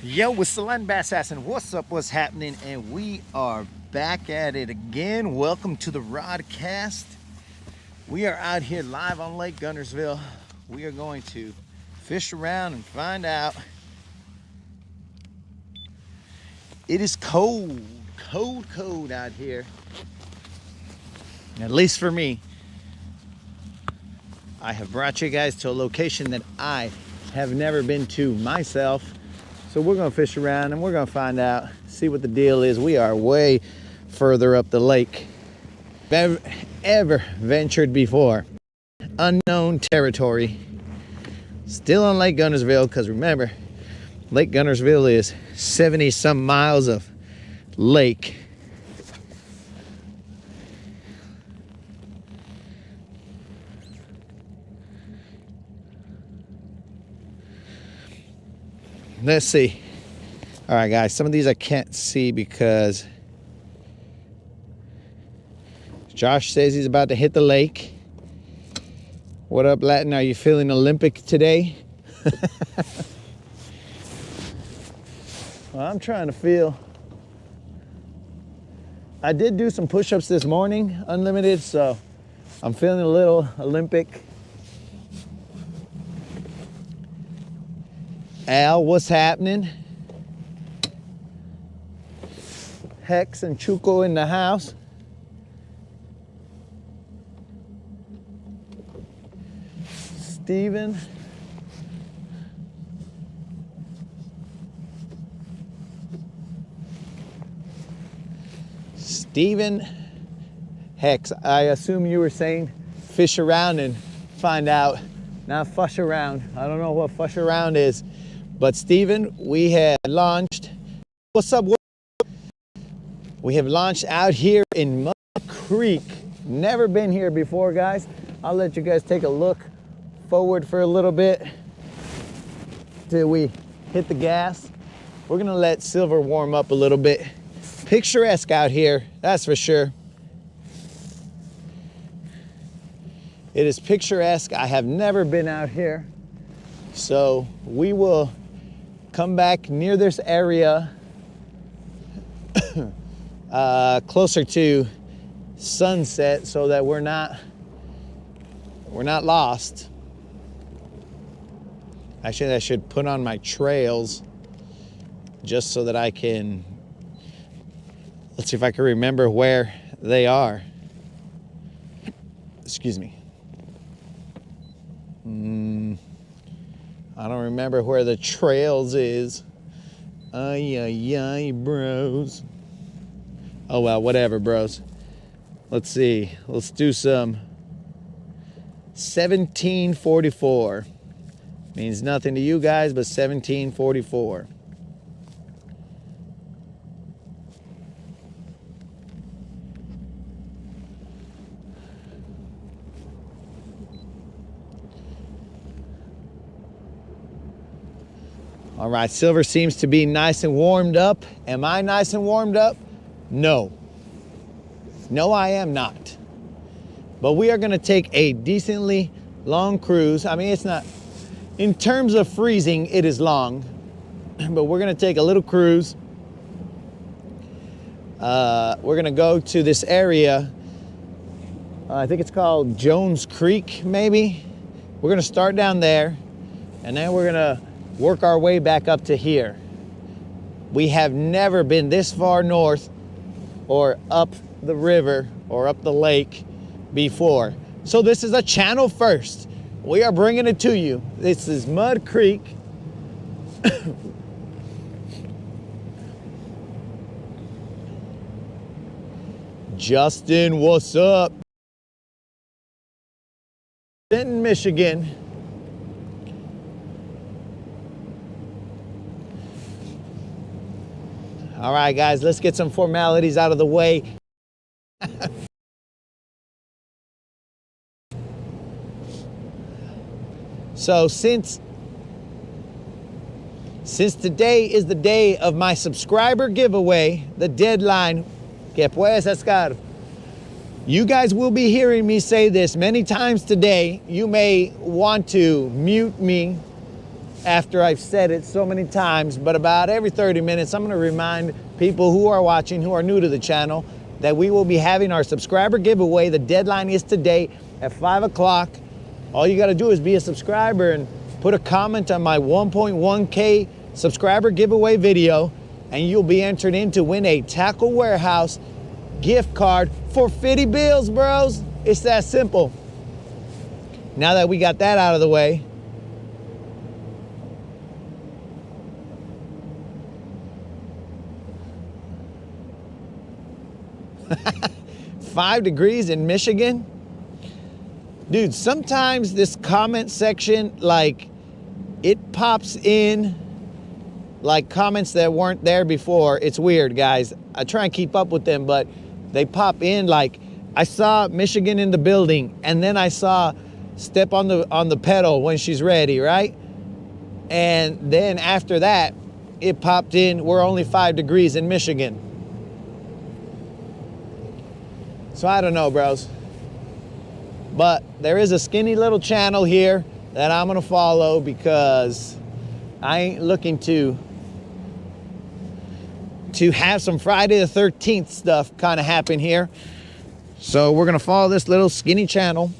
Yo, what's the land bass assassin? What's up? What's happening? And we are back at it again. Welcome to the Rodcast. We are out here live on Lake Guntersville. We are going to fish around and find out. It is cold out here. At least for me. I have brought you guys to a location that I have never been to myself. So we're gonna fish around and we're gonna find out, see what the deal is. We are way further up the lake than I've ever ventured before. Unknown territory. Still on Lake Guntersville, because remember, Lake Guntersville is 70 some miles of lake. Let's see. All right, guys, some of these I can't see because Josh says he's about to hit the lake. What up, Latin? Are you feeling Olympic today? Well, I'm trying to feel. I did do some push-ups this morning, unlimited, so I'm feeling a little Olympic. Al, what's happening? Hex and Chuco in the house. Steven. Steven. Hex, I assume you were saying fish around and find out, not fush around. I don't know what fush around is. But Steven, we have launched. What's up? We have launched out here in Mud Creek. Never been here before, guys. I'll let you guys take a look forward for a little bit till we hit the gas. We're gonna let Silver warm up a little bit. Picturesque out here, that's for sure. It is picturesque. I have never been out here. So we will come back near this area closer to sunset so that we're not lost. Actually, I should put on my trails just so that I can, let's see if I can remember where they are. Excuse me. I don't remember where the trails is. Ay, bros. Oh well, whatever, bros. Let's see. Let's do some 1744. Means nothing to you guys, but 1744. All right, Silver seems to be nice and warmed up. Am I nice and warmed up? No. No, I am not. But we are gonna take a decently long cruise. I mean, it's not, in terms of freezing, it is long, but we're gonna take a little cruise. We're gonna go to this area. I think it's called Jones Creek, maybe. We're gonna start down there, and then we're gonna work our way back up to here. We have never been this far north or up the river or up the lake before. So this is a channel first. We are bringing it to you. This is Mud Creek. Justin, what's up? In Michigan. All right, guys, let's get some formalities out of the way. So since today is the day of my subscriber giveaway, the deadline, que puedes escar. You guys will be hearing me say this many times today. You may want to mute me after I've said it so many times, but about every 30 minutes, I'm gonna remind people who are watching, who are new to the channel, that we will be having our subscriber giveaway. The deadline is today at 5 o'clock. All you gotta do is be a subscriber and put a comment on my 1.1K subscriber giveaway video, and you'll be entered in to win a Tackle Warehouse gift card for 50 bills, bros. It's that simple. Now that we got that out of the way, "5 degrees in Michigan." Dude, sometimes this comment section, like, it pops in like comments that weren't there before. It's weird, guys. I try and keep up with them, but they pop in. Like, I saw Michigan in the building, and then I saw step on the pedal when she's ready, right? And then after that, it popped in, "We're only 5 degrees in Michigan." So I don't know, bros. But there is a skinny little channel here that I'm gonna follow, because I ain't looking to have some Friday the 13th stuff kind of happen here. So we're gonna follow this little skinny channel.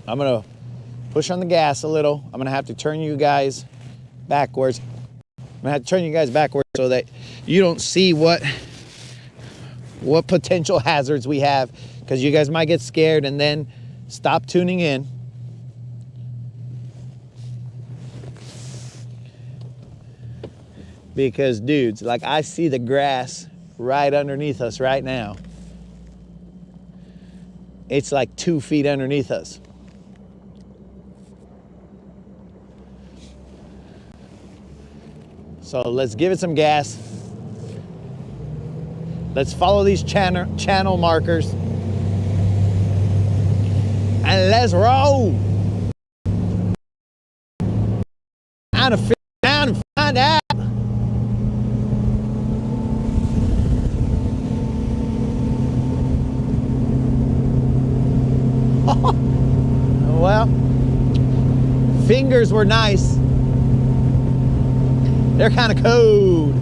I'm gonna push on the gas a little. I'm gonna have to turn you guys backwards. I'm gonna have to turn you guys backwards so that you don't see what potential hazards we have, because you guys might get scared and then stop tuning in. Because, dudes, like, I see the grass right underneath us right now. It's like 2 feet underneath us. So let's give it some gas. Let's follow these channel markers. And let's roll. Time to figure out and find out. Well, fingers were nice. They're kind of cold.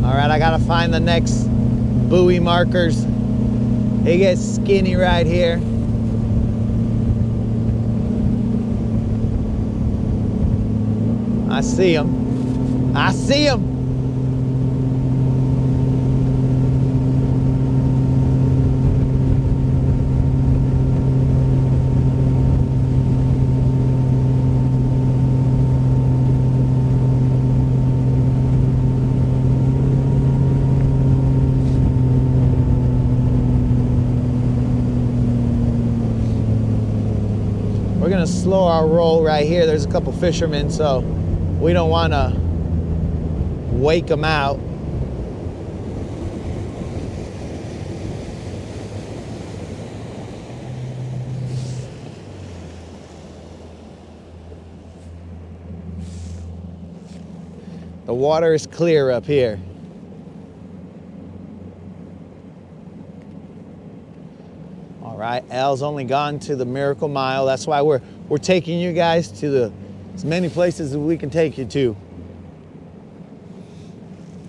All right, I gotta find the next buoy markers. It gets skinny right here. I see them. I see them. We're gonna slow our roll right here. There's a couple fishermen, so we don't wanna wake them out. The water is clear up here. All right, Al's only gone to the Miracle Mile. That's why we're taking you guys to as many places as we can take you to.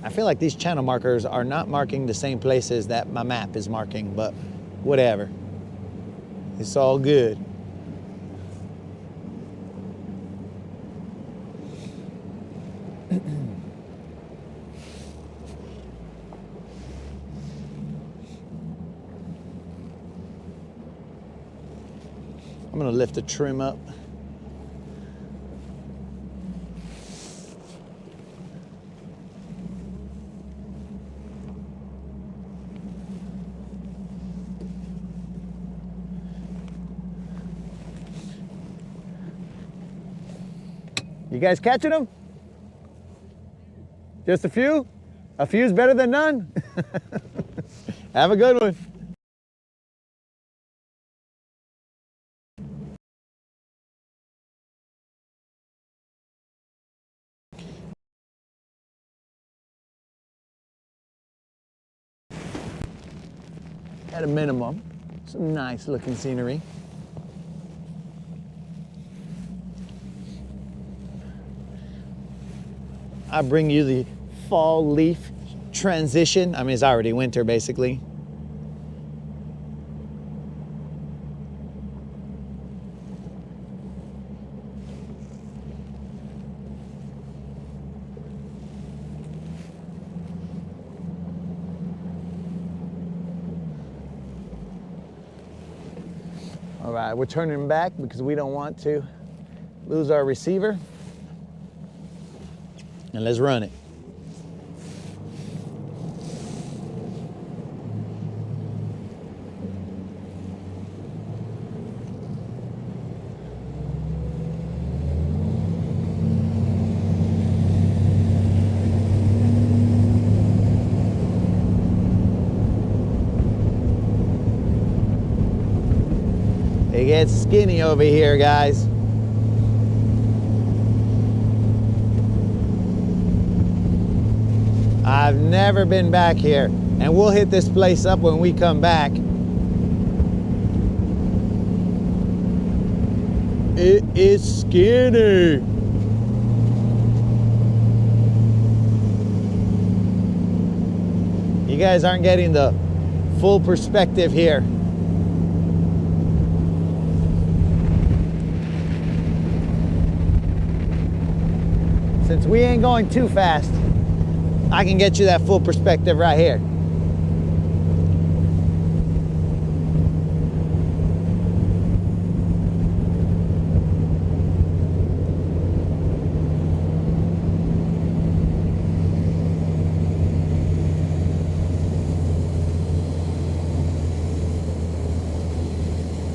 I feel like these channel markers are not marking the same places that my map is marking, but whatever. It's all good. I'm gonna lift the trim up. You guys catching them? Just a few? A few's better than none. Have a good one. At a minimum. Some nice looking scenery. I bring you the fall leaf transition. I mean, it's already winter basically. All right, we're turning back because we don't want to lose our receiver. And let's run it. It gets skinny over here, guys. I've never been back here, and we'll hit this place up when we come back. It is skinny. You guys aren't getting the full perspective here. Since we ain't going too fast, I can get you that full perspective right here.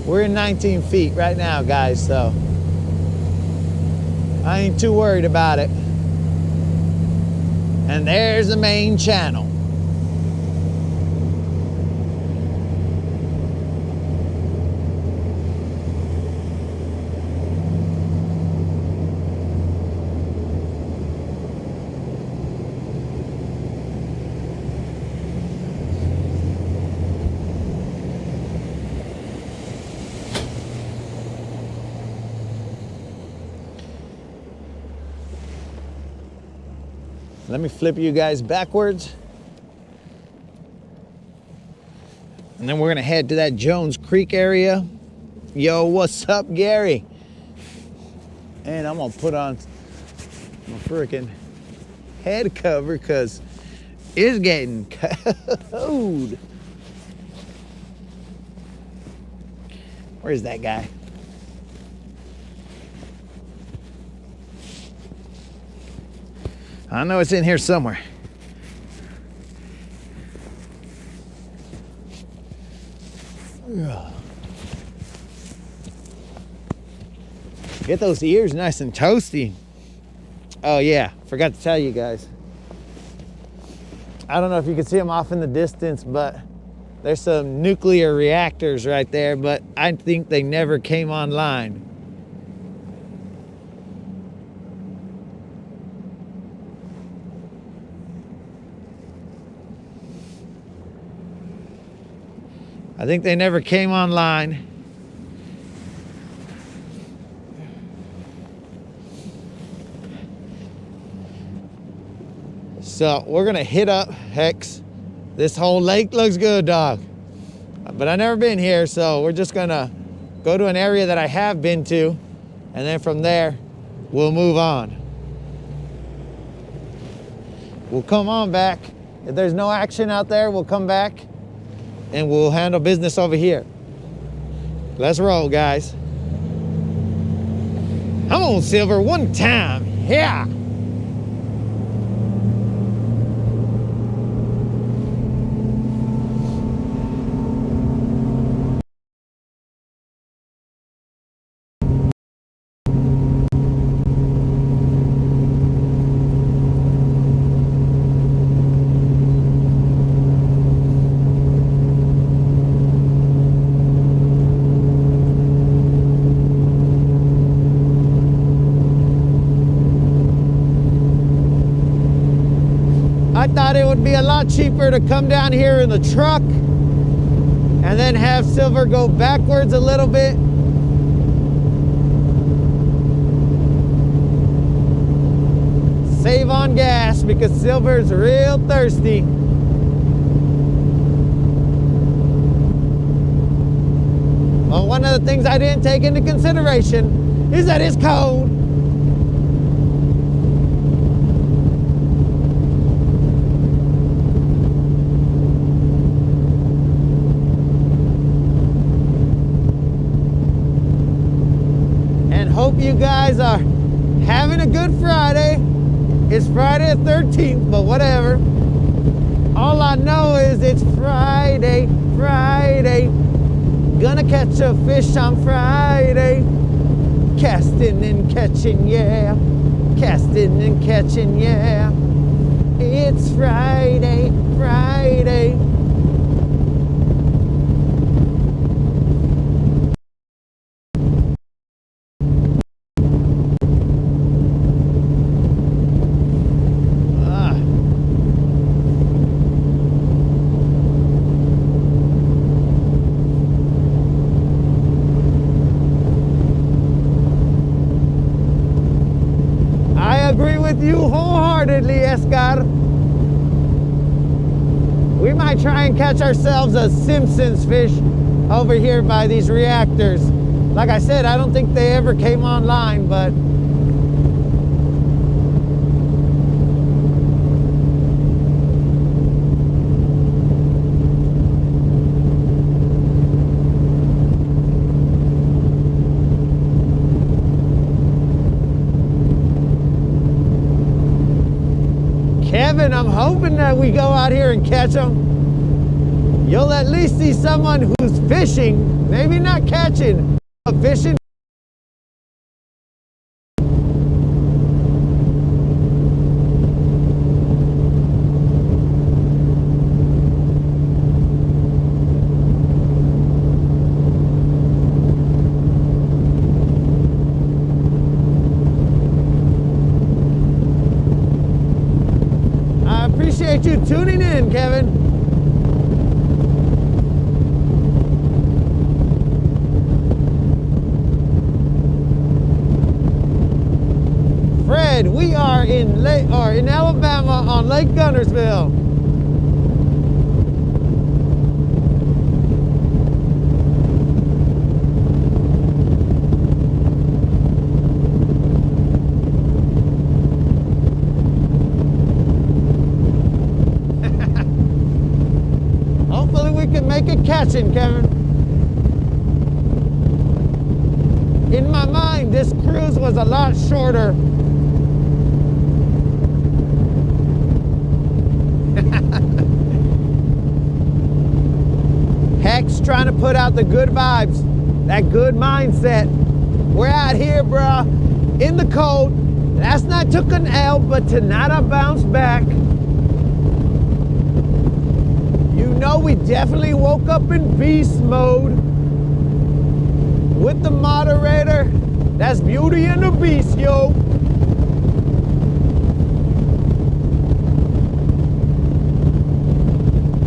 We're in 19 feet right now, guys, so I ain't too worried about it. And there's the main channel. Let me flip you guys backwards. And then we're gonna head to that Jones Creek area. Yo, what's up, Gary? And I'm gonna put on my freaking head cover because it's getting cold. Where's that guy? I know it's in here somewhere. Get those ears nice and toasty. Oh yeah, forgot to tell you guys. I don't know if you can see them off in the distance, but there's some nuclear reactors right there, but I think they never came online. I think they never came online. So we're gonna hit up Hex. This whole lake looks good, dog. But I've never been here, so we're just gonna go to an area that I have been to, and then from there, we'll move on. We'll come on back. If there's no action out there, we'll come back and we'll handle business over here. Let's roll, guys. Come on, Silver, one time. Yeah. I thought it would be a lot cheaper to come down here in the truck and and then have Silver go backwards a little bit. Save on gas because Silver's real thirsty. Well, one of the things I didn't take into consideration is that it's cold. And hope you guys are having a good Friday. It's Friday the 13th, but whatever. All I know is it's Friday, Friday. Gonna catch a fish on Friday. Casting and catching, yeah. Casting and catching, yeah. It's Friday, Friday. You wholeheartedly, Escar. We might try and catch ourselves a Simpsons fish over here by these reactors. Like I said, I don't think they ever came online, but Kevin, I'm hoping that we go out here and catch them. You'll at least see someone who's fishing, maybe not catching, but fishing. Appreciate you tuning in, Kevin. Fred, we are in Alabama on Lake Guntersville. Make it catching, Kevin. In my mind, this cruise was a lot shorter. Heck's trying to put out the good vibes, that good mindset. We're out here, bruh, in the cold. Last night took an L, but tonight I bounced back. No, we definitely woke up in beast mode with the moderator. That's Beauty and the Beast, yo.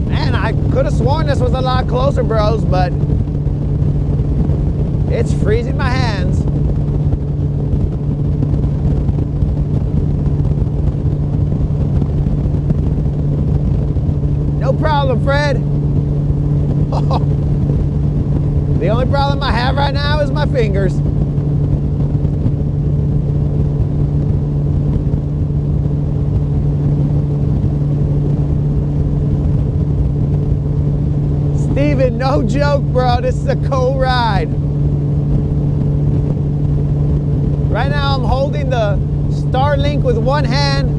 Man, I could have sworn this was a lot closer, bros, but it's freezing my hands. No problem, Fred. The only problem I have right now is my fingers. Steven, no joke, bro. This is a cold ride. Right now I'm holding the Starlink with one hand,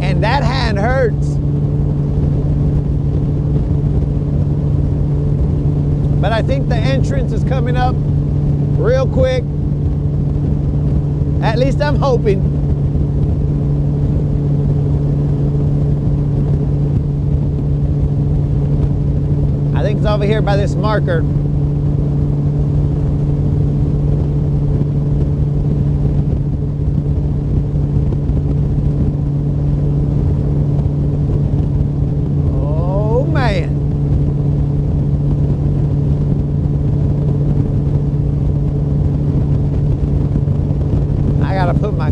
and that hand hurts. But I think the entrance is coming up real quick. At least I'm hoping. I think it's over here by this marker. Oh man.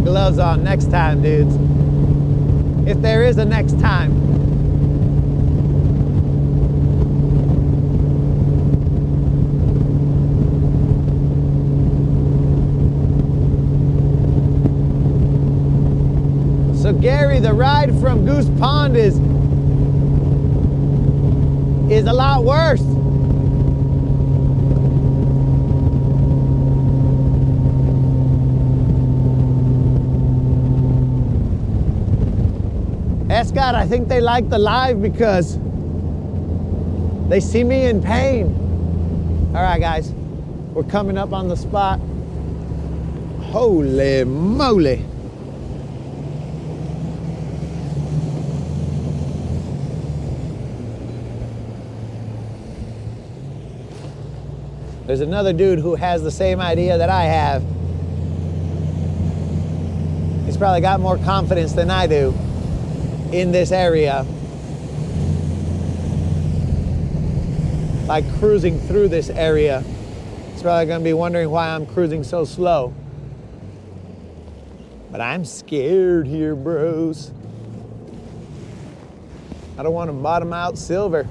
gloves on next time, dudes. If there is a next time. So Gary, the ride from Goose Pond is a lot worse. Scott, I think they like the live because they see me in pain. All right, guys, we're coming up on the spot. Holy moly. There's another dude who has the same idea that I have. He's probably got more confidence than I do in this area. Like cruising through this area. He's probably gonna be wondering why I'm cruising so slow. But I'm scared here, bros. I don't want to bottom out silver.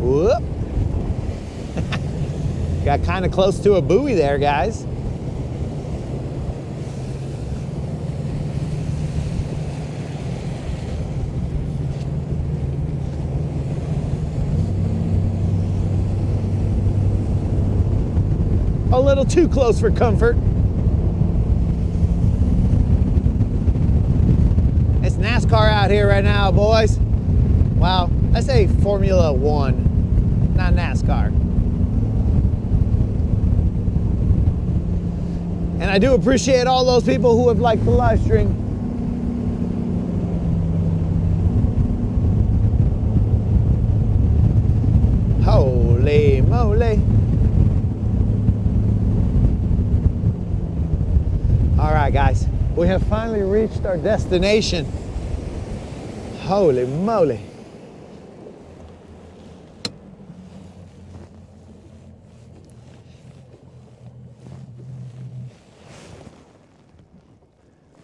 Whoop. Got kind of close to a buoy there, guys. A little too close for comfort. It's NASCAR out here right now, boys. Wow, I say Formula One, not NASCAR. And I do appreciate all those people who have liked the live stream. Holy moly. All right, guys, we have finally reached our destination. Holy moly.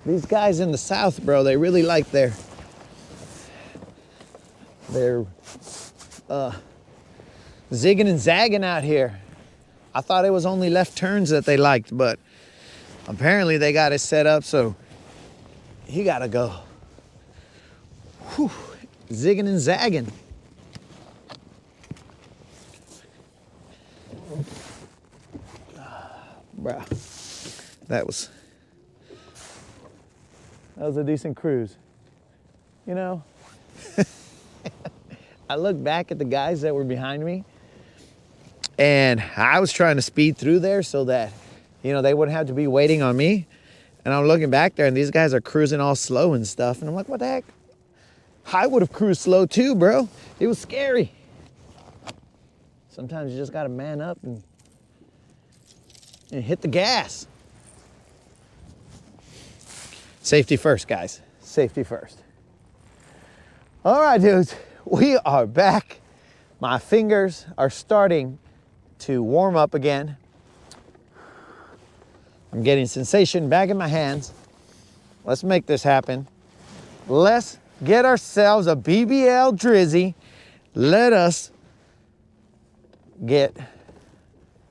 These guys in the South, bro, they really like their zigging and zagging out here. I thought it was only left turns that they liked, but apparently they got it set up so you gotta go. Whew, zigging and zagging. Bruh, that was a decent cruise. You know, I look back at the guys that were behind me and I was trying to speed through there so that, you know, they wouldn't have to be waiting on me. And I'm looking back there and these guys are cruising all slow and stuff. And I'm like, what the heck? I would have cruised slow too, bro. It was scary. Sometimes you just gotta man up and hit the gas. Safety first, guys. Safety first. All right, dudes, we are back. My fingers are starting to warm up again. I'm getting sensation back in my hands. Let's make this happen. Let's get ourselves a BBL Drizzy. Let us get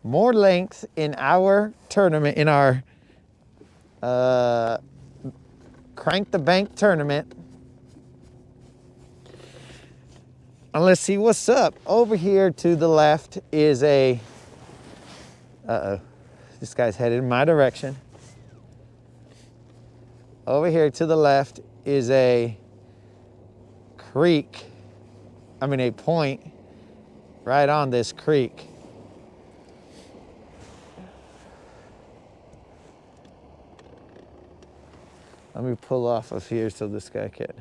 more length in our tournament, in our Crank the Bank tournament. And let's see what's up. Over here to the left is a, this guy's headed in my direction. Over here to the left is a creek, a point right on this creek. Let me pull off of here so this guy can.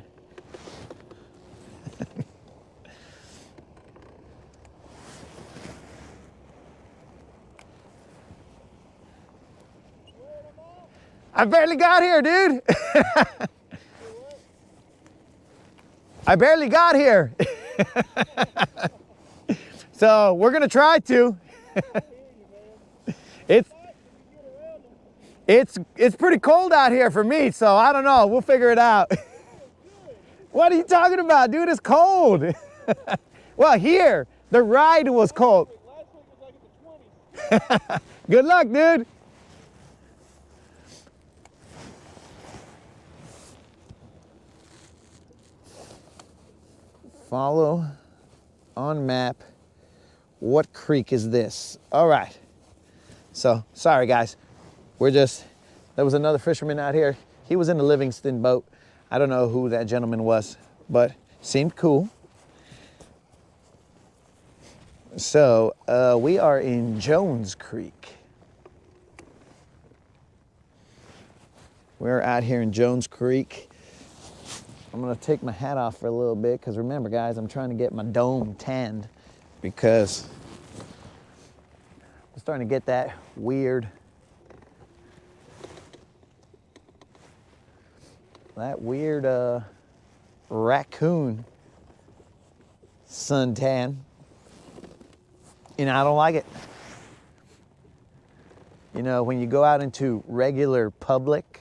I barely got here, dude. I barely got here. So we're gonna try to. It's pretty cold out here for me, so I don't know. We'll figure it out. What are you talking about, dude? It's cold. Well, here the ride was cold. Good luck, dude. Follow on map. What creek is this? All right. So, sorry guys. There was another fisherman out here. He was in the Livingston boat. I don't know who that gentleman was, but seemed cool. So, we are in Jones Creek. We're out here in Jones Creek. I'm gonna take my hat off for a little bit because remember guys, I'm trying to get my dome tanned because I'm starting to get that weird raccoon suntan. You know, I don't like it. You know, when you go out into regular public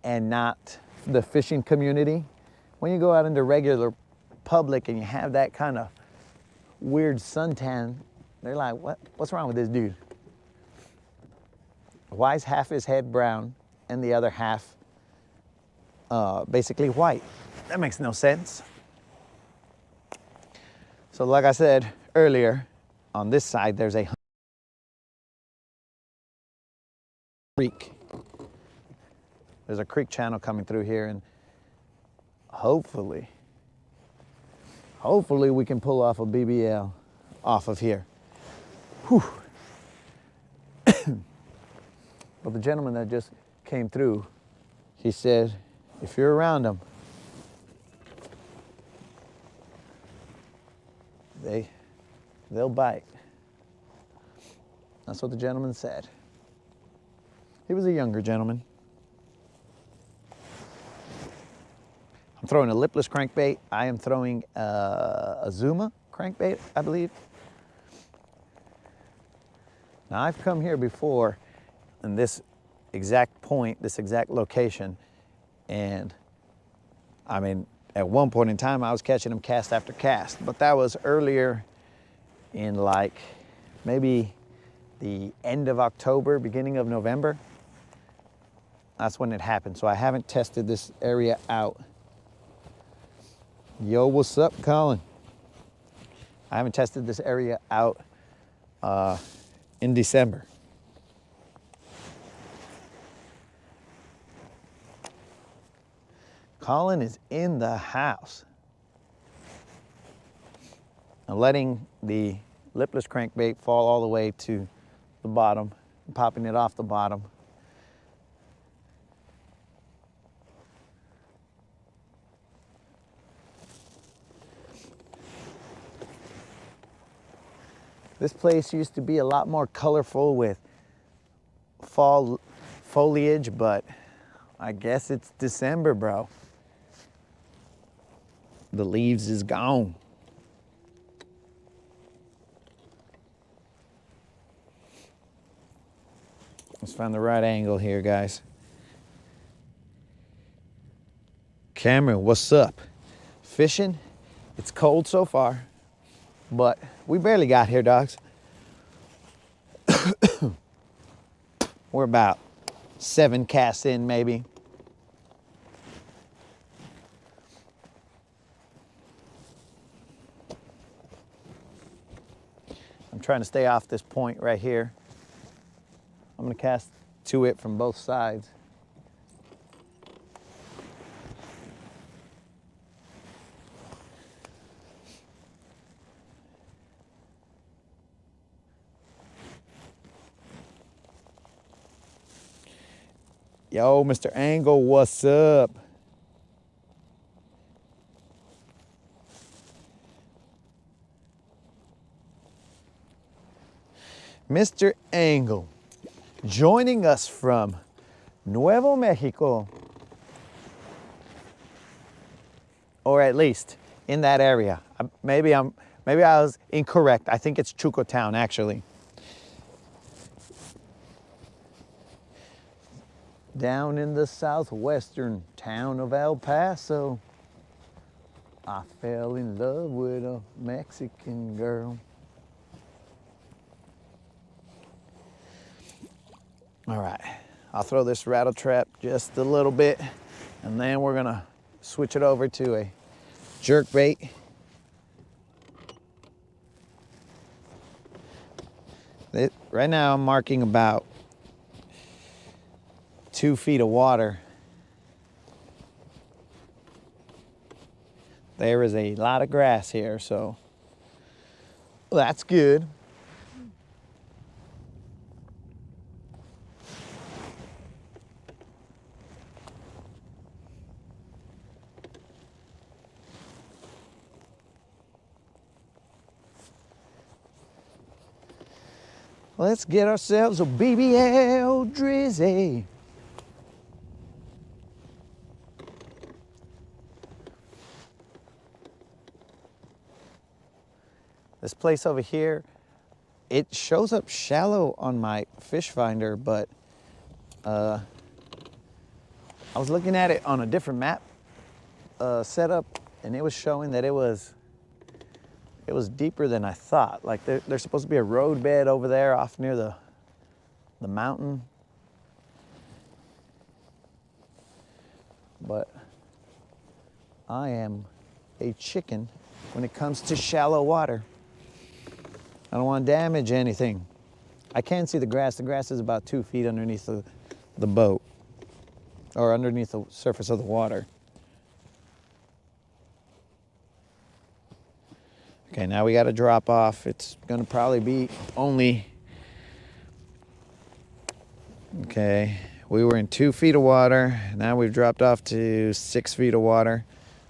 and not the fishing community, when you go out into regular public and you have that kind of weird suntan, they're like, what's wrong with this dude? Why is half his head brown and the other half basically white? That makes no sense. So like I said earlier, on this side there's a creek. There's a creek channel coming through here, and hopefully we can pull off a BBL off of here. Whew. But the gentleman that just came through, he said, if you're around them, they'll bite. That's what the gentleman said. He was a younger gentleman. I'm throwing a lipless crankbait. I am throwing a Zuma crankbait, I believe. Now I've come here before in this exact point, this exact location, and I mean, at one point in time I was catching them cast after cast, but that was earlier in like maybe the end of October, beginning of November. That's when it happened. So I haven't tested this area out. Yo, what's up, Colin? I haven't tested this area out in December. Colin is in the house. I'm letting the lipless crankbait fall all the way to the bottom, popping it off the bottom. This place used to be a lot more colorful with fall foliage, but I guess it's December, bro. The leaves is gone. Let's find the right angle here, guys. Cameron, what's up? Fishing? It's cold so far, but we barely got here, dogs. We're about 7 casts in, maybe. I'm trying to stay off this point right here. I'm gonna cast to it from both sides. Yo, Mr. Angle, what's up? Mr. Angle, joining us from Nuevo Mexico. Or at least in that area. Maybe I was incorrect. I think it's Chucotown, actually. Down in the southwestern town of El Paso, I fell in love with a Mexican girl. All right, I'll throw this rattle trap just a little bit, and then we're gonna switch it over to a jerk bait. Right now I'm marking about 2 feet of water. There is a lot of grass here, so that's good. Let's get ourselves a BBL drizzy. This place over here, it shows up shallow on my fish finder, but I was looking at it on a different map setup, and it was showing that it was deeper than I thought. Like there's supposed to be a road bed over there off near the mountain. But I am a chicken when it comes to shallow water. I don't want to damage anything. I can see the grass. The grass is about 2 feet underneath the boat, or underneath the surface of the water. Okay, now we got to drop off. It's gonna probably be only, okay, we were in 2 feet of water. Now we've dropped off to 6 feet of water.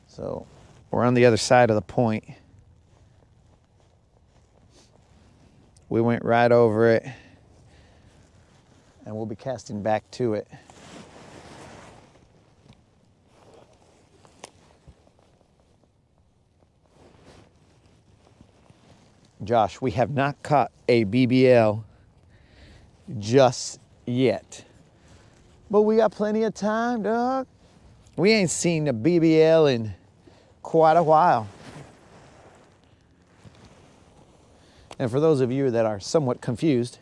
So we're on the other side of the point. We went right over it, and we'll be casting back to it. Josh, we have not caught a BBL just yet. But we got plenty of time, dog. We ain't seen a BBL in quite a while. And for those of you that are somewhat confused,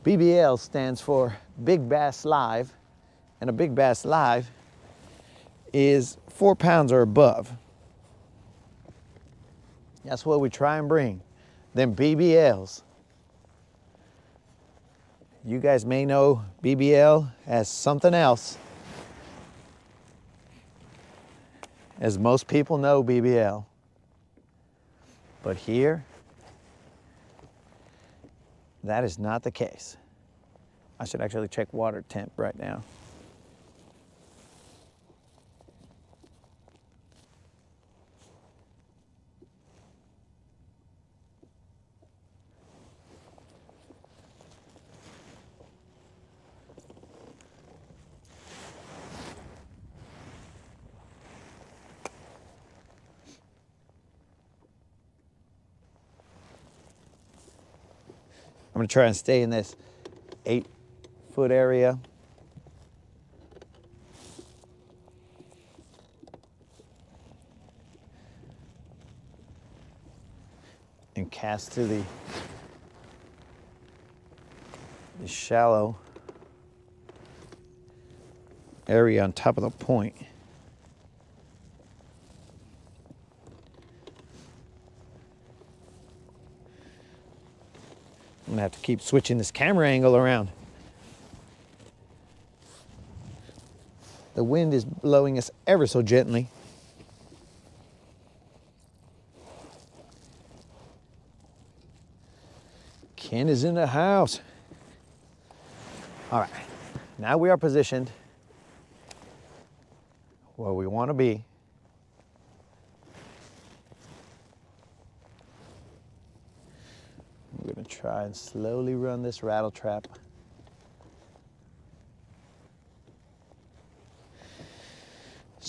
BBL stands for Big Bass Live, and a Big Bass Live is 4 pounds or above. That's what we try and bring. Them BBLs. You guys may know BBL as something else, as most people know BBL. But here, that is not the case. I should actually check water temp right now. I'm gonna try and stay in this 8-foot area. And cast to the shallow area on top of the point. I'm gonna have to keep switching this camera angle around. The wind is blowing us ever so gently. Ken is in the house. All right, now we are positioned where we want to be. We're gonna try and slowly run this rattle trap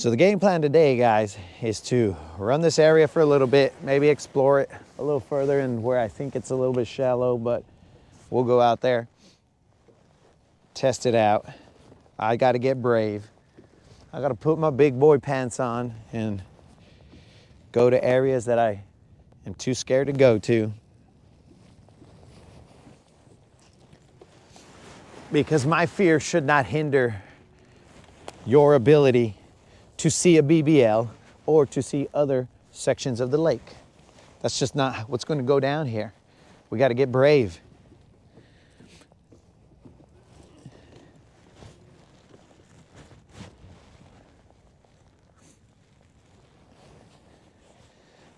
So the game plan today, guys, is to run this area for a little bit, maybe explore it a little further and where I think it's a little bit shallow, but we'll go out there, test it out. I got to get brave. I got to put my big boy pants on and go to areas that I am too scared to go to. Because my fear should not hinder your ability to see a BBL or to see other sections of the lake. That's just not what's going to go down here. We got to get brave.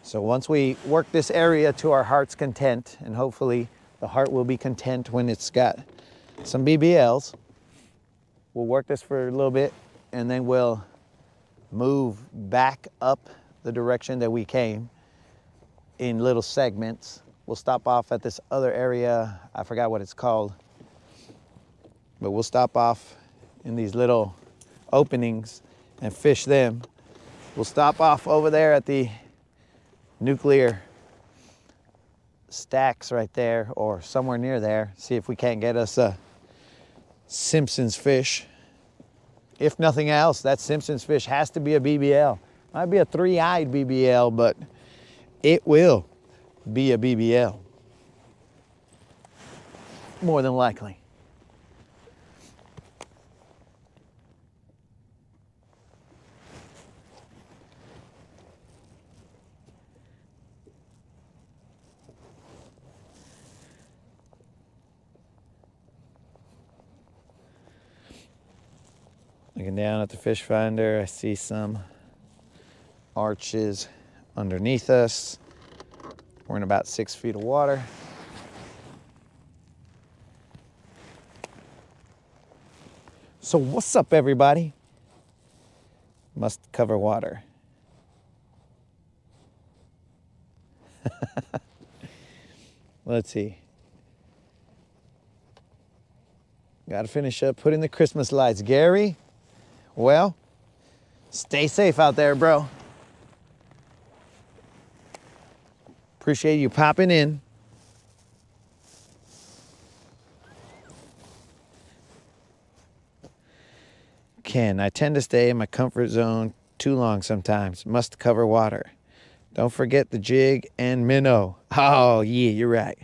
So once we work this area to our heart's content, and hopefully the heart will be content when it's got some BBLs, we'll work this for a little bit and then we'll move back up the direction that we came in little segments. We'll stop off at this other area. I forgot what it's called, but we'll stop off in these little openings and fish them. We'll stop off over there at the nuclear stacks right there or somewhere near there. See if we can't get us a Simpsons fish. If nothing else, that Simpsons fish has to be a BBL. Might be a three-eyed BBL, but it will be a BBL. More than likely. Looking down at the fish finder, I see some arches underneath us. We're in about 6 feet of water. So what's up, everybody? Must cover water. Let's see. Got to finish up putting the Christmas lights. Gary, well, stay safe out there, bro. Appreciate you popping in. Ken, I tend to stay in my comfort zone too long sometimes. Must cover water. Don't forget the jig and minnow. Oh, yeah, you're right.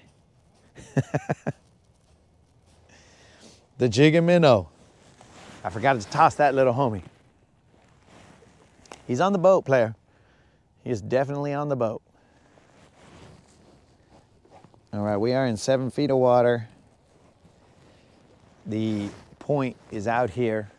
The jig and minnow. I forgot to toss that little homie. He's on the boat, player. He is definitely on the boat. All right, we are in 7 feet of water. The point is out here.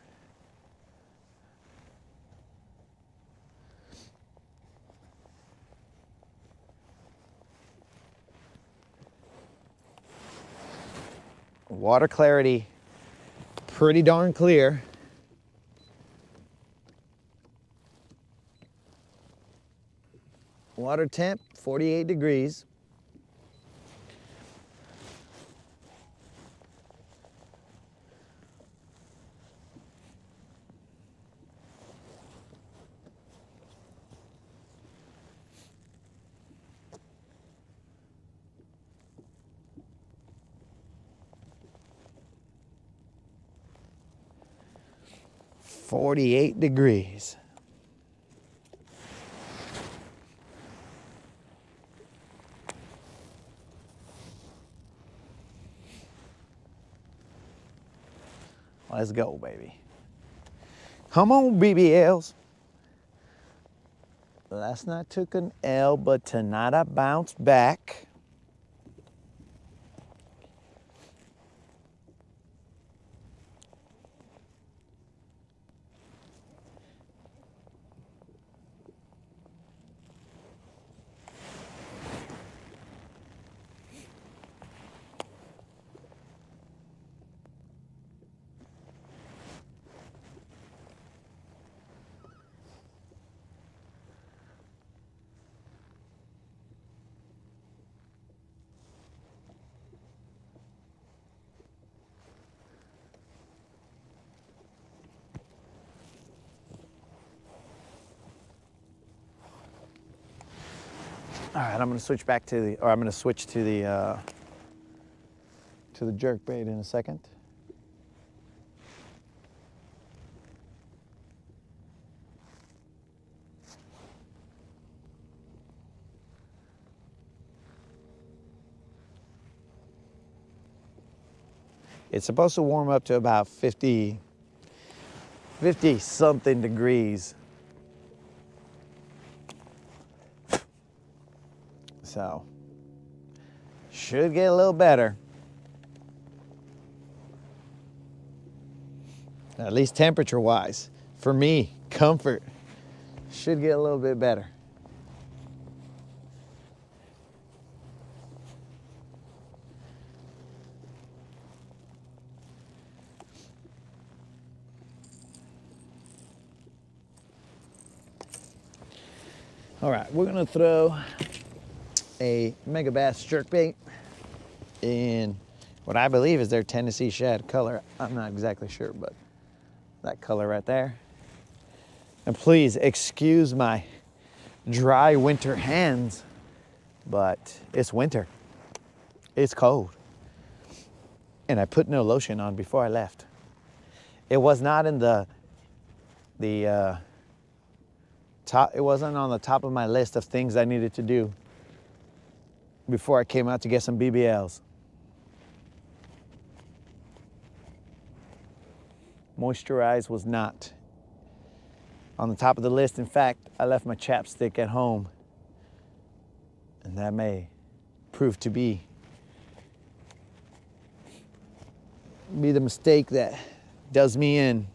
Water clarity, pretty darn clear. Water temp, 48 degrees. .48 degrees. Let's go, baby. Come on, BBLs. Last night took an L, but tonight I bounced back. All right, I'm gonna switch back to the, or I'm gonna switch to the jerk bait in a second. It's supposed to warm up to about 50 something degrees. So, should get a little better. At least temperature wise. For me, comfort should get a little bit better. All right, we're gonna throw a mega bass jerkbait in what I believe is their Tennessee shad color. I'm not exactly sure, but that color right there. And please excuse my dry winter hands, but it's winter. It's cold. And I put no lotion on before I left. It was not in the top, it wasn't on the top of my list of things I needed to do before I came out to get some BBLs. Moisturize was not on the top of the list. In fact, I left my chapstick at home, and that may prove to be the mistake that does me in.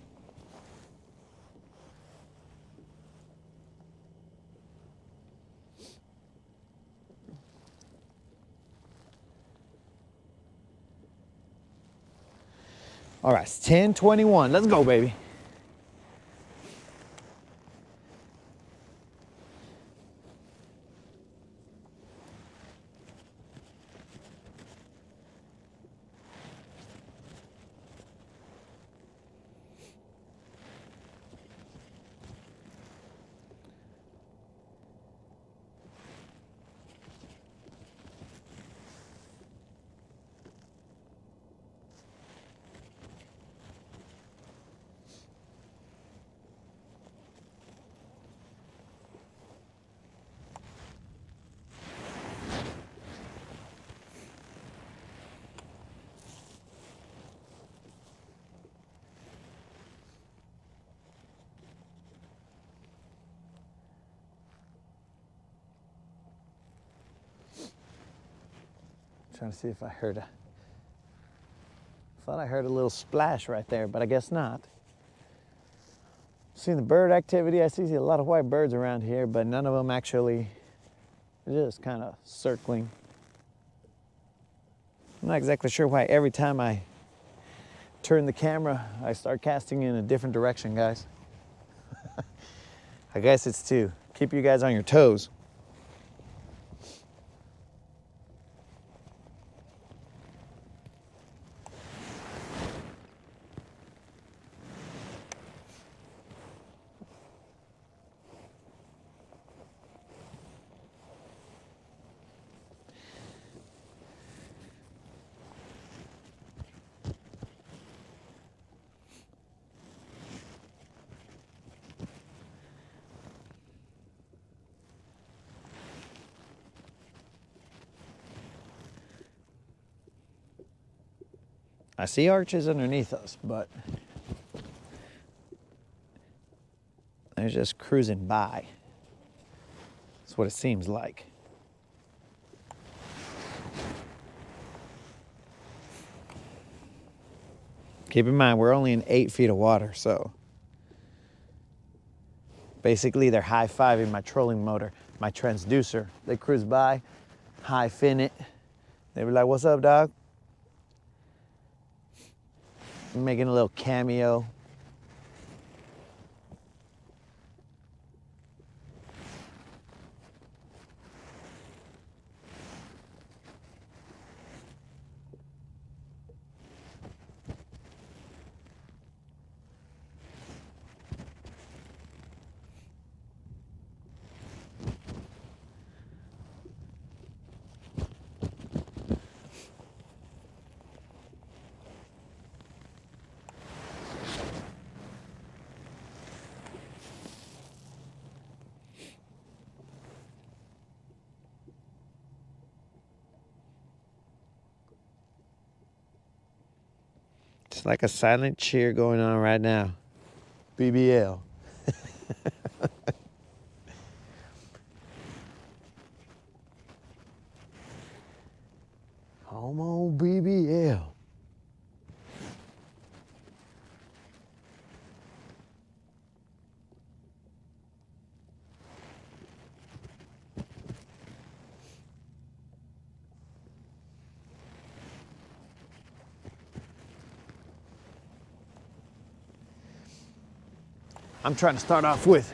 All right, it's 10:21. Let's go, baby. Trying to see if I heard thought I heard a little splash right there, but I guess not. Seeing the bird activity, I see a lot of white birds around here, but none of them actually, just kind of circling. I'm not exactly sure why every time I turn the camera, I start casting in a different direction, guys. I guess it's to keep you guys on your toes. I see arches underneath us, but they're just cruising by. That's what it seems like. Keep in mind, we're only in 8 feet of water, so basically they're high-fiving my trolling motor, my transducer. They cruise by, high fin it. They were like, "What's up, dog?" Making a little cameo. like a silent cheer going on right now. BBL. Come on, BBL. I'm trying to start off with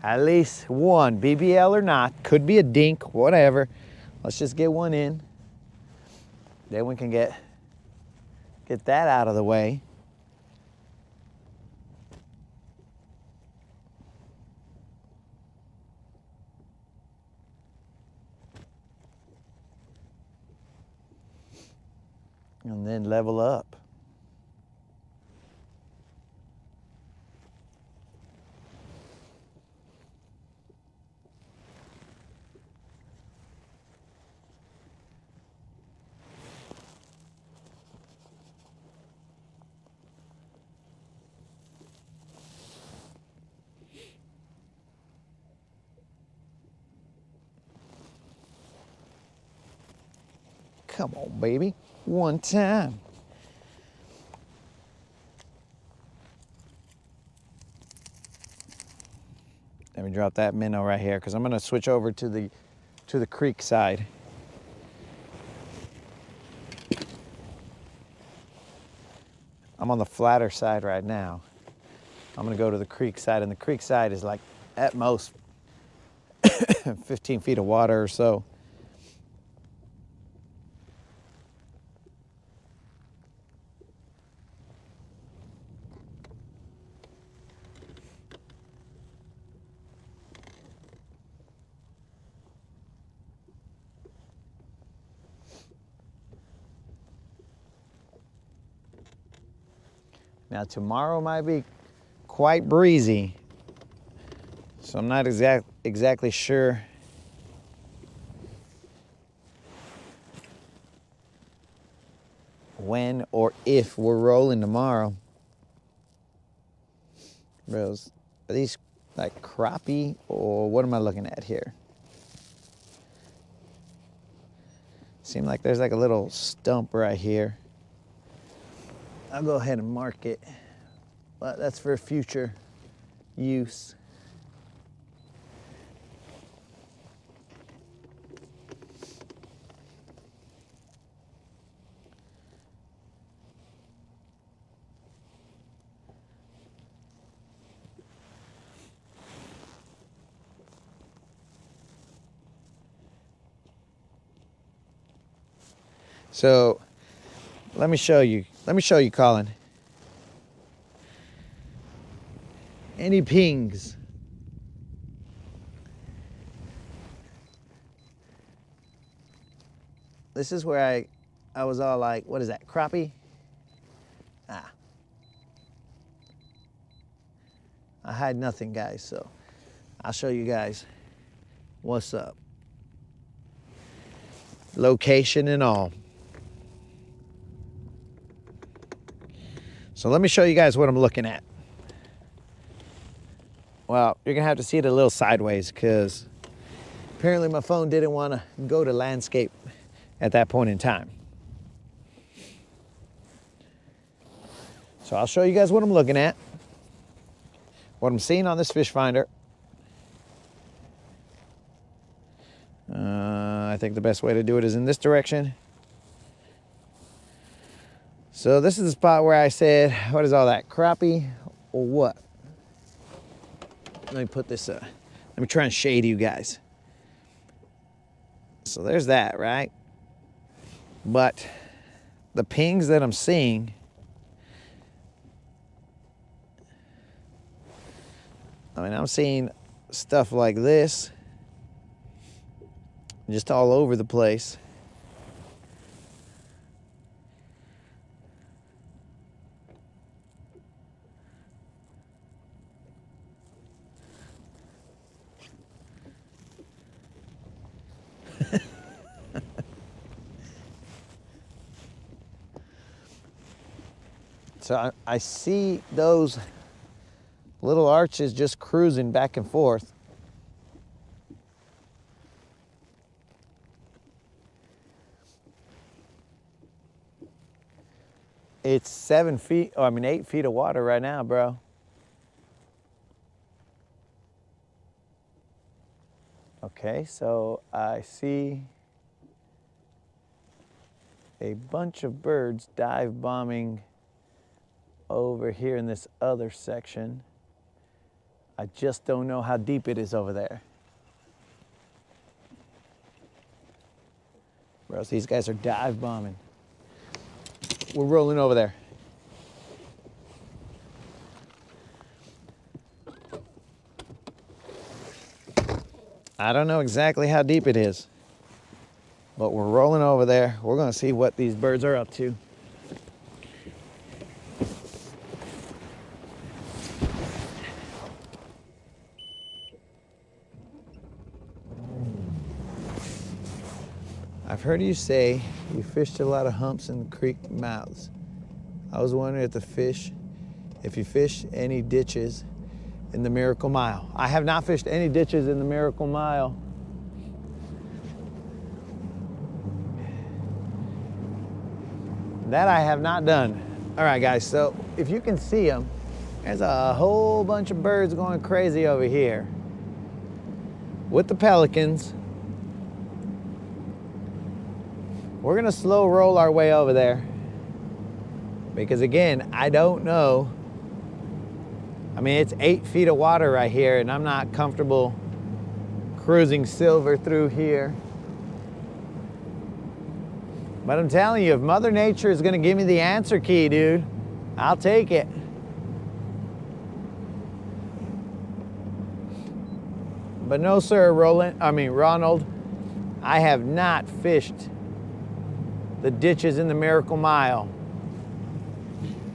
at least one, BBL or not. Could be a dink, whatever. Let's just get one in. Then we can get that out of the way. And then level up. Come on, baby. One time. Let me drop that minnow right here because I'm going to switch over to the creek side. I'm on the flatter side right now. I'm going to go to the creek side, and the creek side is like at most 15 feet of water or so. Now tomorrow might be quite breezy, so I'm not exactly sure when or if we're rolling tomorrow. Bros, are these like crappie or what am I looking at here? Seems like there's like a little stump right here. I'll go ahead and mark it, but that's for future use. So let me show you, Colin. Any pings? This is where I was all like, what is that, crappie? Ah. I hide nothing, guys, so I'll show you guys what's up. Location and all. So let me show you guys what I'm looking at. Well, you're gonna have to see it a little sideways because apparently my phone didn't want to go to landscape at that point in time. So I'll show you guys what I'm looking at, what I'm seeing on this fish finder. I think the best way to do it is in this direction. So this is the spot where I said, what is all that, crappie or what? Let me put this, let me try and shade you guys. So there's that, right? But the pings that I'm seeing, I mean, I'm seeing stuff like this, just all over the place. so I see those little arches just cruising back and forth. It's 7 feet, oh, I mean 8 feet of water right now, bro. Okay, so I see a bunch of birds dive bombing over here in this other section. I just don't know how deep it is over there. Bro, these guys are dive bombing. We're rolling over there. I don't know exactly how deep it is, but we're rolling over there. We're gonna see what these birds are up to. I've heard you say you fished a lot of humps in the creek mouths. I was wondering if you fish any ditches in the Miracle Mile. I have not fished any ditches in the Miracle Mile. That I have not done. All right, guys, so if you can see them, there's a whole bunch of birds going crazy over here with the pelicans. We're gonna slow roll our way over there because again, I don't know. I mean, it's 8 feet of water right here and I'm not comfortable cruising silver through here. But I'm telling you, if Mother Nature is gonna give me the answer key, dude, I'll take it. But no, sir, Ronald, I have not fished the ditches in the Miracle Mile.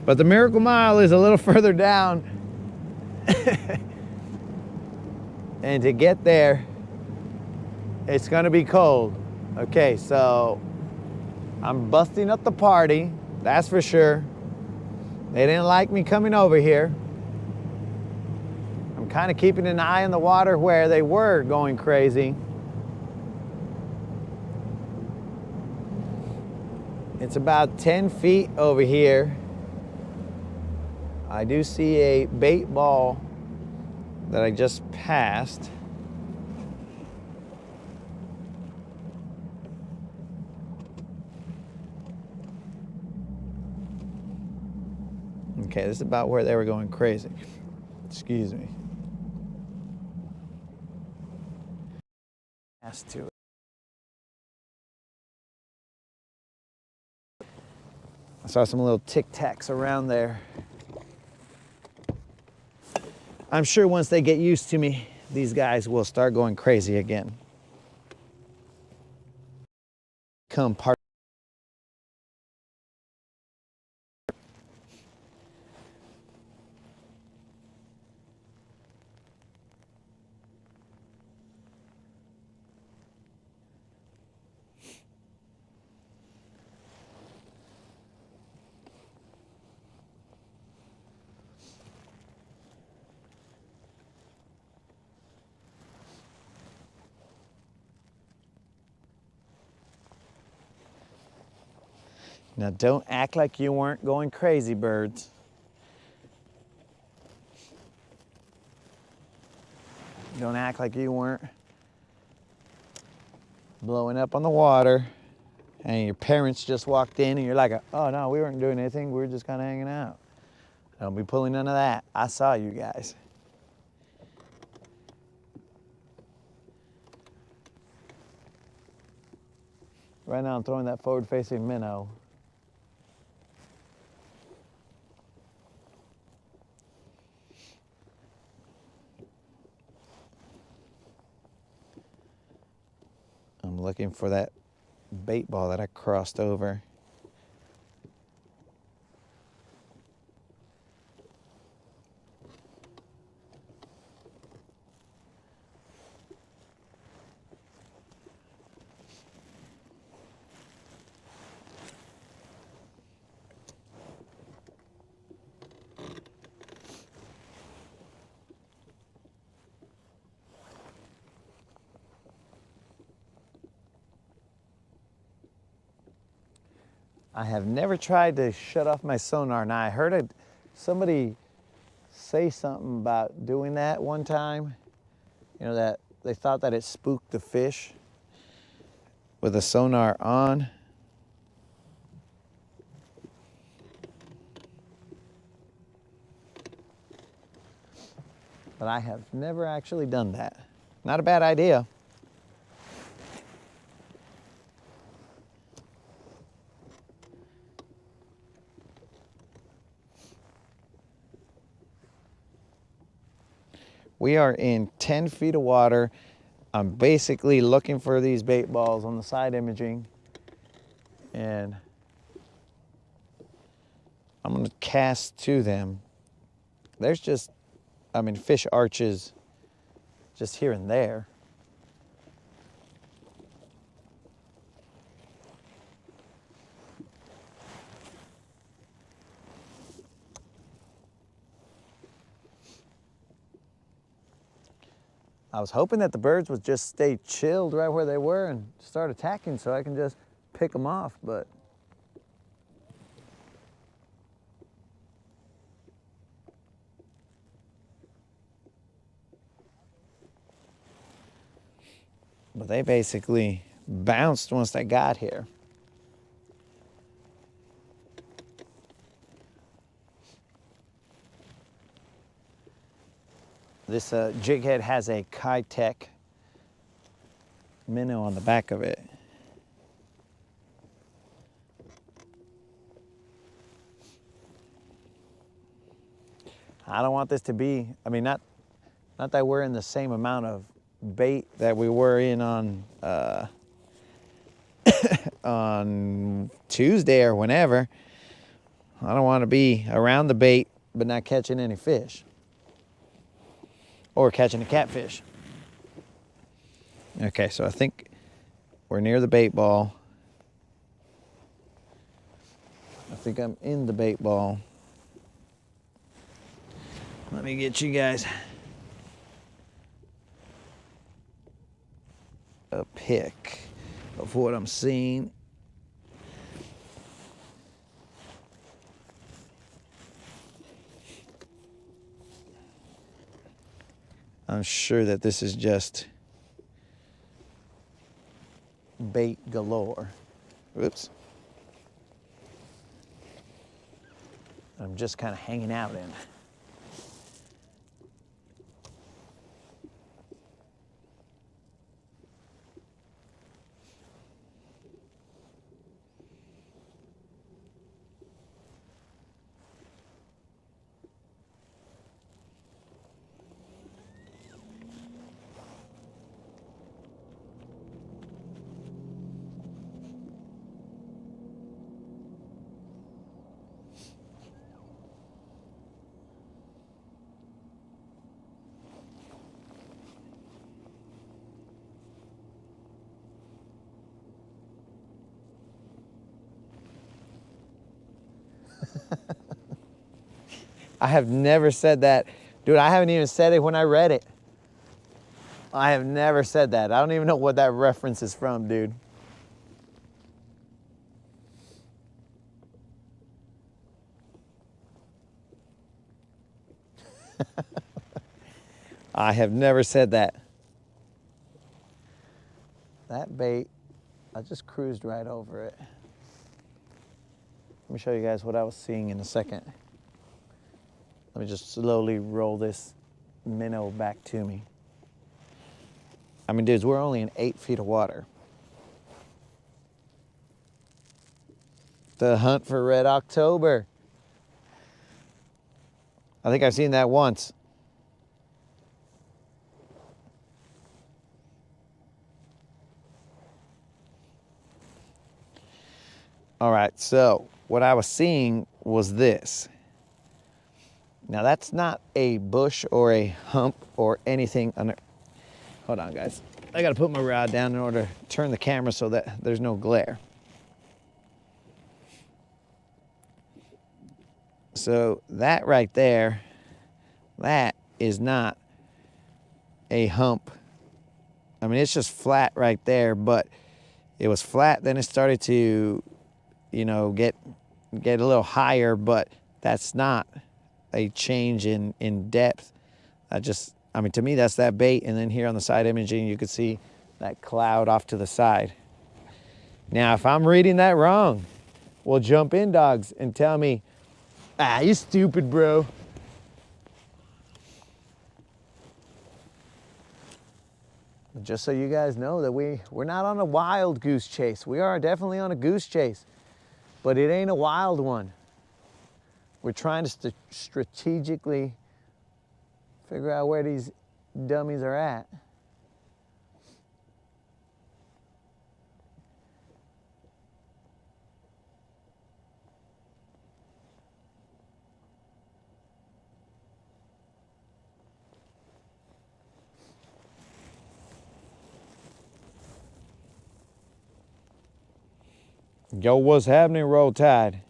But the Miracle Mile is a little further down. And to get there, it's gonna be cold. Okay, so I'm busting up the party, that's for sure. They didn't like me coming over here. I'm kind of keeping an eye on the water where they were going crazy. It's about 10 feet over here. I do see a bait ball that I just passed. Okay, this is about where they were going crazy. Excuse me. Has to. I saw some little tic tacs around there. I'm sure once they get used to me, these guys will start going crazy again. Come part. Now don't act like you weren't going crazy, birds. Don't act like you weren't blowing up on the water and your parents just walked in and you're like, oh no, we weren't doing anything, we were just kind of hanging out. Don't be pulling none of that. I saw you guys. Right now I'm throwing that forward-facing minnow. I'm looking for that bait ball that I crossed over. I have never tried to shut off my sonar. Now I heard somebody say something about doing that one time. You know, that they thought that it spooked the fish with the sonar on. But I have never actually done that. Not a bad idea. We are in 10 feet of water. I'm basically looking for these bait balls on the side imaging, and I'm gonna cast to them. There's just, I mean, fish arches just here and there. I was hoping that the birds would just stay chilled right where they were and start attacking so I can just pick them off, but they basically bounced once they got here. This jig head has a Kitech minnow on the back of it. I don't want this to be, I mean, not that we're in the same amount of bait that we were in on on Tuesday or whenever. I don't want to be around the bait but not catching any fish. Or catching a catfish. Okay, so I think we're near the bait ball. I think I'm in the bait ball. Let me get you guys a pic of what I'm seeing. I'm sure that this is just bait galore. Whoops. I'm just kind of hanging out in. I have never said that. Dude, I haven't even said it when I read it. I have never said that. I don't even know what that reference is from, dude. I have never said that. That bait, I just cruised right over it. Let me show you guys what I was seeing in a second. Let me just slowly roll this minnow back to me. I mean, dudes, we're only in 8 feet of water. The hunt for Red October. I think I've seen that once. All right, so what I was seeing was this. Now that's not a bush or a hump or anything under. Hold on, guys. I gotta put my rod down in order to turn the camera so that there's no glare. So that right there, that is not a hump. I mean, it's just flat right there, but it was flat, then it started to you know, get a little higher, but that's not a change in depth. I mean, to me, that's that bait. And then here on the side imaging, you could see that cloud off to the side. Now, if I'm reading that wrong, well, jump in, dogs, and tell me, you stupid, bro. Just so you guys know that we're not on a wild goose chase. We are definitely on a goose chase, but it ain't a wild one. We're trying to strategically figure out where these dummies are at. Yo, what's happening, Roll Tide?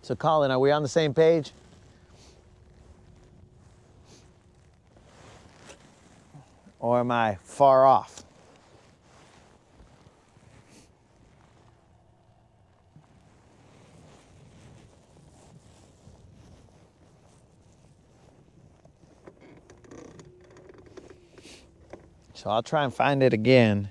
So, Colin, are we on the same page? Or am I far off? So I'll try and find it again.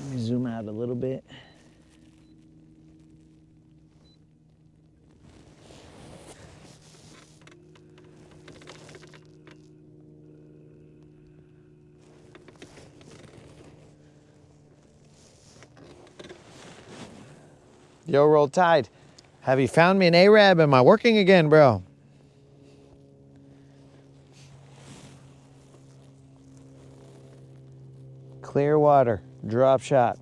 Let me zoom out a little bit. Yo, Roll Tide, have you found me an Arab? Am I working again, bro? Clear water, drop shot.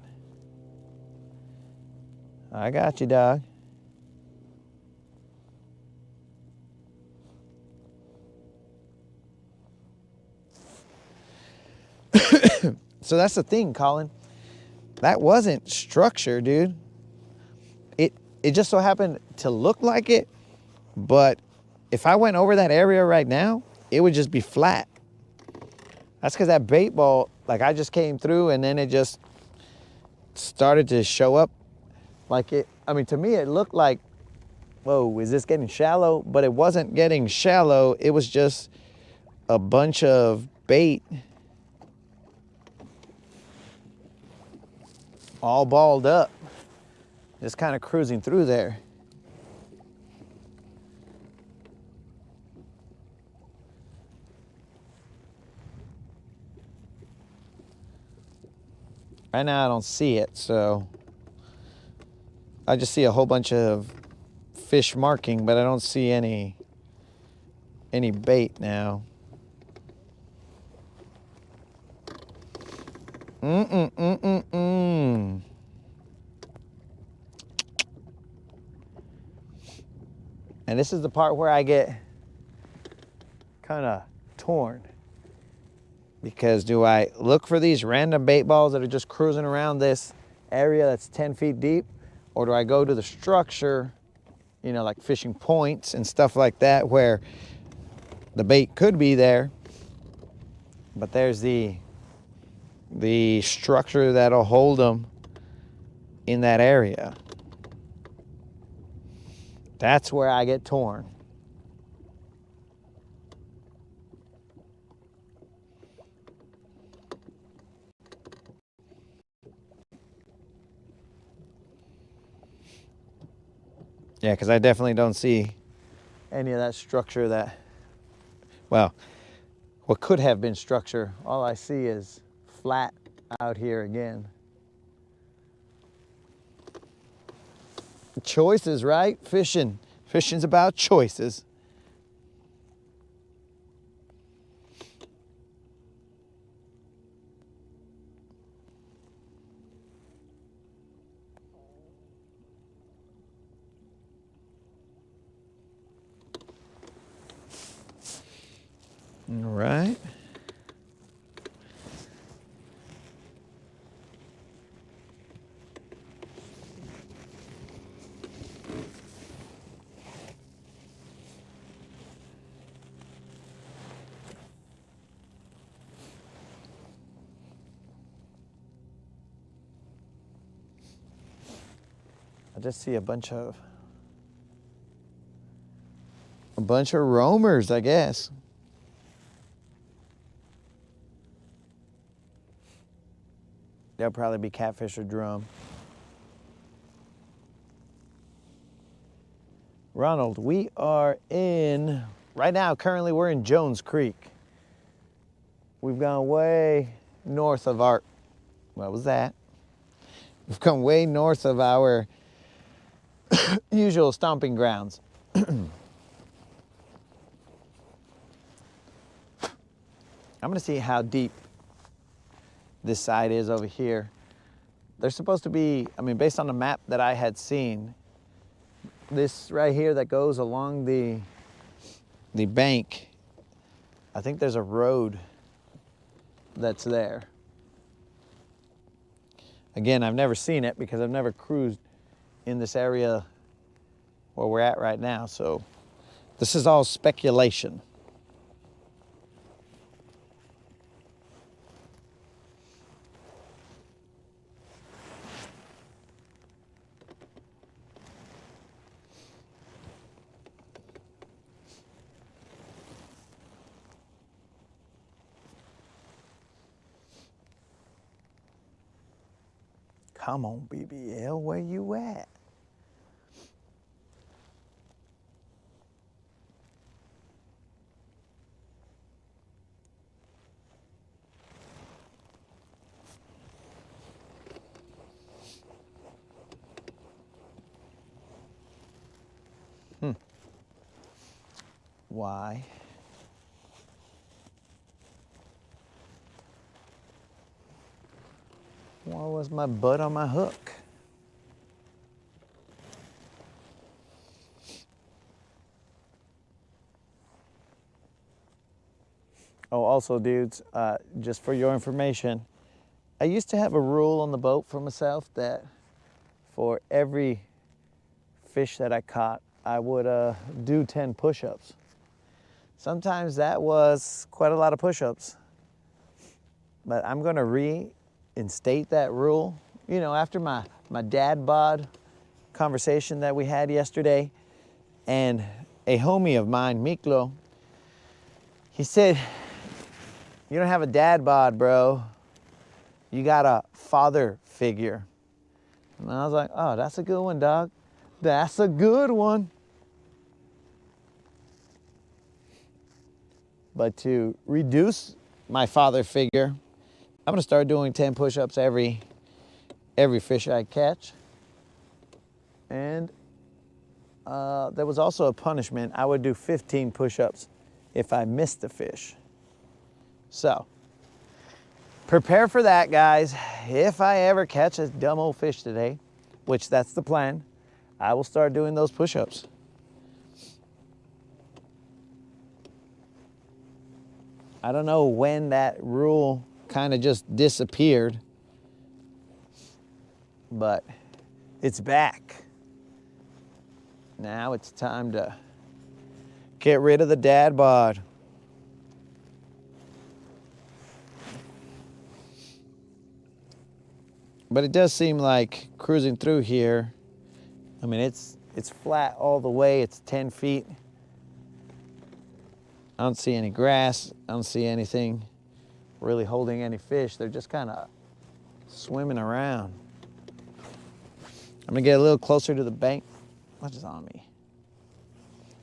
I got you, dog. So that's the thing, Colin. That wasn't structure, dude. It just so happened to look like it, but if I went over that area right now, it would just be flat. That's because that bait ball, like I just came through and then it just started to show up like it. I mean, to me, it looked like, whoa, is this getting shallow? But it wasn't getting shallow. It was just a bunch of bait all balled up, just kind of cruising through there. Right now I don't see it, so I just see a whole bunch of fish marking, but I don't see any bait now. And this is the part where I get kind of torn. Because do I look for these random bait balls that are just cruising around this area that's 10 feet deep? Or do I go to the structure, you know, like fishing points and stuff like that where the bait could be there, but there's the structure that'll hold them in that area? That's where I get torn. Yeah, because I definitely don't see any of that structure that, well, what could have been structure. All I see is flat out here again. Choices, right? Fishing's about choices. All right. I just see a bunch of roamers, I guess. They'll probably be catfish or drum. Ronald, we are right now, currently we're in Jones Creek. We've gone way north of what was that? We've come way north of our usual stomping grounds. I'm gonna see how deep this side is over here. There's supposed to be, based on the map that I had seen, this right here that goes along the bank, I think there's a road that's there. Again, I've never seen it because I've never cruised in this area where we're at right now, so this is all speculation. Come on, BBL, where you at? Why? Why was my butt on my hook? Oh, also, dudes, just for your information, I used to have a rule on the boat for myself that for every fish that I caught, I would do 10 push-ups. Sometimes that was quite a lot of push-ups, but I'm gonna reinstate that rule. You know, after my dad bod conversation that we had yesterday, and a homie of mine, Miklo, he said, you don't have a dad bod, bro. You got a father figure. And I was like, oh, that's a good one, dog. That's a good one. But to reduce my father figure, I'm gonna start doing 10 push-ups every fish I catch. And there was also a punishment. I would do 15 push-ups if I missed the fish. So, prepare for that, guys. If I ever catch a dumb old fish today, which that's the plan, I will start doing those push-ups. I don't know when that rule kind of just disappeared, but it's back. Now it's time to get rid of the dad bod. But it does seem like cruising through here, I mean, it's flat all the way. It's 10 feet. I don't see any grass. I don't see anything really holding any fish. They're just kind of swimming around. I'm gonna get a little closer to the bank. What is on me?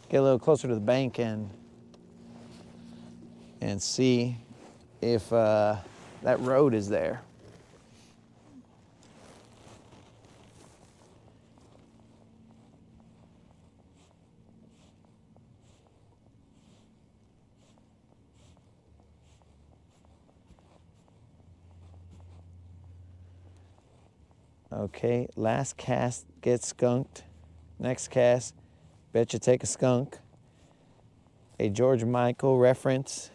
Get a little closer to the bank and see if that road is there. Okay, last cast, get skunked. Next cast, bet you take a skunk. A George Michael reference.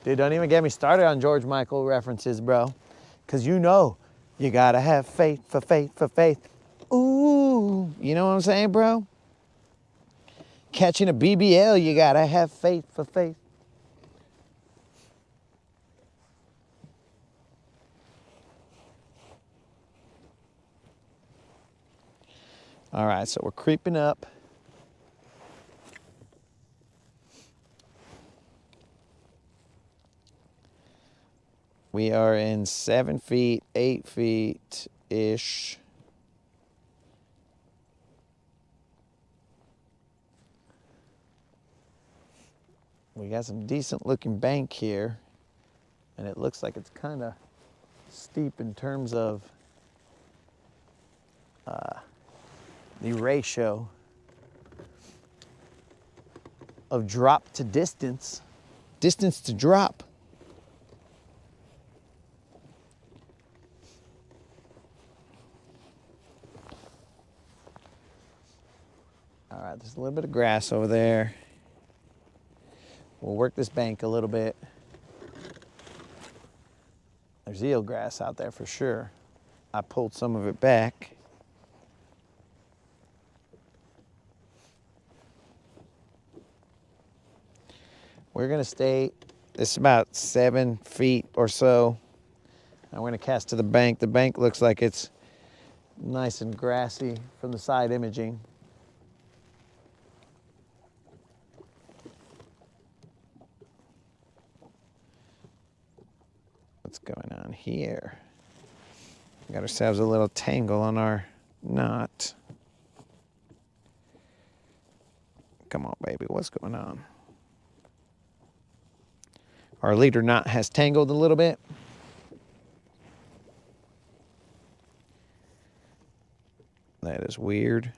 Dude, don't even get me started on George Michael references, bro. Because you know, you gotta have faith for faith for faith. Ooh, you know what I'm saying, bro? Catching a BBL, you gotta have faith for faith. All right, so we're creeping up. We are in 7 feet, 8 feet-ish. We got some decent looking bank here, and it looks like it's kind of steep in terms of the ratio of drop to distance to drop. All right, there's a little bit of grass over there. We'll work this bank a little bit. There's eelgrass out there for sure. I pulled some of it back. We're gonna stay, this is about 7 feet or so. I'm gonna cast to the bank. The bank looks like it's nice and grassy from the side imaging. What's going on here? We got ourselves a little tangle on our knot. Come on, baby, what's going on? Our leader knot has tangled a little bit. That is weird.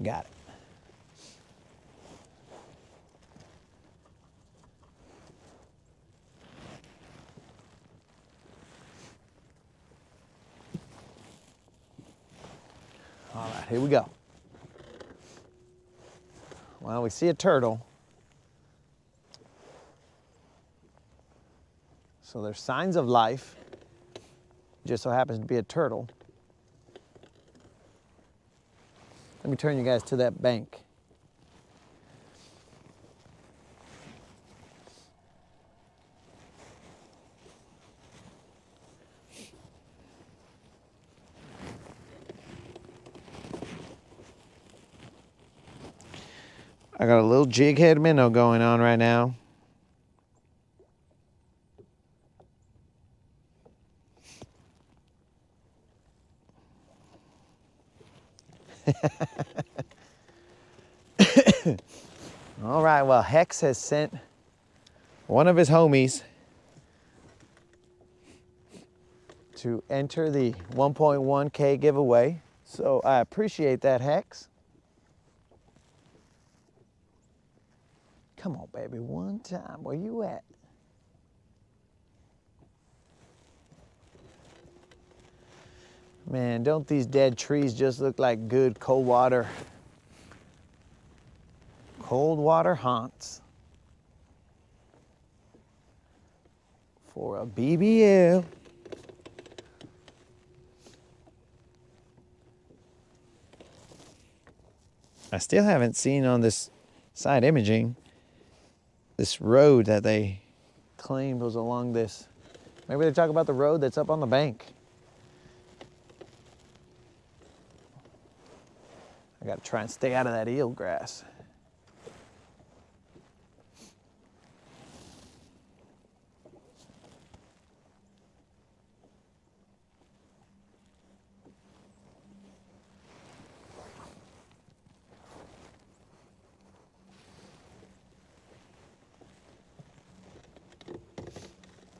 Got it. All right, here we go. Well, we see a turtle. So there's signs of life. Just so happens to be a turtle. Let me turn you guys to that bank. I got a little jig head minnow going on right now. All right, well, Hex has sent one of his homies to enter the 1.1K giveaway. So I appreciate that, Hex. Come on, baby, one time. Where you at? Man, don't these dead trees just look like good cold water haunts for a BBL? I still haven't seen on this side imaging this road that they claimed was along this. Maybe they talk about the road that's up on the bank. I gotta try and stay out of that eelgrass.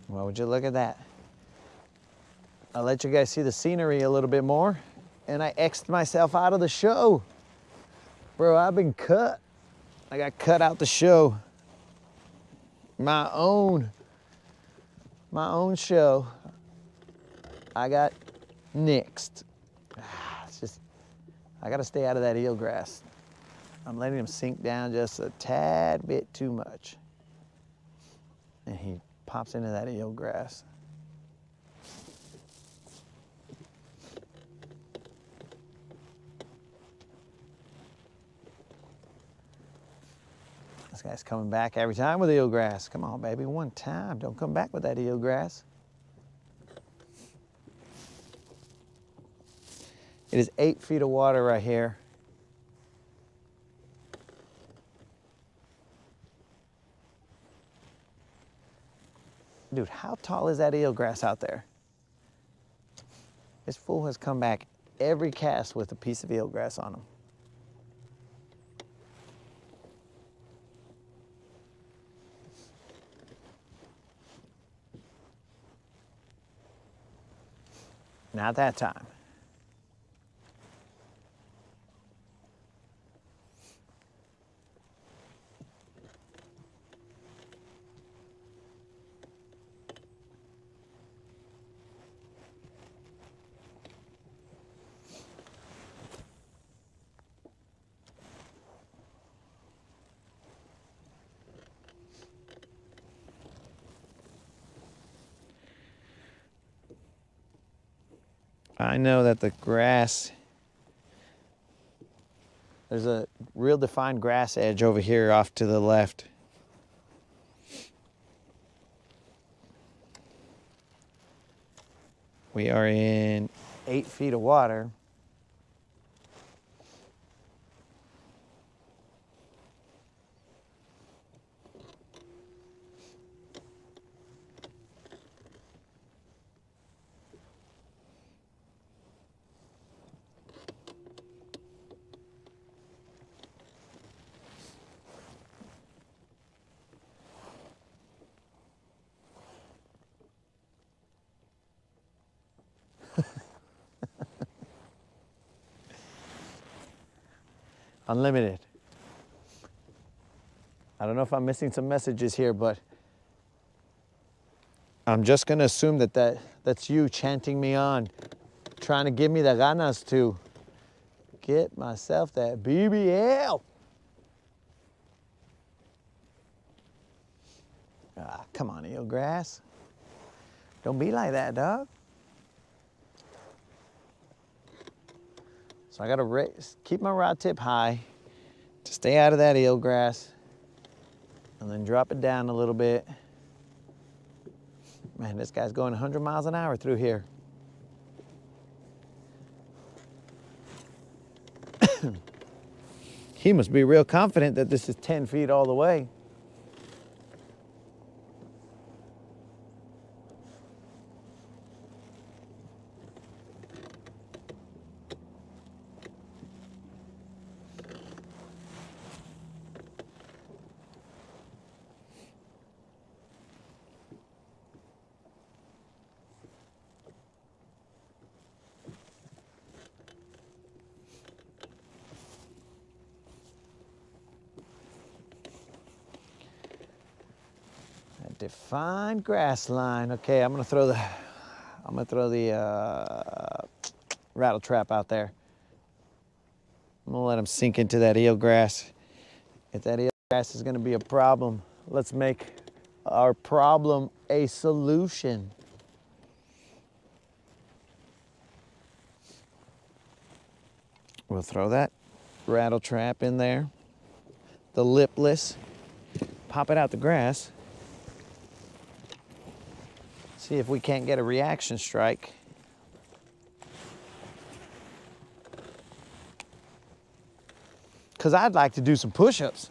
Well, would you look at that? I'll let you guys see the scenery a little bit more, and I X'd myself out of the show. Bro, I've been cut. I got cut out the show. My own show. I got nixed. It's just, I gotta stay out of that eelgrass. I'm letting him sink down just a tad bit too much. And he pops into that eelgrass. This guy's coming back every time with eelgrass. Come on, baby, one time. Don't come back with that eelgrass. It is 8 feet of water right here. Dude, how tall is that eelgrass out there? This fool has come back every cast with a piece of eelgrass on him. Not that time. I know that the grass, there's a real defined grass edge over here off to the left. We are in 8 feet of water. Unlimited. I don't know if I'm missing some messages here, but I'm just gonna assume that's you chanting me on, trying to give me the ganas to get myself that BBL. Ah, come on, eelgrass. Don't be like that, dog. So I gotta keep my rod tip high to stay out of that eelgrass, and then drop it down a little bit. Man, this guy's going 100 miles an hour through here. He must be real confident that this is 10 feet all the way. Defined grass line. Okay, I'm gonna throw the rattle trap out there. I'm gonna let him sink into that eelgrass. If that eelgrass is gonna be a problem, let's make our problem a solution. We'll throw that rattle trap in there. The lipless. Pop it out the grass. See if we can't get a reaction strike. Because I'd like to do some push-ups.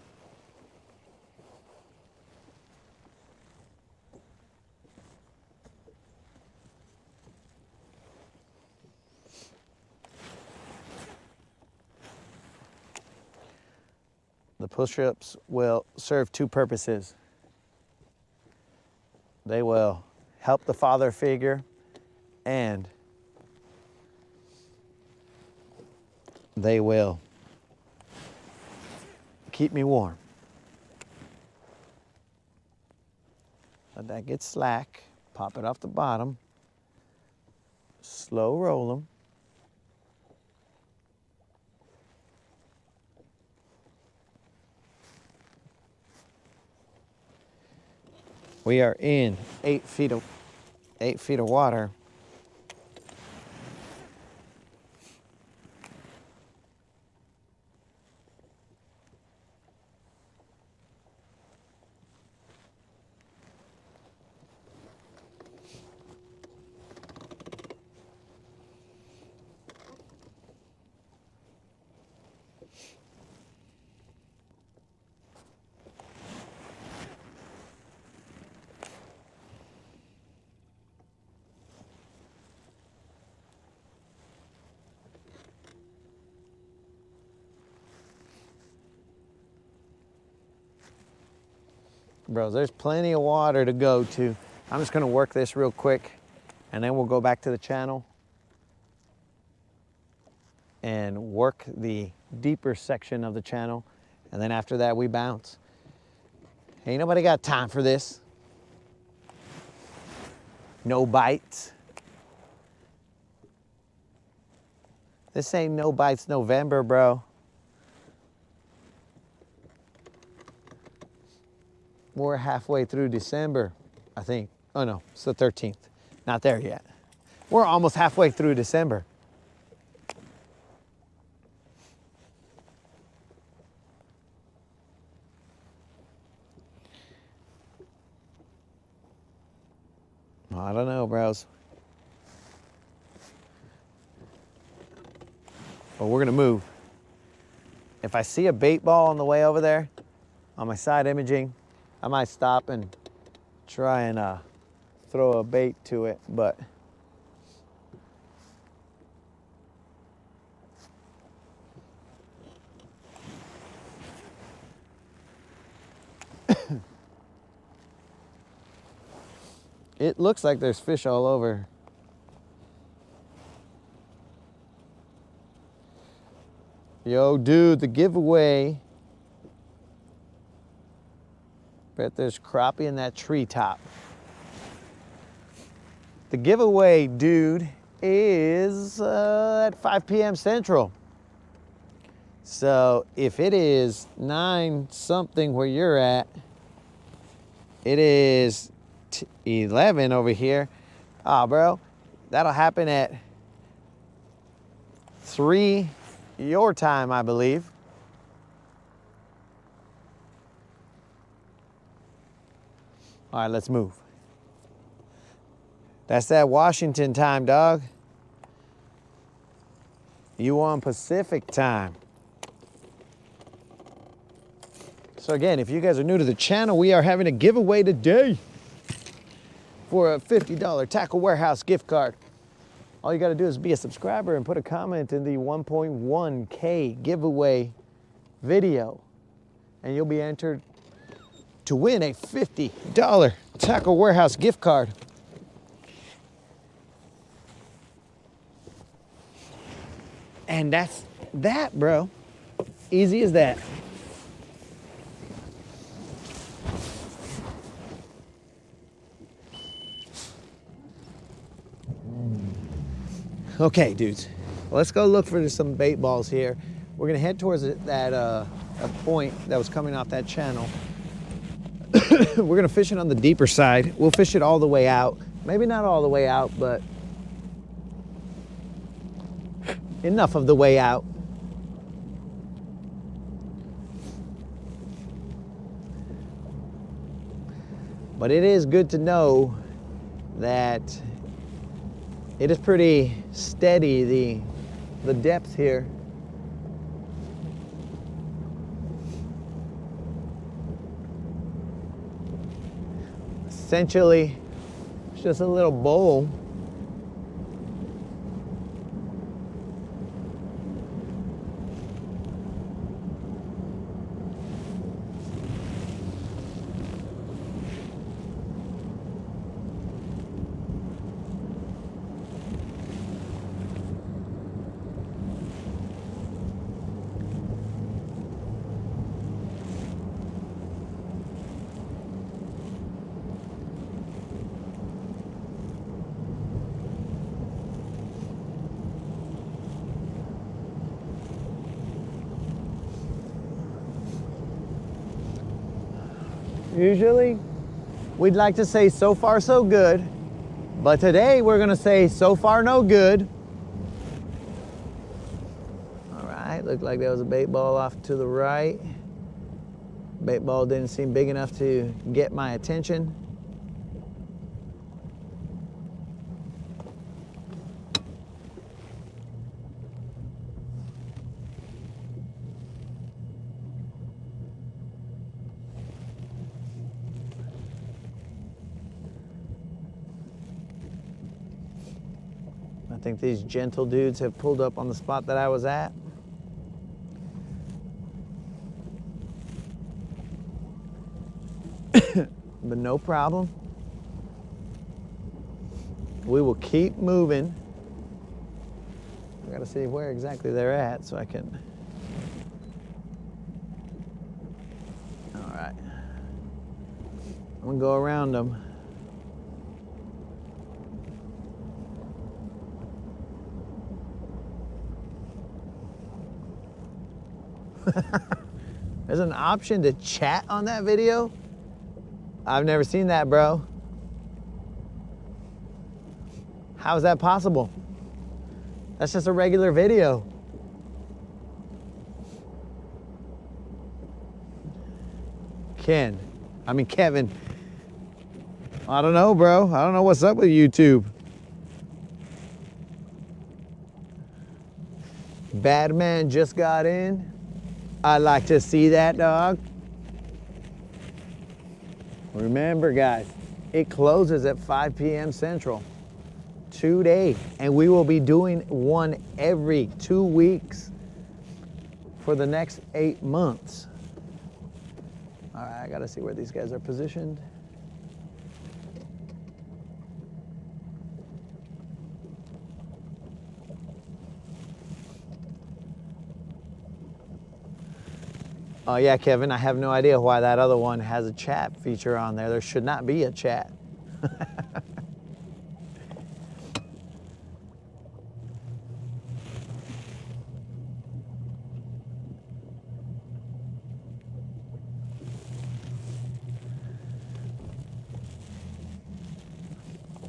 The push-ups will serve two purposes. They will help the father figure, and they will keep me warm. Let that get slack, pop it off the bottom, slow roll them. We are in 8 feet of water. Bro, there's plenty of water to go to. I'm just gonna work this real quick and then we'll go back to the channel and work the deeper section of the channel. And then after that, we bounce. Ain't nobody got time for this. No bites. This ain't no bites November, bro. We're halfway through December, I think. Oh no, it's the 13th. Not there yet. We're almost halfway through December. I don't know, bros. But we're gonna move. If I see a bait ball on the way over there, on my side imaging, I might stop and try and throw a bait to it, but it looks like there's fish all over. Yo, dude, the giveaway. Bet there's crappie in that treetop. The giveaway, dude, is at 5 p.m. Central. So if it is 9 something where you're at, it is 11 over here. Ah, bro, that'll happen at 3 your time, I believe. All right, let's move. That's that Washington time, dog. You on Pacific time. So again, if you guys are new to the channel, we are having a giveaway today for a $50 Tackle Warehouse gift card. All you gotta do is be a subscriber and put a comment in the 1.1K giveaway video, and you'll be entered to win a $50 Tackle Warehouse gift card. And that's that, bro. Easy as that. Okay, dudes, let's go look for some bait balls here. We're gonna head towards that a point that was coming off that channel. We're gonna fish it on the deeper side. We'll fish it all the way out. Maybe not all the way out, but enough of the way out. But it is good to know that it is pretty steady, the depth here. Essentially, it's just a little bowl. Usually, we'd like to say so far so good, but today we're gonna say so far no good. All right, looked like there was a bait ball off to the right. Bait ball didn't seem big enough to get my attention. I think these gentle dudes have pulled up on the spot that I was at. But no problem. We will keep moving. I gotta see where exactly they're at so I can. All right. I'm gonna go around them. There's an option to chat on that video? I've never seen that, bro. How is that possible? That's just a regular video. Kevin. I don't know, bro. I don't know what's up with YouTube. Bad man just got in. I'd like to see that, dog. Remember, guys, it closes at 5 p.m. Central today, and we will be doing one every 2 weeks for the next 8 months. All right, I gotta see where these guys are positioned. Oh yeah, Kevin, I have no idea why that other one has a chat feature on there. There should not be a chat.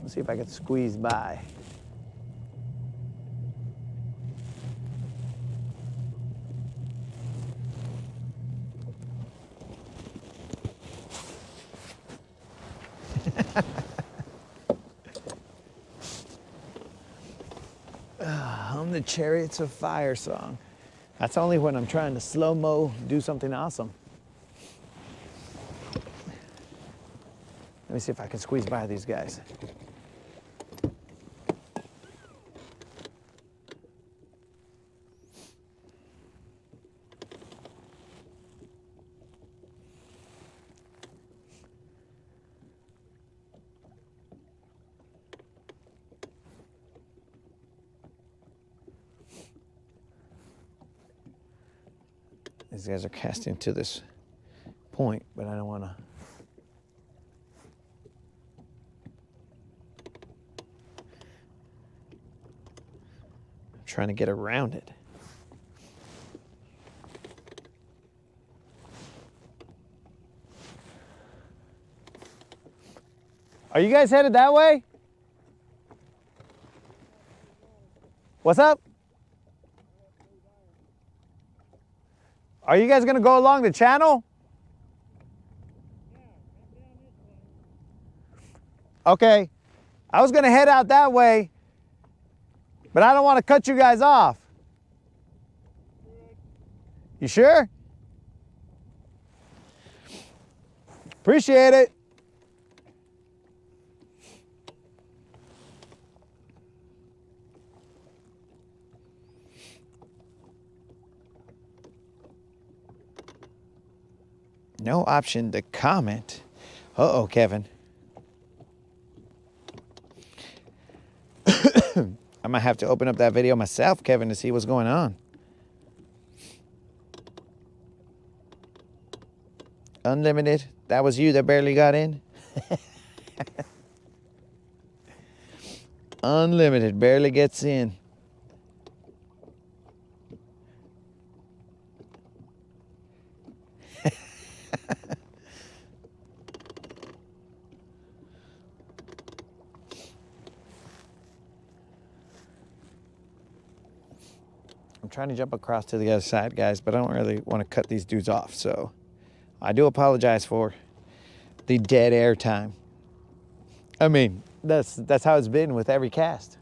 Let's see if I can squeeze by. Hum the Chariots of Fire song. That's only when I'm trying to slow-mo do something awesome. Let me see if I can squeeze by these guys. These guys are casting to this point, but I don't want to. I'm trying to get around it. Are you guys headed that way? What's up? Are you guys gonna go along the channel? Okay, I was gonna head out that way, but I don't want to cut you guys off. You sure? Appreciate it. No option to comment. Uh-oh, Kevin. I might have to open up that video myself, Kevin, to see what's going on. Unlimited. That was you that barely got in? Unlimited barely gets in. I'm trying to jump across to the other side, guys, but I don't really want to cut these dudes off, so I do apologize for the dead air time. I mean, that's how it's been with every cast.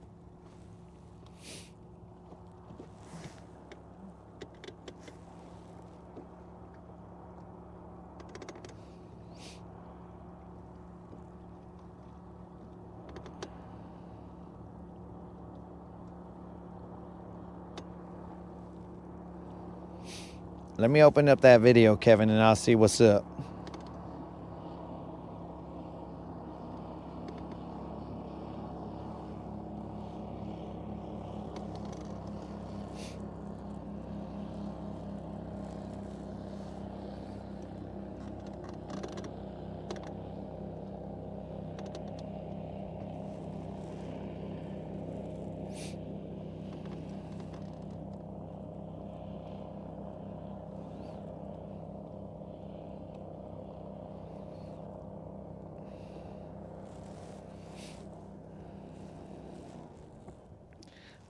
Let me open up that video, Kevin, and I'll see what's up.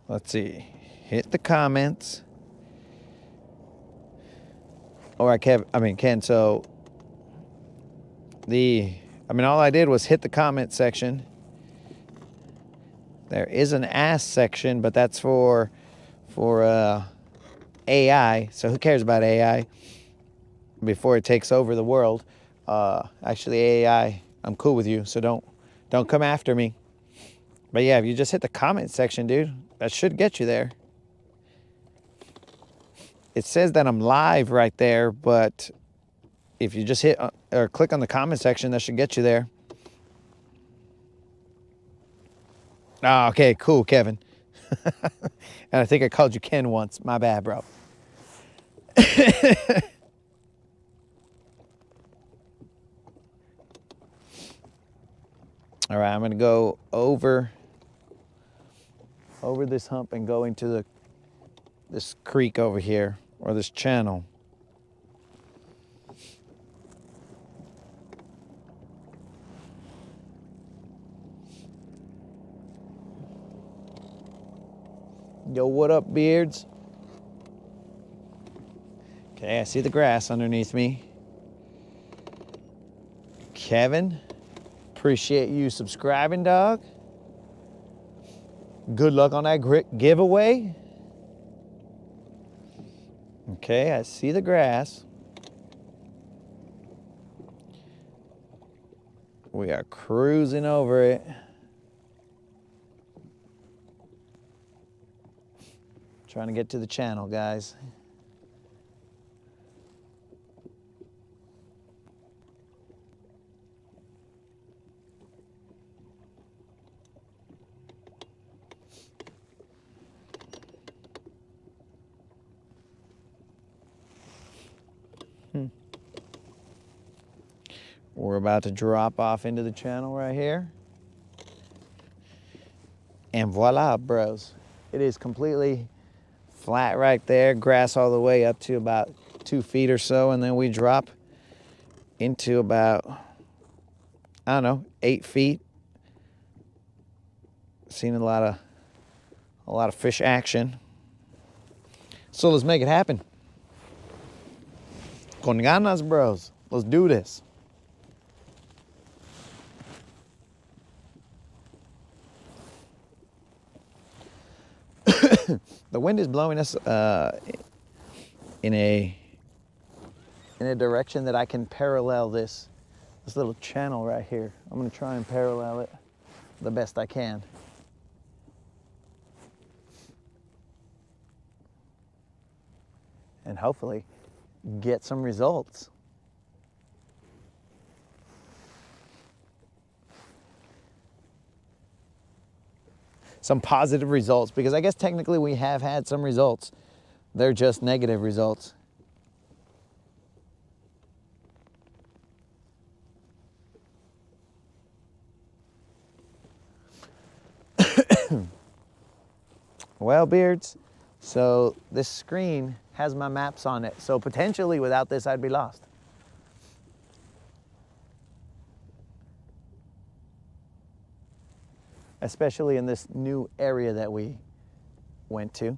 Let's see. Hit the comments. All right, Ken, so all I did was hit the comment section. There is an ask section, but that's for AI. So who cares about AI before it takes over the world? Actually, AI, I'm cool with you, so don't come after me. But yeah, if you just hit the comment section, dude, that should get you there. It says that I'm live right there, but if you just hit or click on the comment section, that should get you there. Oh, okay, cool, Kevin. And I think I called you Ken once. My bad, bro. All right, I'm gonna go over this hump and go into this creek over here, or this channel. Yo, what up, beards? Okay, I see the grass underneath me. Kevin, appreciate you subscribing, dog. Good luck on that giveaway. Okay, I see the grass. We are cruising over it. Trying to get to the channel, guys. We're about to drop off into the channel right here. And voila, bros. It is completely flat right there. Grass all the way up to about 2 feet or so. And then we drop into about, I don't know, 8 feet. Seen a lot of fish action. So let's make it happen. Con ganas, bros. Let's do this. The wind is blowing us in a direction that I can parallel this little channel right here. I'm gonna try and parallel it the best I can. And hopefully get some results. Some positive results, because I guess technically we have had some results. They're just negative results. Well, beards, so this screen has my maps on it. So potentially without this, I'd be lost. Especially in this new area that we went to.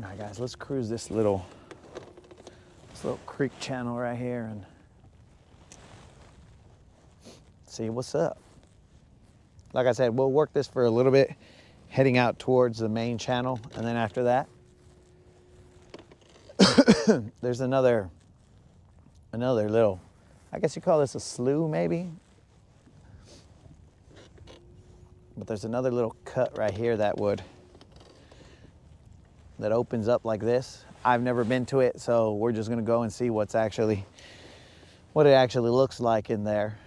All right, guys, let's cruise this little creek channel right here and see what's up. Like I said, we'll work this for a little bit, heading out towards the main channel, and then after that, there's another little, I guess you call this a slough maybe, but there's another little cut right here that opens up like this. I've never been to it, so we're just gonna go and see what it actually looks like in there.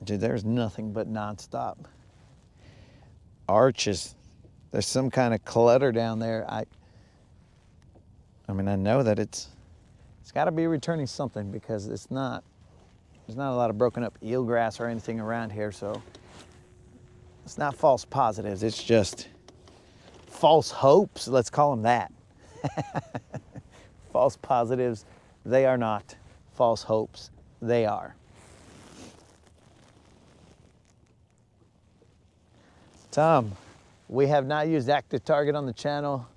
Dude, there's nothing but nonstop arches. There's some kind of clutter down there. I mean, I know that it's got to be returning something, because there's not a lot of broken up eelgrass or anything around here, so it's not false positives. It's just false hopes. Let's call them that. False positives, they are not. False hopes, they are. Tom, we have not used active target on the channel.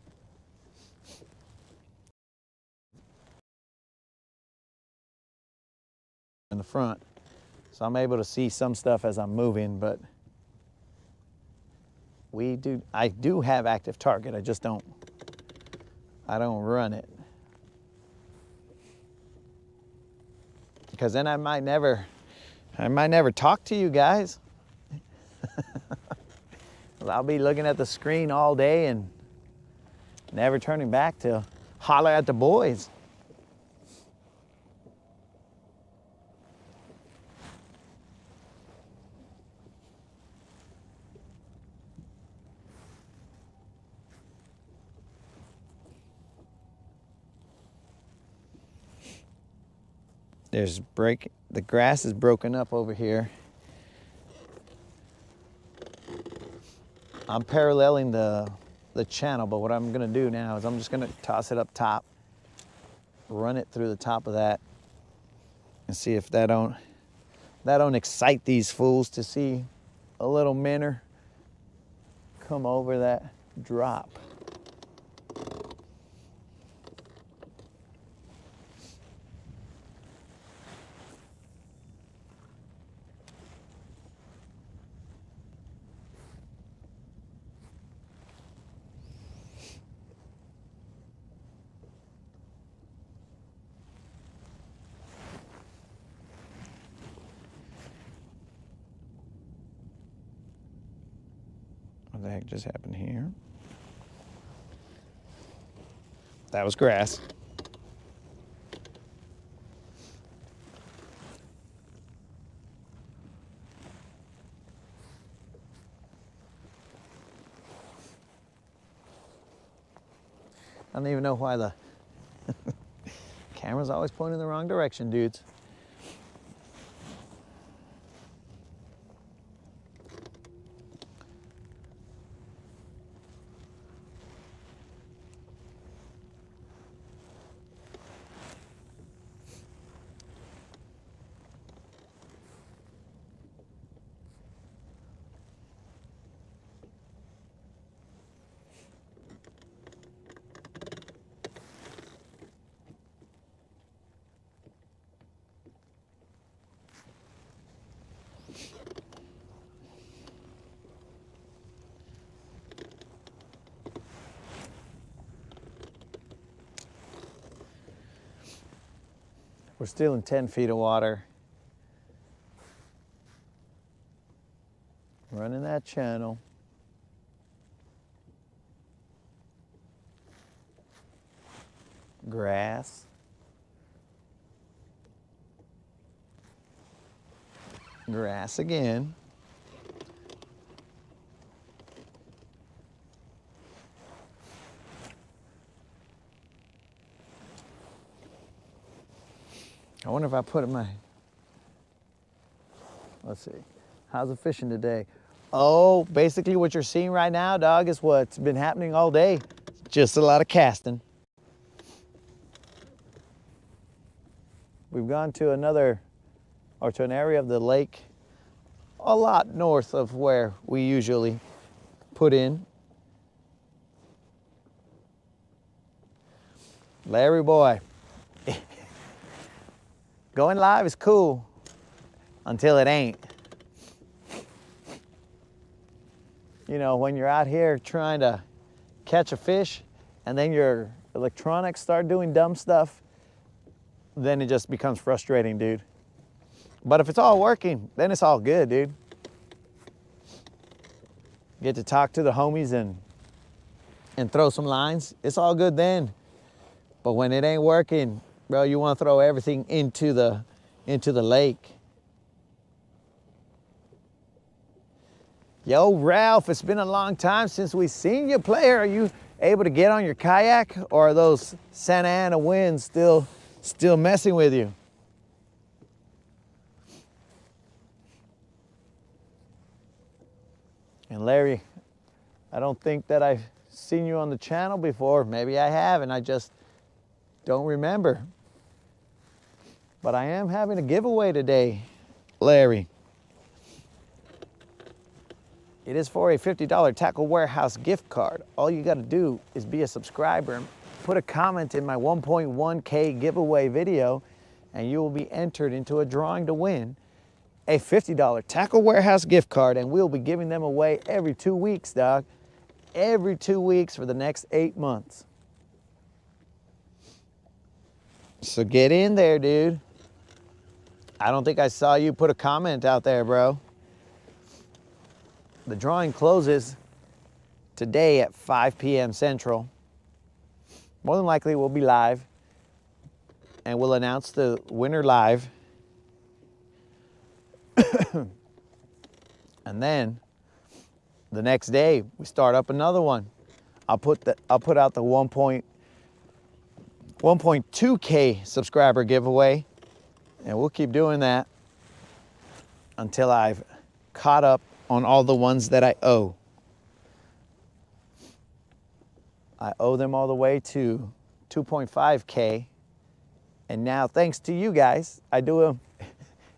In the front, so I'm able to see some stuff as I'm moving, but I do have active target. I just don't run it, because then I might never talk to you guys. I'll be looking at the screen all day and never turning back to holler at the boys. The grass is broken up over here. I'm paralleling the channel, but what I'm gonna do now is I'm just gonna toss it up top, run it through the top of that, and see if that don't excite these fools to see a little minnow come over that drop. What the heck just happened here? That was grass. I don't even know why the camera's always pointing in the wrong direction, dudes. We're still in 10 feet of water. Running that channel. Grass. Grass again. I wonder if I put my, let's see, how's the fishing today? Oh, basically what you're seeing right now, dog, is what's been happening all day. Just a lot of casting. We've gone to another, or to an area of the lake a lot north of where we usually put in. Larry boy, going live is cool until it ain't. You know, when you're out here trying to catch a fish and then your electronics start doing dumb stuff, then it just becomes frustrating, dude. But if it's all working, then it's all good, dude. Get to talk to the homies and throw some lines. It's all good then. But when it ain't working, bro, you want to throw everything into the lake. Yo, Ralph, it's been a long time since we've seen you play. Are you able to get on your kayak, or are those Santa Ana winds still messing with you? And Larry, I don't think that I've seen you on the channel before. Maybe I have and I just don't remember. But I am having a giveaway today, Larry. It is for a $50 Tackle Warehouse gift card. All you gotta do is be a subscriber and put a comment in my 1.1K giveaway video, and you will be entered into a drawing to win a $50 Tackle Warehouse gift card, and we'll be giving them away every 2 weeks, dog. Every 2 weeks for the next 8 months. So get in there, dude. I don't think I saw you put a comment out there, bro. The drawing closes today at 5 p.m. Central. More than likely we'll be live, and we'll announce the winner live. And then the next day we start up another one. I'll put out the 1.2K subscriber giveaway, and we'll keep doing that until I've caught up on all the ones that I owe. I owe them all the way to 2.5K. And now, thanks to you guys, I do them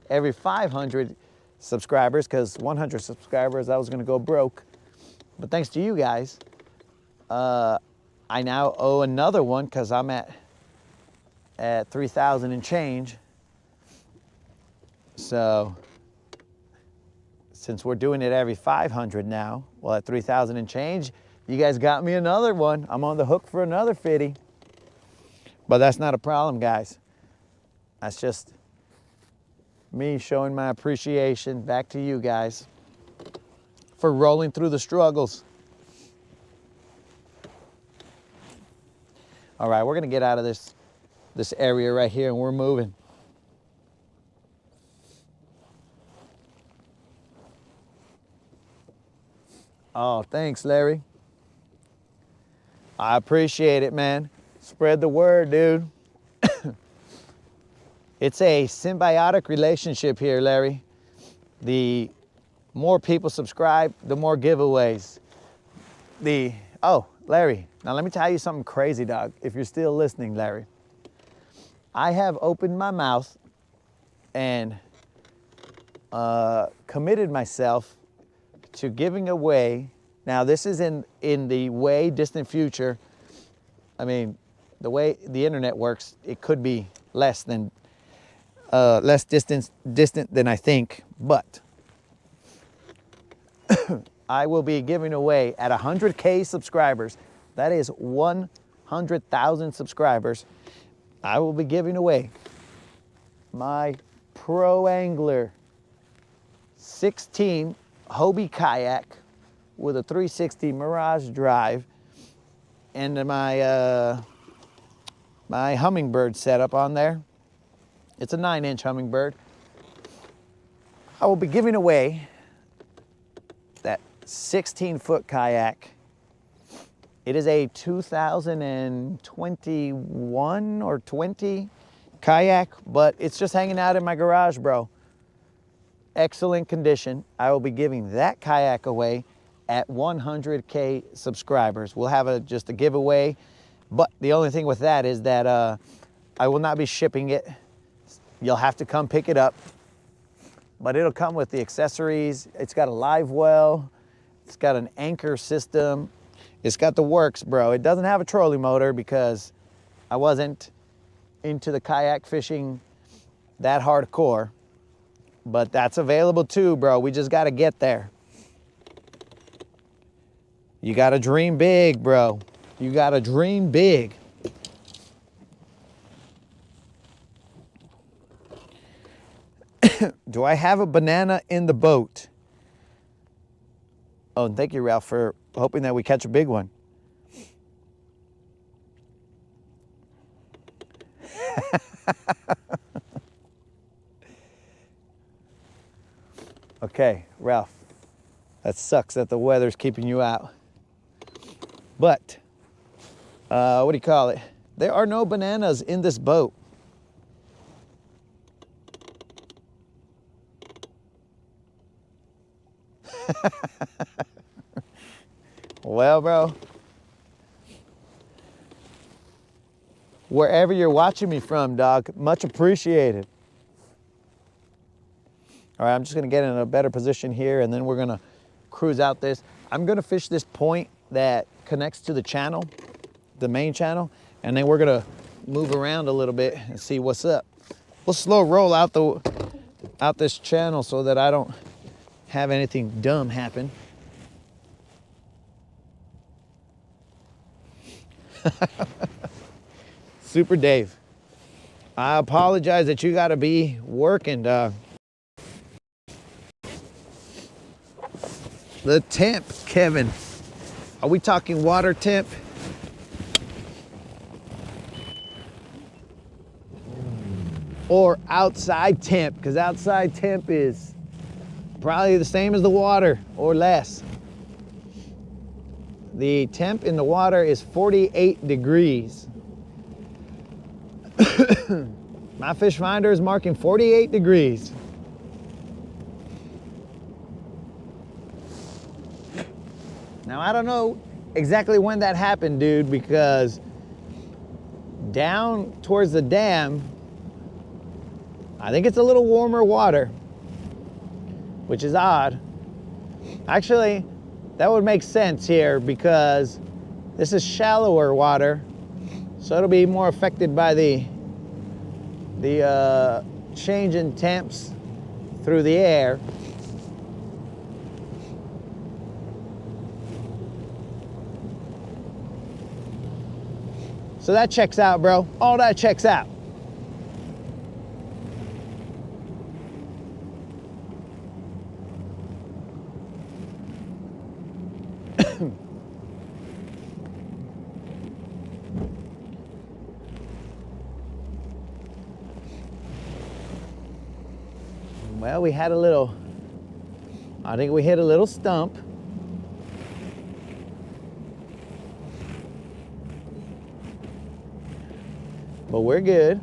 every 500 subscribers, because 100 subscribers, I was gonna go broke. But thanks to you guys, I now owe another one, because I'm at 3,000 and change. So, since we're doing it every 500 now, well, at 3,000 and change, you guys got me another one. I'm on the hook for another 50. But that's not a problem, guys. That's just me showing my appreciation back to you guys for rolling through the struggles. All right, we're gonna get out of this area right here, and we're moving. Oh, thanks, Larry. I appreciate it, man. Spread the word, dude. It's a symbiotic relationship here, Larry. The more people subscribe, the more giveaways. Oh, Larry, now let me tell you something crazy, dog, if you're still listening, Larry. I have opened my mouth and committed myself to giving away. Now, this is in the way distant future. I mean, the way the internet works, it could be less distant than I think, but I will be giving away at 100K subscribers. That is 100,000 subscribers. I will be giving away my Pro Angler 16 Hobie kayak with a 360 Mirage drive and my my Humminbird setup on there. It's a 9-inch Humminbird. I will be giving away that 16-foot kayak. It is a 2021 or 20 kayak, but it's just hanging out in my garage, bro. Excellent condition. I will be giving that kayak away at 100K subscribers. We'll have just a giveaway, but the only thing with that is that I will not be shipping it. you'll have to come pick it up. But it'll come with the accessories. It's got a live well. It's got an anchor system. It's got the works, bro. It doesn't have a trolling motor because I wasn't into the kayak fishing that hardcore. But that's available too, bro. We just got to get there. You got to dream big, bro. You got to dream big. Do I have a banana in the boat? Oh, and thank you, Ralph, for hoping that we catch a big one. Okay, Ralph, that sucks that the weather's keeping you out. But, what do you call it? There are no bananas in this boat. Well, bro, wherever you're watching me from, dog, much appreciated. All right, I'm just gonna get in a better position here and then we're gonna cruise out this. I'm gonna fish this point that connects to the channel, the main channel, and then we're gonna move around a little bit and see what's up. We'll slow roll out this channel so that I don't have anything dumb happen. Super Dave, I apologize that you gotta be working, dog. The temp, Kevin. Are we talking water temp? Or outside temp? Because outside temp is probably the same as the water or less. The temp in the water is 48 degrees. My fish finder is marking 48 degrees. Now, I don't know exactly when that happened, dude, because down towards the dam, I think it's a little warmer water, which is odd. Actually, that would make sense here because this is shallower water, so it'll be more affected by the change in temps through the air. So that checks out, bro. All that checks out. Well, we had a little, I think we hit a little stump. But we're good.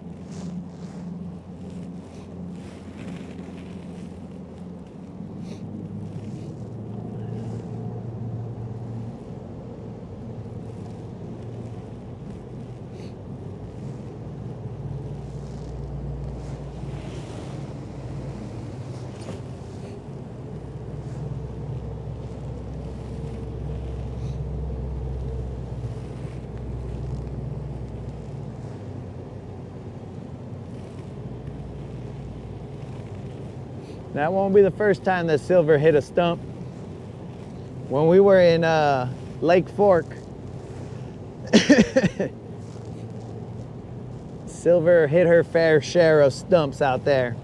That won't be the first time that Silver hit a stump. When we were in Lake Fork, Silver hit her fair share of stumps out there.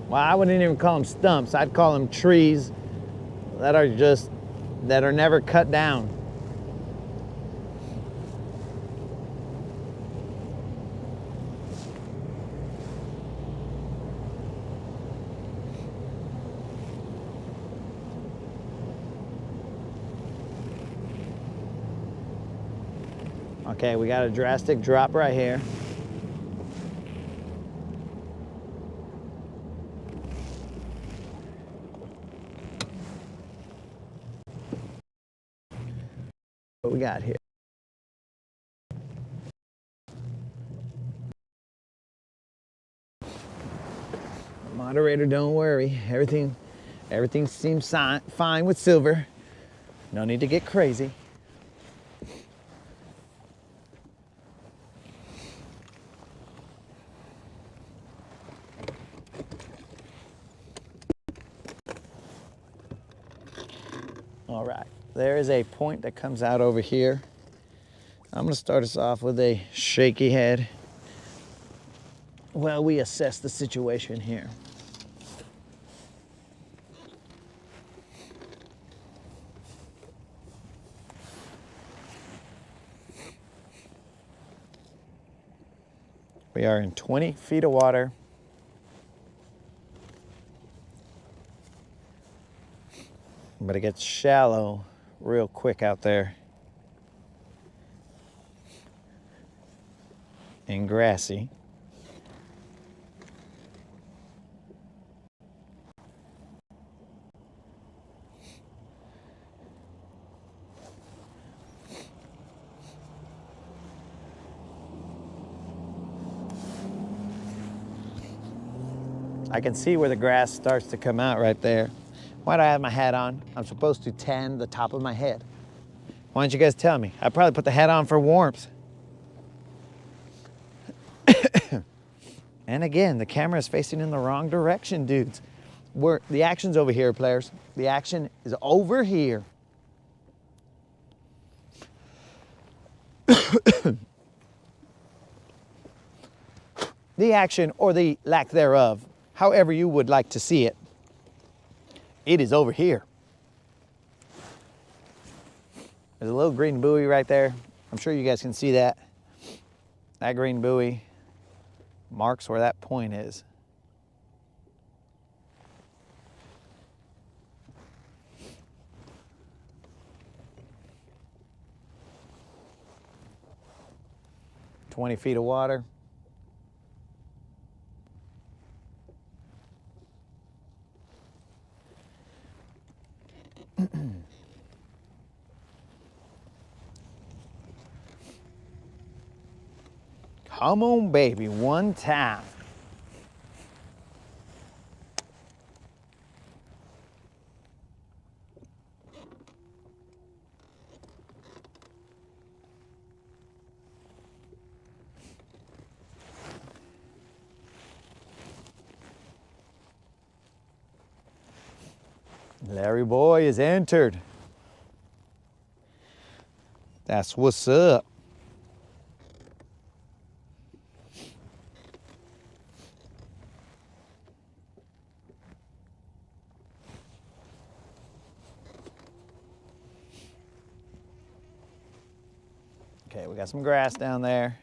Well, I wouldn't even call them stumps. I'd call them trees that are never cut down. Okay, we got a drastic drop right here. What we got here? Moderator, don't worry. Everything seems fine with Silver. No need to get crazy. All right, there is a point that comes out over here. I'm gonna start us off with a shaky head while we assess the situation here. We are in 20 feet of water. But it gets shallow real quick out there and grassy. I can see where the grass starts to come out right there. Why do I have my hat on? I'm supposed to tan the top of my head. Why don't you guys tell me? I probably put the hat on for warmth. And again, the camera is facing in the wrong direction, dudes. The action's over here, players. The action is over here. The action, or the lack thereof, however you would like to see it, it is over here. There's a little green buoy right there. I'm sure you guys can see that. That green buoy marks where that point is. "20 feet of water. Come on, baby, one time. Larry boy is entered. That's what's up. Okay, we got some grass down there.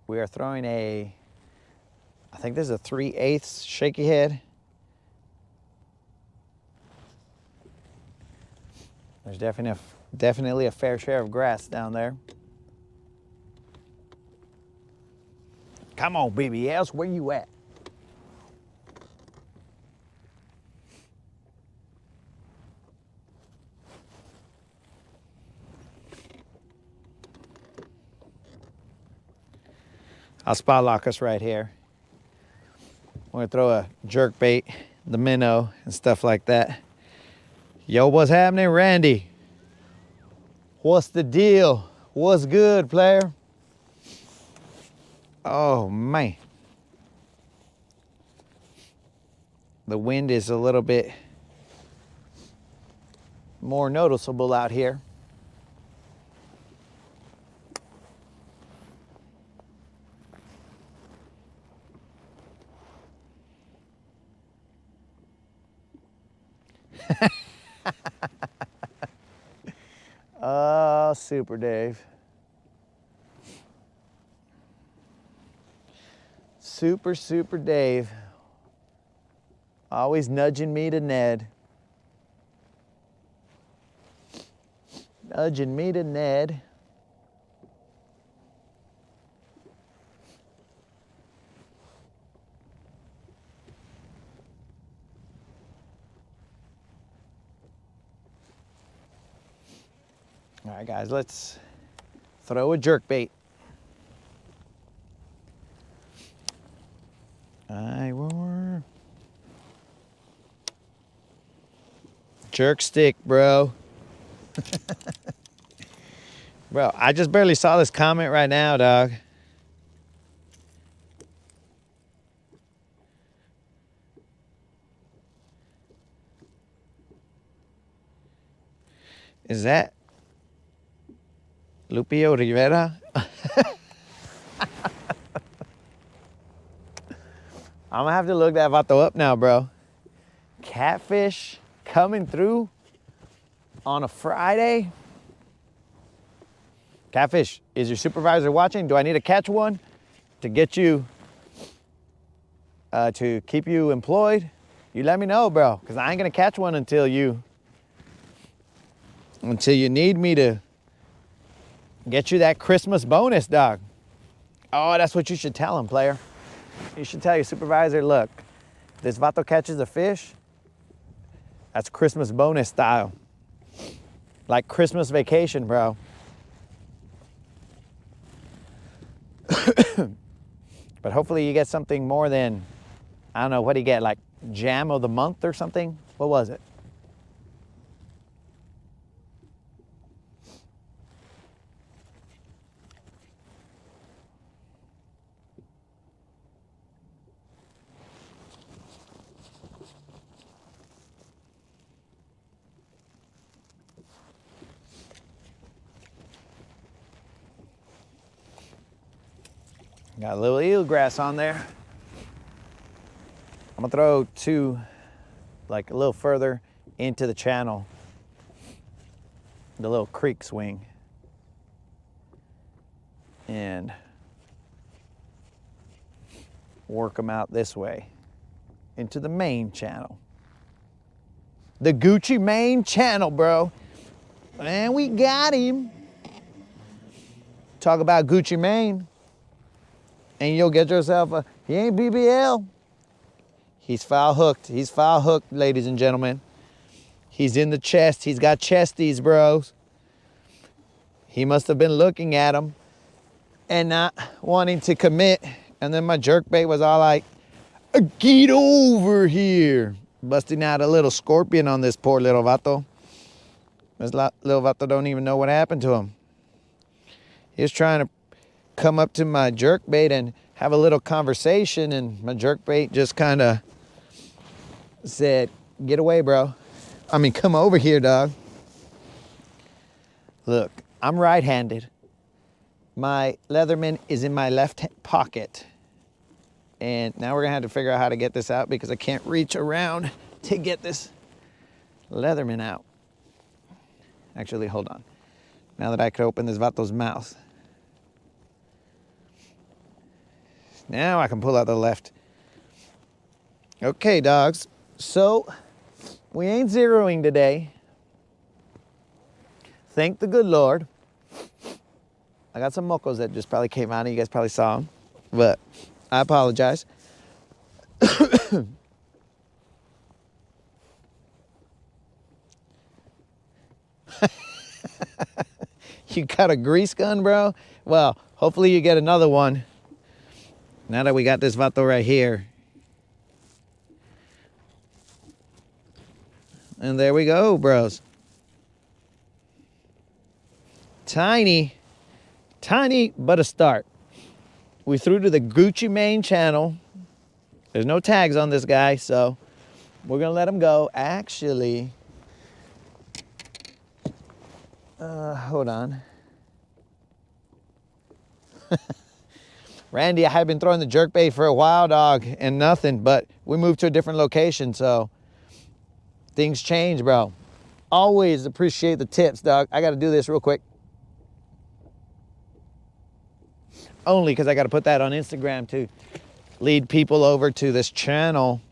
We are throwing I think this is a 3/8 shaky head. There's definitely a fair share of grass down there. Come on, BBLs, where you at? I'll spot lock us right here. We're gonna throw a jerk bait, the minnow, and stuff like that. Yo, what's happening, Randy? What's the deal? What's good, player? Oh, man. The wind is a little bit more noticeable out here. Oh, super Dave. Super Dave. Always nudging me to Ned. Nudging me to Ned. All right, guys, let's throw a jerk bait. Jerk stick, bro. Bro, I just barely saw this comment right now, dog. Is that Lupio Rivera? I'm gonna have to look that vato up now, bro. Catfish coming through on a Friday. Catfish, is your supervisor watching? Do I need to catch one to get you, to keep you employed? You let me know, bro, because I ain't gonna catch one until you need me to get you that Christmas bonus, dog. Oh, that's what you should tell him, player. You should tell your supervisor, look, this vato catches a fish, that's Christmas bonus style. Like Christmas vacation, bro. But hopefully you get something more than, I don't know, what do you get, like jam of the month or something? What was it? Got a little eelgrass on there. I'm gonna throw two, like a little further into the channel, the little creek swing, and work them out this way into the main channel. The Gucci main channel, bro. And we got him. Talk about Gucci Mane, and you'll get yourself a, he ain't BBL. He's foul hooked. He's foul hooked, ladies and gentlemen. He's in the chest. He's got chesties, bros. He must have been looking at him and not wanting to commit. And then my jerkbait was all like, get over here. Busting out a little scorpion on this poor little vato. This little vato don't even know what happened to him. He was trying to come up to my jerkbait and have a little conversation, and my jerkbait just kind of said, get away, bro. I mean, come over here, dog. Look, I'm right-handed. My Leatherman is in my left pocket. And now we're gonna have to figure out how to get this out because I can't reach around to get this Leatherman out. Actually, hold on. Now that I could open this vato's mouth. Now I can pull out the left. Okay, dogs. So, we ain't zeroing today. Thank the good Lord. I got some mocos that just probably came out and you guys probably saw them. But I apologize. You got a grease gun, bro? Well, hopefully you get another one. Now that we got this vato right here. And there we go, bros. Tiny, but a start. We threw to the Gucci main channel. There's no tags on this guy, so we're gonna let him go. Actually, hold on. Randy, I had been throwing the jerkbait for a while, dog, and nothing, but we moved to a different location, so things change, bro. Always appreciate the tips, dog. I gotta do this real quick. Only because I gotta put that on Instagram to lead people over to this channel.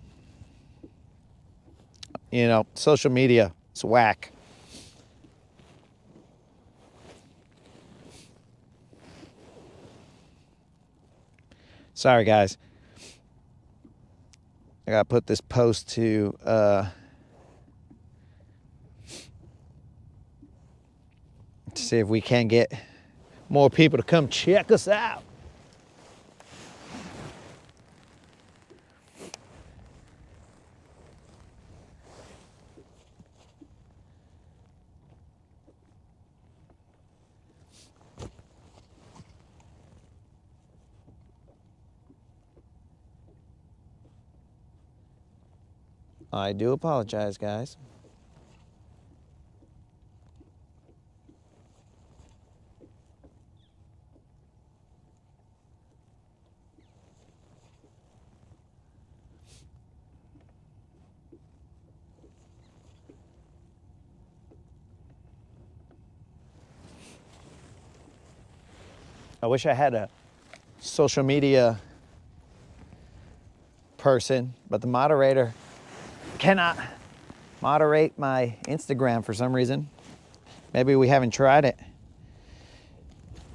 You know, social media, it's whack. Sorry, guys. I gotta put this post to to see if we can get more people to come check us out. I do apologize, guys. I wish I had a social media person, but the moderator cannot moderate my Instagram for some reason. Maybe we haven't tried it.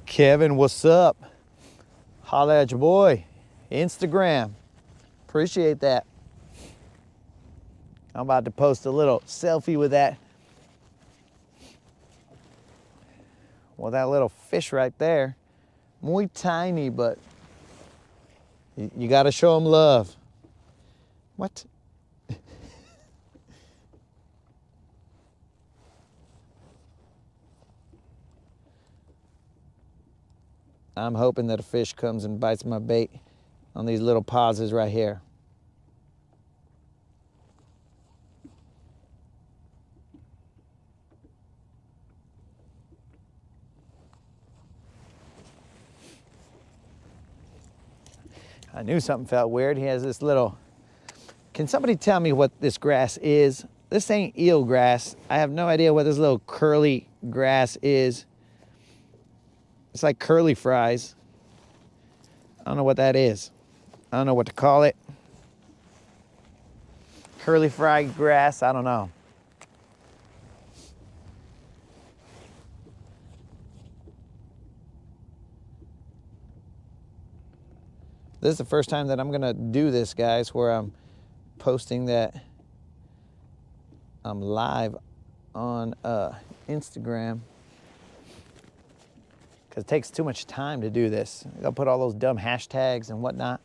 Kevin, what's up? Holla at your boy. Instagram. Appreciate that. I'm about to post a little selfie with that. Well, that little fish right there. Muy tiny, but you gotta show them love. What? I'm hoping that a fish comes and bites my bait on these little pauses right here. I knew something felt weird. He has this little, can somebody tell me what this grass is? This ain't eel grass. I have no idea what this little curly grass is. It's like curly fries. I don't know what that is. I don't know what to call it. Curly fry grass, I don't know. This is the first time that I'm gonna do this, guys, where I'm posting that I'm live on Instagram. Because it takes too much time to do this. I gotta put all those dumb hashtags and whatnot.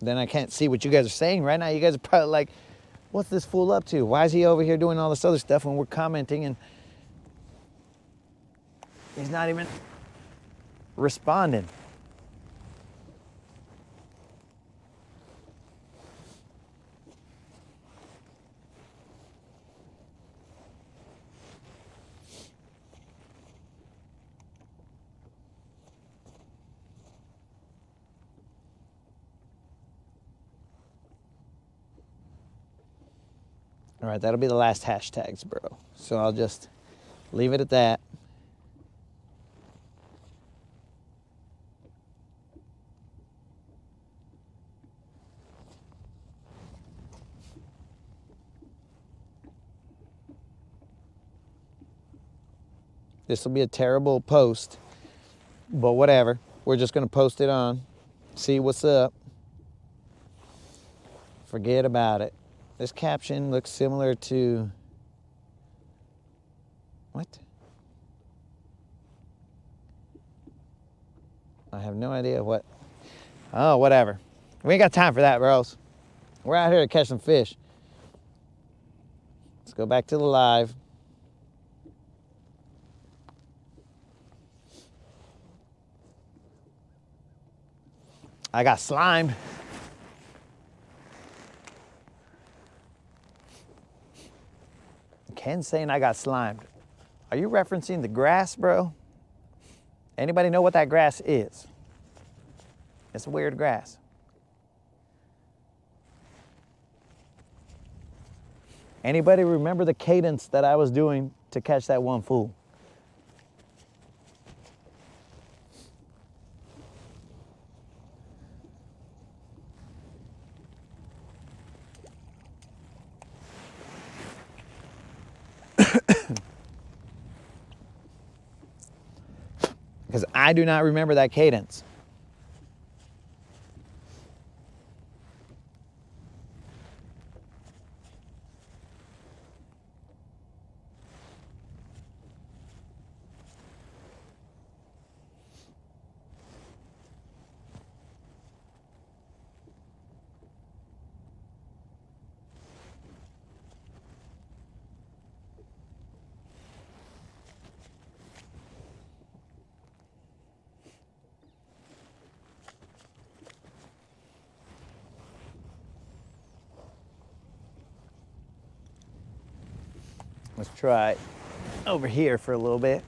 Then I can't see what you guys are saying right now. You guys are probably like, what's this fool up to? Why is he over here doing all this other stuff when we're commenting and he's not even responding? All right, that'll be the last hashtags, bro. So I'll just leave it at that. This will be a terrible post, but whatever. We're just gonna post it on, see what's up. Forget about it. This caption looks similar to, what? I have no idea what. Oh, whatever. We ain't got time for that, bros. We're out here to catch some fish. Let's go back to the live. I got slimed. Ken's saying I got slimed. Are you referencing the grass, bro? Anybody know what that grass is? It's weird grass. Anybody remember the cadence that I was doing to catch that one fool? because I do not remember that cadence. Let's try over here for a little bit.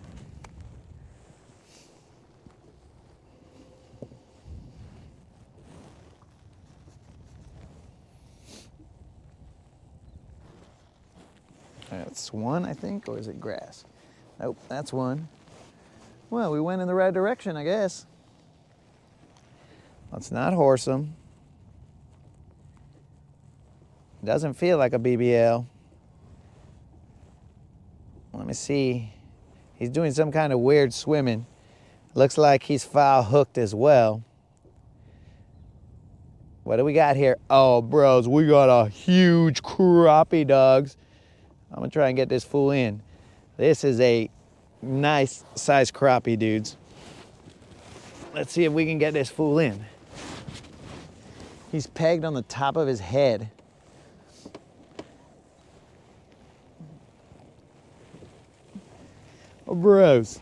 That's one, I think, or is it grass? Nope, that's one. Well, we went in the right direction, I guess. Let's not horse him. Doesn't feel like a BBL. Let me see. He's doing some kind of weird swimming. Looks like he's foul hooked as well. What do we got here? Oh, bros, we got a huge crappie, dogs. I'm gonna try and get this fool in. This is a nice size crappie, dudes. Let's see if we can get this fool in. He's pegged on the top of his head. Oh, bros.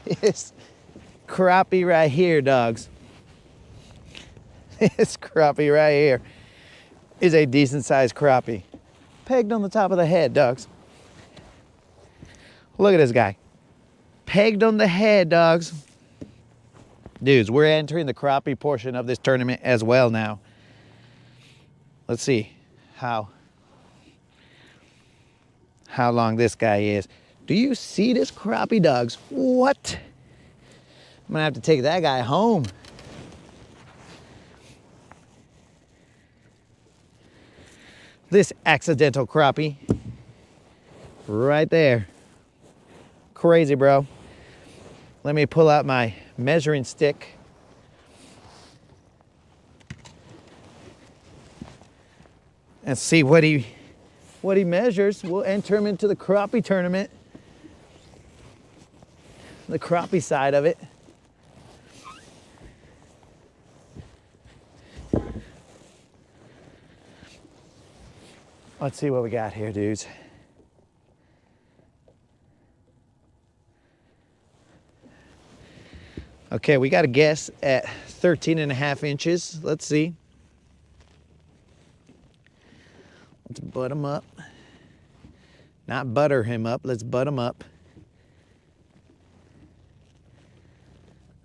This crappie right here, dogs. This crappie right here is a decent sized crappie. Pegged on the top of the head, dogs. Look at this guy. Pegged on the head, dogs. Dudes, we're entering the crappie portion of this tournament as well now. Let's see how long this guy is. Do you see this crappie, dogs? What? I'm gonna have to take that guy home. This accidental crappie right there. Crazy, bro. Let me pull out my measuring stick. And see what he measures. We'll enter him into the crappie tournament. The crappie side of it. Let's see what we got here, dudes. Okay, we got a guess at 13.5 inches. Let's see. Let's butt him up. Not butter him up, let's butt him up.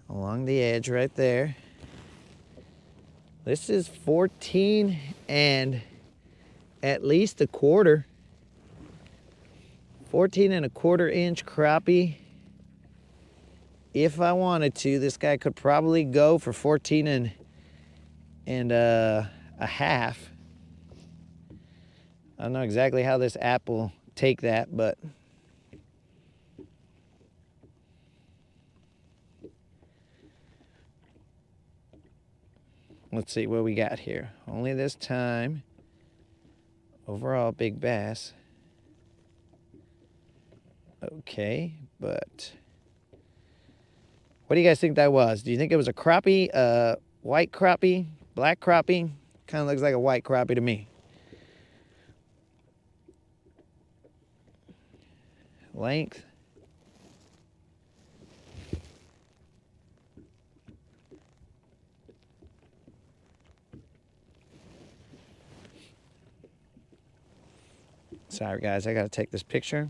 Along the edge right there. This is 14 and at least a quarter. 14.25 inch crappie. If I wanted to, this guy could probably go for 14 and a half. I don't know exactly how this app will take that, but let's see what we got here. Only this time. Overall, big bass. Okay, but what do you guys think that was? Do you think it was a crappie, white crappie, black crappie? Kind of looks like a white crappie to me. Length. Sorry guys, I gotta take this picture.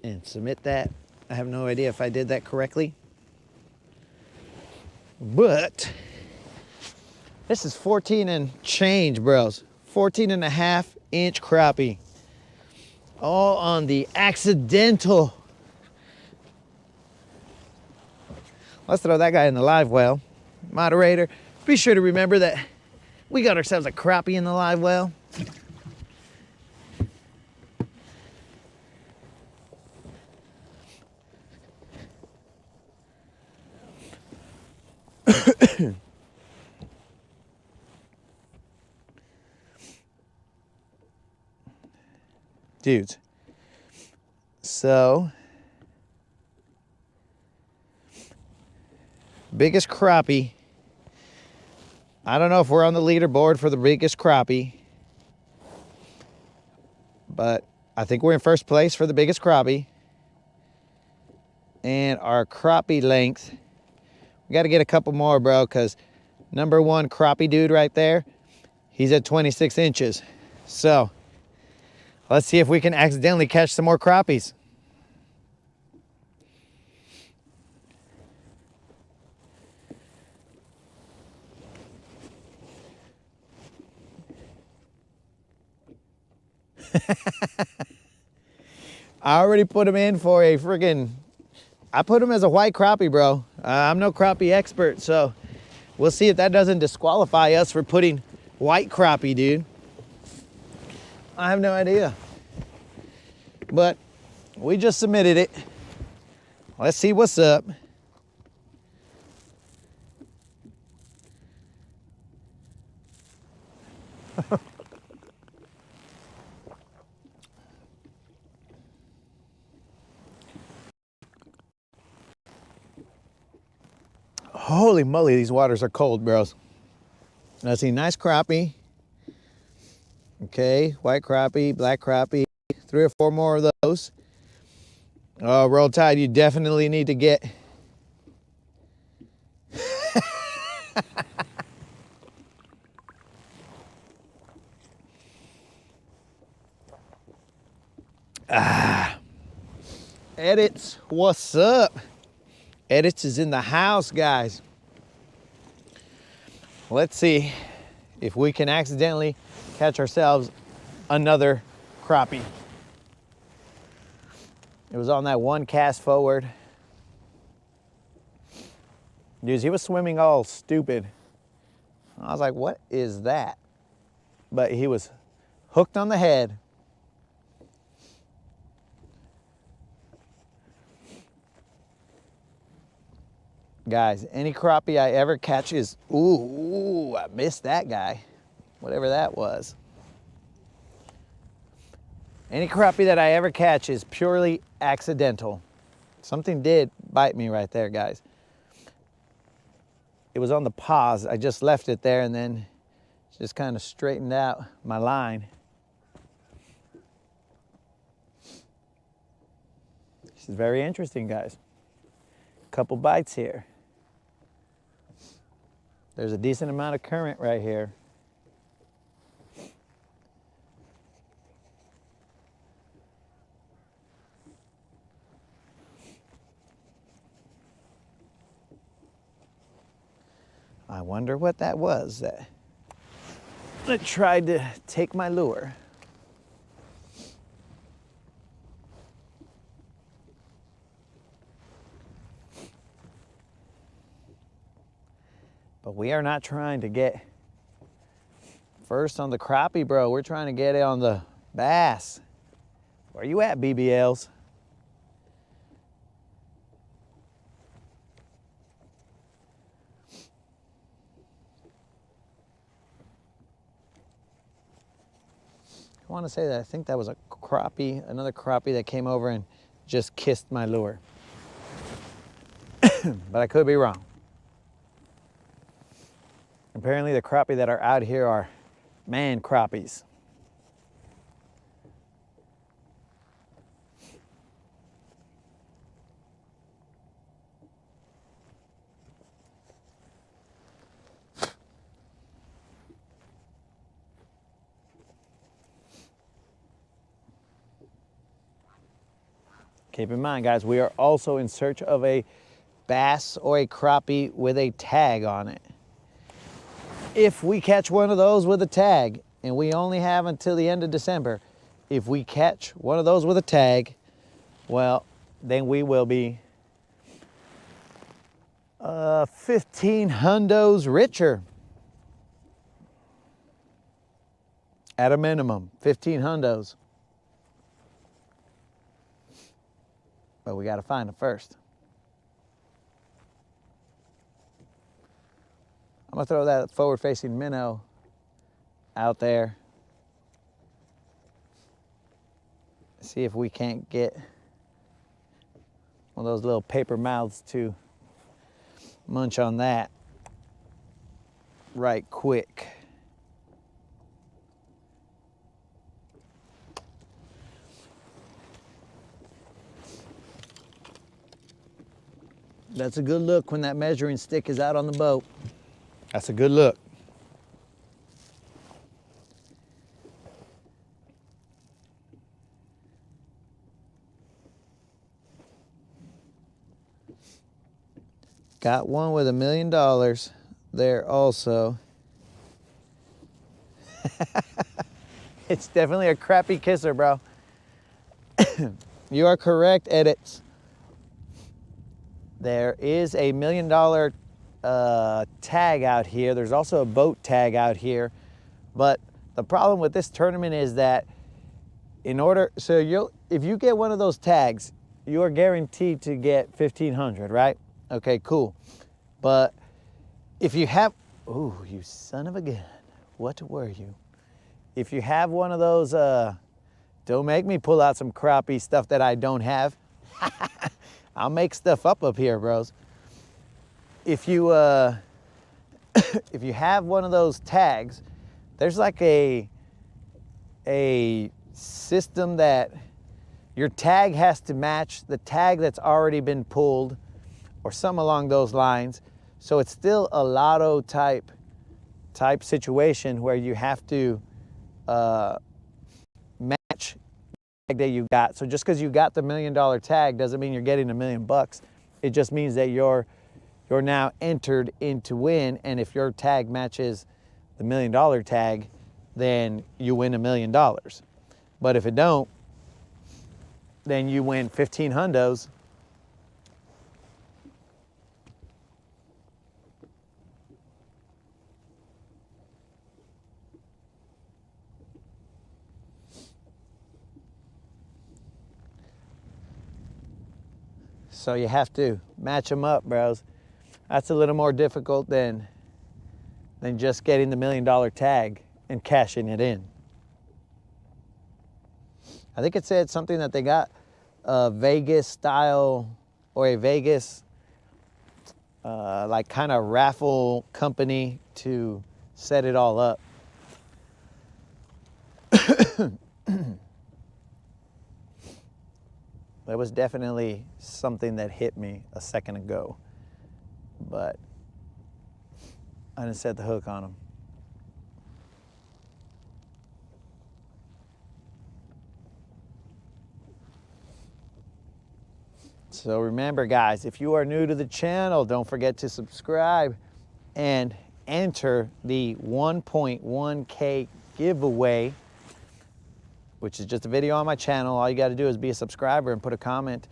And submit that. I have no idea if I did that correctly, but This is 14 and change, bros. 14 and a half inch crappie. All on the accidental. Let's throw that guy in the live well. Moderator, be sure to remember that we got ourselves a crappie in the live well. Dudes, so biggest crappie. I don't know if we're on the leaderboard for the biggest crappie, but I think we're in first place for the biggest crappie. And our crappie length, we got to get a couple more, bro, because number one crappie dude right there, he's at 26 inches. So let's see if we can accidentally catch some more crappies. I already put him in for a friggin', I put him as a white crappie, bro. I'm no crappie expert, so we'll see if that doesn't disqualify us for putting white crappie, dude. I have no idea. But we just submitted it. Let's see what's up. Holy moly, these waters are cold, bros. I see nice crappie. Okay, white crappie, black crappie, 3 or 4 more of those. Oh, Roll Tide, you definitely need to get. Edits, what's up? Edits is in the house, guys. Let's see if we can accidentally catch ourselves another crappie. It was on that one cast forward. Dudes, he was swimming all stupid. I was like, what is that? But he was hooked on the head. Guys, any crappie I ever catch is, ooh, I missed that guy. Whatever that was. Any crappie that I ever catch is purely accidental. Something did bite me right there, guys. It was on the pause. I just left it there and then just kind of straightened out my line. This is very interesting, guys. Couple bites here. There's a decent amount of current right here. I wonder what that was that tried to take my lure. But we are not trying to get first on the crappie, bro. We're trying to get it on the bass. Where you at, BBLs? I want to say that I think that was a crappie, another crappie that came over and just kissed my lure. But I could be wrong. Apparently the crappie that are out here are man crappies. Keep in mind, guys, we are also in search of a bass or a crappie with a tag on it. if we catch one of those with a tag, and we only have until the end of December, if we catch one of those with a tag, well, then we will be 15 hundos richer. At a minimum, 15 hundos. But we got to find them first. I'm going to throw that forward-facing minnow out there. See if we can't get one of those little paper mouths to munch on that right quick. That's a good look when that measuring stick is out on the boat. That's a good look. Got one with $1 million there also. It's definitely a crappie kisser, bro. You are correct, Edits. There is a $1 million tag out here. There's also a boat tag out here. But the problem with this tournament is that if you get one of those tags, you are guaranteed to get 1,500, right? Okay, cool. But if you have, ooh, you son of a gun, what were you? If you have one of those, don't make me pull out some crappie stuff that I don't have. I'll make stuff up here, bros. If you if you have one of those tags, there's like a system that your tag has to match the tag that's already been pulled, or something along those lines. So it's still a lotto type situation where you have to match the tag that you got. So just because you got the $1 million tag doesn't mean you're getting $1 million. It just means that you're now entered in to win, and if your tag matches the $1 million tag, then you win $1 million. But if it don't, then you win 15 hundos. So you have to match them up, bros. That's a little more difficult than just getting the $1 million tag and cashing it in. I think it said something that they got a Vegas style, or a Vegas like kind of raffle company to set it all up. There was definitely something that hit me a second ago, but I didn't set the hook on them. So remember, guys, if you are new to the channel, don't forget to subscribe and enter the 1.1K giveaway, which is just a video on my channel. All you got to do is be a subscriber and put a comment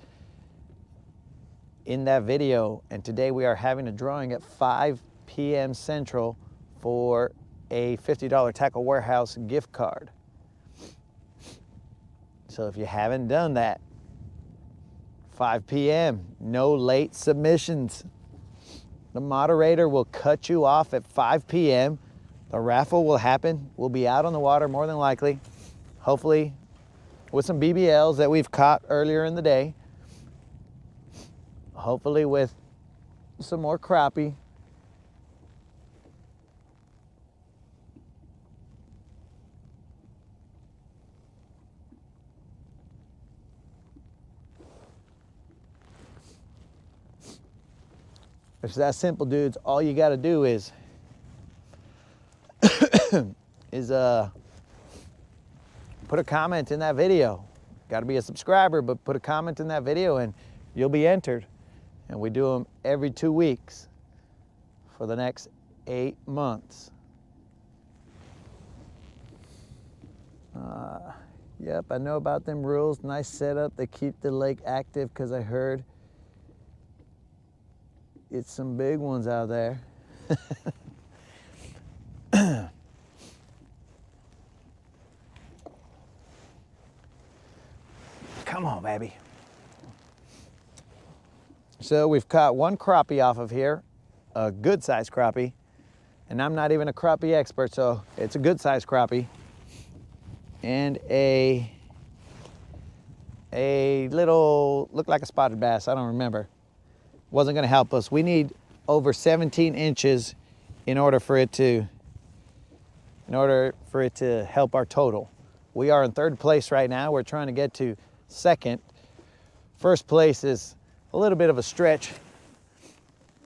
in that video. And today we are having a drawing at 5 p.m. Central for a $50 Tackle Warehouse gift card. So if you haven't done that, 5 p.m., no late submissions. The moderator will cut you off at 5 p.m. The raffle will happen. We'll be out on the water more than likely. Hopefully with some BBLs that we've caught earlier in the day. Hopefully with some more crappie. It's that simple, dudes. All you got to do is put a comment in that video. Got to be a subscriber, but put a comment in that video and you'll be entered. And we do them every 2 weeks for the next 8 months. Yep, I know about them rules. Nice setup. They keep the lake active because I heard it's some big ones out there. Come on, baby. So we've caught one crappie off of here, a good sized crappie. And I'm not even a crappie expert, so it's a good sized crappie. And a little, looked like a spotted bass, I don't remember. Wasn't gonna help us. We need over 17 inches in order for it to help our total. We are in third place right now. We're trying to get to second. First place is a little bit of a stretch.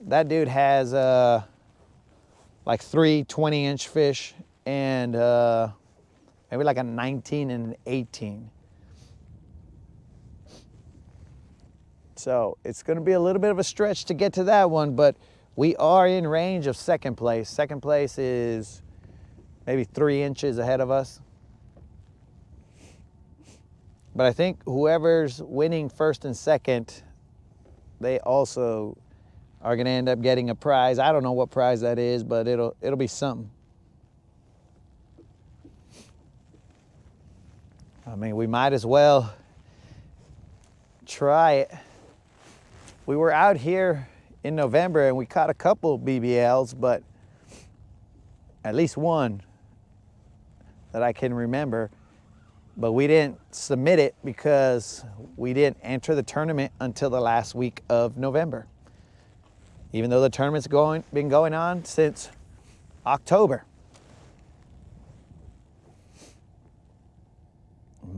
That dude has like 3 20-inch fish and maybe like a 19 and an 18. So it's gonna be a little bit of a stretch to get to that one, but we are in range of second place. Second place is maybe 3 inches ahead of us. But I think whoever's winning first and second, they also are gonna end up getting a prize. I don't know what prize that is, but it'll be something. I mean, we might as well try it. We were out here in November and we caught a couple BBLs, but at least one that I can remember, but we didn't submit it because we didn't enter the tournament until the last week of November. Even though the tournament's been going on since October.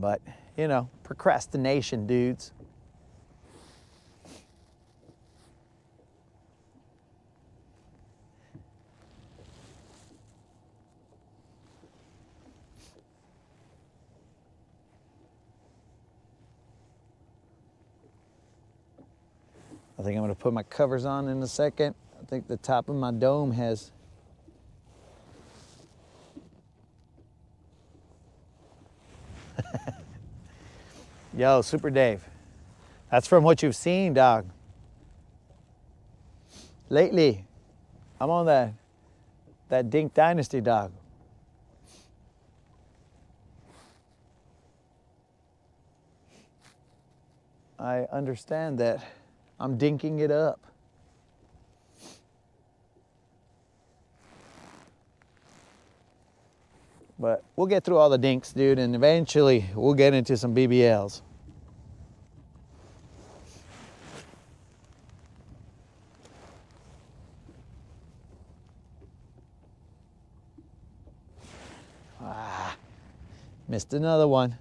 But, you know, procrastination, dudes. I think I'm gonna put my covers on in a second. I think the top of my dome has Yo, Super Dave. That's from what you've seen, dog. Lately, I'm on that Dink Dynasty, dog. I understand that I'm dinking it up. But we'll get through all the dinks, dude, and eventually we'll get into some BBLs. Missed another one.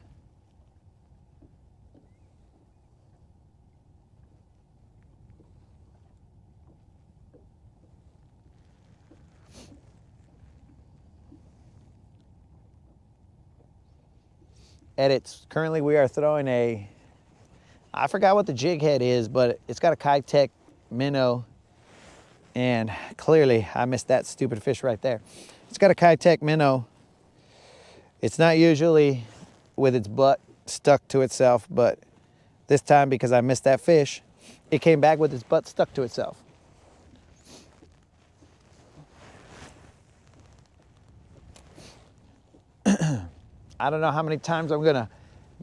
Edits. Currently we are throwing I forgot what the jig head is, but it's got a Kitech minnow, and clearly I missed that stupid fish right there. It's got a Kitech minnow. It's not usually with its butt stuck to itself, but this time, because I missed that fish, it came back with its butt stuck to itself. I don't know how many times I'm gonna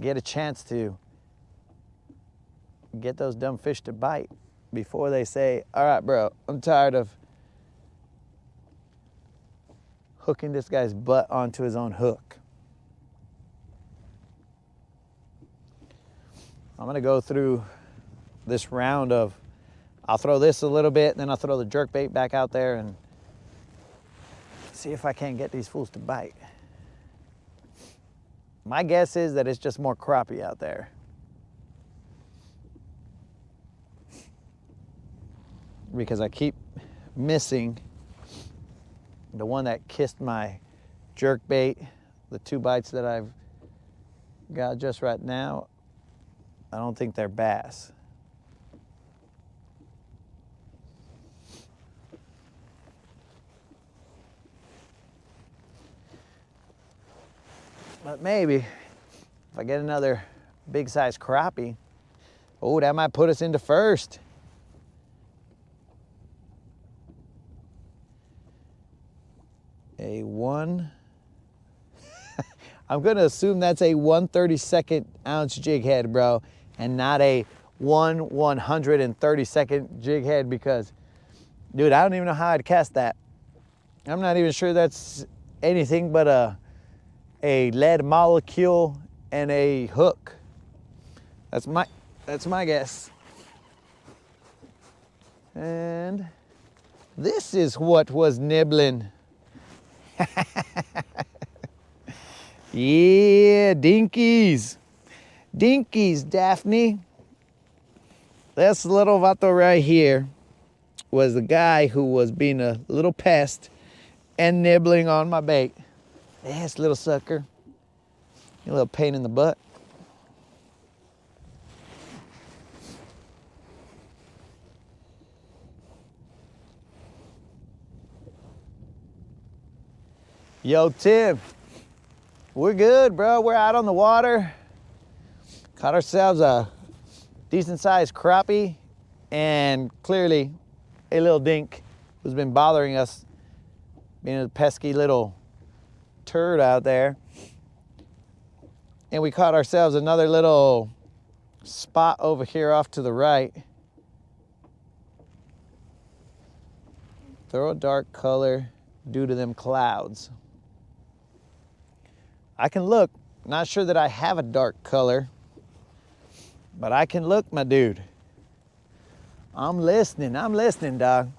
get a chance to get those dumb fish to bite before they say, all right, bro, I'm tired of hooking this guy's butt onto his own hook. I'm gonna go through this round of, I'll throw this a little bit, then I'll throw the jerk bait back out there and see if I can't get these fools to bite. My guess is that it's just more crappie out there. Because I keep missing the one that kissed my jerk bait. The 2 bites that I've got just right now, I don't think they're bass. But maybe if I get another big size crappie, oh, that might put us into first. A one. I'm gonna assume that's a 1/32 ounce jig head, bro, and not a 1/132 jig head, because, dude, I don't even know how I'd cast that. I'm not even sure that's anything but a lead molecule and a hook. That's my guess. And this is what was nibbling. Yeah, dinkies. Dinkies, Daphne. This little vato right here was the guy who was being a little pest and nibbling on my bait. Yes, little sucker. You little pain in the butt. Yo, Tim. We're good, bro. We're out on the water. Caught ourselves a decent sized crappie and clearly a little dink who's been bothering us, being a pesky little turd out there. And we caught ourselves another little spot over here off to the right. Throw a dark color due to them clouds. I can look, not sure that I have a dark color, but I can look, my dude. I'm listening, dog.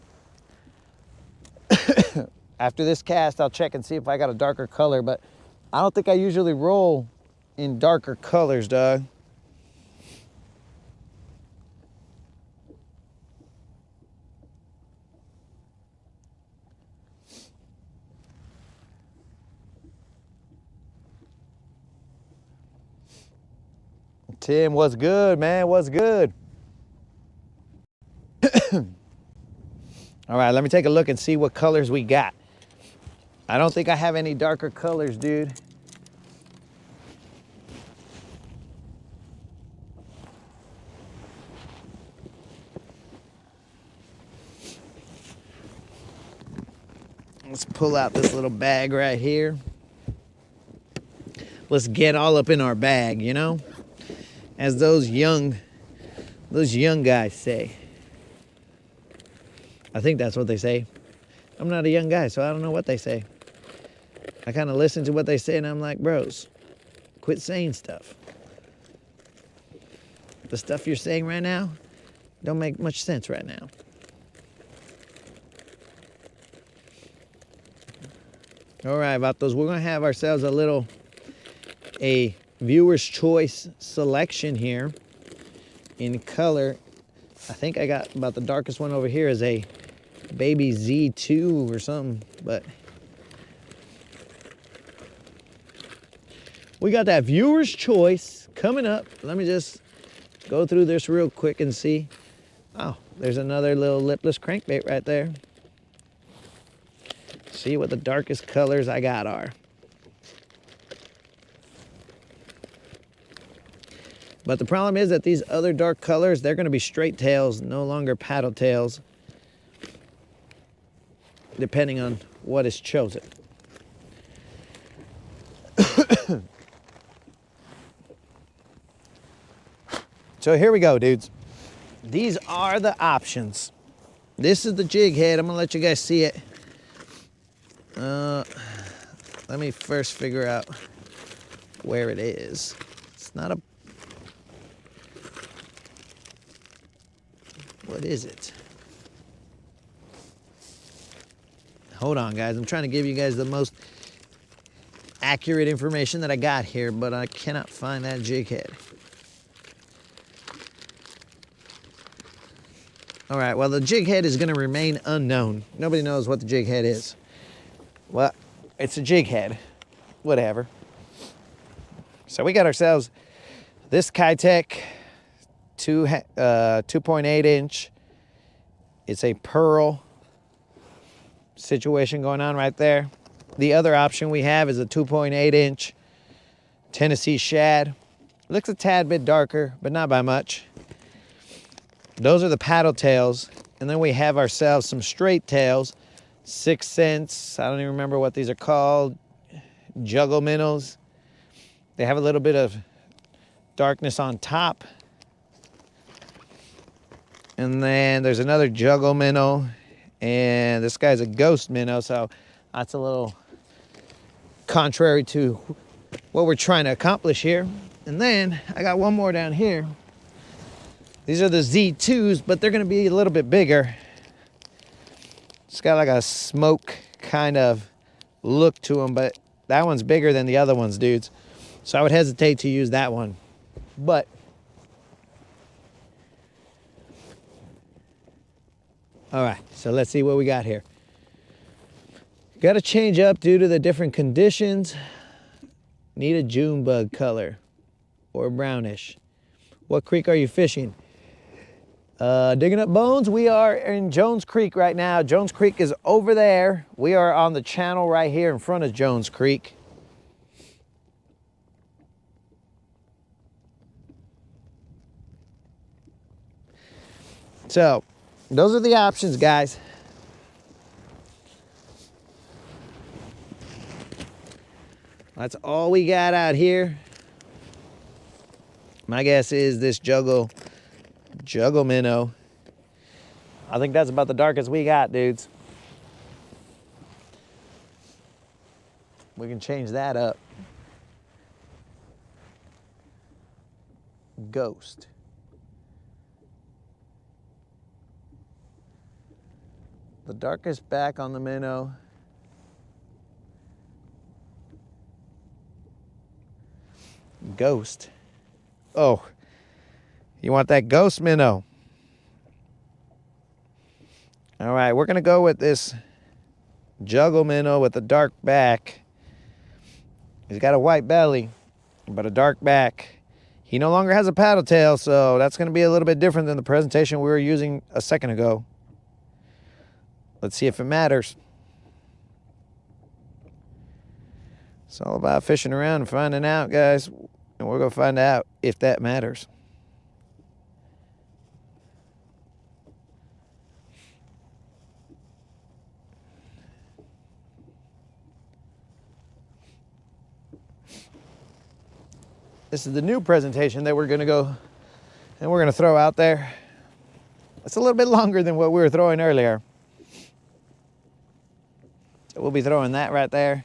After this cast, I'll check and see if I got a darker color, but I don't think I usually roll in darker colors, dog. Tim, what's good, man? What's good? All right, let me take a look and see what colors we got. I don't think I have any darker colors, dude. Let's pull out this little bag right here. Let's get all up in our bag, you know? As those young guys say. I think that's what they say. I'm not a young guy, so I don't know what they say. I kind of listen to what they say and I'm like, bros, quit saying stuff. The stuff you're saying right now don't make much sense right now. All right, vatos, we're gonna have ourselves a viewer's choice selection here in color. I think I got about the darkest one over here is a baby Z2 or something, but we got that viewer's choice coming up. Let me just go through this real quick and see. Oh, there's another little lipless crankbait right there. See what the darkest colors I got are. But the problem is that these other dark colors, they're gonna be straight tails, no longer paddle tails, depending on what is chosen. So here we go, dudes. These are the options. This is the jig head. I'm gonna let you guys see it. Let me first figure out where it is. It's not a... What is it? Hold on, guys. I'm trying to give you guys the most accurate information that I got here, but I cannot find that jig head. All right, well, the jig head is going to remain unknown. Nobody knows what the jig head is. Well, it's a jig head. Whatever. So we got ourselves this Kitech 2.8 inch. It's a pearl situation going on right there. The other option we have is a 2.8 inch Tennessee shad. Looks a tad bit darker, but not by much. Those are the paddle tails. And then we have ourselves some straight tails. 6 cents. I don't even remember what these are called. Juggle minnows. They have a little bit of darkness on top. And then there's another juggle minnow. And this guy's a ghost minnow, so that's a little contrary to what we're trying to accomplish here. And then I got one more down here. These are the Z2s, but they're gonna be a little bit bigger. It's got like a smoke kind of look to them, but that one's bigger than the other ones, dudes. So I would hesitate to use that one. But all right, so let's see what we got here. Got to change up due to the different conditions. Need a June bug color or brownish. What creek are you fishing? Digging up bones. We are in Jones Creek right now. Jones Creek is over there. We are on the channel right here in front of Jones Creek. So those are the options, guys. That's all we got out here. My guess is this juggle minnow. I think that's about the darkest we got, dudes. We can change that up. Ghost. The darkest back on the minnow. Ghost. Oh, you want that ghost minnow? All right, we're gonna go with this juggle minnow with a dark back. He's got a white belly, but a dark back. He no longer has a paddle tail, so that's gonna be a little bit different than the presentation we were using a second ago. Let's see if it matters. It's all about fishing around and finding out, guys. And we're gonna find out if that matters. This is the new presentation that we're gonna go and we're gonna throw out there. It's a little bit longer than what we were throwing earlier. So we'll be throwing that right there.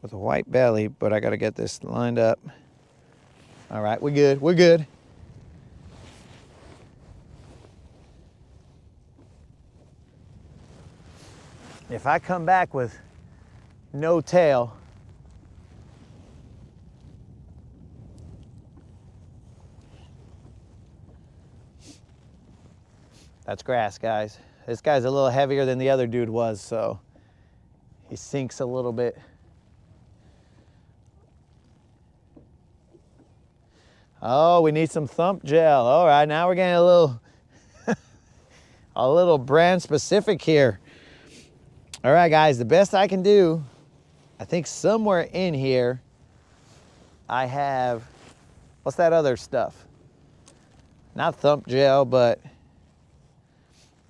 With a white belly, but I gotta get this lined up. All right, we're good, we're good. If I come back with no tail, that's grass, guys. This guy's a little heavier than the other dude was, so he sinks a little bit. Oh, we need some thump gel. All right, now we're getting a little brand specific here. All right, guys, the best I can do, I think somewhere in here, I have, what's that other stuff? Not thump gel, but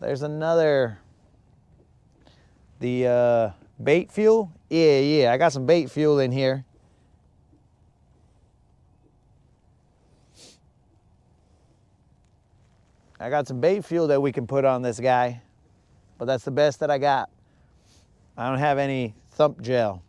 there's another, the bait fuel. Yeah, I got some bait fuel in here. I got some bait fuel that we can put on this guy, but that's the best that I got. I don't have any thump gel.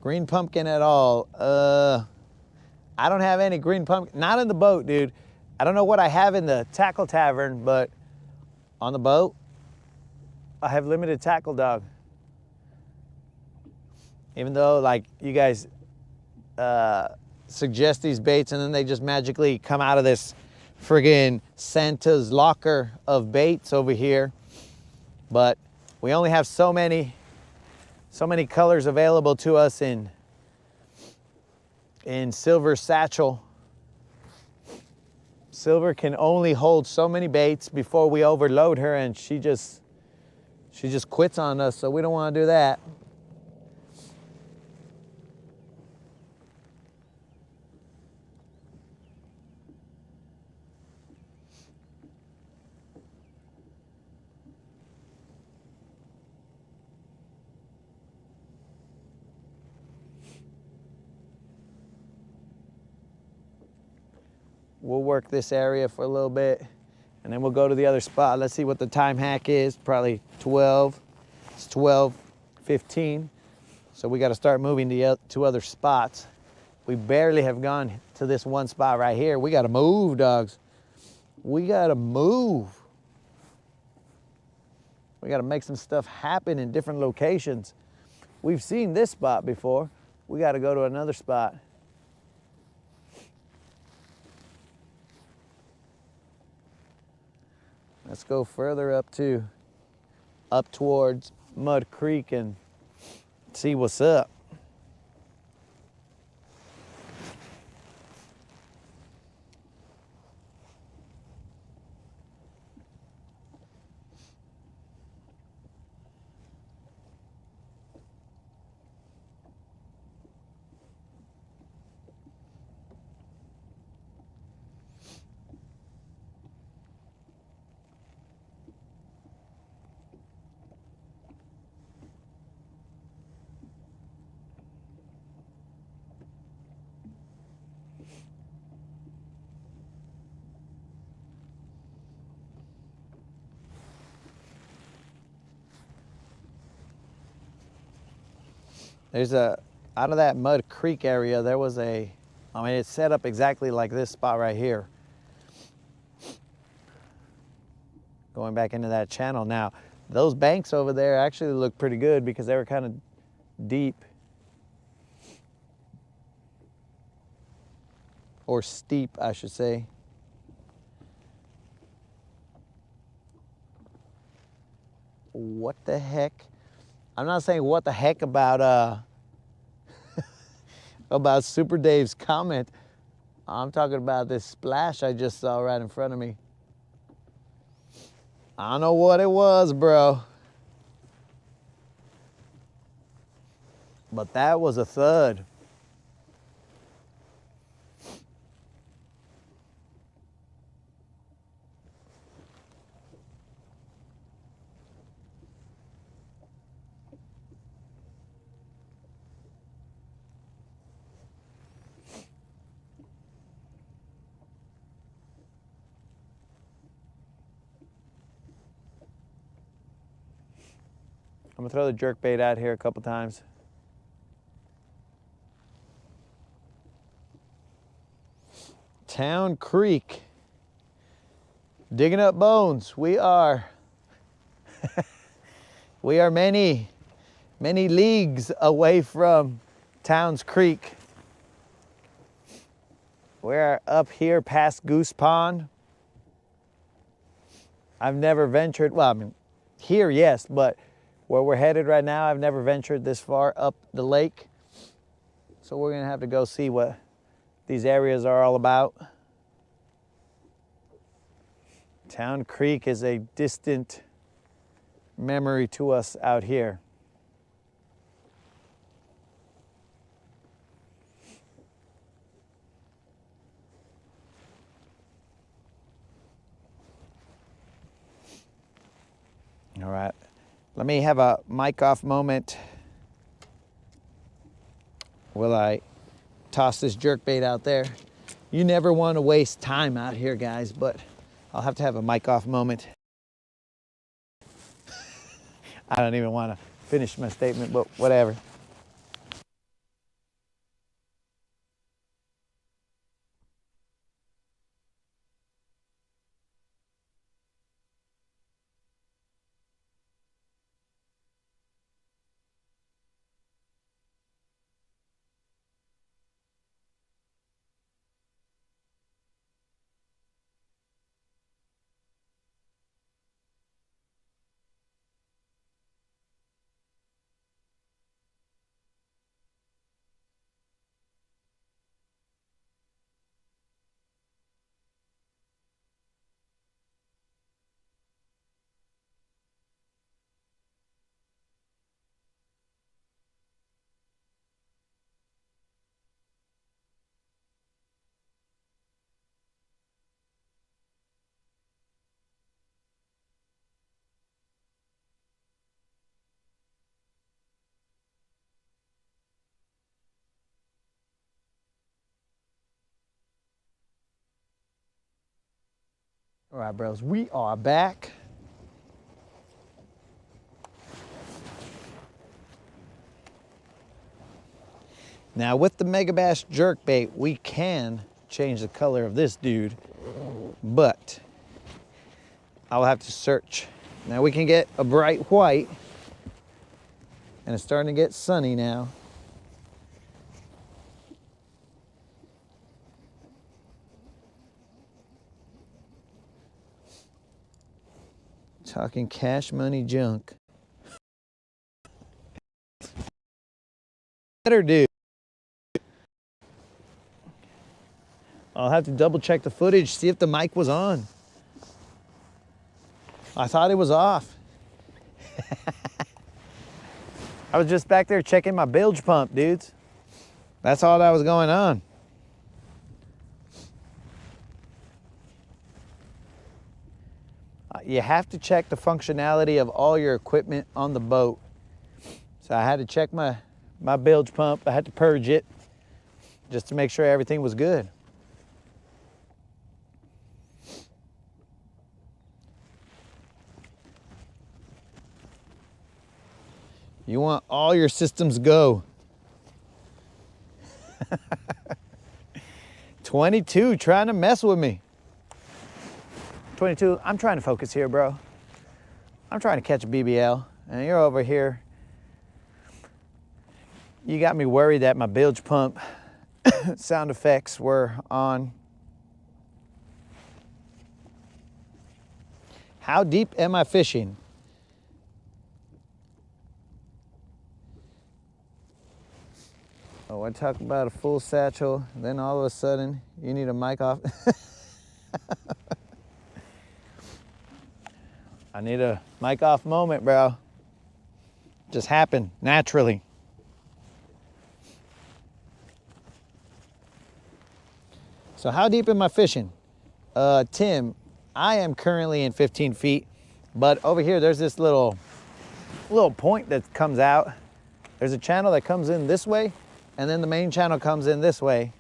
Green pumpkin at all? I don't have any green pumpkin. Not in the boat, dude. I don't know what I have in the tackle tavern, but on the boat, I have limited tackle, dog. Even though, like, you guys suggest these baits and then they just magically come out of this friggin' Santa's locker of baits over here. But we only have so many colors available to us in Silver satchel. Silver can only hold so many baits before we overload her, and she just quits on us, so we don't want to do that. We'll work this area for a little bit, and then we'll go to the other spot. Let's see what the time hack is. Probably 12. It's 12:15. So we got to start moving to other spots. We barely have gone to this one spot right here. We got to move, dogs. We got to move. We got to make some stuff happen in different locations. We've seen this spot before. We got to go to another spot. Let's go further up towards Mud Creek and see what's up. There's out of that Mud Creek area, there was it's set up exactly like this spot right here. Going back into that channel. Now, those banks over there actually look pretty good because they were kind of deep. Or steep, I should say. What the heck? I'm not saying what the heck about about Super Dave's comment. I'm talking about this splash I just saw right in front of me. I don't know what it was, bro. But that was a thud. I'm gonna throw the jerk bait out here a couple times. Town Creek. Digging up bones. We are many leagues away from Towns Creek. We're up here past Goose Pond. I've never ventured, well, I mean, here, yes, but where we're headed right now, I've never ventured this far up the lake. So we're gonna have to go see what these areas are all about. Town Creek is a distant memory to us out here. All right, let me have a mic off moment while I toss this jerkbait out there. You never want to waste time out here, guys, but I'll have to have a mic off moment. I don't even want to finish my statement, but whatever. All right, bros, we are back. Now with the Megabass jerkbait, we can change the color of this dude, but I'll have to search. Now we can get a bright white, and it's starting to get sunny now. Talking cash money junk. Better do. I'll have to double check the footage, see if the mic was on. I thought it was off. I was just back there checking my bilge pump, dudes. That's all that was going on. You have to check the functionality of all your equipment on the boat. So I had to check my bilge pump. I had to purge it just to make sure everything was good. You want all your systems go. 22 trying to mess with me. 22, I'm trying to focus here, bro. I'm trying to catch a BBL, and you're over here. You got me worried that my bilge pump sound effects were on. How deep am I fishing? Oh, I talk about a full satchel, then all of a sudden you need a mic off. I need a mic off moment, bro. Just happened naturally. So how deep am I fishing? Tim, I am currently in 15 feet, but over here there's this little point that comes out. There's a channel that comes in this way, and then the main channel comes in this way.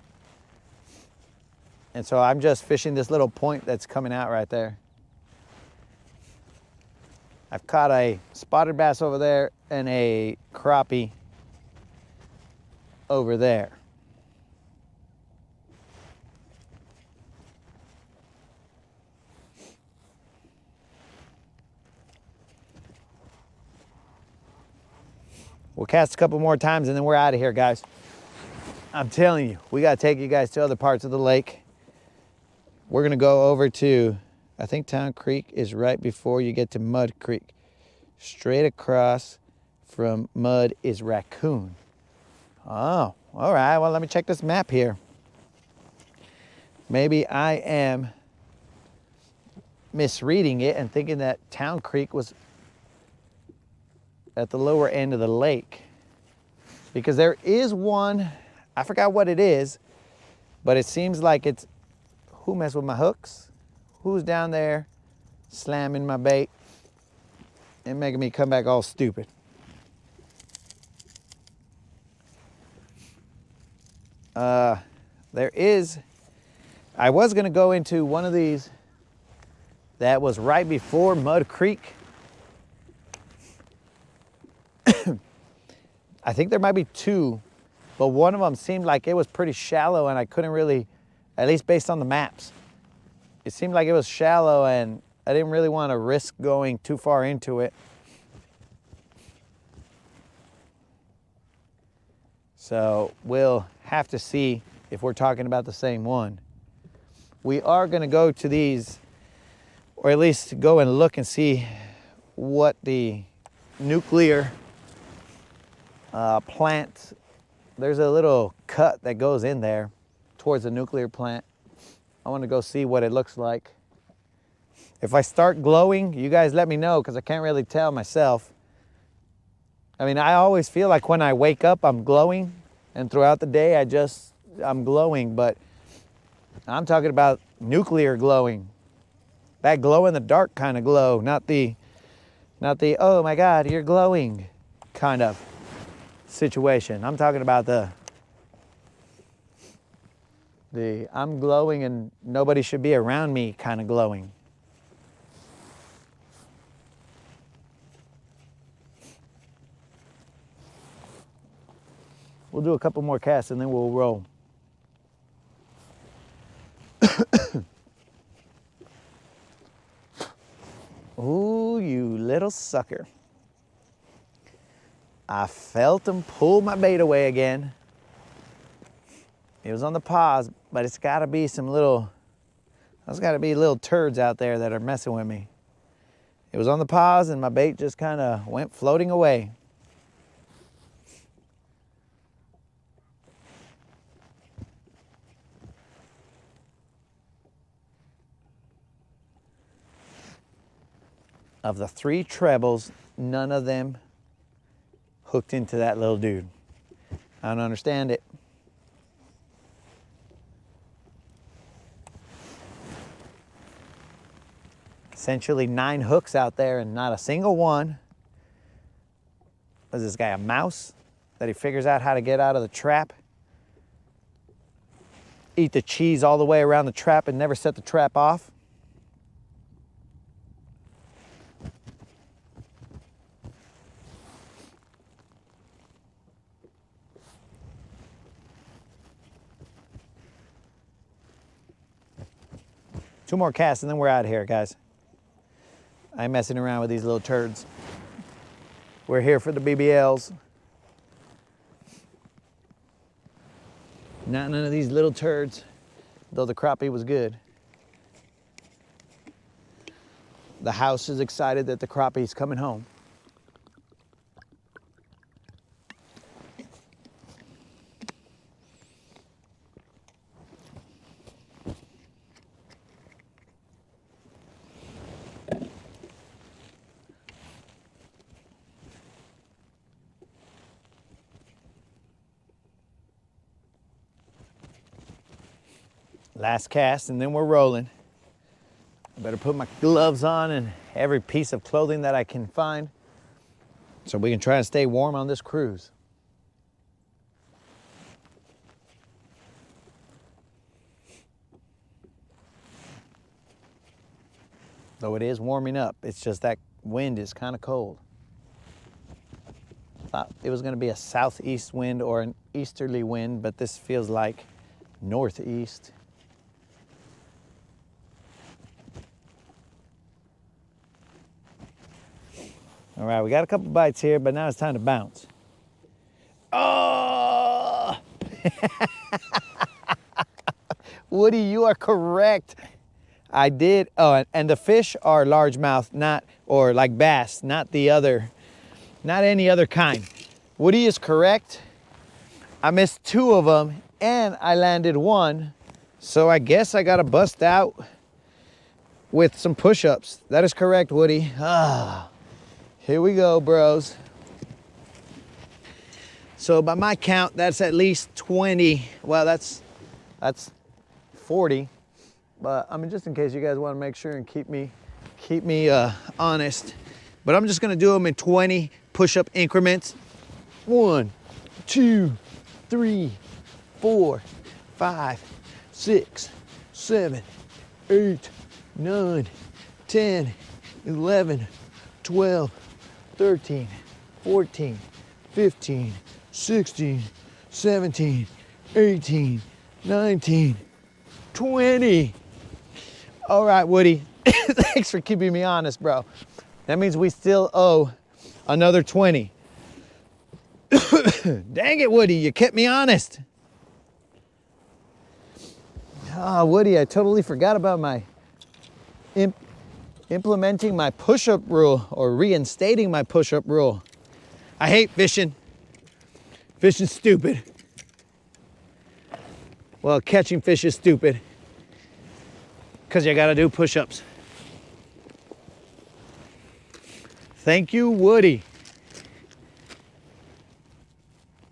And so I'm just fishing this little point that's coming out right there. I've caught a spotted bass over there and a crappie over there. We'll cast a couple more times and then we're out of here, guys. I'm telling you, we gotta take you guys to other parts of the lake. We're gonna go over to, I think Town Creek is right before you get to Mud Creek. Straight across from Mud is Raccoon. Oh, all right, well, let me check this map here. Maybe I am misreading it and thinking that Town Creek was at the lower end of the lake. Because there is one, I forgot what it is, but it seems like it's, who messed with my hooks? Who's down there slamming my bait and making me come back all stupid? There is, I was gonna go into one of these that was right before Mud Creek. I think there might be two, but one of them seemed like it was pretty shallow and I couldn't really, at least based on the maps, it seemed like it was shallow and I didn't really want to risk going too far into it. So we'll have to see if we're talking about the same one. We are going to go to these, or at least go and look and see what the nuclear plant, there's a little cut that goes in there towards the nuclear plant. I want to go see what it looks like. If I start glowing, you guys let me know because I can't really tell myself. I mean, I always feel like when I wake up, I'm glowing, and throughout the day, I'm glowing, but I'm talking about nuclear glowing. That glow in the dark kind of glow, not the, oh my God, you're glowing kind of situation. I'm talking about the I'm glowing and nobody should be around me kind of glowing. We'll do a couple more casts and then we'll roll. Ooh, you little sucker. I felt him pull my bait away again. It was on the pause, but it's gotta be there's gotta be little turds out there that are messing with me. It was on the pause and my bait just kinda went floating away. Of the 3 trebles, none of them hooked into that little dude. I don't understand it. Essentially 9 hooks out there and not a single one. Was this guy a mouse that he figures out how to get out of the trap? Eat the cheese all the way around the trap and never set the trap off? Two more casts and then we're out of here, guys. I ain't messing around with these little turds. We're here for the BBLs. Not none of these little turds, though the crappie was good. The house is excited that the crappie's coming home. Last cast and then we're rolling. I better put my gloves on and every piece of clothing that I can find so we can try to stay warm on this cruise. Though it is warming up, it's just that wind is kind of cold. Thought it was going to be a southeast wind or an easterly wind, but this feels like northeast. All right, we got a couple bites here, but now it's time to bounce. Oh! Woody, you are correct. I did, oh, and the fish are largemouth, or like bass, not any other kind. Woody is correct. I missed 2 of them and I landed 1. So I guess I gotta bust out with some push-ups. That is correct, Woody. Here we go, bros. So by my count, that's at least 20. Well, that's 40. But I mean, just in case you guys want to make sure and keep me honest. But I'm just gonna do them in 20 push-up increments. 1, 2, 3, 4, 5, 6, 7, 8, 9, 10, 11, 12, 13, 14, 15, 16, 17, 18, 19, 20. All right, Woody, thanks for keeping me honest, bro. That means we still owe another 20. Dang it, Woody, you kept me honest. Oh, Woody, I totally forgot about my implementing my push-up rule or reinstating my push-up rule. I hate fishing. Fishing's stupid. Well, catching fish is stupid because you gotta do push-ups. Thank you, Woody.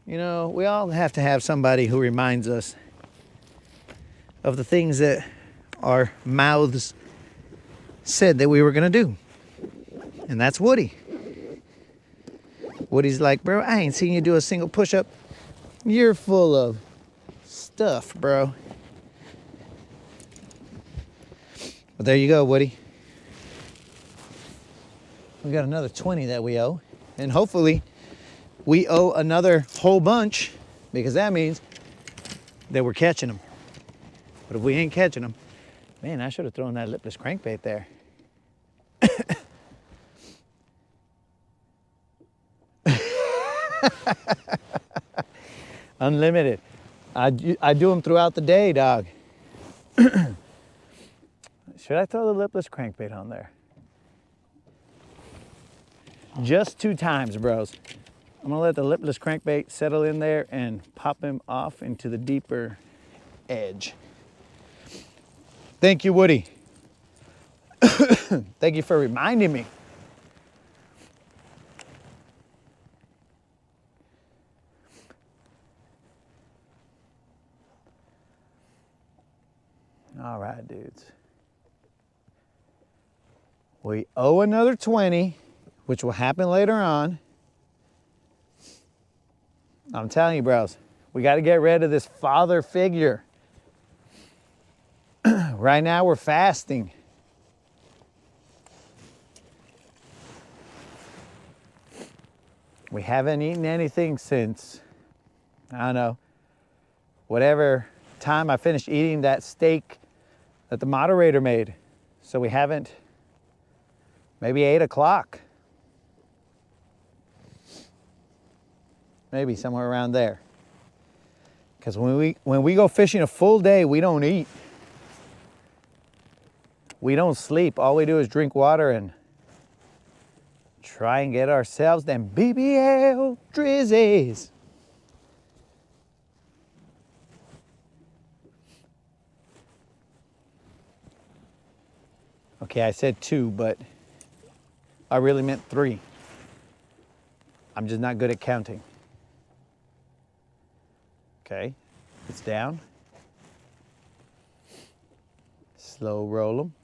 You know, we all have to have somebody who reminds us of the things that our mouths said that we were gonna do. And that's Woody. Woody's like, bro, I ain't seen you do a single push-up. You're full of stuff, bro. But there you go, Woody. We got another 20 that we owe. And hopefully we owe another whole bunch because that means that we're catching them. But if we ain't catching them, man, I should have thrown that lipless crankbait there. Unlimited. I do them throughout the day, dog. Should I throw the lipless crankbait on there? Just 2 times, bros. I'm gonna let the lipless crankbait settle in there and pop him off into the deeper edge. Thank you, Woody. Thank you for reminding me. All right, dudes. We owe another 20, which will happen later on. I'm telling you, bros, we got to get rid of this father figure. Right now, we're fasting. We haven't eaten anything since, I don't know, whatever time I finished eating that steak that the moderator made. So we haven't, maybe 8 o'clock. Maybe somewhere around there. Because when we go fishing a full day, we don't eat. We don't sleep. All we do is drink water and try and get ourselves them BBL drizzies. Okay, I said 2, but I really meant 3. I'm just not good at counting. Okay, it's down. Slow roll them.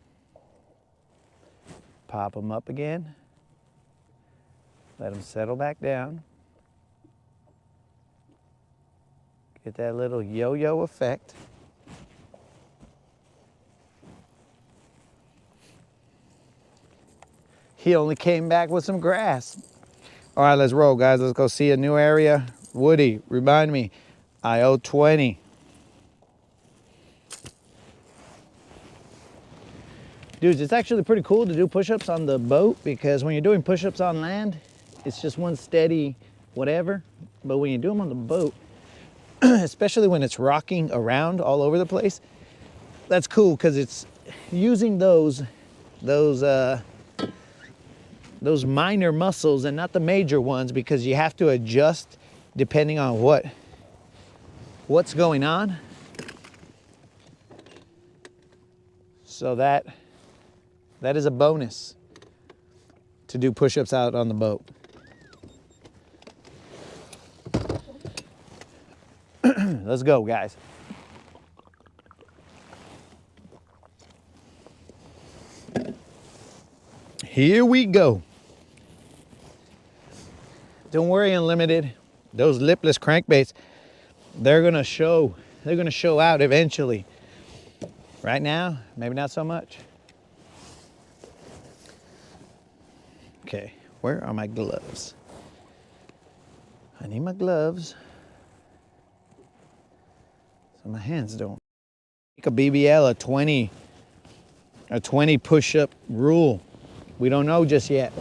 Pop them up again. Let them settle back down. Get that little yo-yo effect. He only came back with some grass. All right, let's roll, guys. Let's go see a new area. Woody, remind me, I owe 20. Dudes, it's actually pretty cool to do push-ups on the boat because when you're doing push-ups on land, it's just one steady whatever. But when you do them on the boat, especially when it's rocking around all over the place, that's cool because it's using those minor muscles and not the major ones, because you have to adjust depending on what's going on. So that is a bonus to do push-ups out on the boat. Let's go, guys. Here we go. Don't worry, Unlimited. Those lipless crankbaits, they're gonna show out eventually. Right now, maybe not so much. Okay, where are my gloves? I need my gloves so my hands don't. Make a BBL a 20 push-up rule. We don't know just yet.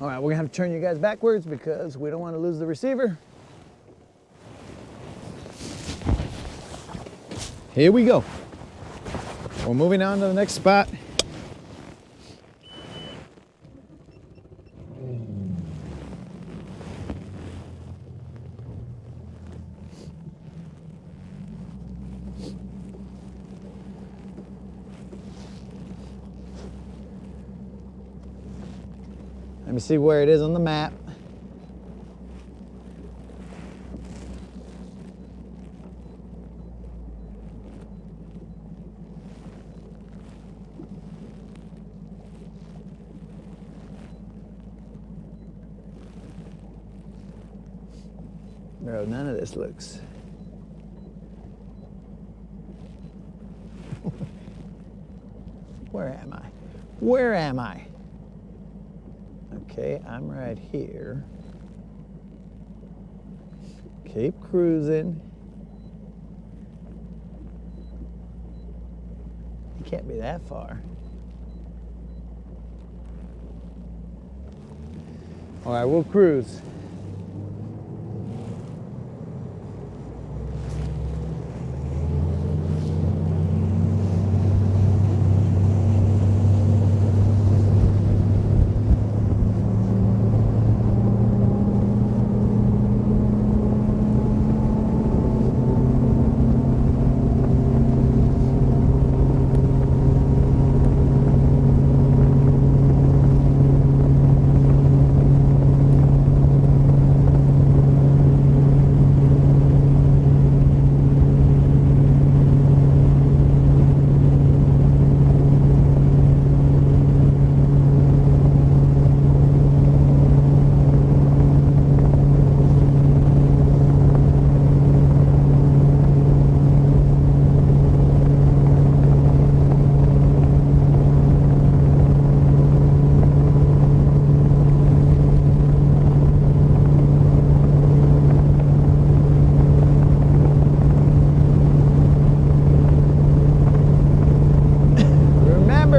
All right, we're gonna have to turn you guys backwards because we don't want to lose the receiver. Here we go. We're moving on to the next spot. Let me see where it is on the map. Bro, none of this looks. Where am I? Where am I? Okay, I'm right here. Keep cruising. You can't be that far. All right, we'll cruise.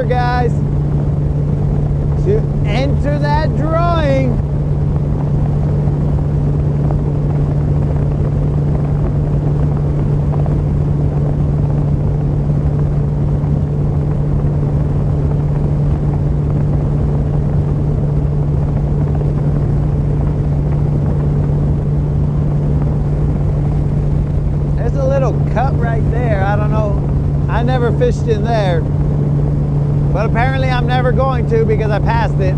Guys, to enter that drawing. There's a little cut right there. I don't know. I never fished in there. But apparently I'm never going to because I passed it.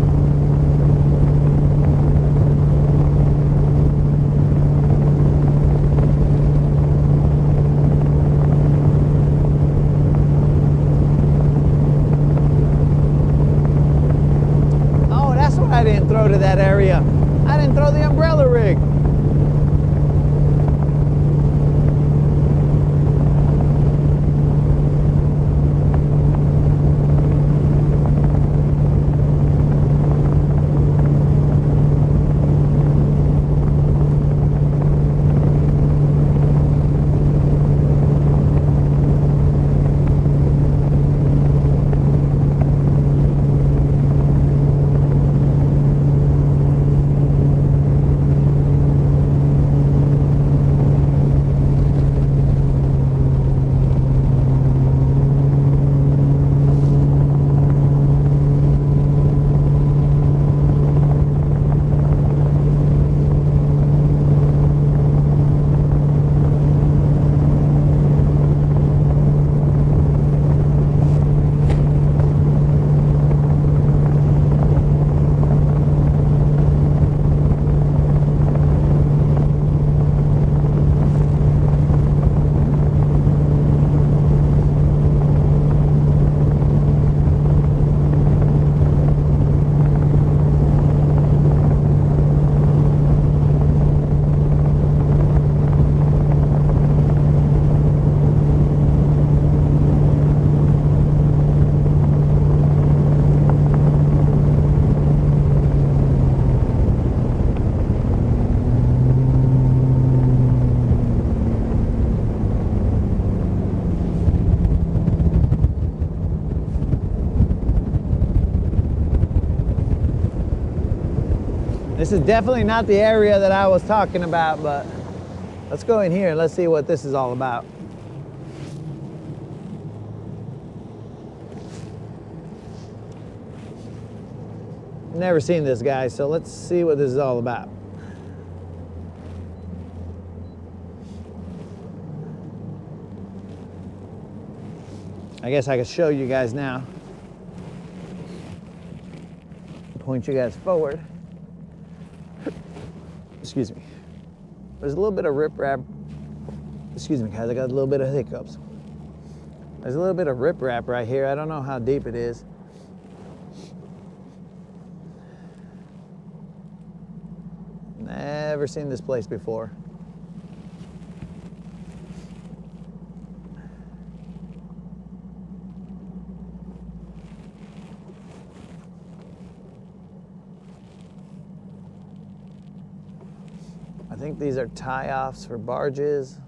Oh, that's what I didn't throw to that area. I didn't throw the umbrella rig. This is definitely not the area that I was talking about, but let's go in here and let's see what this is all about. Never seen this guy, so let's see what this is all about. I guess I can show you guys now. Point you guys forward. Excuse me. There's a little bit of riprap. Excuse me, guys, I got a little bit of hiccups. There's a little bit of riprap right here. I don't know how deep it is. Never seen this place before. I think these are tie-offs for barges.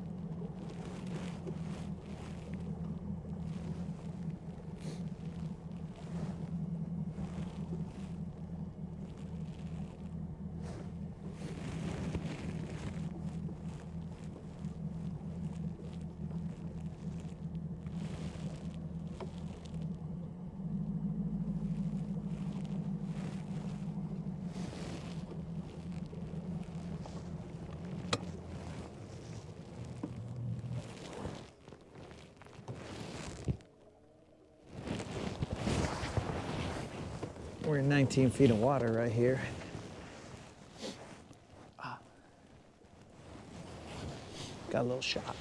We're in 19 feet of water right here. Got a little shock.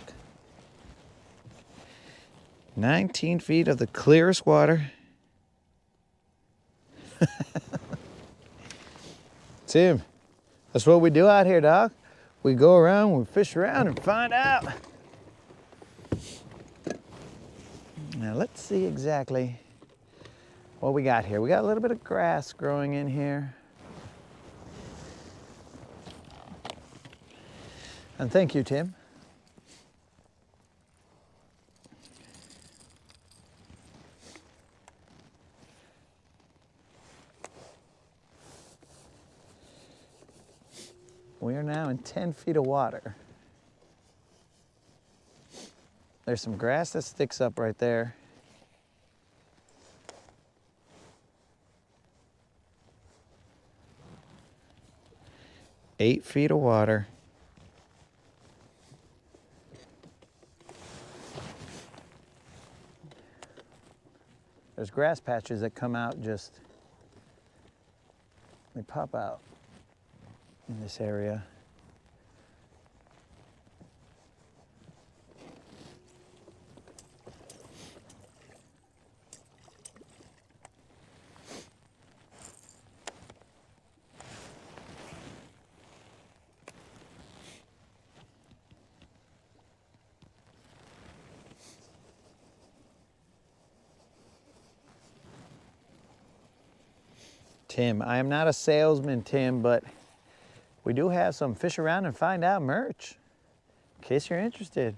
19 feet of the clearest water. Tim, that's what we do out here, dog. We go around, we fish around and find out. Now let's see exactly what we got here. We got a little bit of grass growing in here. And thank you, Tim. We are now in 10 feet of water. There's some grass that sticks up right there. Eight feet of water. There's grass patches that come out they pop out in this area. Tim, I am not a salesman, Tim, but we do have some fish around and find out merch, in case you're interested.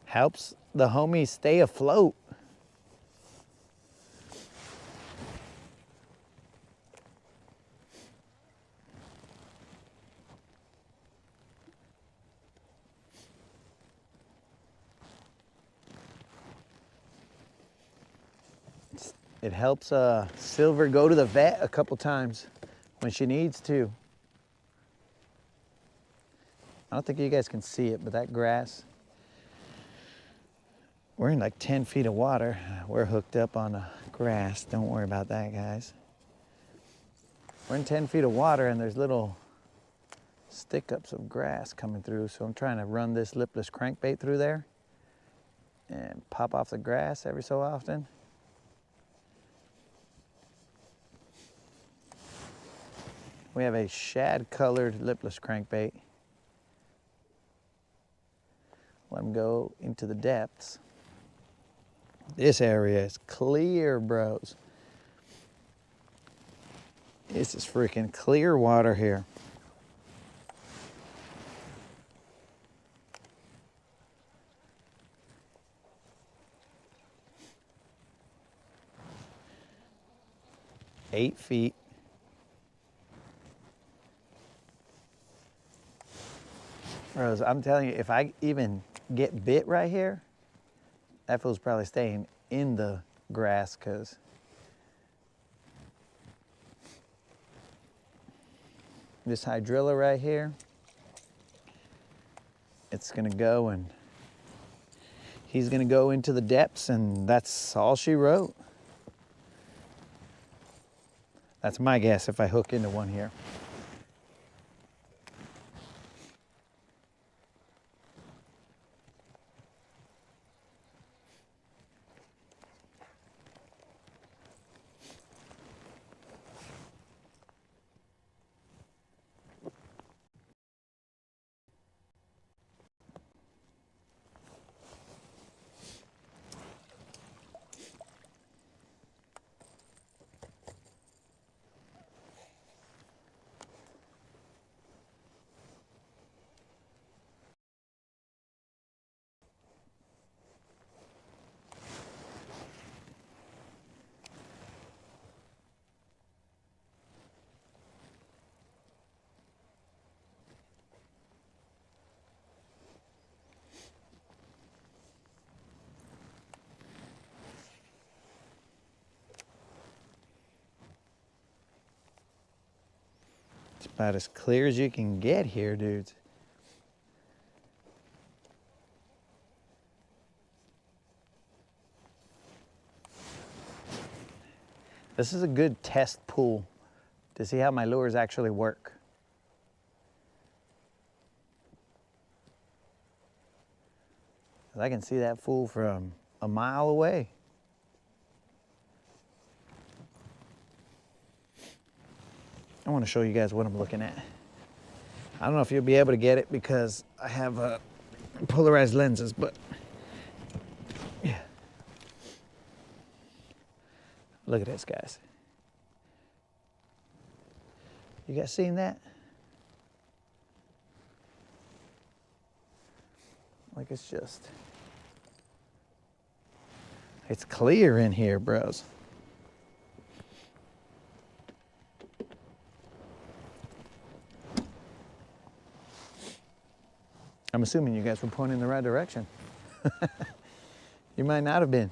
Helps the homies stay afloat. It helps Silver go to the vet a couple times when she needs to. I don't think you guys can see it, but that grass, we're in like 10 feet of water. We're hooked up on the grass. Don't worry about that, guys. We're in 10 feet of water and there's little stick-ups of grass coming through. So I'm trying to run this lipless crankbait through there and pop off the grass every so often. We have a shad-colored lipless crankbait. Let them go into the depths. This area is clear, bros. This is freaking clear water here. Eight feet. Bros, I'm telling you, if I even get bit right here, that fool's probably staying in the grass because this hydrilla right here, it's gonna go and he's gonna go into the depths and that's all she wrote. That's my guess if I hook into one here. About as clear as you can get here, dudes. This is a good test pool to see how my lures actually work. I can see that fool from a mile away. I want to show you guys what I'm looking at. I don't know if you'll be able to get it because I have polarized lenses, but yeah. Look at this, guys. You guys seen that? Like it's clear in here, bros. I'm assuming you guys were pointing in the right direction. You might not have been.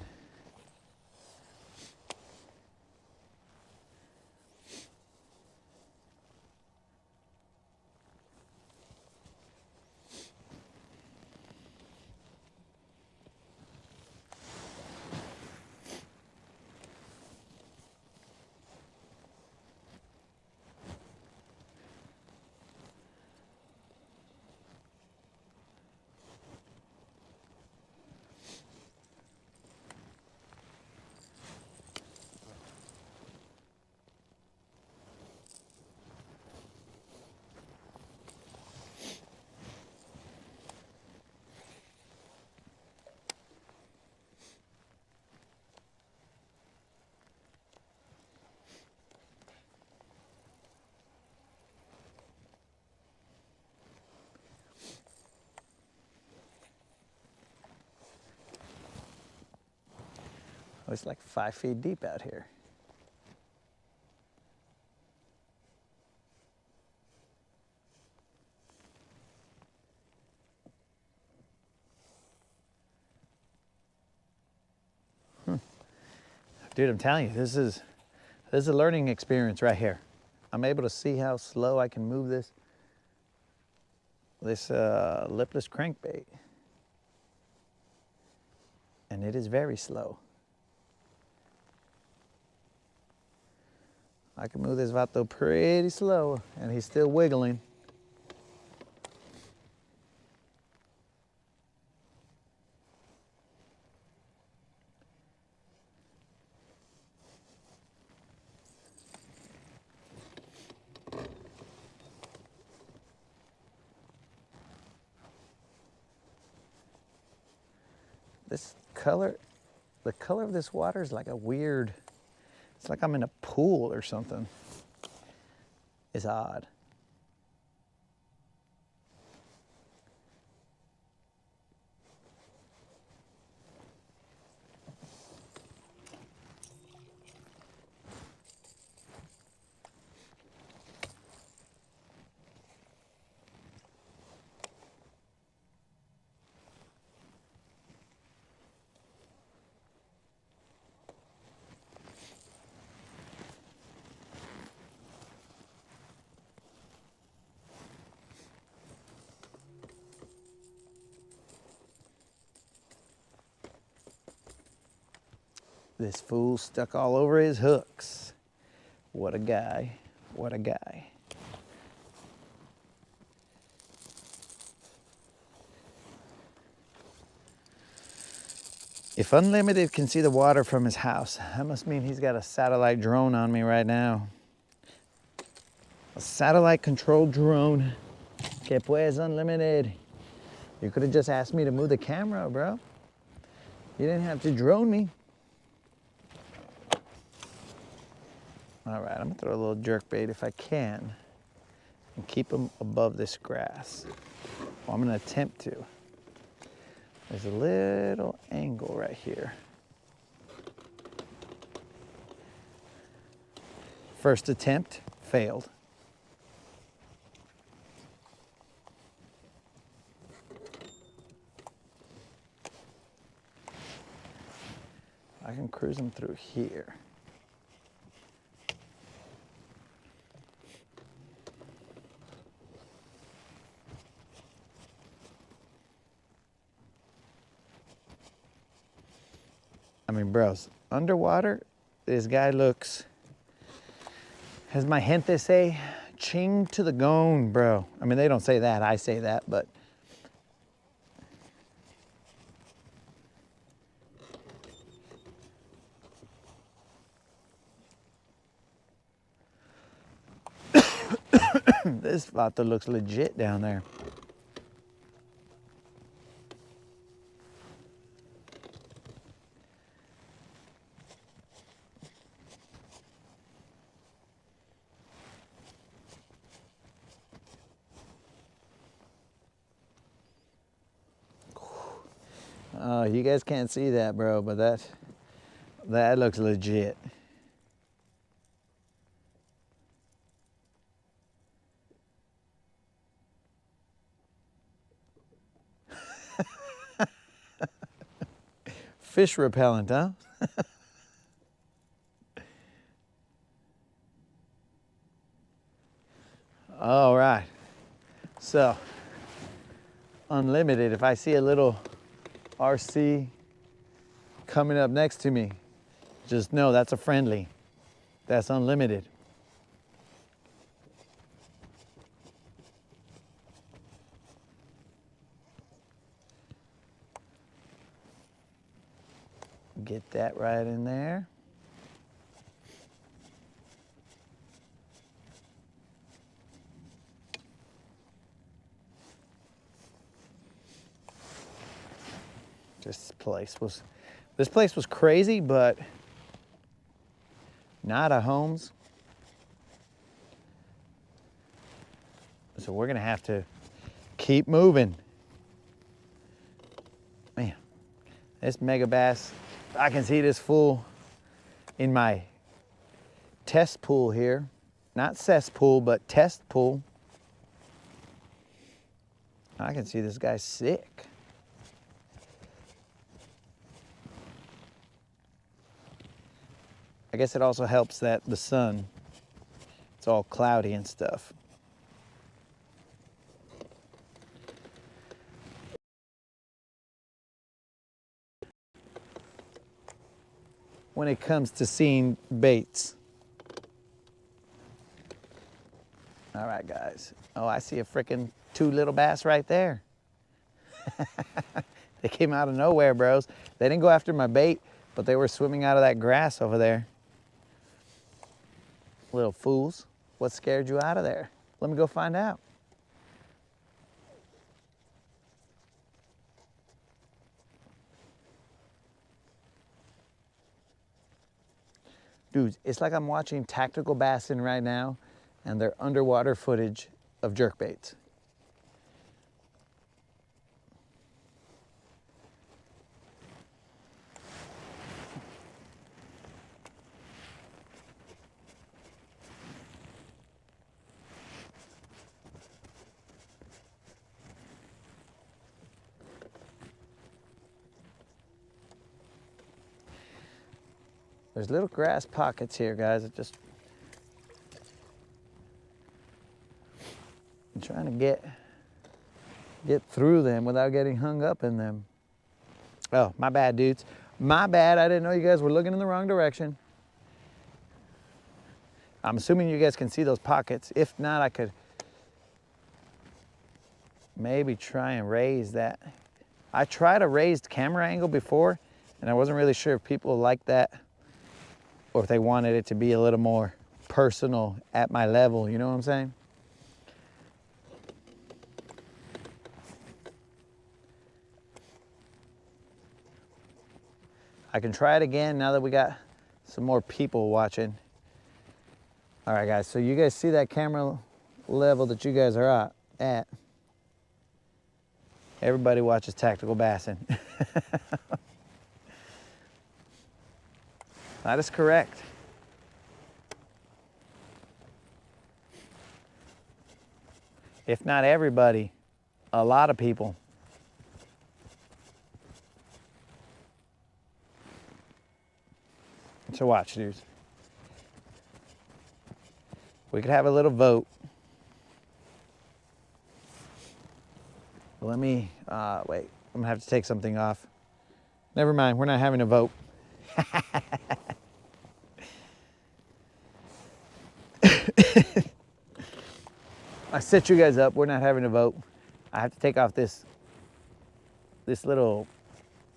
Oh, it's like 5 feet deep out here. Dude, I'm telling you, this is a learning experience right here. I'm able to see how slow I can move this lipless crankbait. And it is very slow. I can move this vato pretty slow, and he's still wiggling. This color, the color of this water is like a weird, it's like I'm in a pool or something. It's odd. This fool stuck all over his hooks. What a guy, what a guy. If Unlimited can see the water from his house, that must mean he's got a satellite drone on me right now. A satellite controlled drone. Que pues, Unlimited. You could have just asked me to move the camera, bro. You didn't have to drone me. All right, I'm gonna throw a little jerk bait if I can and keep them above this grass. Well, I'm gonna attempt to. There's a little angle right here. First attempt, failed. I can cruise them through here. mean, bros, underwater, this guy looks, as my gente say, ching to the gone, bro. I mean, they don't say that, I say that, but. This vato looks legit down there. Oh, you guys can't see that, bro, but that looks legit. Fish repellent, huh? All right. So, unlimited, if I see a little RC coming up next to me, just know that's a friendly. That's unlimited. Get that right in there. This place was crazy, but not a homes. So we're gonna have to keep moving. Man, this mega bass, I can see this full in my test pool here. Not cesspool, but test pool. I can see this guy sick. I guess it also helps that the sun, it's all cloudy and stuff. When it comes to seeing baits. All right, guys. Oh, I see a frickin' 2 little bass right there. They came out of nowhere, bros. They didn't go after my bait, but they were swimming out of that grass over there. Little fools. What scared you out of there? Let me go find out. Dudes, it's like I'm watching tactical bassing right now and their underwater footage of jerkbaits. There's little grass pockets here, guys. I'm trying to get through them without getting hung up in them. Oh, my bad, dudes. My bad. I didn't know you guys were looking in the wrong direction. I'm assuming you guys can see those pockets. If not, I could maybe try and raise that. I tried a raised camera angle before, and I wasn't really sure if people like that or if they wanted it to be a little more personal at my level, you know what I'm saying? I can try it again now that we got some more people watching. All right, guys, so you guys see that camera level that you guys are at. Everybody watches tactical bassing. That is correct. If not everybody, a lot of people. So watch, dudes. We could have a little vote. Let me, wait, I'm gonna have to take something off. Never mind, we're not having a vote. I set you guys up. We're not having a vote. I have to take off this little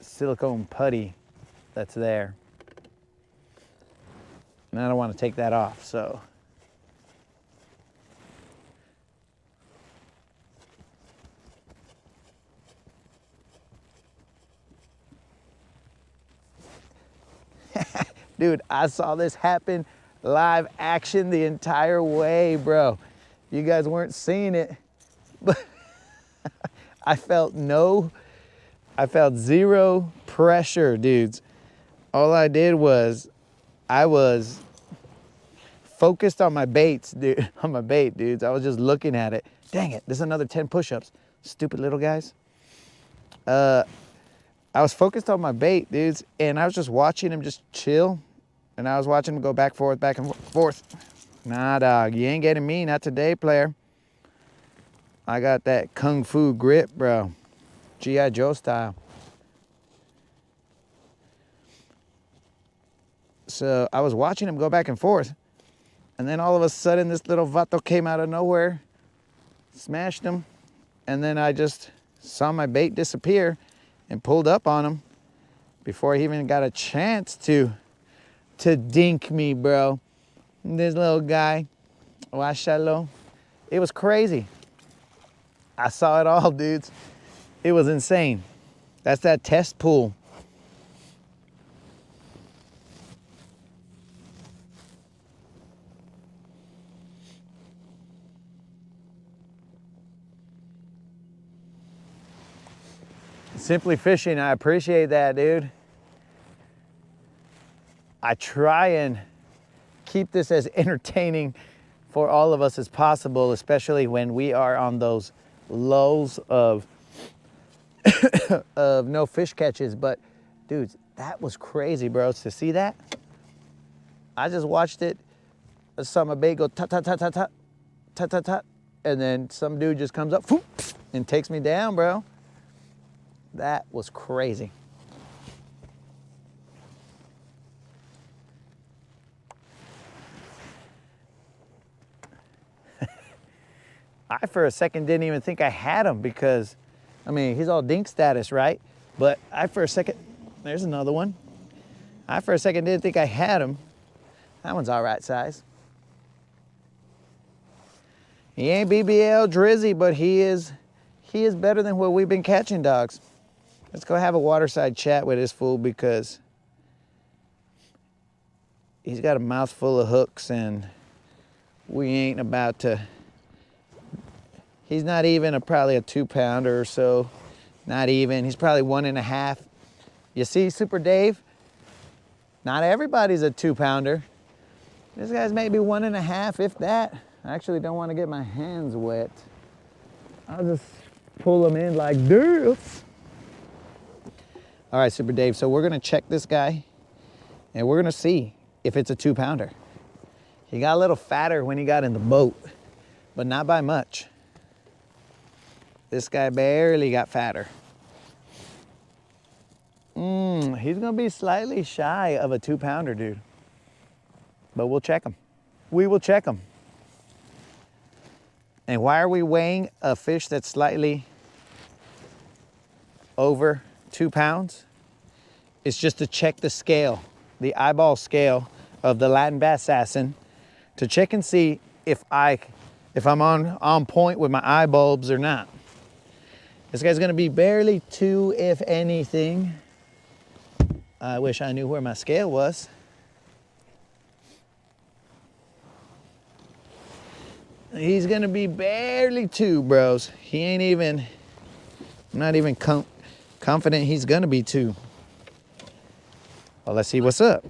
silicone putty that's there. And I don't want to take that off, so. Dude, I saw this happen live action the entire way, bro. You guys weren't seeing it, but I felt zero pressure, dudes. All I did was, I was focused on my baits, dude, on my bait, dudes. I was just looking at it. Dang it, this is another 10 push-ups. Stupid little guys. I was focused on my bait, dudes, and I was just watching him just chill. And I was watching him go back and forth. Nah, dog, you ain't getting me, not today, player. I got that kung fu grip, bro. G.I. Joe style. So I was watching him go back and forth. And then all of a sudden, this little vato came out of nowhere, smashed him. And then I just saw my bait disappear and pulled up on him before he even got a chance to dink me, bro. This little guy, Washalo. It was crazy. I saw it all, dudes. It was insane. That's that test pool. Simply Fishing, I appreciate that, dude. I try and keep this as entertaining for all of us as possible, especially when we are on those lows of of no fish catches. But dudes, that was crazy, bros. To see that, I just watched it. I saw my bait go tut tut tut tut tut tut tut tut, and then some dude just comes up and takes me down, bro. That was crazy. I, for a second, didn't even think I had him because, I mean, he's all dink status, right? But I, for a second, there's another one. I, for a second, didn't think I had him. That one's all right size. He ain't BBL Drizzy, but he is better than what we've been catching, dogs. Let's go have a waterside chat with this fool because he's got a mouthful of hooks and we ain't about to. He's not even probably a 2-pounder or so. Not even. He's probably 1.5. You see, Super Dave? Not everybody's a 2-pounder. This guy's maybe 1.5, if that. I actually don't want to get my hands wet. I'll just pull them in like this. All right, Super Dave, so we're gonna check this guy and we're gonna see if it's a 2-pounder. He got a little fatter when he got in the boat, but not by much. This guy barely got fatter. He's gonna be slightly shy of a 2-pounder, dude. But we'll check him. We will check him. And why are we weighing a fish that's slightly over 2 pounds? It's just to check the scale, the eyeball scale of the Latin bass assassin, to check and see if I'm on point with my eye bulbs or not. This guy's gonna be barely 2, if anything. I wish I knew where my scale was. He's gonna be barely 2, bros. He ain't even, I'm not even confident he's gonna be 2. Well, let's see what's up.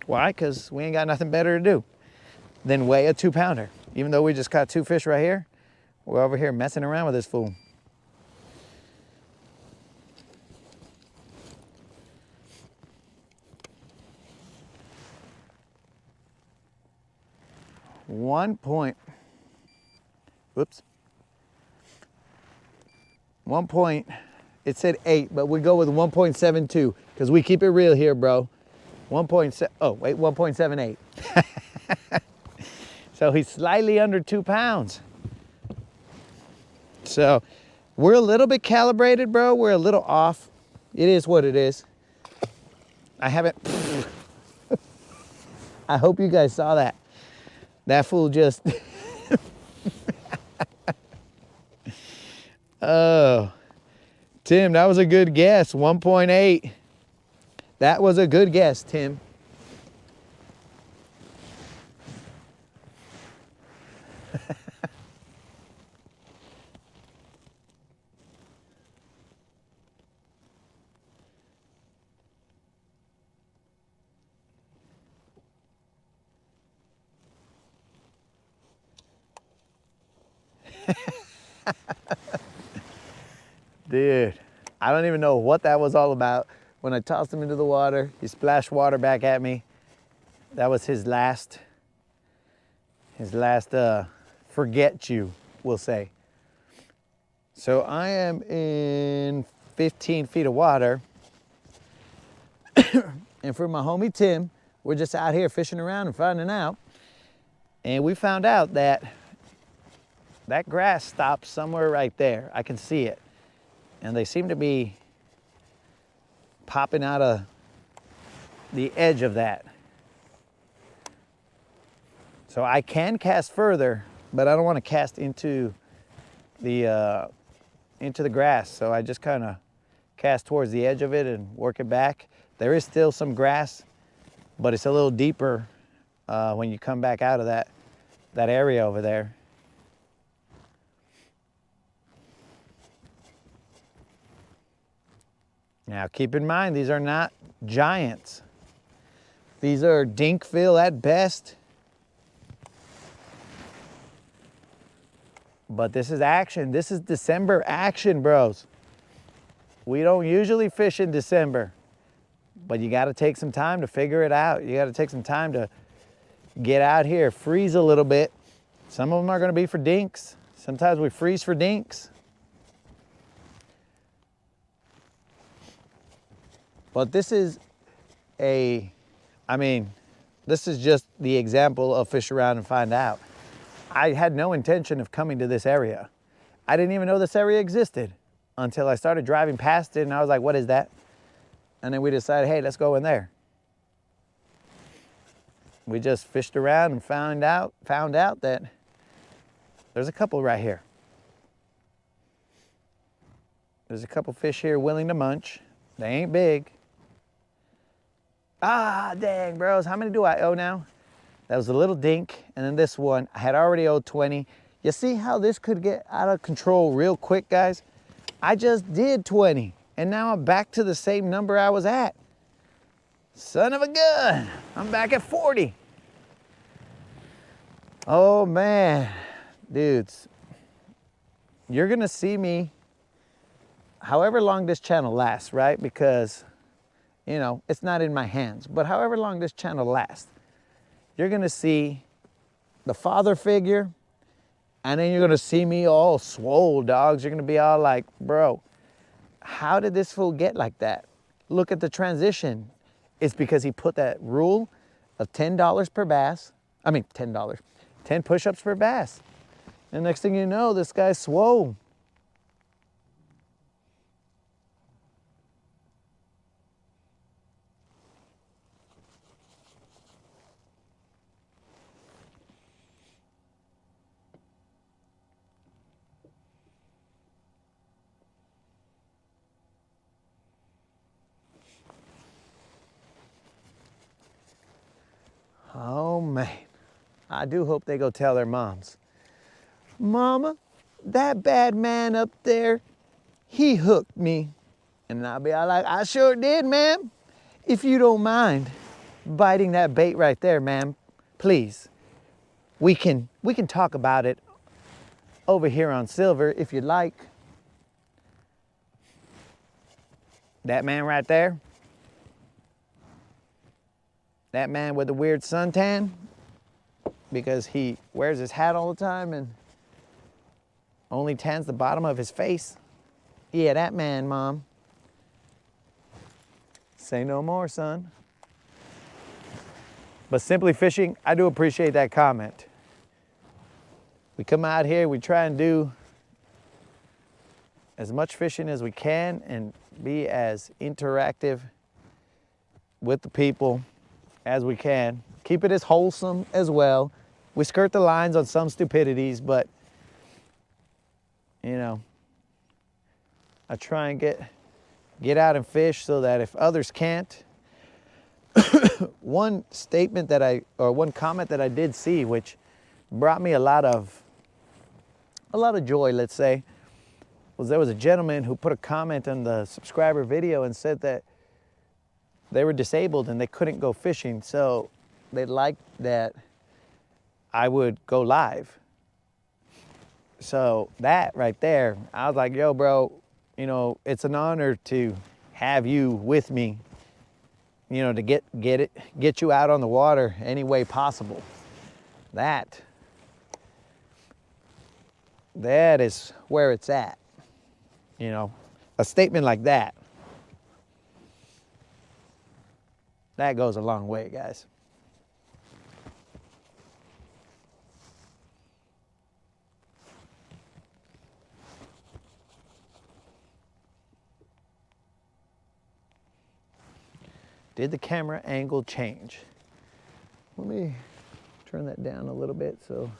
Why? Because we ain't got nothing better to do than weigh a 2-pounder. Even though we just caught 2 fish right here, we're over here messing around with this fool. It said 8, but we go with 1.72 because we keep it real here, bro. 1.78. So he's slightly under 2 pounds. So we're a little bit calibrated, bro. We're a little off. It is what it is. I haven't, I hope you guys saw that. That fool just, oh, Tim, that was a good guess, 1.8. That was a good guess, Tim. Dude, I don't even know what that was all about. When I tossed him into the water, he splashed water back at me. That was his last forget you, we'll say. So I am in 15 feet of water. And for my homie Tim, we're just out here fishing around and finding out. And we found out that that grass stops somewhere right there. I can see it. And they seem to be popping out of the edge of that. So I can cast further, but I don't want to cast into the grass. So I just kind of cast towards the edge of it and work it back. There is still some grass, but it's a little deeper when you come back out of that area over there. Now keep in mind, these are not giants. These are dinkville at best. But this is action. This is December action, bros. We don't usually fish in December, but you gotta take some time to figure it out. You gotta take some time to get out here, freeze a little bit. Some of them are gonna be for dinks. Sometimes we freeze for dinks. But this is this is just the example of fish around and find out. I had no intention of coming to this area. I didn't even know this area existed until I started driving past it and I was like, what is that? And then we decided, hey, let's go in there. We just fished around and found out that there's a couple right here. There's a couple fish here willing to munch. They ain't big. Ah, dang, bros. How many do I owe now? That was a little dink, and then this one, I had already owed 20. You see how this could get out of control real quick, guys? I just did 20, and now I'm back to the same number I was at. Son of a gun. I'm back at 40. Oh, man. Dudes, you're going to see me however long this channel lasts, right? Because, you know, it's not in my hands. But however long this channel lasts, you're going to see the father figure, and then you're going to see me all swole, dogs. You're going to be all like, bro, how did this fool get like that? Look at the transition. It's because he put that rule of $10 per bass. I mean, $10. 10 push-ups per bass. And next thing you know, this guy's swole. Oh man, I do hope they go tell their moms. Mama, that bad man up there, he hooked me. And I'll be all like, I sure did, ma'am. If you don't mind biting that bait right there, ma'am, please. We can talk about it over here on Silver if you'd like. That man right there, that man with the weird suntan, because he wears his hat all the time and only tans the bottom of his face. Yeah, that man, Mom. Say no more, son. But Simply Fishing, I do appreciate that comment. We come out here, we try and do as much fishing as we can and be as interactive with the people as we can. Keep it as wholesome as well. We skirt the lines on some stupidities, but you know, I try and get out and fish so that if others can't. One statement that one comment that I did see, which brought me a lot of joy, let's say, was there was a gentleman who put a comment on the subscriber video and said that they were disabled and they couldn't go fishing, so they liked that I would go live. So that right there, I was like, yo, bro, you know, it's an honor to have you with me, you know, to get you out on the water any way possible. That is where it's at. You know, a statement like that goes a long way, guys. Did the camera angle change? Let me turn that down a little bit so.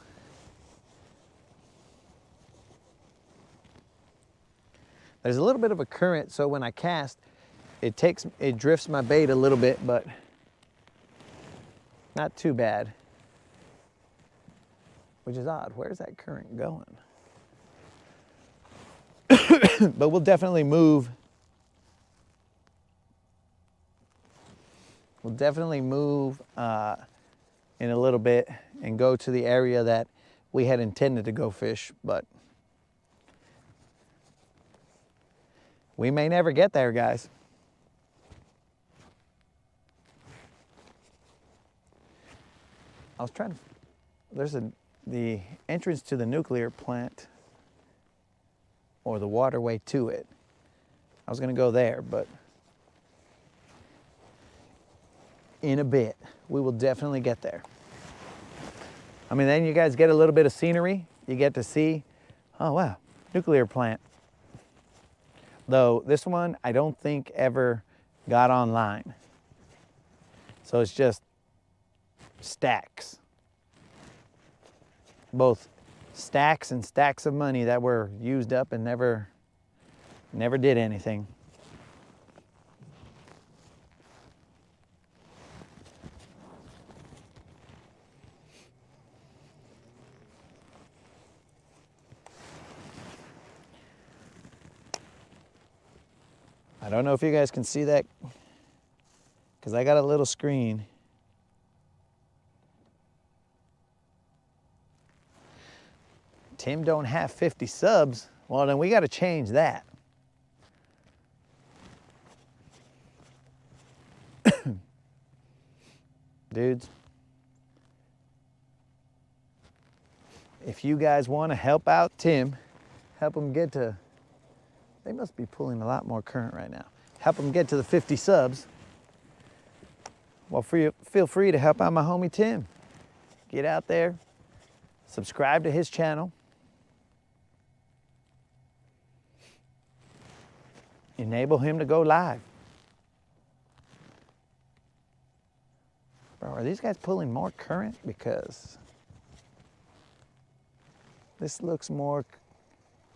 There's a little bit of a current, so when I cast, it drifts my bait a little bit, but not too bad. Which is odd. Where's that current going? But we'll definitely move. We'll definitely move in a little bit and go to the area that we had intended to go fish, but we may never get there, guys. I was trying to, there's the entrance to the nuclear plant or the waterway to it. I was gonna go there, but in a bit, we will definitely get there. I mean, then you guys get a little bit of scenery. You get to see, oh wow, nuclear plant. Though this one, I don't think ever got online. So it's just stacks. Both stacks and stacks of money that were used up and never did anything. I don't know if you guys can see that because I got a little screen. Tim don't have 50 subs. Well, then we got to change that. Dudes, if you guys want to help out Tim, help him get to, they must be pulling a lot more current right now. Help them get to the 50 subs. Well, feel free to help out my homie Tim. Get out there, subscribe to his channel. Enable him to go live. Bro, are these guys pulling more current? Because this looks more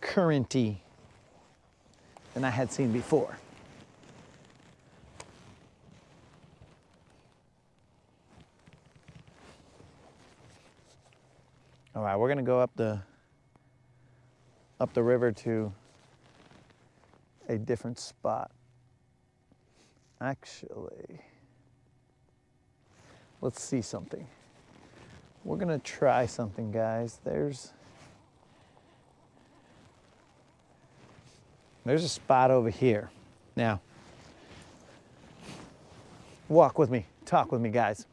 currenty than I had seen before. All right, we're gonna go up the river to a different spot. Actually, let's see something. We're gonna try something, guys. There's a spot over here. Now, walk with me, talk with me, guys.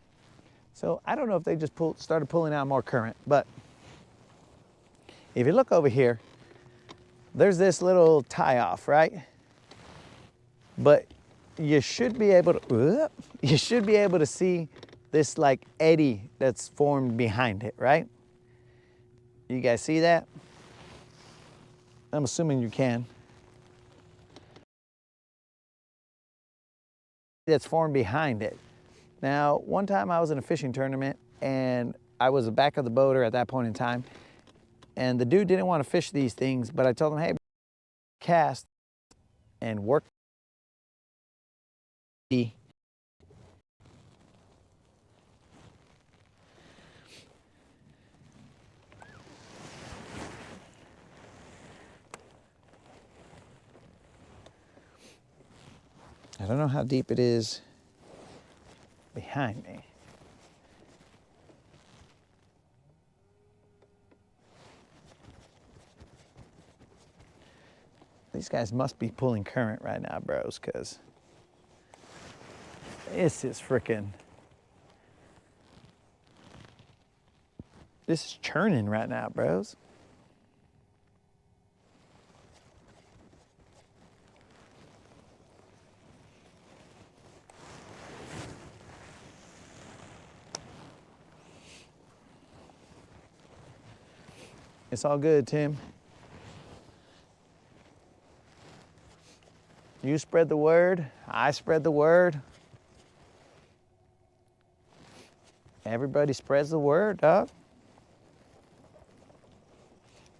So I don't know if they just started pulling out more current, but if you look over here, there's this little tie-off, right? But you should be able to see this like eddy that's formed behind it, right? You guys see that? I'm assuming you can. That's formed behind it. Now, one time I was in a fishing tournament and I was the back of the boater at that point in time, and the dude didn't want to fish these things, but I told him, hey, cast and work. I don't know how deep it is behind me. These guys must be pulling current right now, bros, because this is this is churning right now, bros. It's all good, Tim. You spread the word, I spread the word. Everybody spreads the word, dog.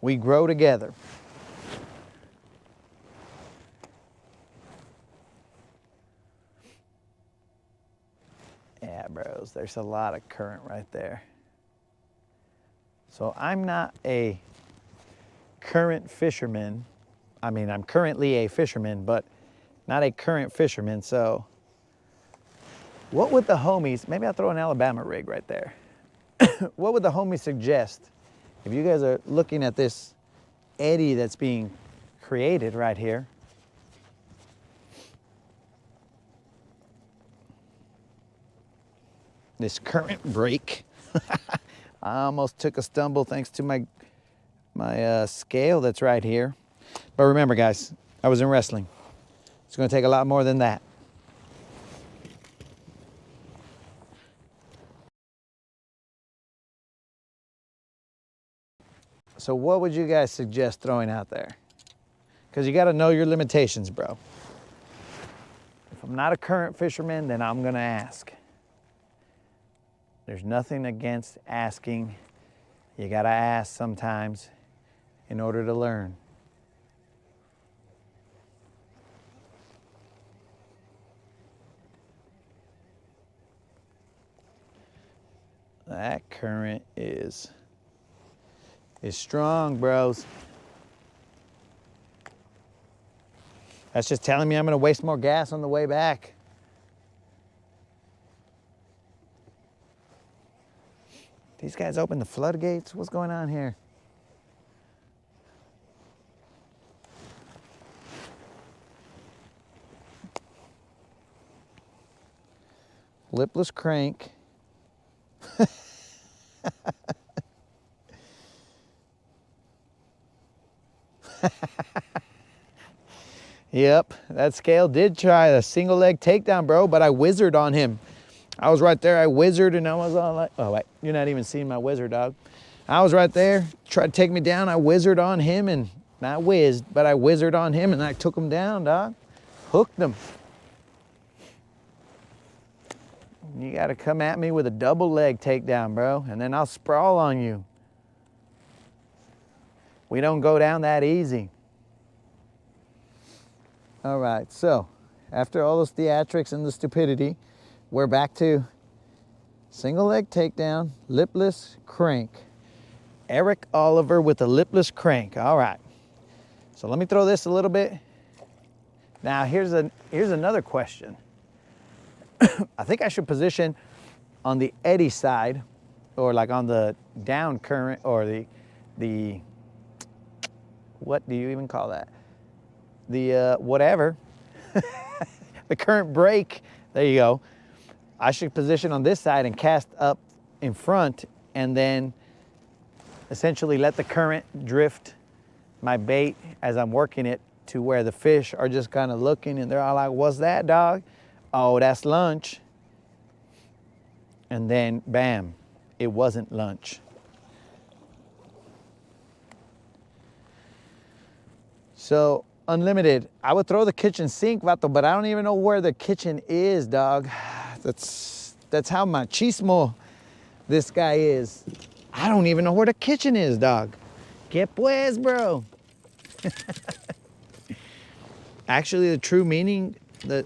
We grow together. Yeah, bros, there's a lot of current right there. So I'm not a current fisherman. I mean, I'm currently a fisherman, but not a current fisherman. So what would the homies, maybe I'll throw an Alabama rig right there. What would the homies suggest if you guys are looking at this eddy that's being created right here? This current break. I almost took a stumble thanks to my scale that's right here. But remember, guys, I was in wrestling. It's going to take a lot more than that. So what would you guys suggest throwing out there? Because you got to know your limitations, bro. If I'm not a current fisherman, then I'm going to ask. There's nothing against asking. You got to ask sometimes in order to learn. That current is strong, bros. That's just telling me I'm going to waste more gas on the way back. These guys open the floodgates? What's going on here? Lipless crank. Yep, that scale did try a single leg takedown, bro, but I wizard on him. I was right there, I wizard, and I was all like, oh wait, you're not even seeing my wizard, dog. I was right there, tried to take me down, I wizard on him, and not whizzed, but I wizard on him, and I took him down, dog. Hooked him. You gotta come at me with a double leg takedown, bro, and then I'll sprawl on you. We don't go down that easy. All right, so after all those theatrics and the stupidity, we're back to single leg takedown, lipless crank. Eric Oliver with the lipless crank. All right, so let me throw this a little bit. Now here's another question. I think I should position on the eddy side, or like on the down current, or the what do you even call that? The whatever, the current break, there you go. I should position on this side and cast up in front, and then essentially let the current drift my bait as I'm working it to where the fish are just kind of looking, and they're all like, what's that, dog? Oh, that's lunch. And then, bam, it wasn't lunch. So, unlimited, I would throw the kitchen sink, vato, but I don't even know where the kitchen is, dog. That's how machismo this guy is. I don't even know where the kitchen is, dog. Que pues, bro? Actually, the true meaning,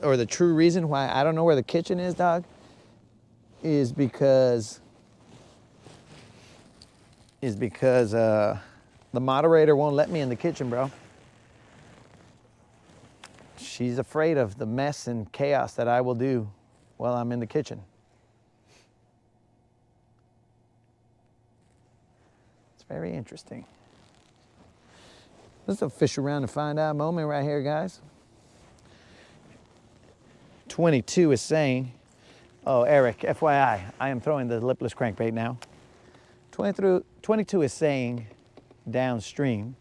or the true reason why I don't know where the kitchen is, dog, is because the moderator won't let me in the kitchen, bro. She's afraid of the mess and chaos that I will do while I'm in the kitchen. It's very interesting. This is a fish around to find out moment right here, guys. 22 is saying, oh, Eric, FYI, I am throwing the lipless crankbait now. 22 is saying downstream.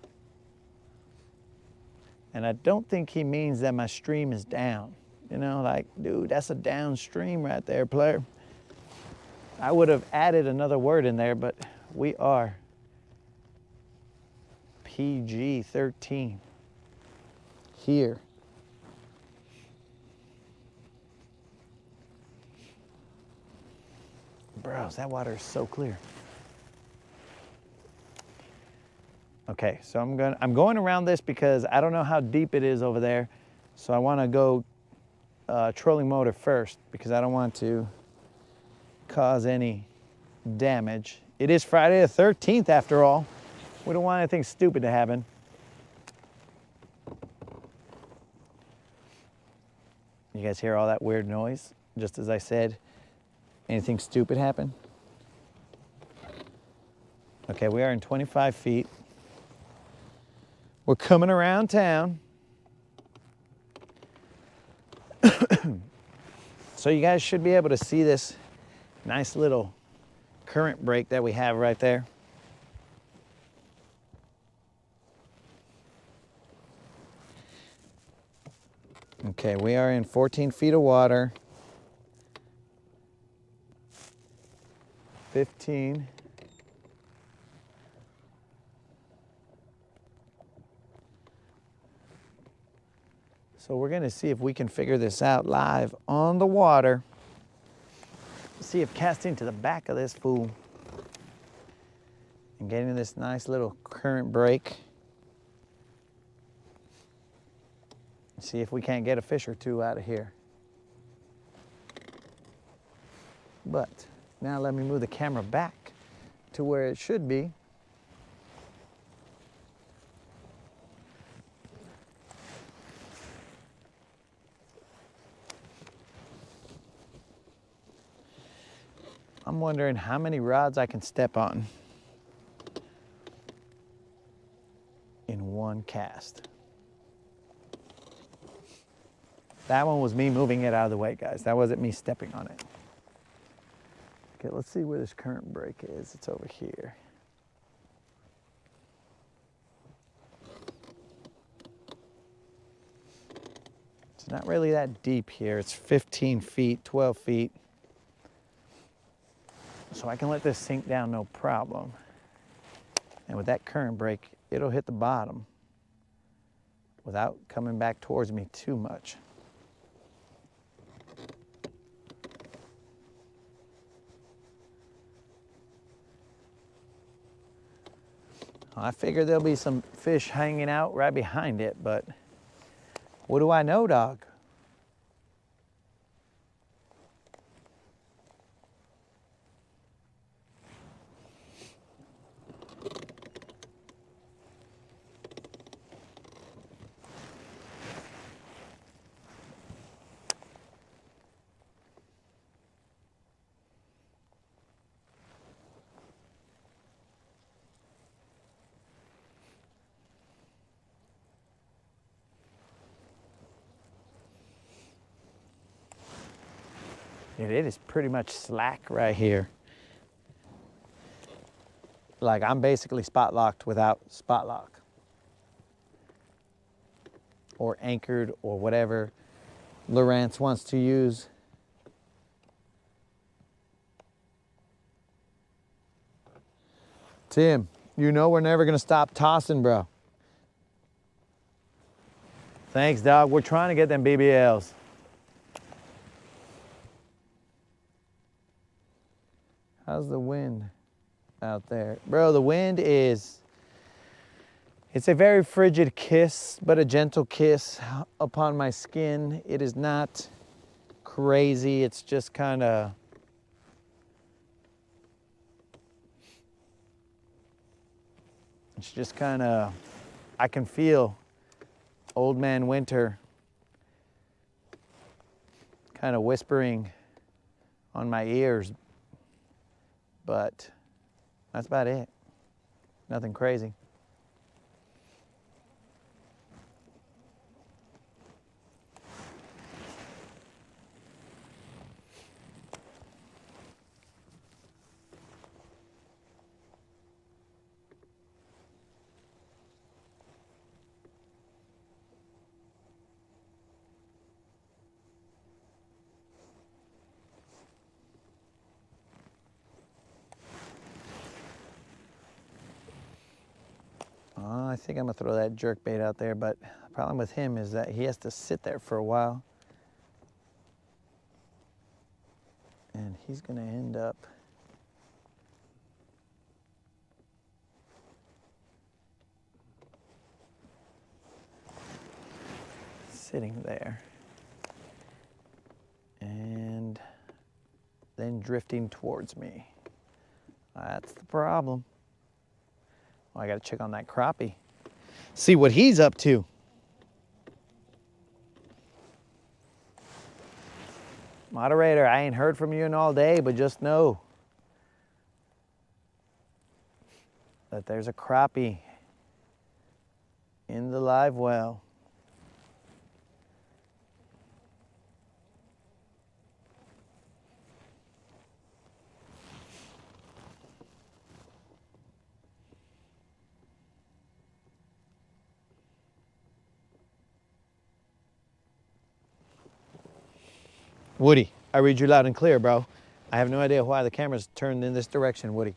And I don't think he means that my stream is down. You know, like, dude, that's a downstream right there, player. I would have added another word in there, but we are PG-13 here. Bros, that water is so clear. Okay, so I'm going around this because I don't know how deep it is over there. So I want to go trolling motor first because I don't want to cause any damage. It is Friday the 13th after all. We don't want anything stupid to happen. You guys hear all that weird noise? Just as I said, anything stupid happen? Okay, we are in 25 feet. We're coming around town. So you guys should be able to see this nice little current break that we have right there. Okay, we are in 14 feet of water. 15. So we're gonna see if we can figure this out live on the water. See if casting to the back of this fool and getting this nice little current break. See if we can't get a fish or two out of here. But now let me move the camera back to where it should be. I'm wondering how many rods I can step on in one cast. That one was me moving it out of the way, guys. That wasn't me stepping on it. Okay, let's see where this current break is. It's over here. It's not really that deep here. It's 15 feet, 12 feet. So I can let this sink down no problem. And with that current break, it'll hit the bottom without coming back towards me too much. I figure there'll be some fish hanging out right behind it, but what do I know, dog? It is pretty much slack right here. Like I'm basically spot locked without spot lock. Or anchored or whatever Lawrence wants to use. Tim, you know we're never gonna stop tossing, bro. Thanks, dog. We're trying to get them BBLs. How's the wind out there? Bro, the wind is, it's a very frigid kiss, but a gentle kiss upon my skin. It is not crazy. It's just kind of, I can feel Old Man Winter kind of whispering on my ears, but that's about it. Nothing crazy. I think I'm gonna throw that jerk bait out there, but the problem with him is that he has to sit there for a while. And he's gonna end up sitting there and then drifting towards me. That's the problem. Oh, I gotta check on that crappie. See what he's up to. Moderator, I ain't heard from you in all day, but just know that there's a crappie in the live well. Woody, I read you loud and clear, bro. I have no idea why the camera's turned in this direction, Woody,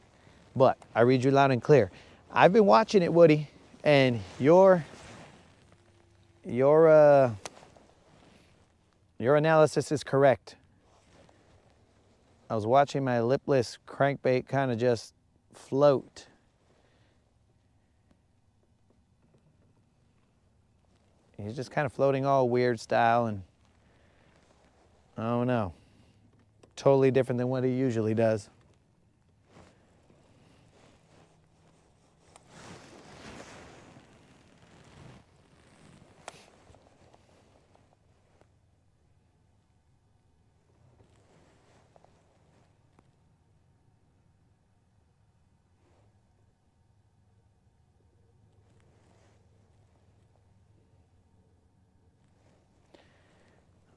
but I read you loud and clear. I've been watching it, Woody, and your analysis is correct. I was watching my lipless crankbait kind of just float. He's just kind of floating all weird style, and I don't know. Totally different than what he usually does.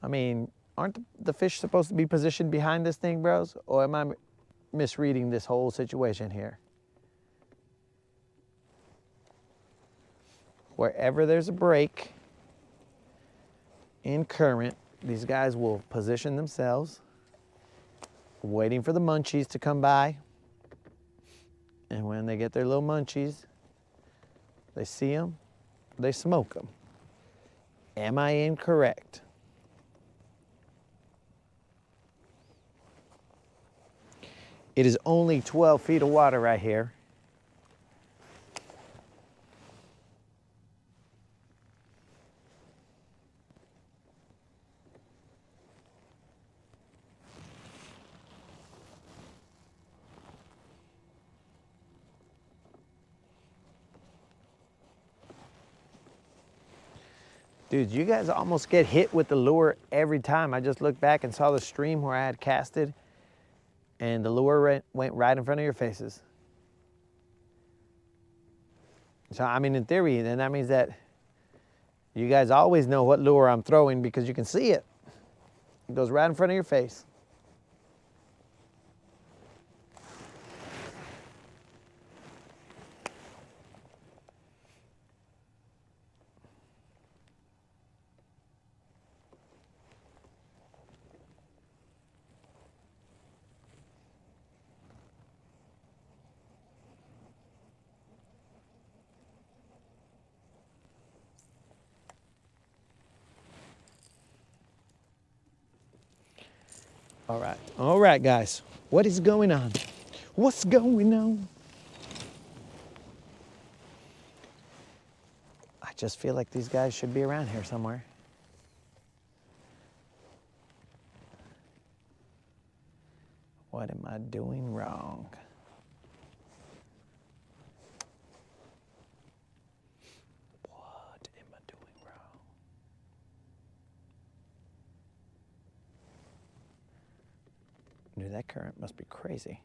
I mean, aren't the fish supposed to be positioned behind this thing, bros? Or am I misreading this whole situation here? Wherever there's a break in current, these guys will position themselves, waiting for the munchies to come by. And when they get their little munchies, they see them, they smoke them. Am I incorrect? It is only 12 feet of water right here. Dude, you guys almost get hit with the lure every time. I just looked back and saw the stream where I had casted, and the lure went right in front of your faces. So, I mean, in theory, then that means that you guys always know what lure I'm throwing because you can see it. It goes right in front of your face. All right, guys. What is going on? What's going on? I just feel like these guys should be around here somewhere. What am I doing wrong? What am I doing wrong? Dude, that current must be crazy.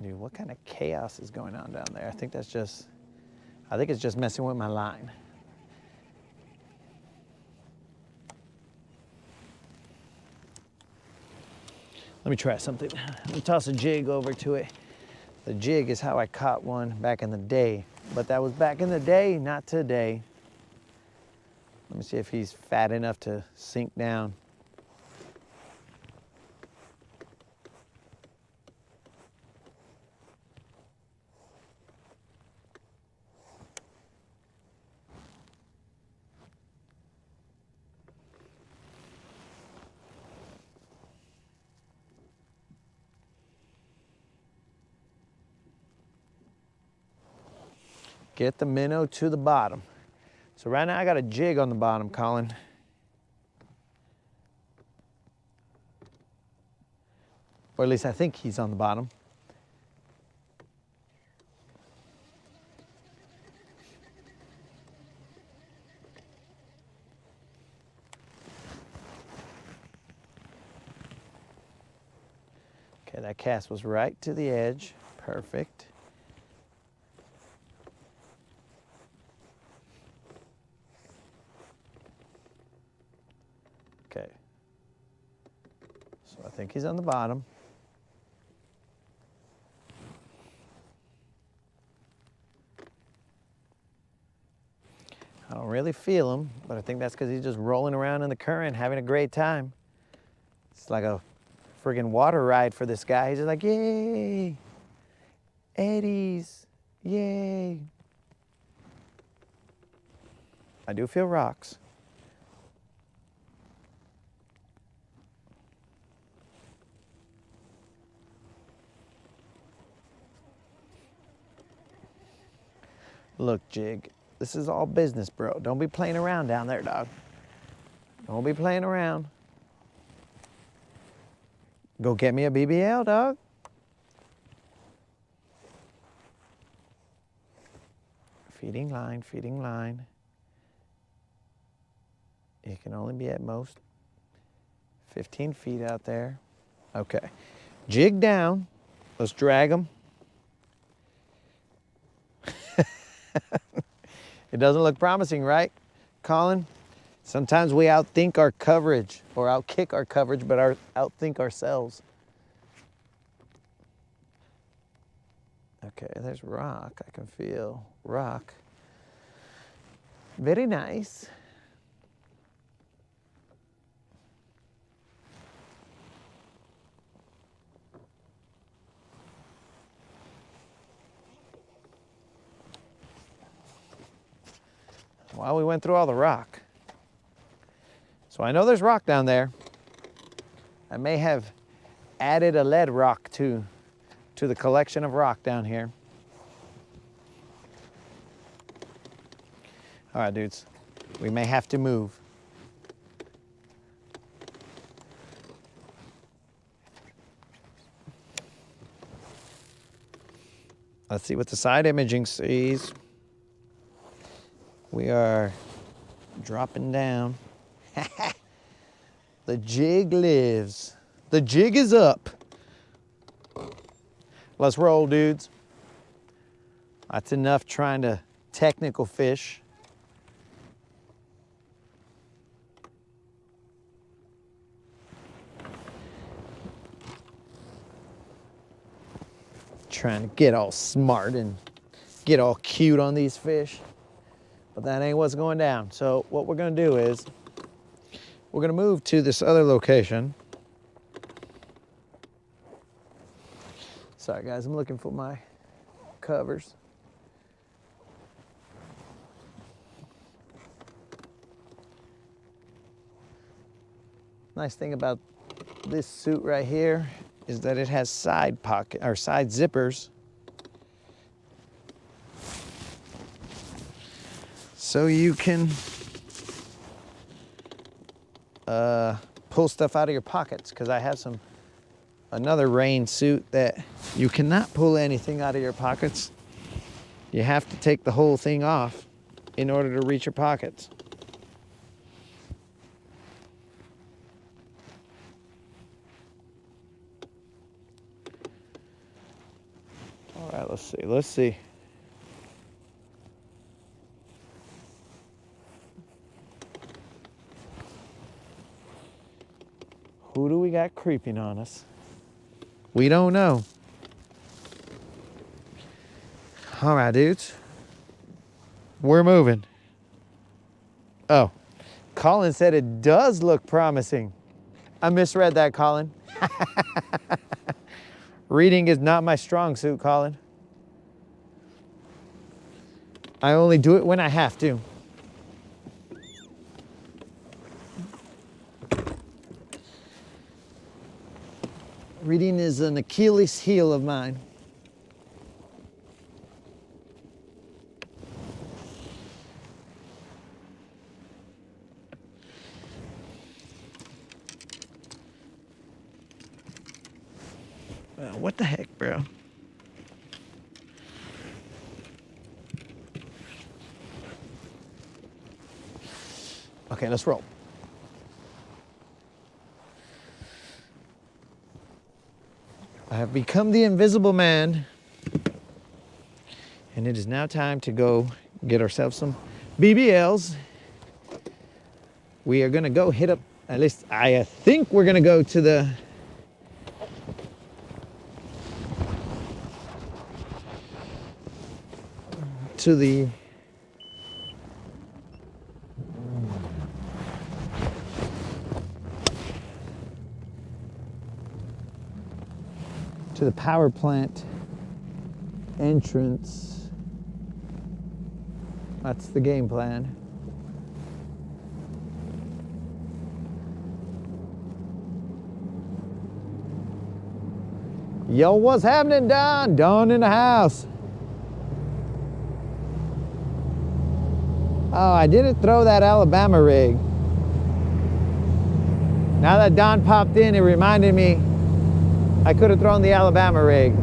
Dude, what kind of chaos is going on down there? I think it's just messing with my line. Let me try something. Let me toss a jig over to it. The jig is how I caught one back in the day, but that was back in the day, not today. Let me see if he's fat enough to sink down. Get the minnow to the bottom. So right now I got a jig on the bottom, Colin. Or at least I think he's on the bottom. Okay, that cast was right to the edge. Perfect. Okay. So I think he's on the bottom. I don't really feel him, but I think that's because he's just rolling around in the current, having a great time. It's like a friggin' water ride for this guy. He's just like, yay, eddies, yay. I do feel rocks. Look, Jig, this is all business, bro. Don't be playing around down there, dog. Don't be playing around. Go get me a BBL, dog. Feeding line, feeding line. It can only be at most 15 feet out there. Okay. Jig down. Let's drag him. It doesn't look promising, right, Colin? Sometimes we outthink our coverage or outkick our coverage, but outthink ourselves. Okay, there's rock. I can feel rock. Very nice. Well, we went through all the rock. So I know there's rock down there. I may have added a lead rock to the collection of rock down here. All right, dudes, we may have to move. Let's see what the side imaging sees. We are dropping down. The jig lives. The jig is up. Let's roll, dudes. That's enough trying to technical fish. Trying to get all smart and get all cute on these fish. but that ain't what's going down. So what we're gonna do is, we're gonna move to this other location. Sorry guys, I'm looking for my covers. Nice thing about this suit right here is that it has side pocket or side zippers. So you can pull stuff out of your pockets, because I have another rain suit that you cannot pull anything out of your pockets. You have to take the whole thing off in order to reach your pockets. All right, let's see. Who do we got creeping on us? We don't know. All right, dudes. We're moving. Oh, Colin said it does look promising. I misread that, Colin. Reading is not my strong suit, Colin. I only do it when I have to. Reading is an Achilles heel of mine. What the heck, bro? Okay, let's roll. I have become the invisible man, and it is now time to go get ourselves some BBLs. We are gonna go hit up, at least I think we're gonna go to the power plant entrance. That's the game plan. Yo, what's happening, Don? Don in the house. Oh, I didn't throw that Alabama rig. Now that Don popped in, it reminded me I could have thrown the Alabama rig.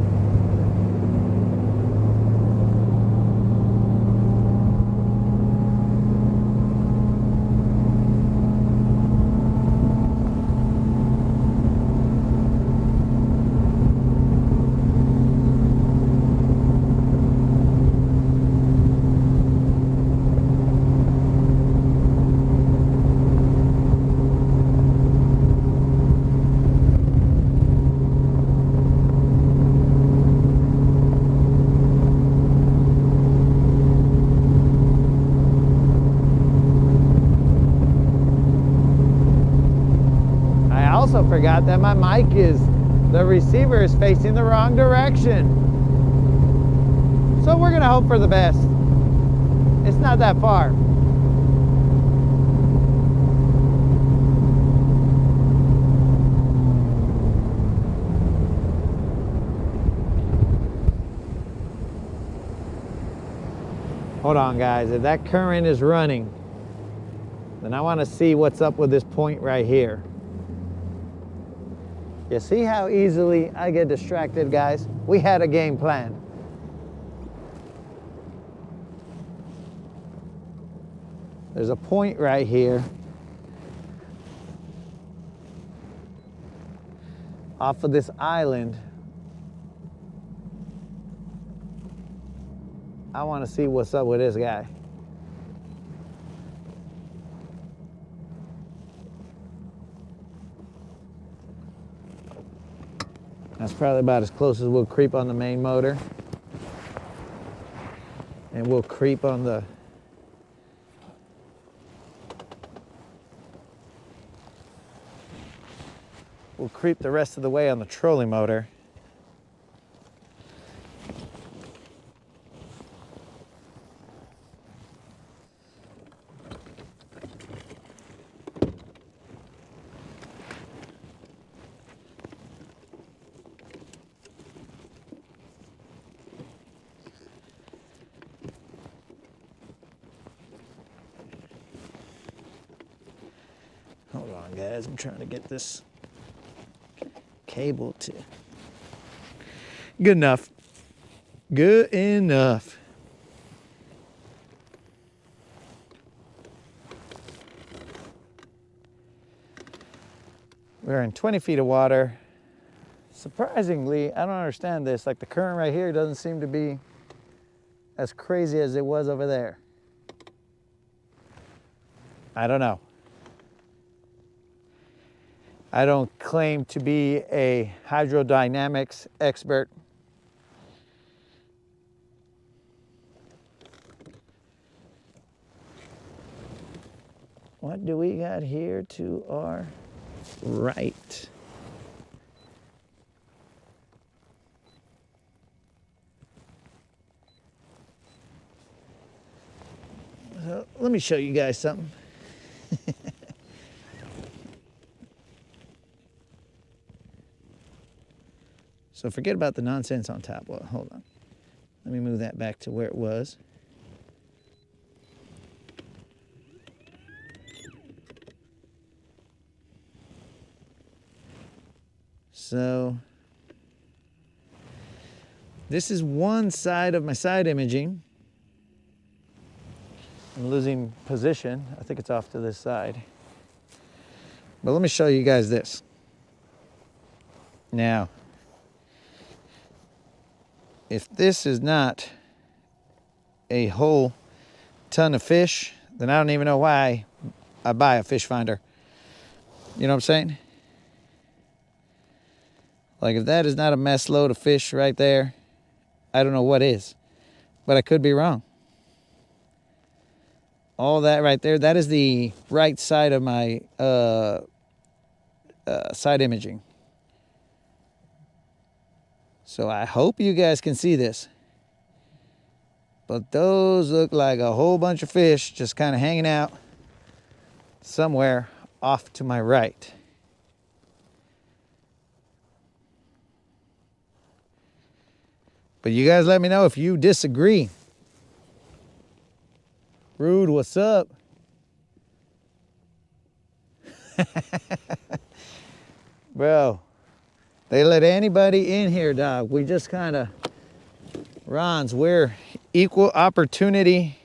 Also forgot that my mic the receiver is facing the wrong direction. So we're gonna hope for the best. It's not that far. Hold on guys, if that current is running, then I wanna see what's up with this point right here. You see how easily I get distracted, guys? We had a game plan. There's a point right here off of this island. I want to see what's up with this guy. That's probably about as close as we'll creep on the main motor. And we'll creep on the we'll creep the rest of the way on the trolling motor. Hold on, guys, I'm trying to get this cable to good enough. Good enough. We're in 20 feet of water. Surprisingly, I don't understand this. Like the current right here doesn't seem to be as crazy as it was over there. I don't know. I don't claim to be a hydrodynamics expert. What do we got here to our right? So let me show you guys something. So forget about the nonsense on top. Well, hold on. Let me move that back to where it was. So this is one side of my side imaging. I'm losing position. I think it's off to this side. But let me show you guys this. Now, if this is not a whole ton of fish, then I don't even know why I buy a fish finder. You know what I'm saying? Like if that is not a mess load of fish right there, I don't know what is, but I could be wrong. All that right there, that is the right side of my side imaging. So I hope you guys can see this. But those look like a whole bunch of fish just kind of hanging out somewhere off to my right. But you guys let me know if you disagree. Rude, what's up? Bro, they let anybody in here, dog. We just kind of, Ron's, we're equal opportunity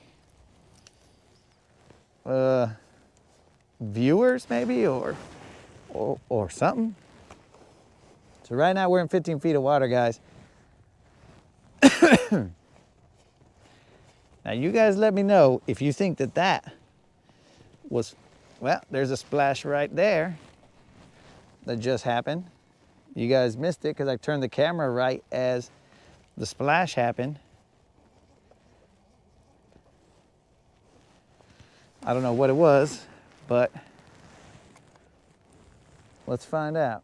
viewers maybe, or something. So right now we're in 15 feet of water, guys. Now you guys let me know if you think that that was, well, there's a splash right there that just happened. You guys missed it because I turned the camera right as the splash happened. I don't know what it was, but let's find out.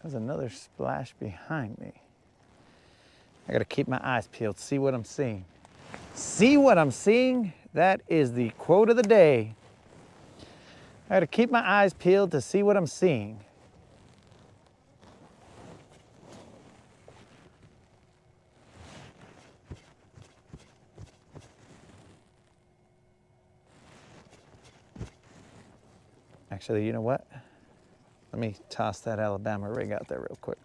There's another splash behind me. I gotta keep my eyes peeled, see what I'm seeing. See what I'm seeing? That is the quote of the day. I gotta keep my eyes peeled to see what I'm seeing. Actually, you know what? Let me toss that Alabama rig out there real quick.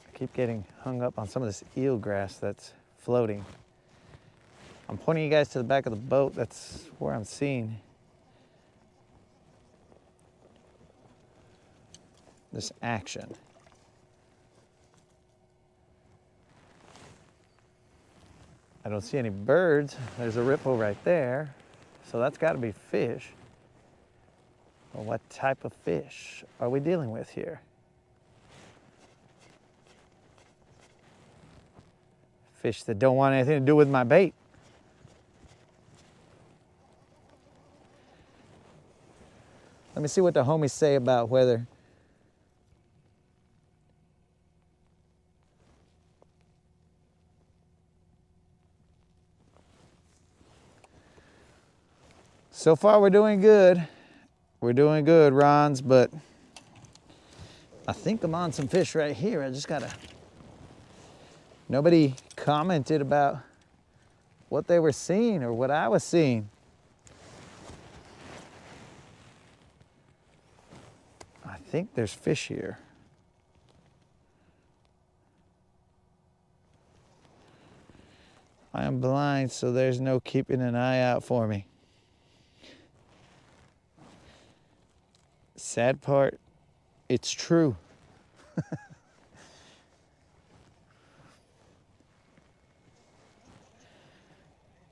I keep getting hung up on some of this eel grass that's floating. I'm pointing you guys to the back of the boat. That's where I'm seeing this action. I don't see any birds. There's a ripple right there. So that's got to be fish. Well, what type of fish are we dealing with here? Fish that don't want anything to do with my bait. Let me see what the homies say about whether so far we're doing good. We're doing good, Rons, but I think I'm on some fish right here. I just gotta, nobody commented about what they were seeing or what I was seeing. I think there's fish here. I am blind, so there's no keeping an eye out for me. Sad part, it's true.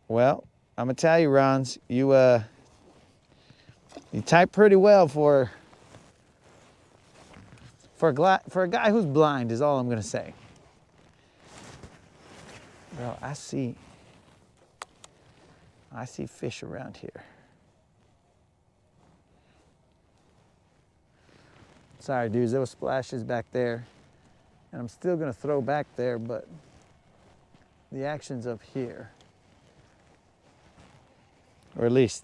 Well, I'm gonna tell you, Rons, you type pretty well for a guy who's blind is all I'm gonna say. Bro, I see fish around here. Sorry, dudes, there was splashes back there. And I'm still gonna throw back there, but the action's up here. Or at least,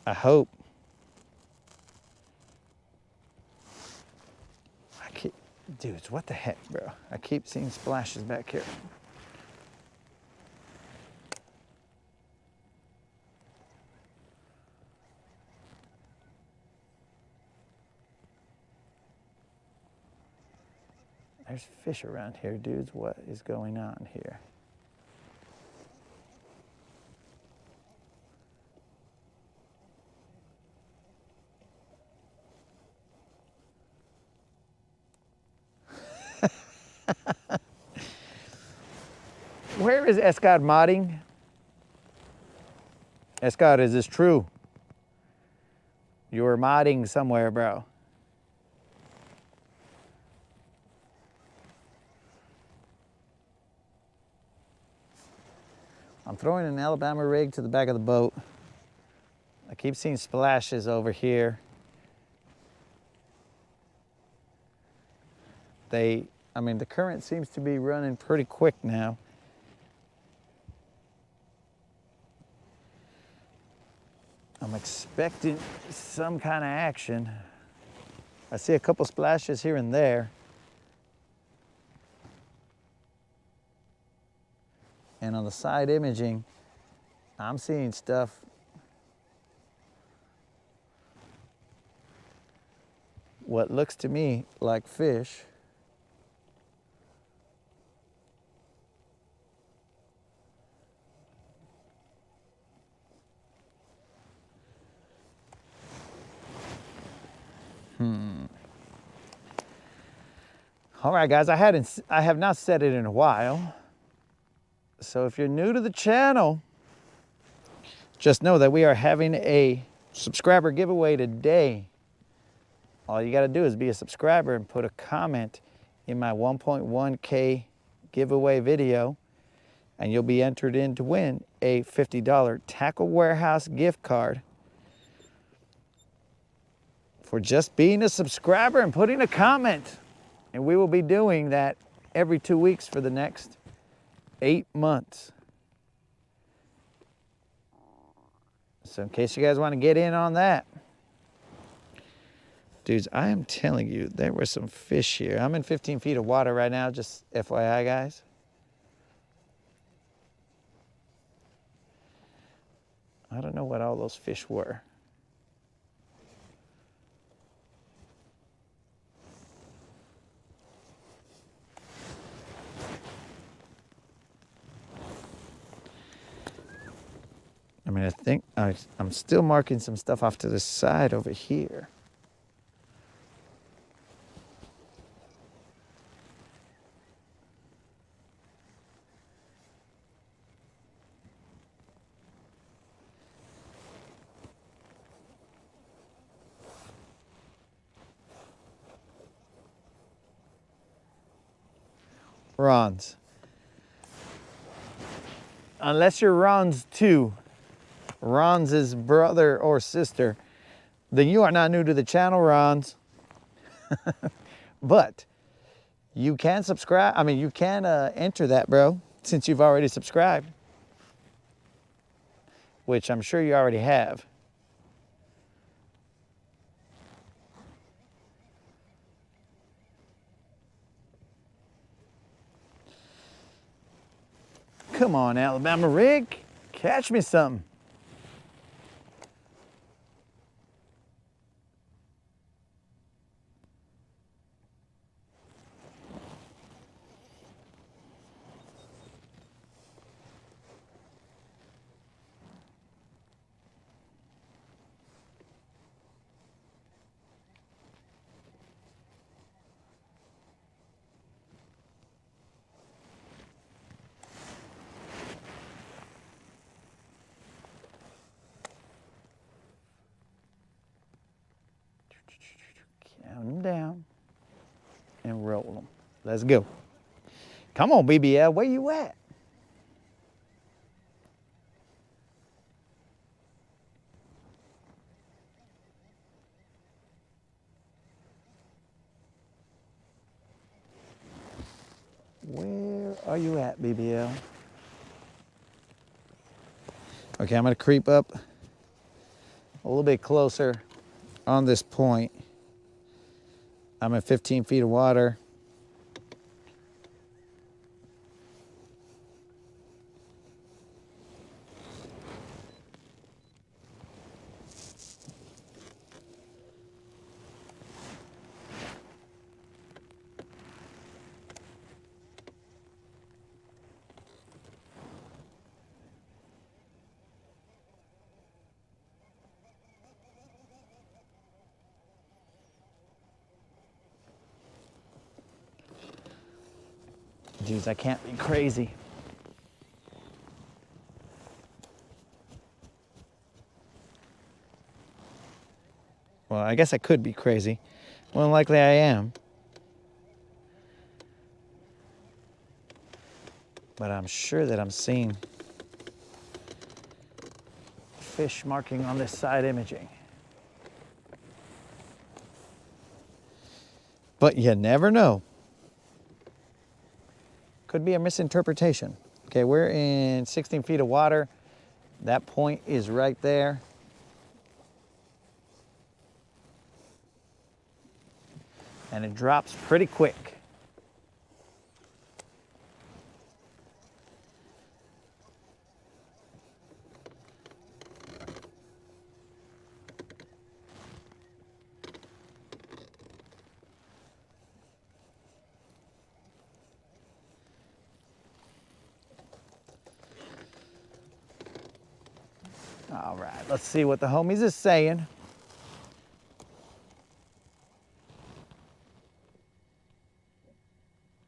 I hope. Dudes, what the heck, bro? I keep seeing splashes back here. There's fish around here, dudes. What is going on here? Where is Escott modding? Escott, is this true? You were modding somewhere, bro. I'm throwing an Alabama rig to the back of the boat. I keep seeing splashes over here. The current seems to be running pretty quick now. I'm expecting some kind of action. I see a couple splashes here and there. And on the side imaging, I'm seeing stuff. What looks to me like fish. All right, guys, I have not said it in a while. So if you're new to the channel, just know that we are having a subscriber giveaway today. All you got to do is be a subscriber and put a comment in my 1.1K giveaway video, and you'll be entered in to win a $50 Tackle Warehouse gift card for just being a subscriber and putting a comment. And we will be doing that every 2 weeks for the next 8 months. So in case you guys want to get in on that. Dudes, I am telling you, there were some fish here. I'm in 15 feet of water right now, just FYI, guys. I don't know what all those fish were. I think I'm still marking some stuff off to the side over here. Ron's. Unless you're Ron's 2, Ron's brother or sister, then you are not new to the channel, Ron's. But you can subscribe. I mean, you can enter that, bro, since you've already subscribed, which I'm sure you already have. Come on, Alabama rig, catch me something. Count them down and roll them. Let's go. Come on, BBL, where you at? Where are you at, BBL? Okay, I'm gonna creep up a little bit closer on this point. I'm at 15 feet of water. Jeez, I can't be crazy. Well, I guess I could be crazy. More than likely I am. But I'm sure that I'm seeing fish marking on this side imaging. But you never know. Could be a misinterpretation. Okay, we're in 16 feet of water. That point is right there. And it drops pretty quick. All right, let's see what the homies is saying.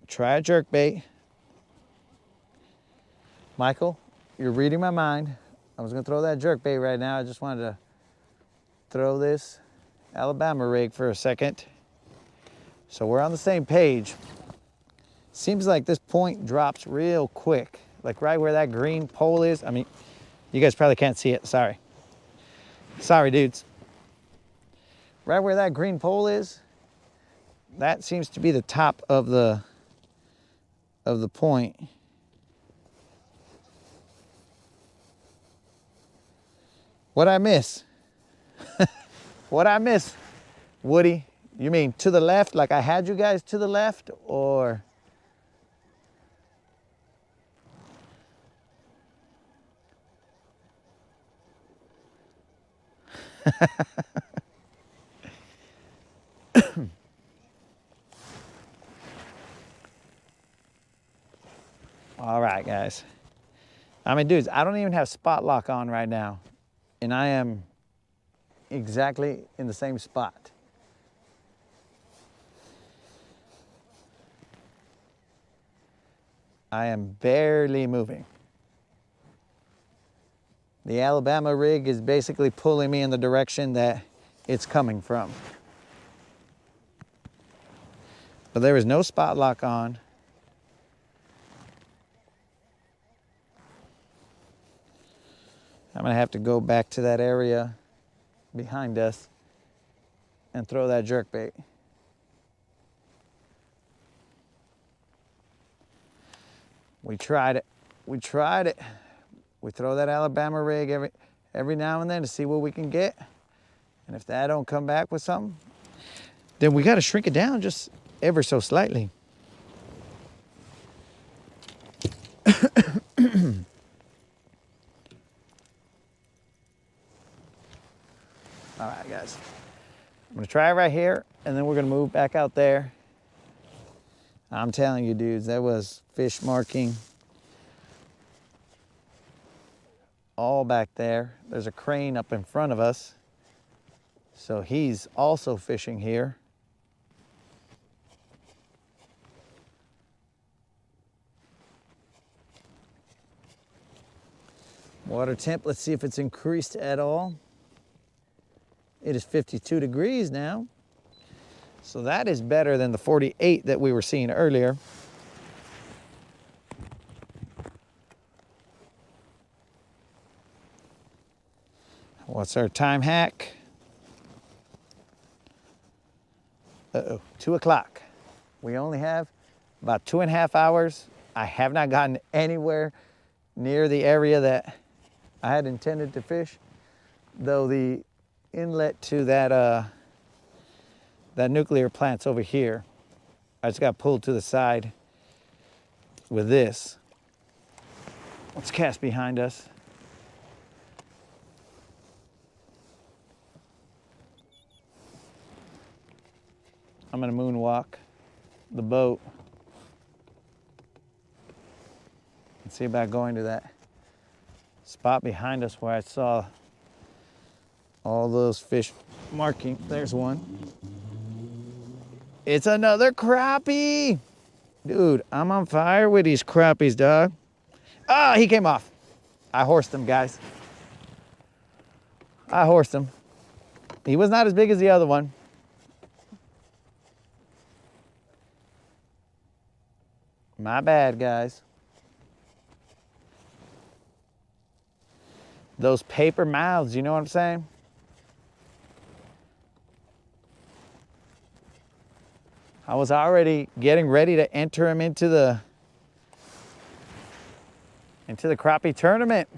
Try a jerkbait. Michael, you're reading my mind. I was gonna throw that jerkbait right now. I just wanted to throw this Alabama rig for a second. So we're on the same page. Seems like this point drops real quick, like right where that green pole is. I mean, you guys probably can't see it, sorry. Sorry, dudes. Right where that green pole is, that seems to be the top of the point. What'd I miss? What'd I miss, Woody? You mean to the left, like I had you guys to the left, or? All right, guys. I mean, dudes, I don't even have spot lock on right now, and I am exactly in the same spot. I am barely moving. The Alabama rig is basically pulling me in the direction that it's coming from. But there is no spot lock on. gonna have to go back to that area behind us and throw that jerkbait. We tried it. We tried it. We throw that Alabama rig every now and then to see what we can get. And if that don't come back with something, then we got to shrink it down just ever so slightly. All right, guys. I'm gonna try it right here, and then we're gonna move back out there. I'm telling you, dudes, that was fish marking all back there. There's a crane up in front of us, so he's also fishing here. Water temp, let's see if it's increased at all. It is 52 degrees now. So that is better than the 48 that we were seeing earlier. What's our time hack? Uh-oh, 2 o'clock. We only have about 2.5 hours. I have not gotten anywhere near the area that I had intended to fish, though the inlet to that nuclear plant's over here. I just got pulled to the side with this. Let's cast behind us. I'm gonna moonwalk the boat and see about going to that spot behind us where I saw all those fish marking. There's one. It's another crappie. Dude, I'm on fire with these crappies, dog. Ah, he came off. I horsed him, guys. I horsed him. He was not as big as the other one. My bad, guys. Those paper mouths, you know what I'm saying? I was already getting ready to enter him into the crappie tournament.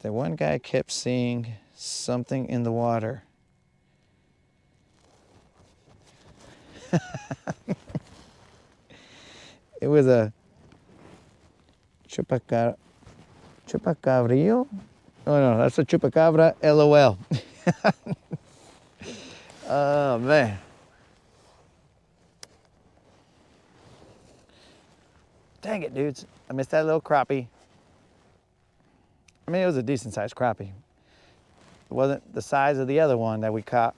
The one guy kept seeing something in the water. It was a chupacabrillo. Oh no, that's a chupacabra, LOL. Oh man. Dang it, dudes. I missed that little crappie. I mean, it was a decent sized crappie. It wasn't the size of the other one that we caught.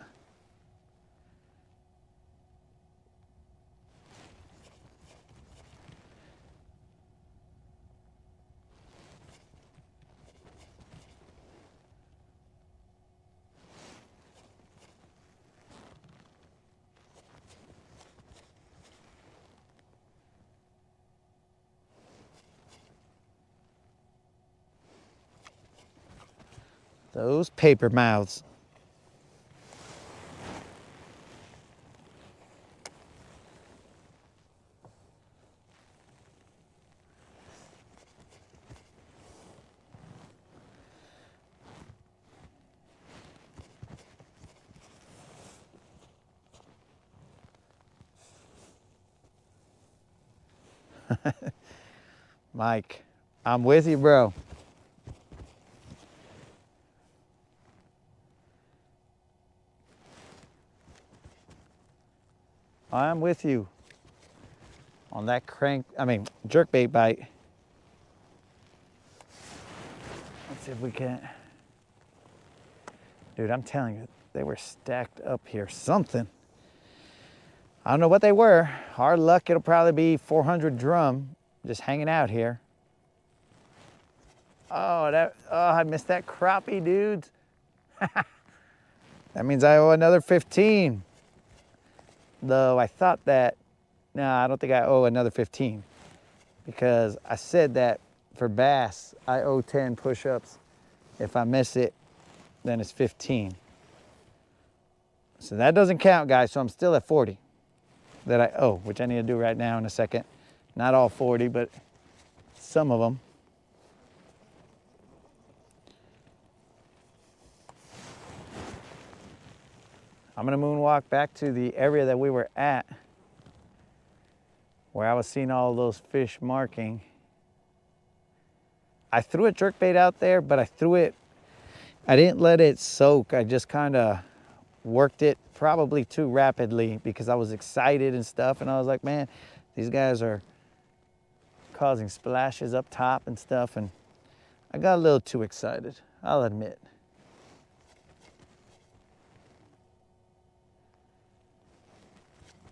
Those paper mouths. Mike, I'm with you, bro. I'm with you on that jerkbait bite. Let's see if we can. Dude, I'm telling you, they were stacked up here. Something. I don't know what they were. Hard luck, it'll probably be 400 drum just hanging out here. Oh, I missed that crappie, dudes. That means I owe another 15. Though I thought that, no, I don't think I owe another 15 because I said that for bass, I owe 10 push-ups. If I miss it, then it's 15. So that doesn't count, guys, so I'm still at 40 that I owe, which I need to do right now in a second. Not all 40, but some of them. I'm gonna moonwalk back to the area that we were at where I was seeing all those fish marking. I threw a jerkbait out there, but I didn't let it soak. I just kind of worked it probably too rapidly because I was excited and stuff. And I was like, man, these guys are causing splashes up top and stuff. And I got a little too excited, I'll admit.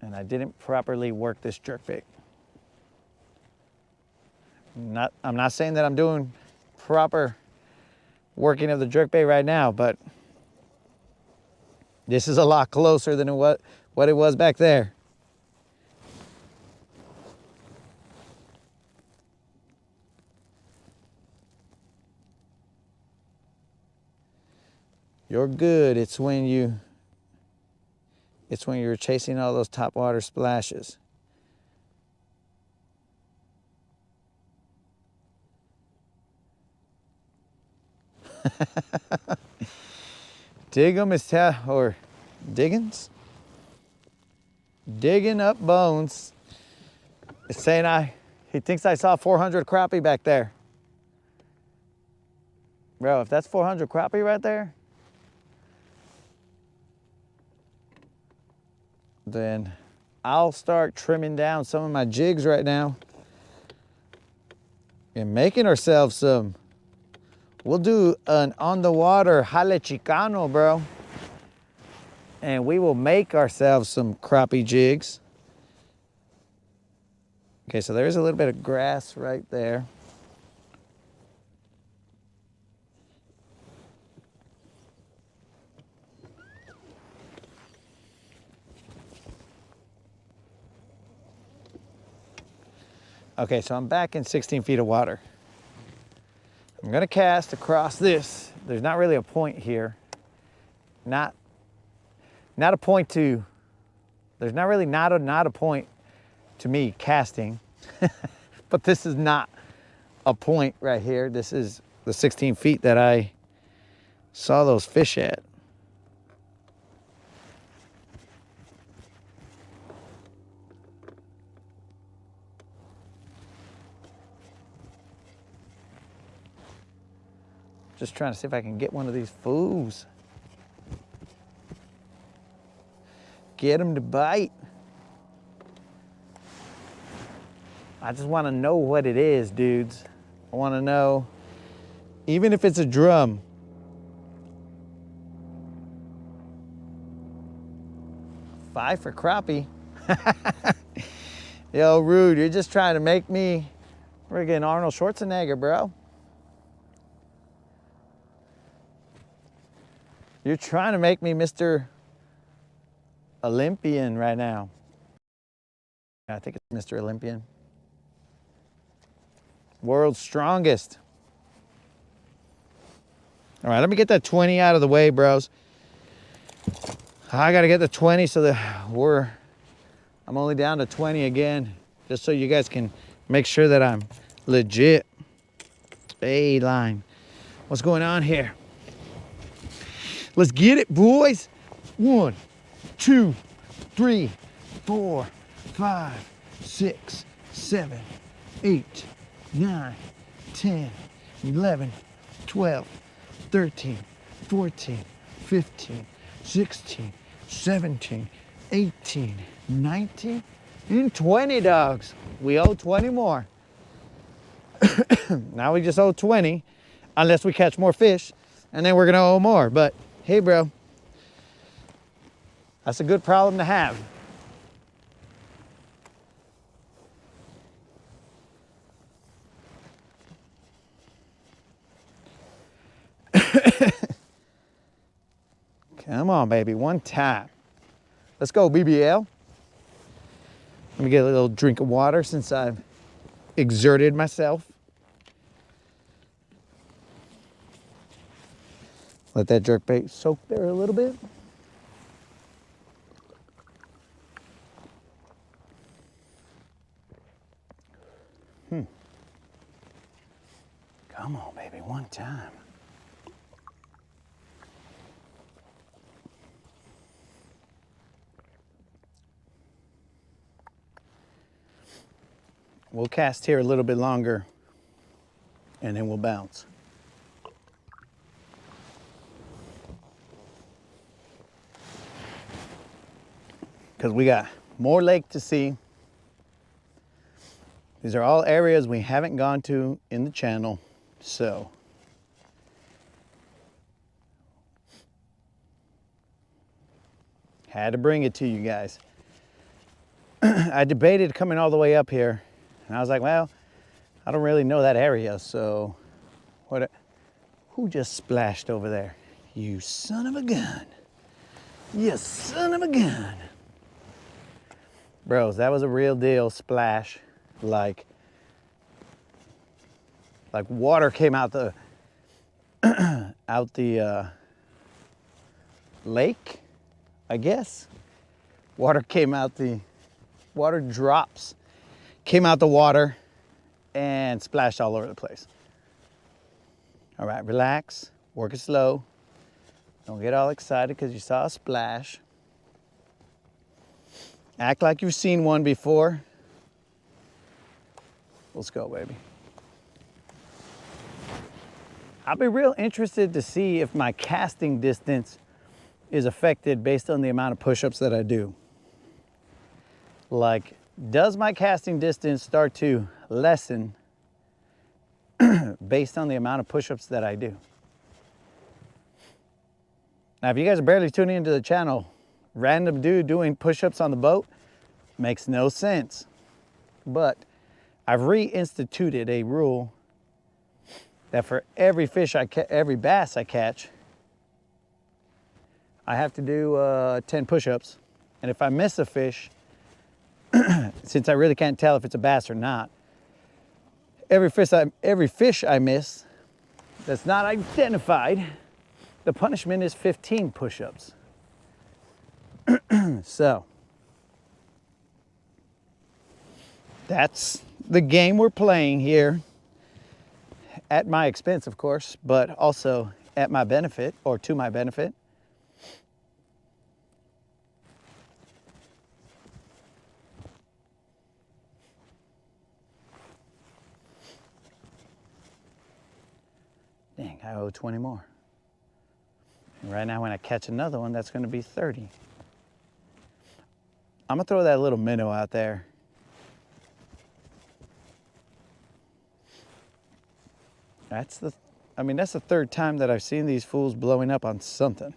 And I didn't properly work this jerkbait. I'm not saying that I'm doing proper working of the jerkbait right now, but this is a lot closer than what it was back there. You're good. It's when you're chasing all those top water splashes. Diggum is or Diggins? Digging up bones. It's saying he thinks I saw 400 crappie back there. Bro, if that's 400 crappie right there, then I'll start trimming down some of my jigs right now and making ourselves some. We'll do an on the water jale chicano, bro. And we will make ourselves some crappie jigs. Okay, so there's a little bit of grass right there. Okay, so I'm back in 16 feet of water. I'm gonna cast across this. There's not really a point here. Not a point to, there's not really not a point to me casting, but this is not a point right here. This is the 16 feet that I saw those fish at. Just trying to see if I can get one of these fools. Get them to bite. I just want to know what it is, dudes. I want to know, even if it's a drum. $5 for crappie. Yo, Rude, you're just trying to make me friggin' Arnold Schwarzenegger, bro. You're trying to make me Mr. Olympian right now. I think it's Mr. Olympian. World's strongest. All right, let me get that 20 out of the way, bros. I gotta get the 20 so that I'm only down to 20 again, just so you guys can make sure that I'm legit. Hey, line. What's going on here? Let's get it, boys. 1, 2, 3, 4, 5, 6, 7, 8, 9, 10, 11, 12, 13, 14, 15, 16, 17, 18, 19, and 20 dogs. We owe 20 more. Now we just owe 20, unless we catch more fish, and then we're gonna owe more. But hey, bro, That's a good problem to have. Come on, baby, one time. Let's go, BBL. Let me get a little drink of water since I've exerted myself. Let that jerkbait soak there a little bit. Come on, baby, one time. We'll cast here a little bit longer and then we'll bounce. Because we got more lake to see. These are all areas we haven't gone to in the channel, so. Had to bring it to you guys. I debated coming all the way up here, and I was like, well, I don't really know that area, so who just splashed over there? You son of a gun. You son of a gun. Bros, that was a real deal splash. Like water came out the lake, I guess. Water drops came out the water and splashed all over the place. All right, relax, work it slow. Don't get all excited because you saw a splash. Act like you've seen one before. Let's go, baby. I'll be real interested to see if my casting distance is affected based on the amount of push-ups that I do. Like, does my casting distance start to lessen based on the amount of push-ups that I do? Now, if you guys are barely tuning into the channel, random dude doing push-ups on the boat makes no sense. But I've reinstituted a rule that for every bass I catch, I have to do 10 push-ups. And if I miss a fish, since I really can't tell if it's a bass or not, every fish I miss that's not identified, the punishment is 15 push-ups. So, that's the game we're playing here, at my expense, of course, but also at my benefit, or to my benefit. Dang, I owe 20 more. And right now when I catch another one, that's gonna be 30. I'm gonna throw that little minnow out there. That's the third time that I've seen these fools blowing up on something.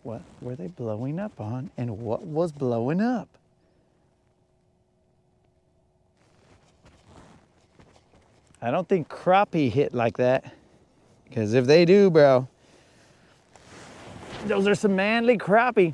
What were they blowing up on, and what was blowing up? I don't think crappie hit like that, because if they do, bro, those are some manly crappie.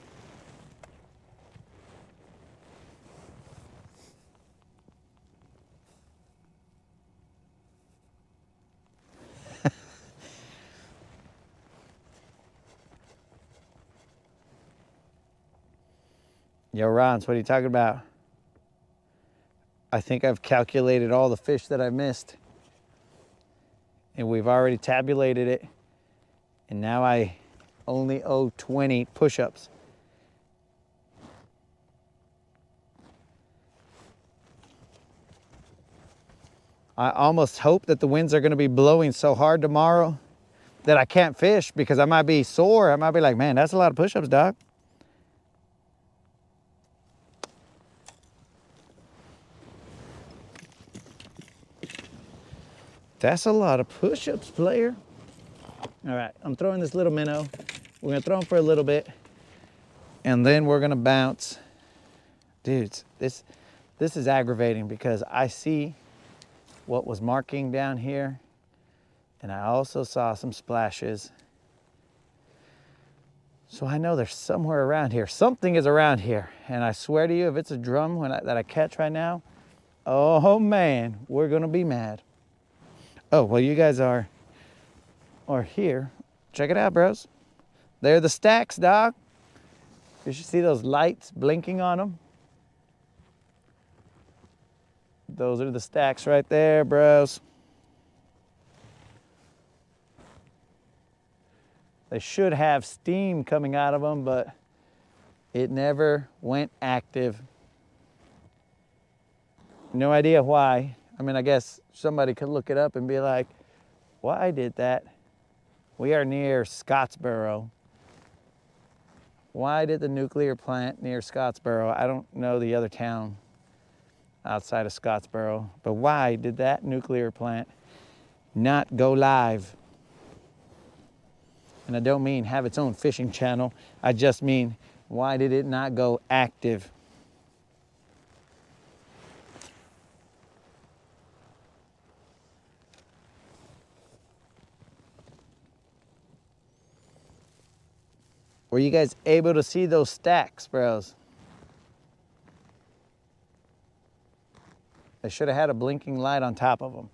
Yo, Rons, what are you talking about? I think I've calculated all the fish that I missed. and we've already tabulated it, and now I only owe 20 push-ups. I almost hope that the winds are going to be blowing so hard tomorrow that I can't fish, because I might be sore. I might be like, man, that's a lot of push-ups, dog. That's a lot of push-ups, player. All right, I'm throwing this little minnow. We're gonna throw him for a little bit, and then we're gonna bounce. Dudes, this is aggravating, because I see what was marking down here, and I also saw some splashes. So I know there's somewhere around here. Something is around here, and I swear to you, if it's a drum that I catch right now, oh man, we're gonna be mad. Oh, well, you guys are here. Check it out, bros. They're the stacks, dog. You should see those lights blinking on them. Those are the stacks right there, bros. They should have steam coming out of them, but it never went active. No idea why. I mean, I guess somebody could look it up and be like, why did that? We are near Scottsboro. Why did the nuclear plant near Scottsboro? I don't know the other town outside of Scottsboro, but why did that nuclear plant not go live? And I don't mean have its own fishing channel. I just mean, why did it not go active? Were you guys able to see those stacks, bros? They should have had a blinking light on top of them.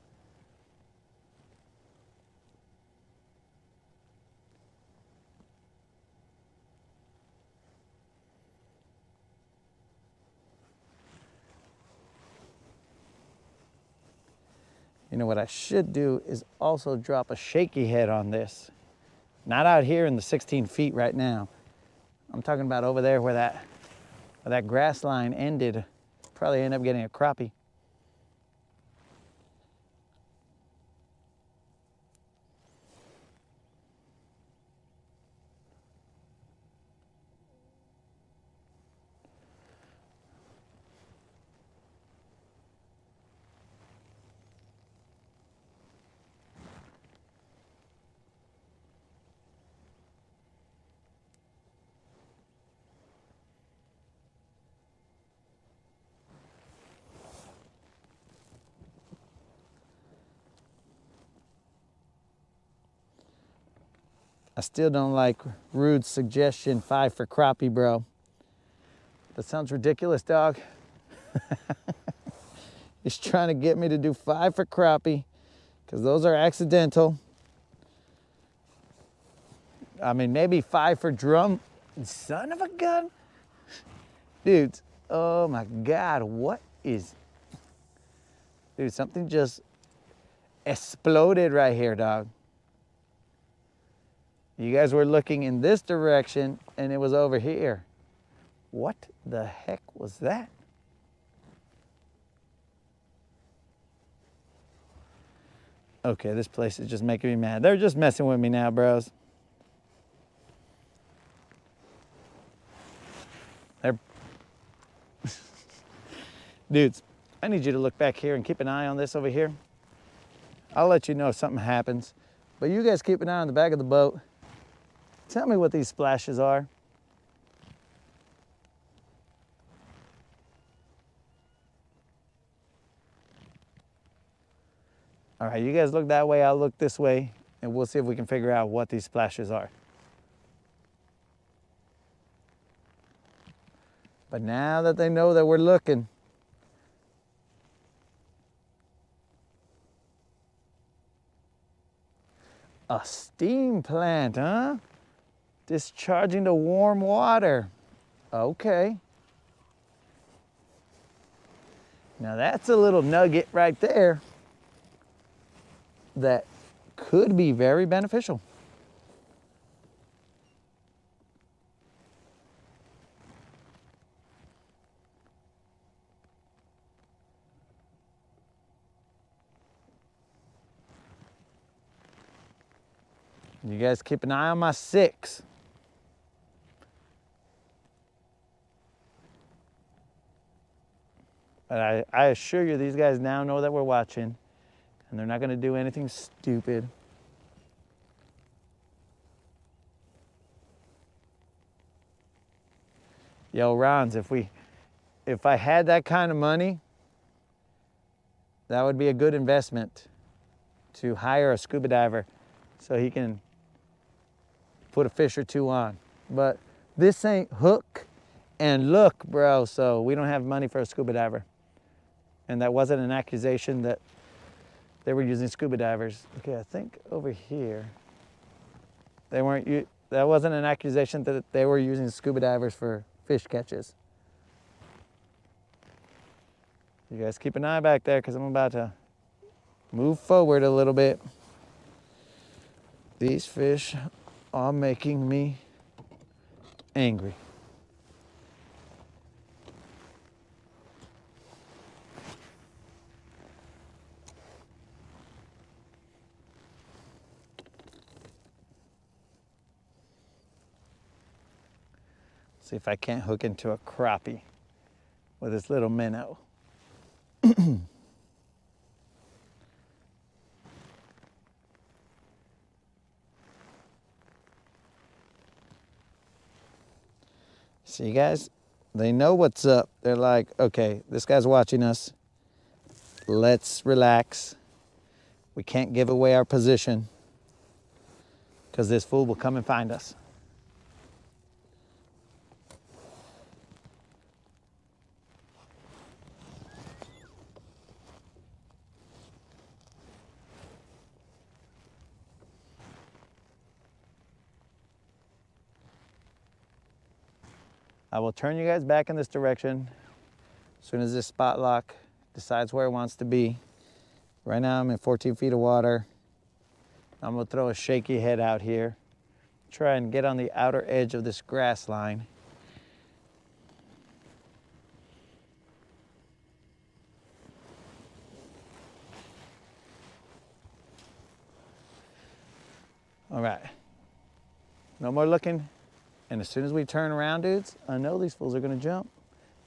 You know what I should do is also drop a shaky head on this. Not out here in the 16 feet right now. I'm talking about over there where that grass line ended. Probably end up getting a crappie. I still don't like Rude's suggestion, 5 for crappie, bro. That sounds ridiculous, dog. He's trying to get me to do 5 for crappie, because those are accidental. I mean, maybe 5 for drum. Son of a gun. Dudes, oh my God, what is... Dude, something just exploded right here, dog. You guys were looking in this direction and it was over here. What the heck was that? Okay, this place is just making me mad. They're just messing with me now, bros. They're... Dudes, I need you to look back here and keep an eye on this over here. I'll let you know if something happens, but you guys keep an eye on the back of the boat. Tell me what these splashes are. All right, you guys look that way, I'll look this way, and we'll see if we can figure out what these splashes are. But now that they know that we're looking, a steam plant, huh? Discharging the warm water. Okay. Now that's a little nugget right there that could be very beneficial. You guys keep an eye on my 6. But I assure you, these guys now know that we're watching, and they're not going to do anything stupid. Yo, Rons, if I had that kind of money, that would be a good investment to hire a scuba diver so he can put a fish or 2 on. But this ain't hook and look, bro, so we don't have money for a scuba diver. And that wasn't an accusation that they were using scuba divers. Okay, I think over here, that wasn't an accusation that they were using scuba divers for fish catches. You guys keep an eye back there because I'm about to move forward a little bit. These fish are making me angry. See if I can't hook into a crappie with this little minnow. See, guys, they know what's up. They're like, okay, this guy's watching us. Let's relax. We can't give away our position because this fool will come and find us. I will turn you guys back in this direction as soon as this spot lock decides where it wants to be. Right now I'm in 14 feet of water. I'm gonna throw a shaky head out here. Try and get on the outer edge of this grass line. All right, no more looking. And as soon as we turn around, dudes, I know these fools are gonna jump.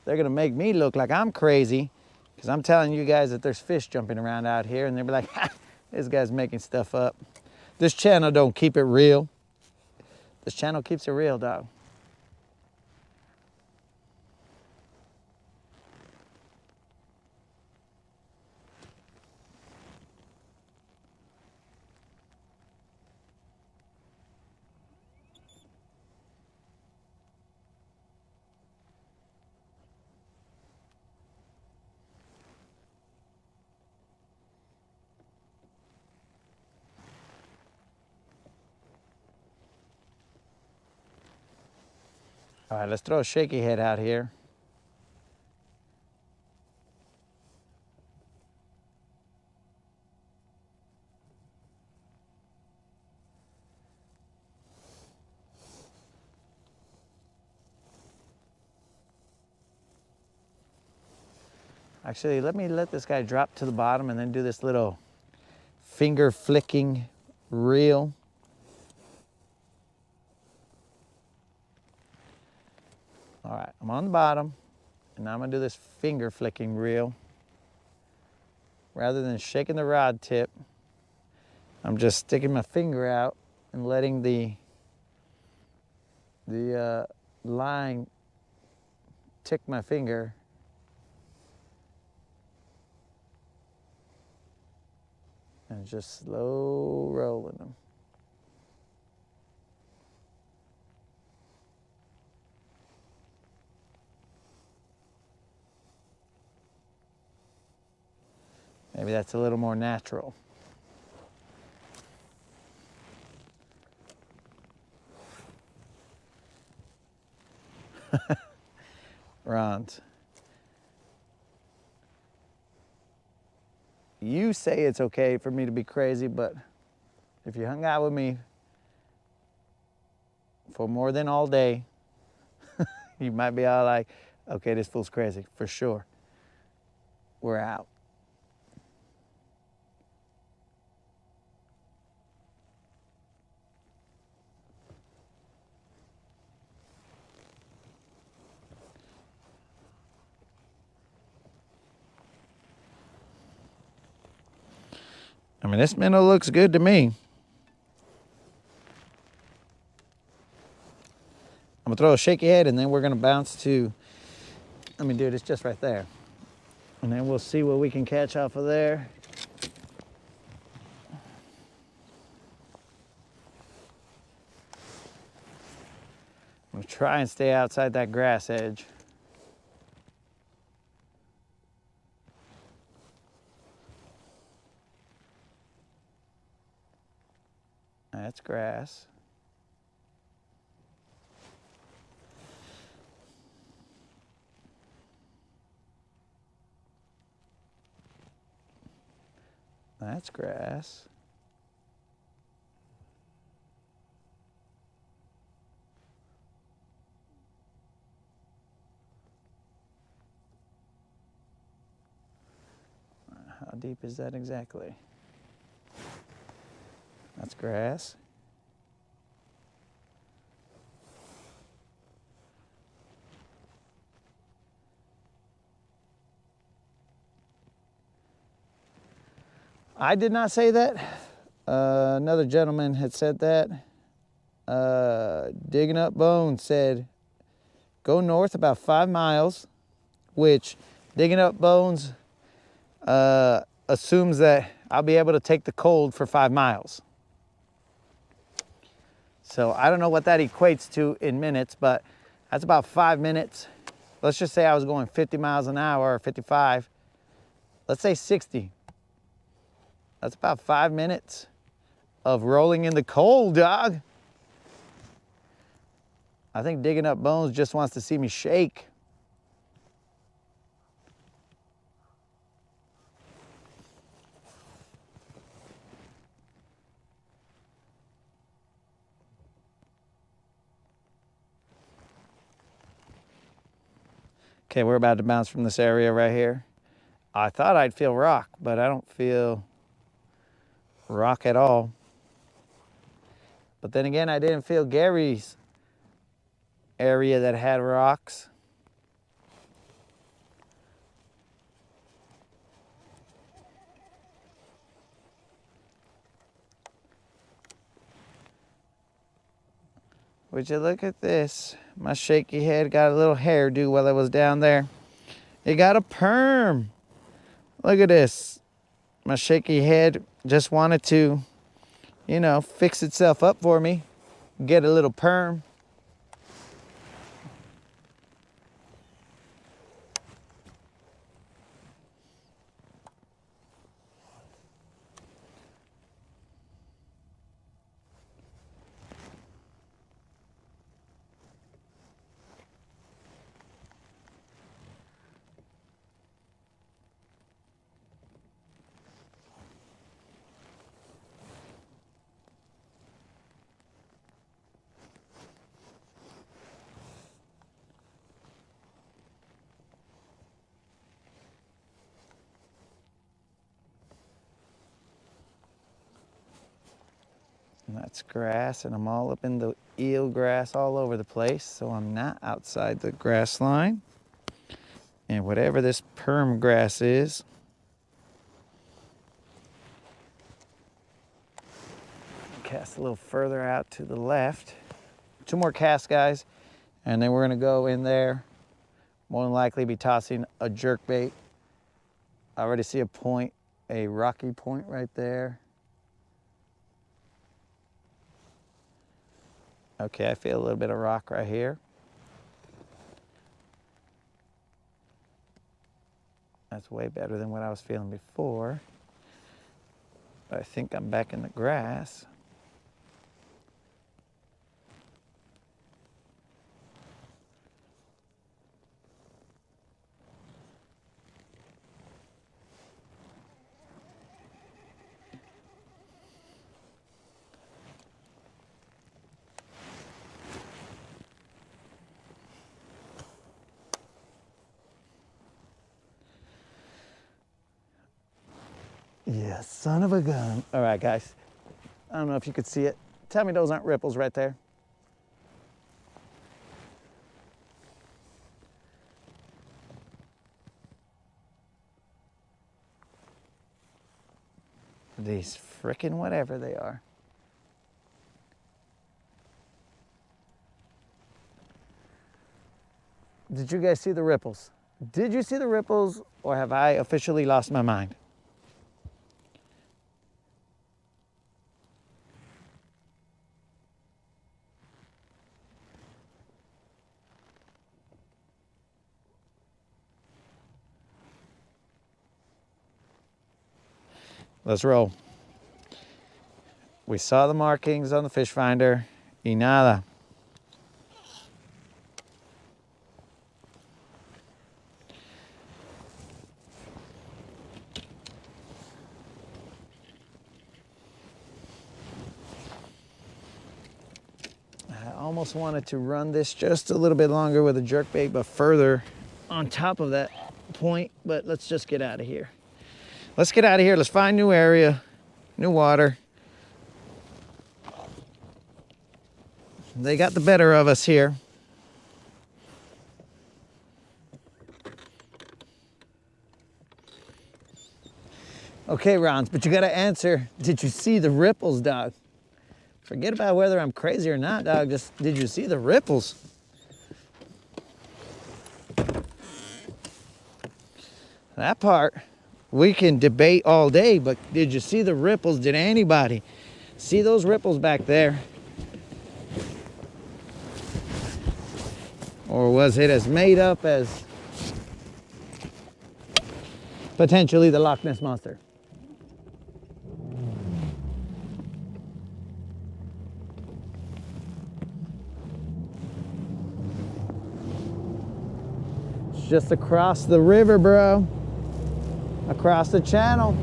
They're gonna make me look like I'm crazy because I'm telling you guys that there's fish jumping around out here and they'll be like, ha, this guy's making stuff up. This channel don't keep it real. This channel keeps it real, dog. All right, let's throw a shaky head out here. Actually, let this guy drop to the bottom and then do this little finger flicking reel. All right, I'm on the bottom, and now I'm gonna do this finger flicking reel. Rather than shaking the rod tip, I'm just sticking my finger out and letting the line tick my finger. And just slow rolling them. Maybe that's a little more natural. Rons. You say it's okay for me to be crazy, but if you hung out with me for more than all day, you might be all like, okay, this fool's crazy, for sure. We're out. I mean, this minnow looks good to me. I'm gonna throw a shaky head and then we're gonna bounce to, I mean, dude, it's just right there. And then we'll see what we can catch off of there. I'm gonna try and stay outside that grass edge. That's grass. That's grass. How deep is that exactly? That's grass. I did not say that. Another gentleman had said that. Digging Up Bones said, go north about 5 miles, which Digging Up Bones assumes that I'll be able to take the cold for 5 miles. So I don't know what that equates to in minutes, but that's about 5 minutes. Let's just say I was going 50 miles an hour or 55. Let's say 60. That's about 5 minutes of rolling in the cold, dog. I think Digging Up Bones just wants to see me shake. Okay, we're about to bounce from this area right here. I thought I'd feel rock, but I don't feel rock at all. But then again, I didn't feel Gary's area that had rocks. Would you look at this? My shaky head got a little hairdo while I was down there. It got a perm. Look at this. My shaky head just wanted to, you know, fix itself up for me. Get a little perm. And that's grass, and I'm all up in the eel grass all over the place, so I'm not outside the grass line. And whatever this perm grass is, cast a little further out to the left. 2 more casts, guys, and then we're gonna go in there. More than likely be tossing a jerk bait. I already see a point, a rocky point right there. Okay, I feel a little bit of rock right here. That's way better than what I was feeling before. But I think I'm back in the grass. Yeah, son of a gun. All right, guys. I don't know if you could see it. Tell me those aren't ripples right there. These frickin' whatever they are. Did you guys see the ripples? Did you see the ripples, or have I officially lost my mind? Let's roll. We saw the markings on the fish finder. Y nada. I almost wanted to run this just a little bit longer with a jerkbait, but further on top of that point, but let's just get out of here. Let's get out of here. Let's find new area, new water. They got the better of us here. Okay, Rons, but you gotta answer, did you see the ripples, dog? Forget about whether I'm crazy or not, dog. Just, did you see the ripples? That part, we can debate all day, but did you see the ripples? Did anybody see those ripples back there? Or was it as made up as potentially the Loch Ness Monster? It's just across the river, bro. Across the channel.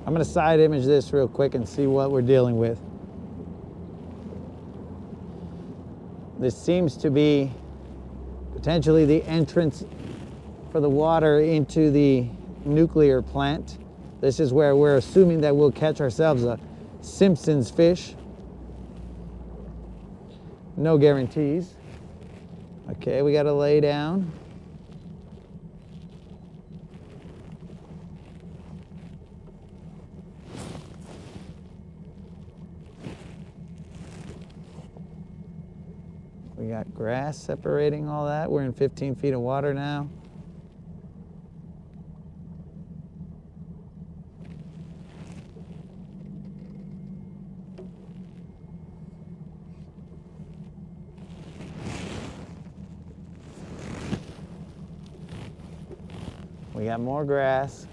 I'm gonna side image this real quick and see what we're dealing with. This seems to be potentially the entrance for the water into the nuclear plant. This is where we're assuming that we'll catch ourselves a Simpsons fish. No guarantees. Okay, we gotta lay down. We got grass separating all that. We're in 15 feet of water now. We got more grass.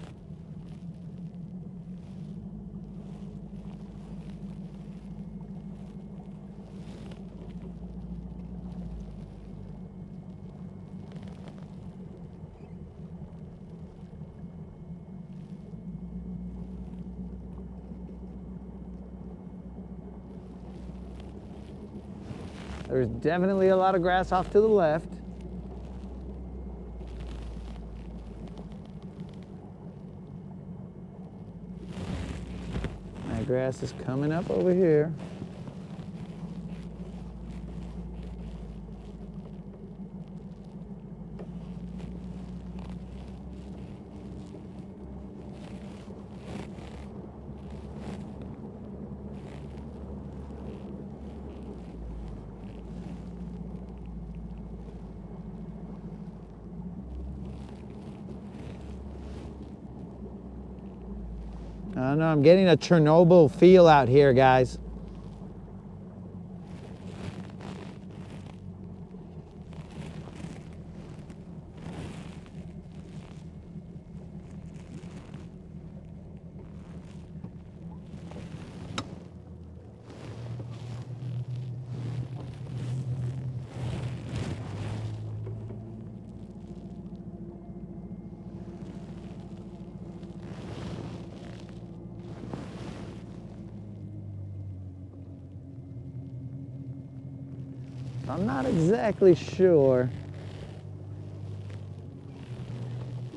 There's definitely a lot of grass off to the left. That grass is coming up over here. I don't know, I'm getting a Chernobyl feel out here, guys. I'm not exactly sure.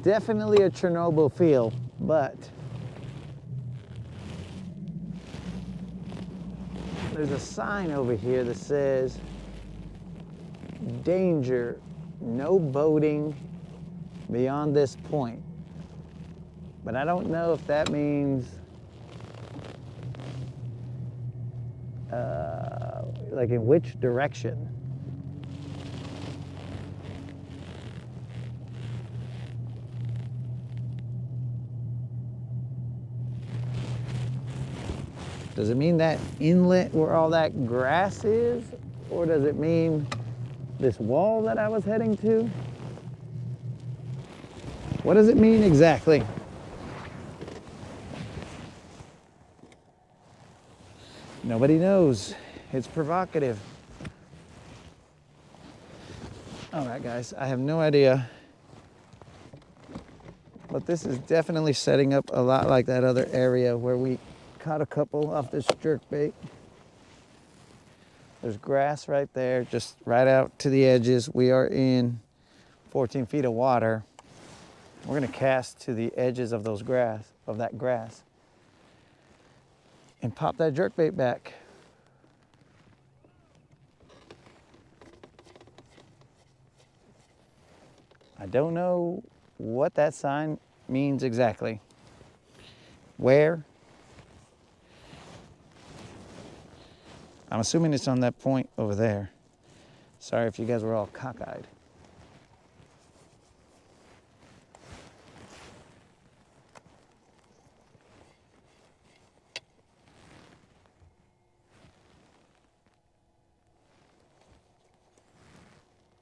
Definitely a Chernobyl feel, but there's a sign over here that says danger, no boating beyond this point. But I don't know if that means like in which direction. Does it mean that inlet where all that grass is? Or does it mean this wall that I was heading to? What does it mean exactly? Nobody knows. It's provocative. All right, guys, I have no idea. But this is definitely setting up a lot like that other area where we caught a couple off this jerkbait. There's grass right there, just right out to the edges. We are in 14 feet of water. We're gonna cast to the edges of that grass, and pop that jerkbait back. I don't know what that sign means exactly. Where? I'm assuming it's on that point over there. Sorry if you guys were all cockeyed.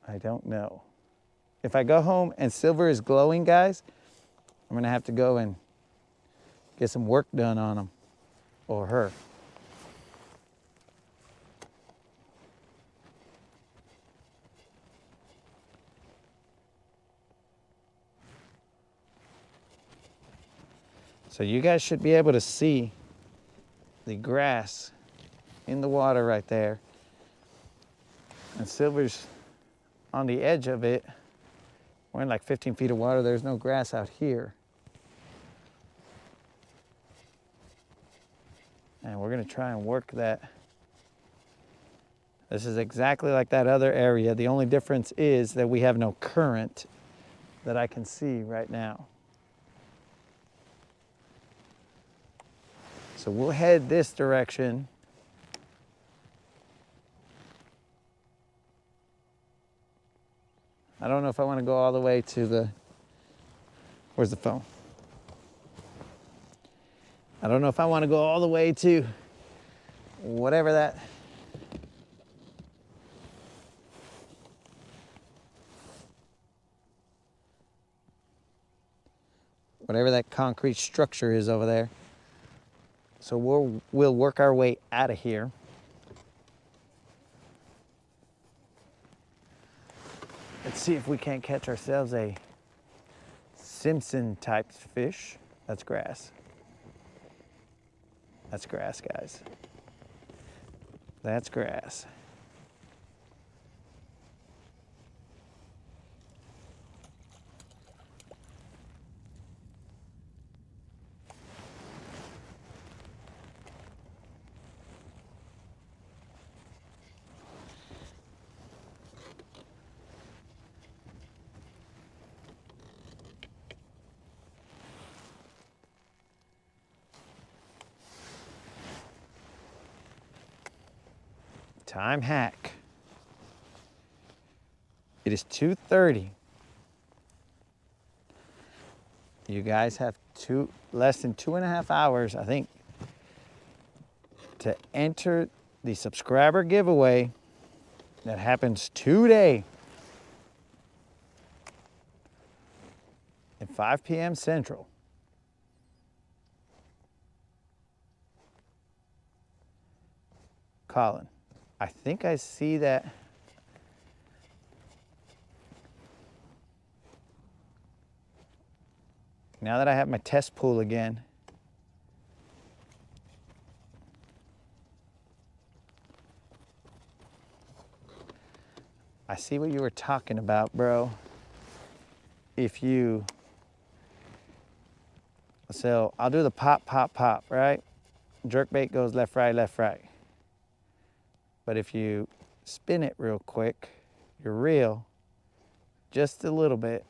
I don't know. If I go home and silver is glowing, guys, I'm gonna have to go and get some work done on him or her. So you guys should be able to see the grass in the water right there. And silver's on the edge of it. We're in like 15 feet of water. There's no grass out here. And we're gonna try and work that. This is exactly like that other area. The only difference is that we have no current that I can see right now. So we'll head this direction. I don't know if I want to go all the way to the, where's the phone? I don't know if I want to go all the way to whatever that, concrete structure is over there. So we'll work our way out of here. Let's see if we can't catch ourselves a Simpson type fish. That's grass. That's grass, guys. That's grass. Time hack. It is 2:30. You guys have less than 2.5 hours, I think, to enter the subscriber giveaway that happens today at 5 p.m. Central. Colin, I think I see that. Now that I have my test pool again, I see what you were talking about, bro. If you, so I'll do the pop, pop, pop, right? Jerkbait goes left, right, left, right. But if you spin it real quick, your reel, just a little bit,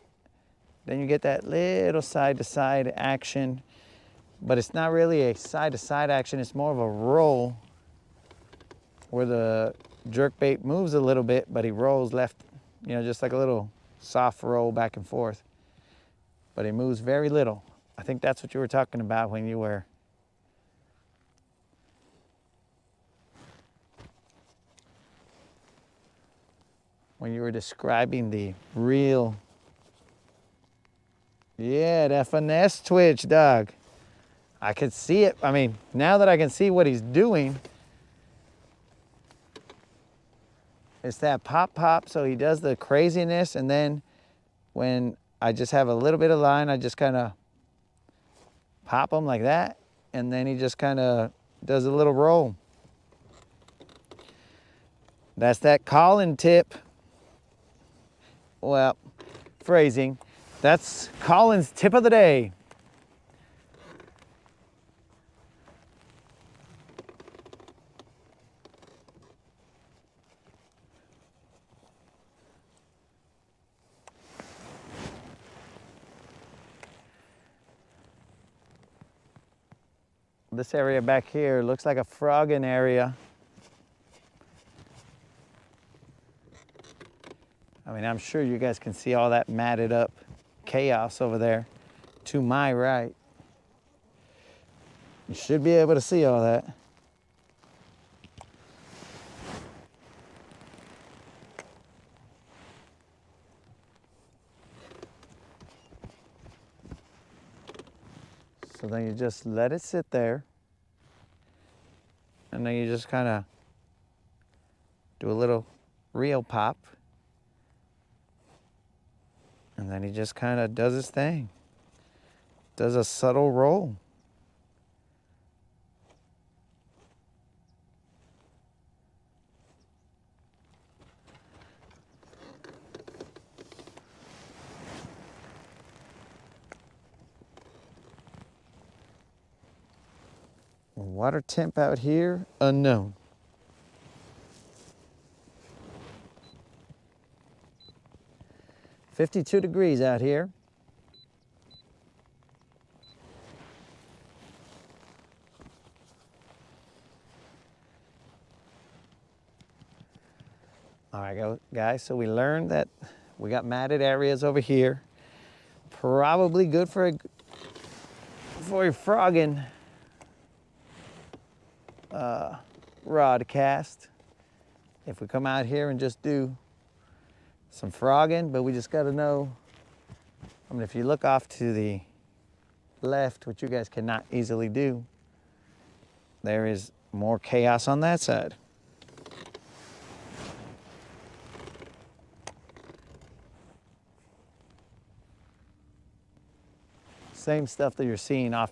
then you get that little side-to-side action. But it's not really a side-to-side action, it's more of a roll where the jerkbait moves a little bit, but he rolls left, you know, just like a little soft roll back and forth. But he moves very little. I think that's what you were talking about when you were describing the reel. Yeah, that finesse twitch, Doug. I could see it. I mean, now that I can see what he's doing, it's that pop, pop. So he does the craziness, and then when I just have a little bit of line, I just kind of pop him like that, and then he just kind of does a little roll. That's that calling tip. Well, phrasing. That's Colin's tip of the day. This area back here looks like a frogging area. I mean, I'm sure you guys can see all that matted up chaos over there to my right. You should be able to see all that. So then you just let it sit there, and then you just kind of do a little reel pop, and then he just kind of does his thing. Does a subtle roll. Water temp out here, unknown. "52 degrees out here. All right, guys, so we learned that we got matted areas over here. Probably good for a frogging Rodcast. If we come out here and just do some frogging, but we just got to know, I mean, if you look off to the left, which you guys cannot easily do, there is more chaos on that side. Same stuff that you're seeing off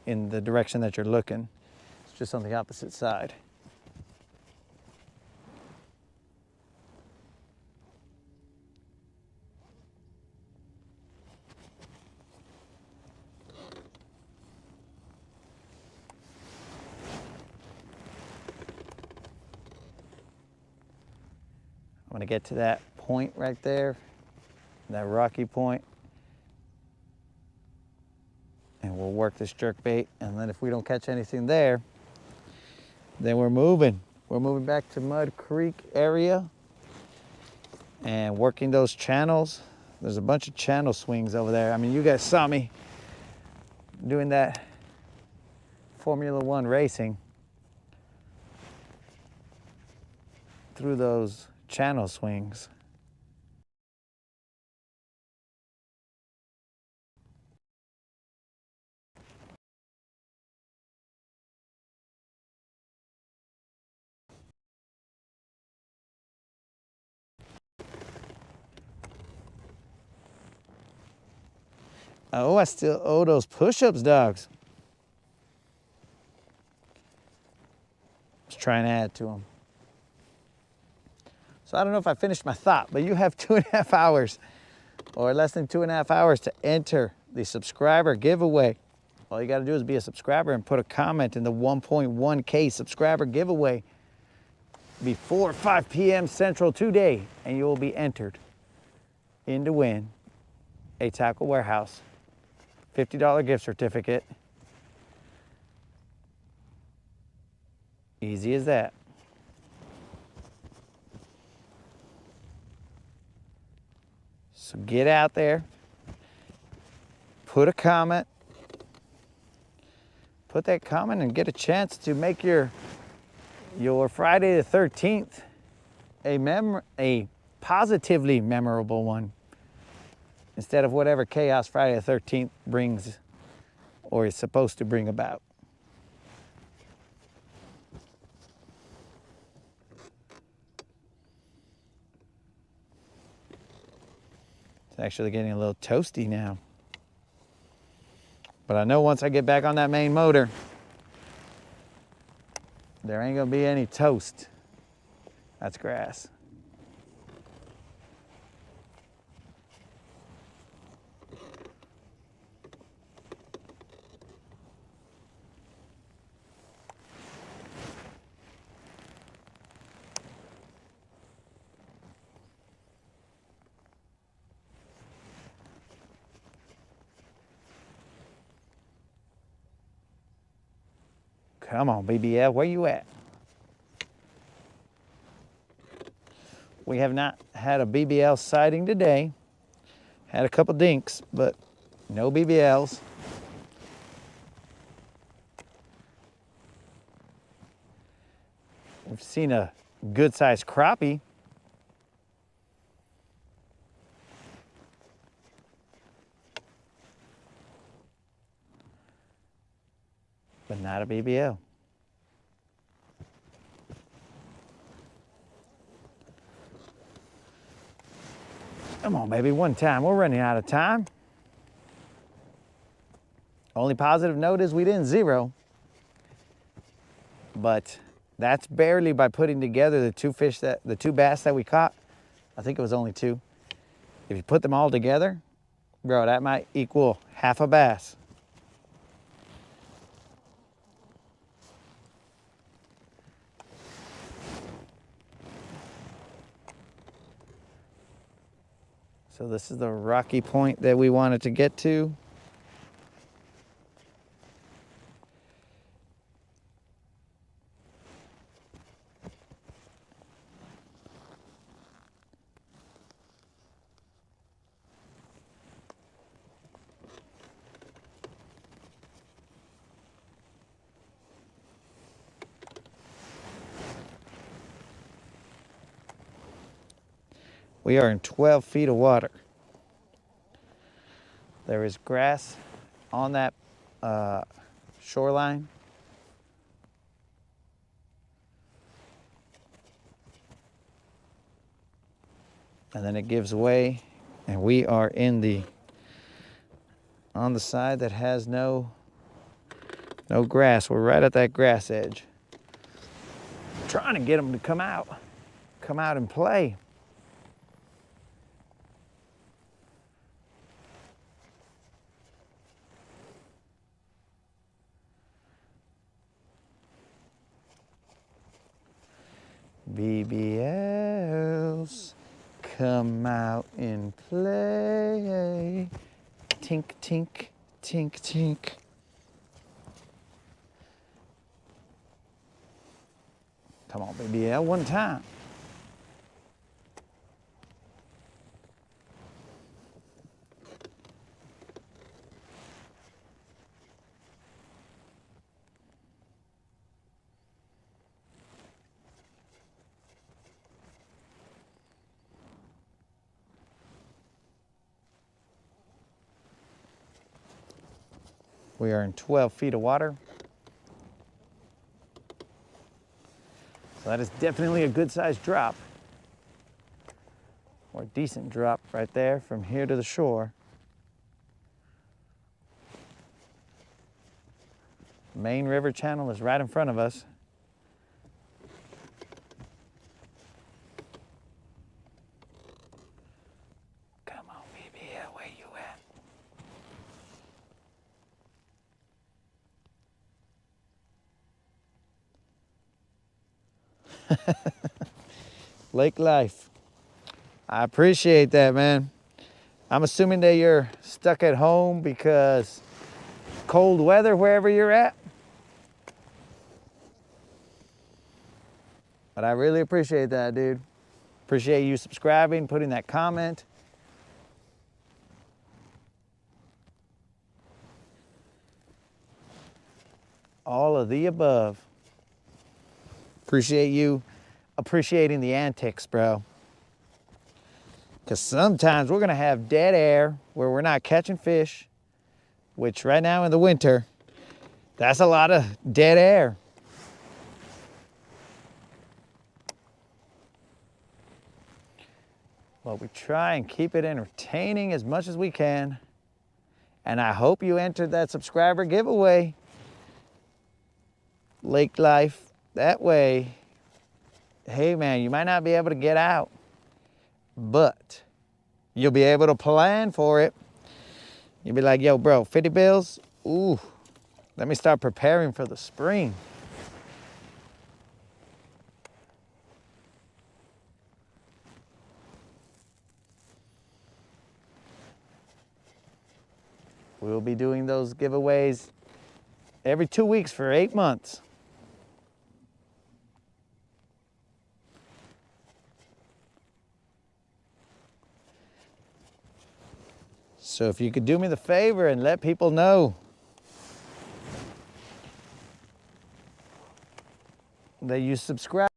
in the direction that you're looking. It's just on the opposite side. I'm gonna get to that point right there, that rocky point, and we'll work this jerkbait, and then if we don't catch anything there, then we're moving. We're moving back to Mud Creek area and working those channels. There's a bunch of channel swings over there. I mean, you guys saw me doing that Formula One racing through those channel swings. Oh, I still owe those push-ups, dogs. Let's try and add to them. So I don't know if I finished my thought, but you have 2.5 hours or less than 2.5 hours to enter the subscriber giveaway. All you got to do is be a subscriber and put a comment in the 1.1K subscriber giveaway before 5 p.m. Central today, and you will be entered in to win a Tackle Warehouse $50 gift certificate. Easy as that. So get out there, put a comment, put that comment and get a chance to make your Friday the 13th a positively memorable one, instead of whatever chaos Friday the 13th brings or is supposed to bring about. It's actually getting a little toasty now. But I know once I get back on that main motor, there ain't gonna be any toast. That's grass. Come on, BBL, where you at? We have not had a BBL sighting today. Had a couple dinks, but no BBLs. We've seen a good-sized crappie. But not a BBL. Come on, baby, one time. We're running out of time. Only positive note is we didn't zero. But that's barely by putting together the two bass that we caught. I think it was only 2. If you put them all together, bro, that might equal half a bass. So this is the rocky point that we wanted to get to. We are in 12 feet of water. There is grass on that shoreline. And then it gives way, and we are on the side that has no grass. We're right at that grass edge. I'm trying to get them to come out and play. BBLs, come out and play. Tink, tink, tink, tink. Come on, BBL, one time. We are in 12 feet of water. So that is definitely a good sized drop, or a decent drop right there from here to the shore. Main river channel is right in front of us. Lake life. I appreciate that, man. I'm assuming that you're stuck at home because cold weather wherever you're at. But I really appreciate that, dude. Appreciate you subscribing, putting that comment. All of the above. Appreciate you appreciating the antics, bro. Because sometimes we're gonna have dead air where we're not catching fish, which right now in the winter, that's a lot of dead air. But we try and keep it entertaining as much as we can. And I hope you entered that subscriber giveaway. Lake life, that way, hey man, you might not be able to get out, but you'll be able to plan for it. You'll be like, yo bro, 50 bills? Ooh, let me start preparing for the spring. We'll be doing those giveaways every 2 weeks for 8 months. So if you could do me the favor and let people know that you subscribe,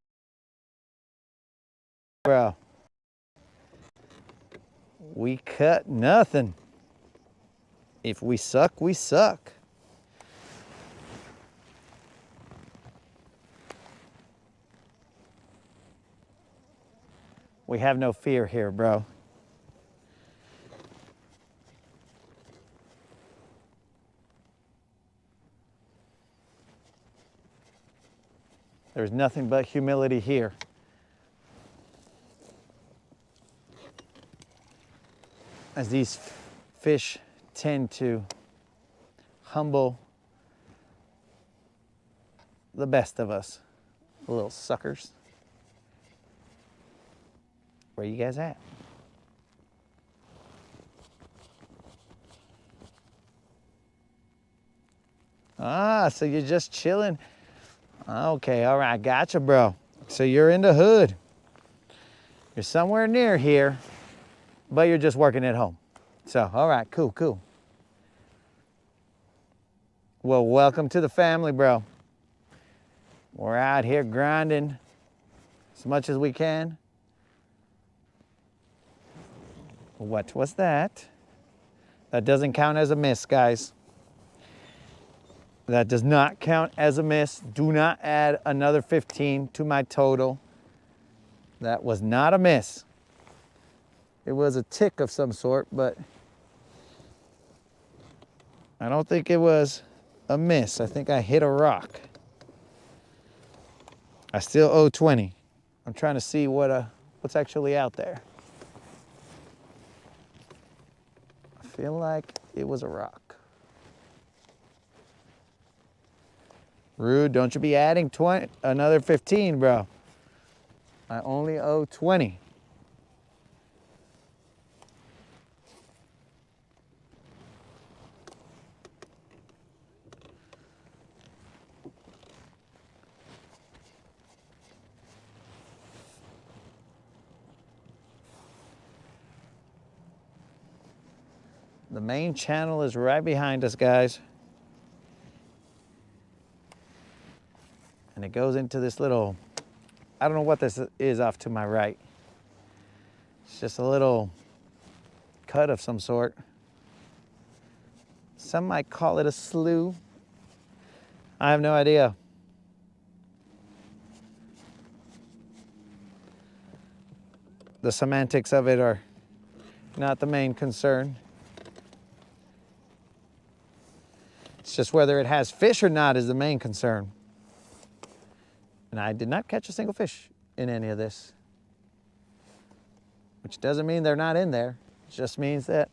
bro. We cut nothing. If we suck, we suck. We have no fear here, bro. There's nothing but humility here. As these fish tend to humble the best of us, the little suckers. Where you guys at? Ah, so you're just chilling. Okay, all right, gotcha, bro. So you're in the hood. You're somewhere near here, but you're just working at home. So, all right, cool, cool. Well, welcome to the family, bro. We're out here grinding as much as we can. What was that? That doesn't count as a miss, guys. That does not count as a miss. Do not add another 15 to my total. That was not a miss. It was a tick of some sort, but I don't think it was a miss. I think I hit a rock. I still owe 20. I'm trying to see what's actually out there. I feel like it was a rock. Rude, don't you be adding another 15, bro. I only owe 20. The main channel is right behind us, guys. And it goes into this little, I don't know what this is off to my right. It's just a little cut of some sort. Some might call it a slough. I have no idea. The semantics of it are not the main concern. It's just whether it has fish or not is the main concern. And I did not catch a single fish in any of this. Which doesn't mean they're not in there. It just means that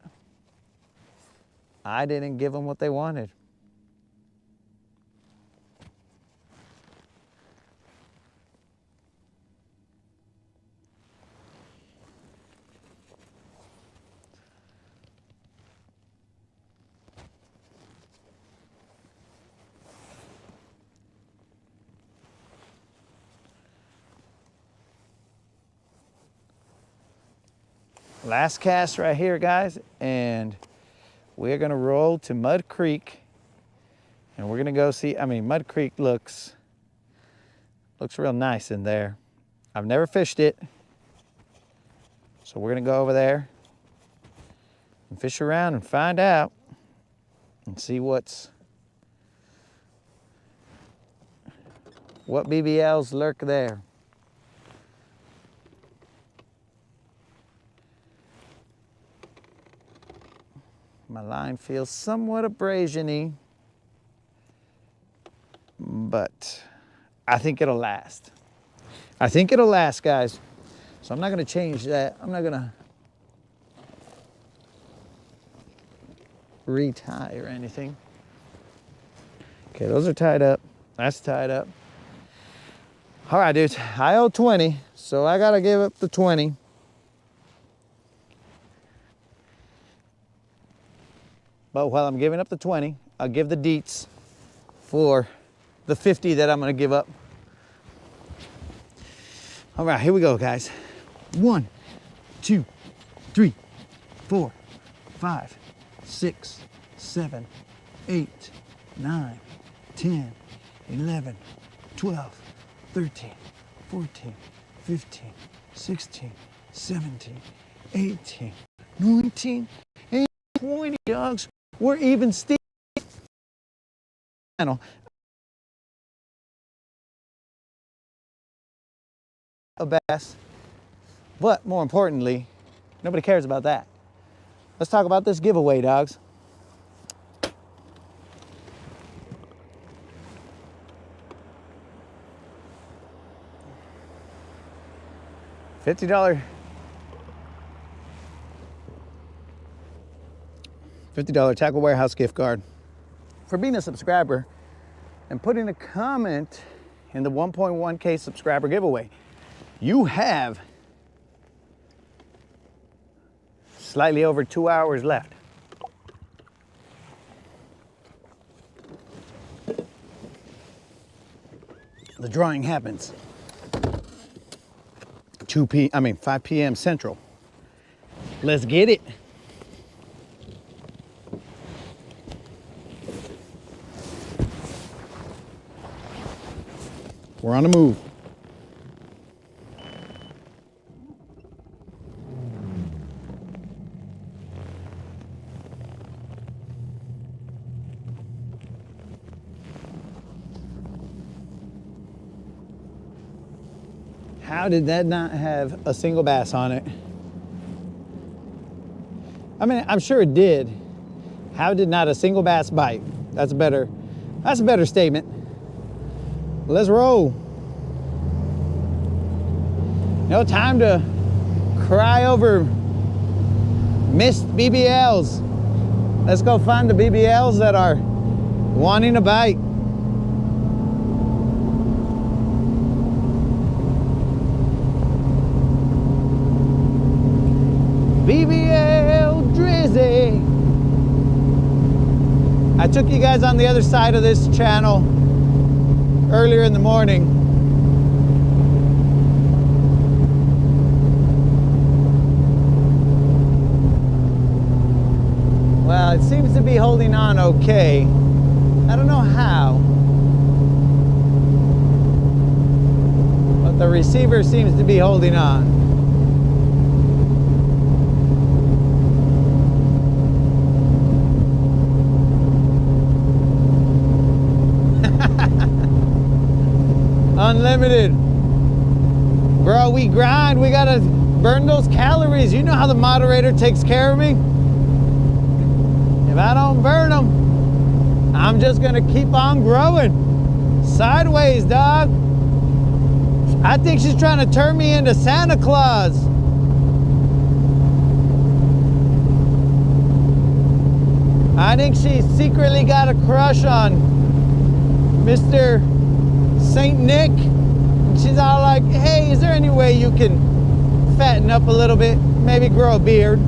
I didn't give them what they wanted. Last cast right here, guys, and we're gonna roll to Mud Creek, and we're gonna go see. I mean, Mud Creek looks real nice in there. I've never fished it, so we're gonna go over there and fish around and find out and see what BBLs lurk there. My line feels somewhat abrasion-y, but I think it'll last. I think it'll last, guys. So I'm not gonna change that. I'm not gonna retie or anything. Okay, those are tied up. That's tied up. All right, dudes, I owe 20, so I gotta give up the 20. But while I'm giving up the 20, I'll give the deets for the 50 that I'm gonna give up. All right, here we go, guys. 1, 2, 3, 4, 5, 6, 7, 8, 9, 10, 11, 12, 13, 14, 15, 16, 17, 18, 19, and 20, dogs. We're even Steve. A bass, but more importantly, nobody cares about that. Let's talk about this giveaway, dogs. $50 Tackle Warehouse gift card for being a subscriber and putting a comment in the 1.1K subscriber giveaway. You have slightly over 2 hours left. The drawing happens 5 p.m. Central. Let's get it. We're on the move. How did that not have a single bass on it? I mean, I'm sure it did. How did not a single bass bite? That's a better statement. Let's roll. No time to cry over missed BBLs. Let's go find the BBLs that are wanting a bite. BBL Drizzy. I took you guys on the other side of this channel earlier in the morning. Well, it seems to be holding on okay. I don't know how, but the receiver seems to be holding on. Unlimited. Bro, we grind. We gotta burn those calories. You know how the moderator takes care of me. If I don't burn them, I'm just gonna keep on growing. Sideways, dog. I think she's trying to turn me into Santa Claus. I think she secretly got a crush on Mr. Saint Nick. She's all like, hey, is there any way you can fatten up a little bit? Maybe grow a beard.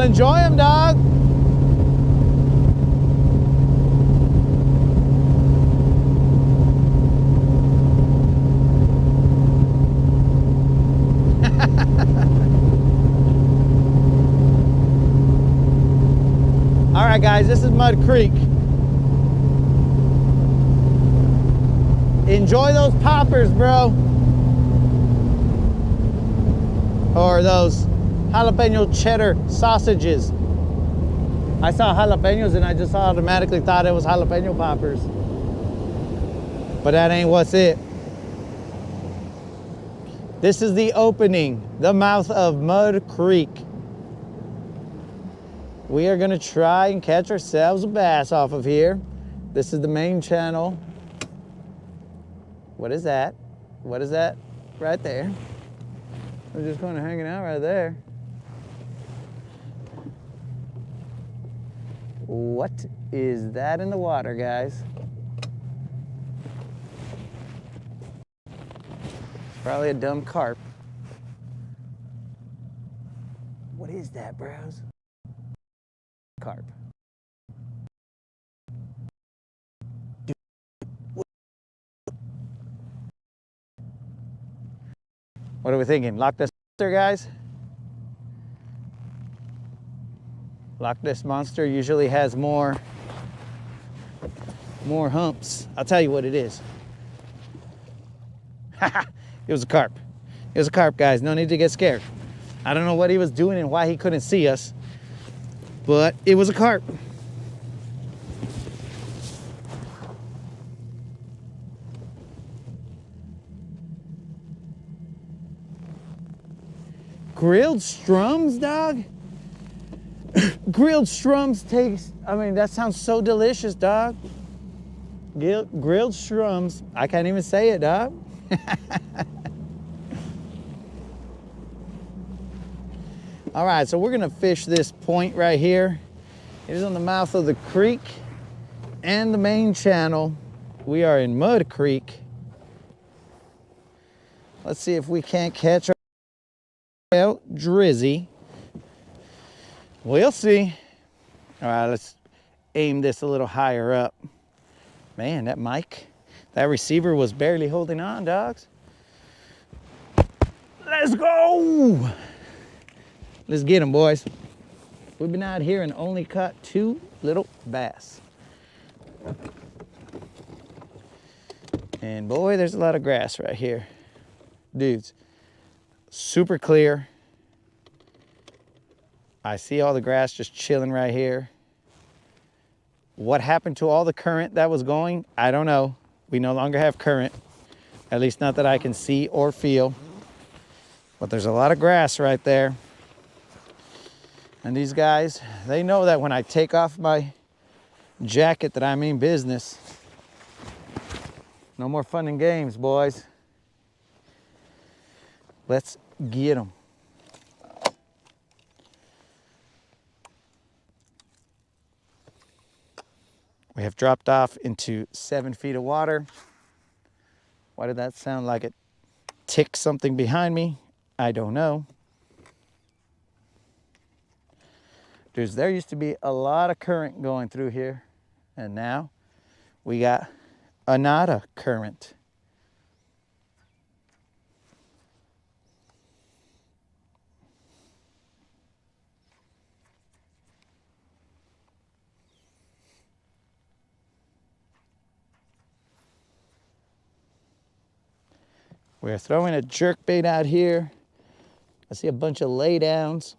enjoy them, dog. All right, guys, this is Mud Creek. Enjoy those poppers, bro. Or those jalapeno cheddar sausages. I saw jalapenos and I just automatically thought it was jalapeno poppers. But that ain't what's it. This is the opening, the mouth of Mud Creek. We are gonna try and catch ourselves a bass off of here. This is the main channel. What is that? What is that? Right there. We're just kind of hanging out right there. What is that in the water, guys? Probably a dumb carp. What is that, bros? Carp. What are we thinking? Loch Ness Monster, guys? Loch Ness Monster usually has more humps. I'll tell you what it is. It was a carp. It was a carp, guys. No need to get scared. I don't know what he was doing and why he couldn't see us, but it was a carp. Grilled strums, dog? Grilled strums takes, I mean, that sounds so delicious, dog. Grilled strums. I can't even say it, dog. All right, so we're gonna fish this point right here. It is on the mouth of the creek and the main channel. We are in Mud Creek. Let's see if we can't catch our drizzy. We'll see. All right, let's aim this a little higher up. Man, that mic, that receiver was barely holding on, dogs. Let's go. Let's get them, boys. We've been out here and only caught 2 little bass. And boy, there's a lot of grass right here. Dudes, super clear. I see all the grass just chilling right here. What happened to all the current that was going? I don't know. We no longer have current, at least not that I can see or feel. But there's a lot of grass right there. And these guys, they know that when I take off my jacket that I mean business. No more fun and games, boys. Let's get them. We have dropped off into 7 feet of water. Why did that sound like it ticked something behind me? I don't know. Dudes, there used to be a lot of current going through here, and now we got a nada current. We're throwing a jerkbait out here. I see a bunch of laydowns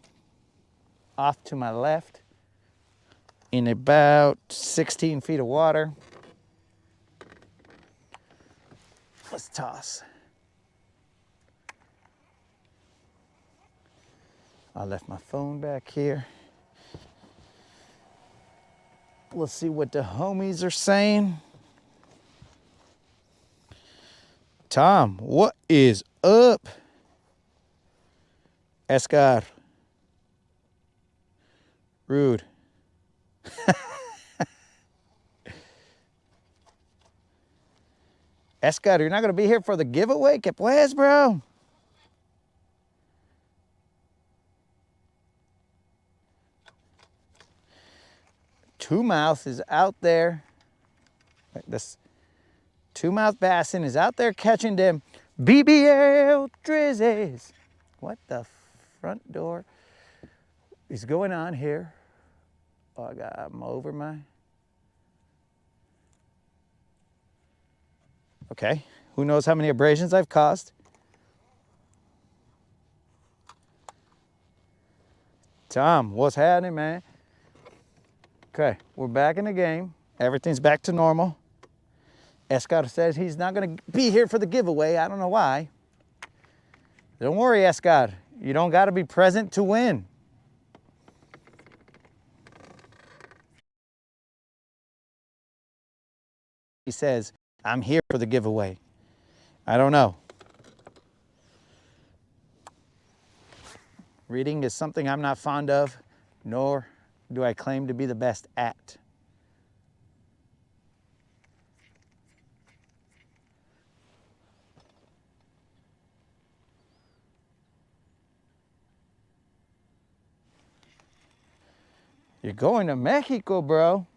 off to my left in about 16 feet of water. Let's toss. I left my phone back here. Let's see what the homies are saying. Tom, what is up? Escar. Rude. Escar, you're not going to be here for the giveaway? ¿Qué pues, bro? Two-mouth is out there. This two-mouth bassin is out there catching them BBL drizzies. What the front door is going on here? Oh, I'm over my... Okay, who knows how many abrasions I've caused? Tom, what's happening, man? Okay, we're back in the game. Everything's back to normal. Escar says he's not gonna be here for the giveaway. I don't know why. Don't worry, Escar. You don't gotta be present to win. He says, I'm here for the giveaway. I don't know. Reading is something I'm not fond of, nor do I claim to be the best at. You're going to Mexico, bro.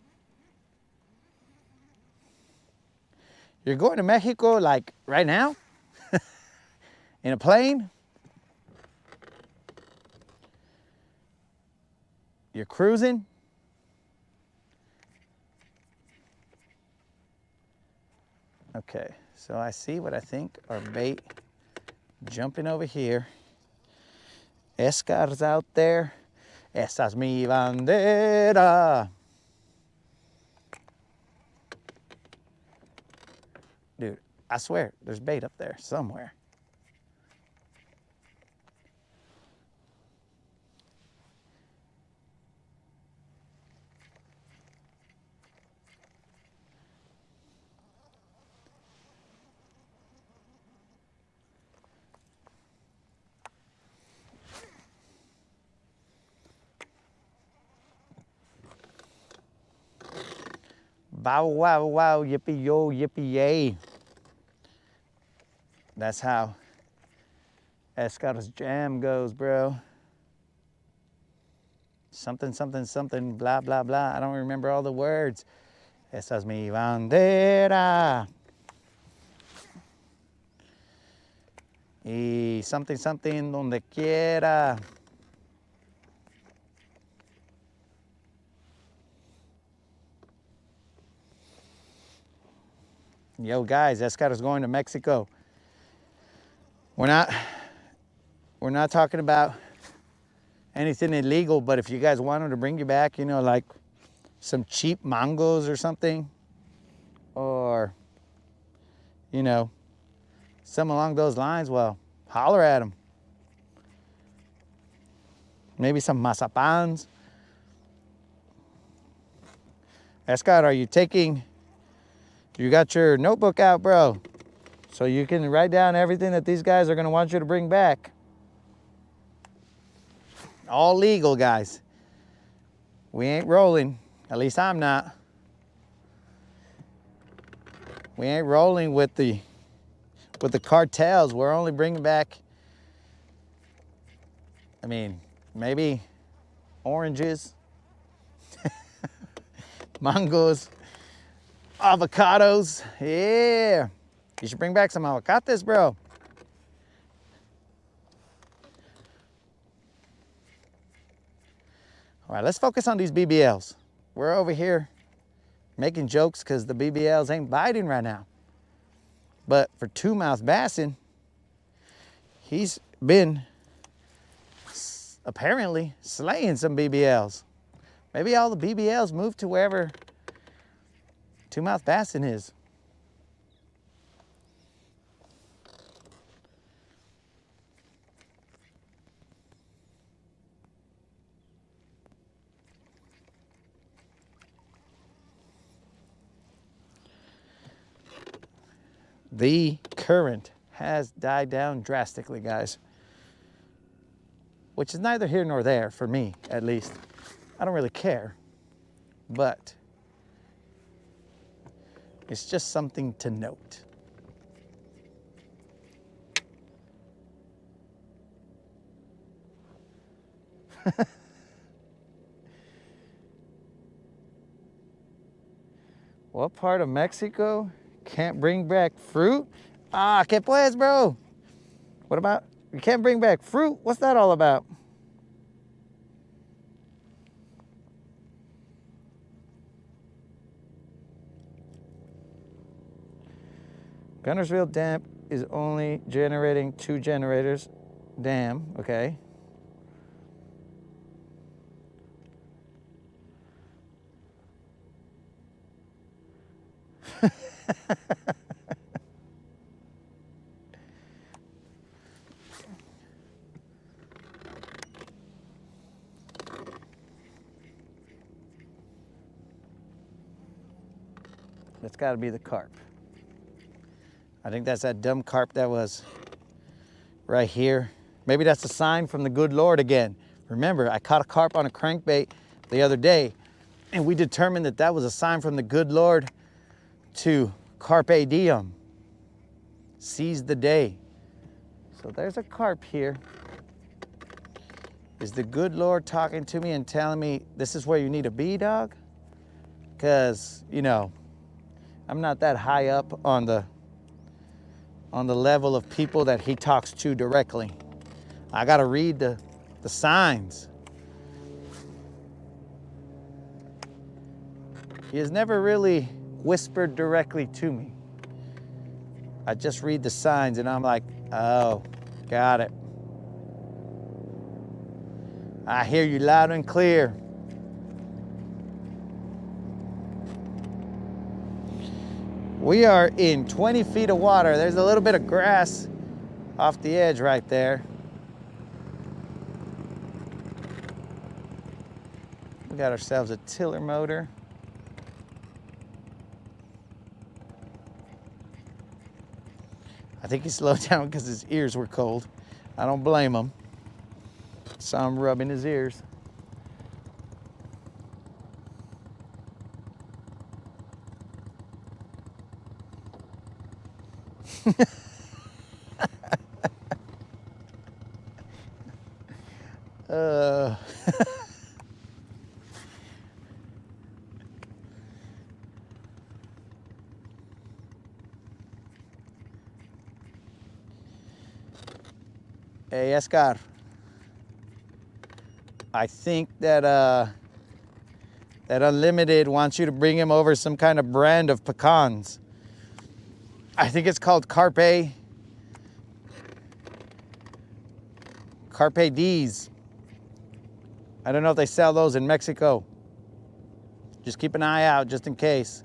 You're going to Mexico like right now? In a plane? You're cruising? Okay, so I see what I think are bait jumping over here. Escar's out there. Esa es mi bandera. Dude, I swear, there's bait up there somewhere. Bow wow wow, yippee yo, yippee yay. That's how Escar's jam goes, bro. Something, something, something, blah, blah, blah. I don't remember all the words. Esa es mi bandera. Y something, something, donde quiera. Yo, guys, Escar's going to Mexico. We're not talking about anything illegal, but if you guys want him to bring you back, you know, like some cheap mangos or something, or, you know, something along those lines, well, holler at him. Maybe some mazapans. Escar, are you got your notebook out, bro? So you can write down everything that these guys are gonna want you to bring back. All legal, guys. We ain't rolling, at least I'm not. We ain't rolling with the cartels. We're only bringing back, I mean, maybe oranges, mangoes, avocados. Yeah, you should bring back some avocates, bro. All right, let's focus on these BBLs. We're over here making jokes because the BBLs ain't biting right now. But for two-mouth bassin, he's been apparently slaying some BBLs. Maybe all the BBLs moved to wherever two-mouth bassin is. The current has died down drastically, guys, which is neither here nor there for me, at least. I don't really care, but it's just something to note. What part of Mexico can't bring back fruit? Ah, ¿qué pues, bro? What about, you can't bring back fruit? What's that all about? Guntersville Dam is only generating 2 generators. Dam, okay. That's got to be the carp. I think that's that dumb carp that was right here. Maybe that's a sign from the good Lord again. Remember, I caught a carp on a crankbait the other day, and we determined that that was a sign from the good Lord to carpe diem, seize the day. So there's a carp here. Is the good Lord talking to me and telling me this is where you need to be, dog? Because, you know, I'm not that high up on the level of people that he talks to directly. I gotta read the signs. He has never really whispered directly to me. I just read the signs and I'm like, oh, got it. I hear you loud and clear. We are in 20 feet of water. There's a little bit of grass off the edge right there. We got ourselves a tiller motor. I think he slowed down because his ears were cold. I don't blame him. Saw him rubbing his ears. Hey, Escar. I think that that Unlimited wants you to bring him over some kind of brand of pecans. I think it's called Carpe D's. I don't know if they sell those in Mexico. Just keep an eye out just in case.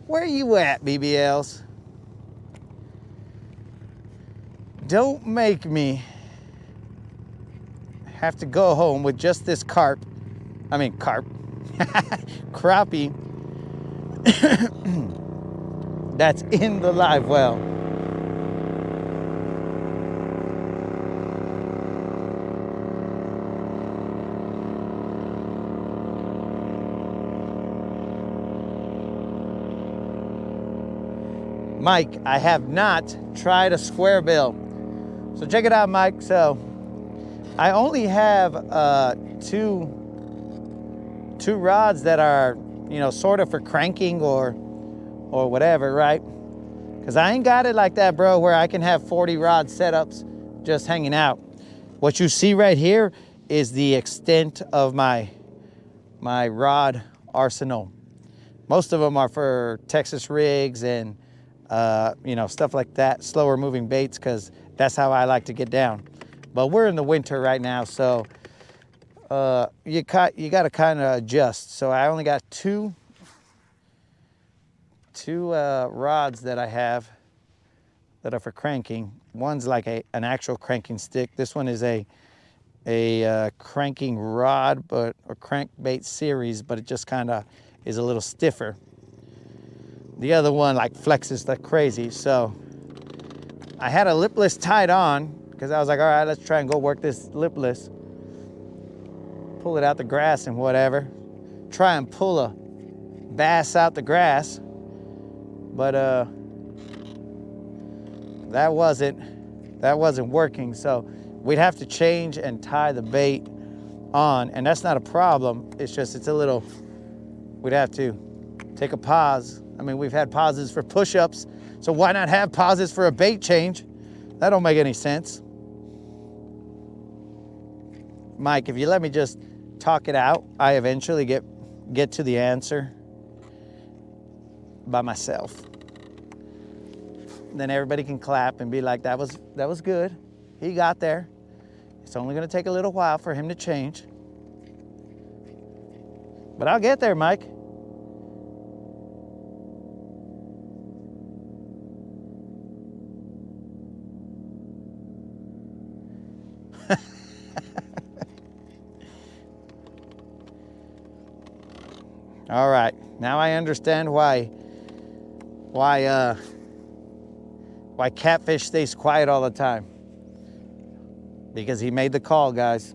Where are you at, BBLs? Don't make me have to go home with just this carp. I mean, carp. Crappie. That's in the live well. Mike, I have not tried a square bill. So check it out, Mike. So I only have two rods that are, you know, sort of for cranking or whatever, right? Because I ain't got it like that, bro, where I can have 40 rod setups just hanging out. What you see right here is the extent of my rod arsenal. Most of them are for Texas rigs and you know, stuff like that, slower moving baits, because that's how I like to get down. But we're in the winter right now, so you got to kind of adjust. So I only got two rods that I have that are for cranking. One's like an actual cranking stick. This one is a cranking rod, but a crankbait series, but it just kind of is a little stiffer. The other one like flexes like crazy. So I had a lipless tied on because I was like, all right, let's try and go work this lipless. Pull it out the grass and whatever. Try and pull a bass out the grass. But that wasn't working. So We'd have to change and tie the bait on, and that's not a problem. It's just, it's a little, we'd have to take a pause. I mean, we've had pauses for push-ups, so why not have pauses for a bait change? That don't make any sense. Mike, if you let me just talk it out, I eventually get to the answer by myself. Then everybody can clap and be like, that was good. He got there. It's only gonna take a little while for him to change. But I'll get there, Mike. All right, now I understand why Catfish stays quiet all the time. Because he made the call, guys.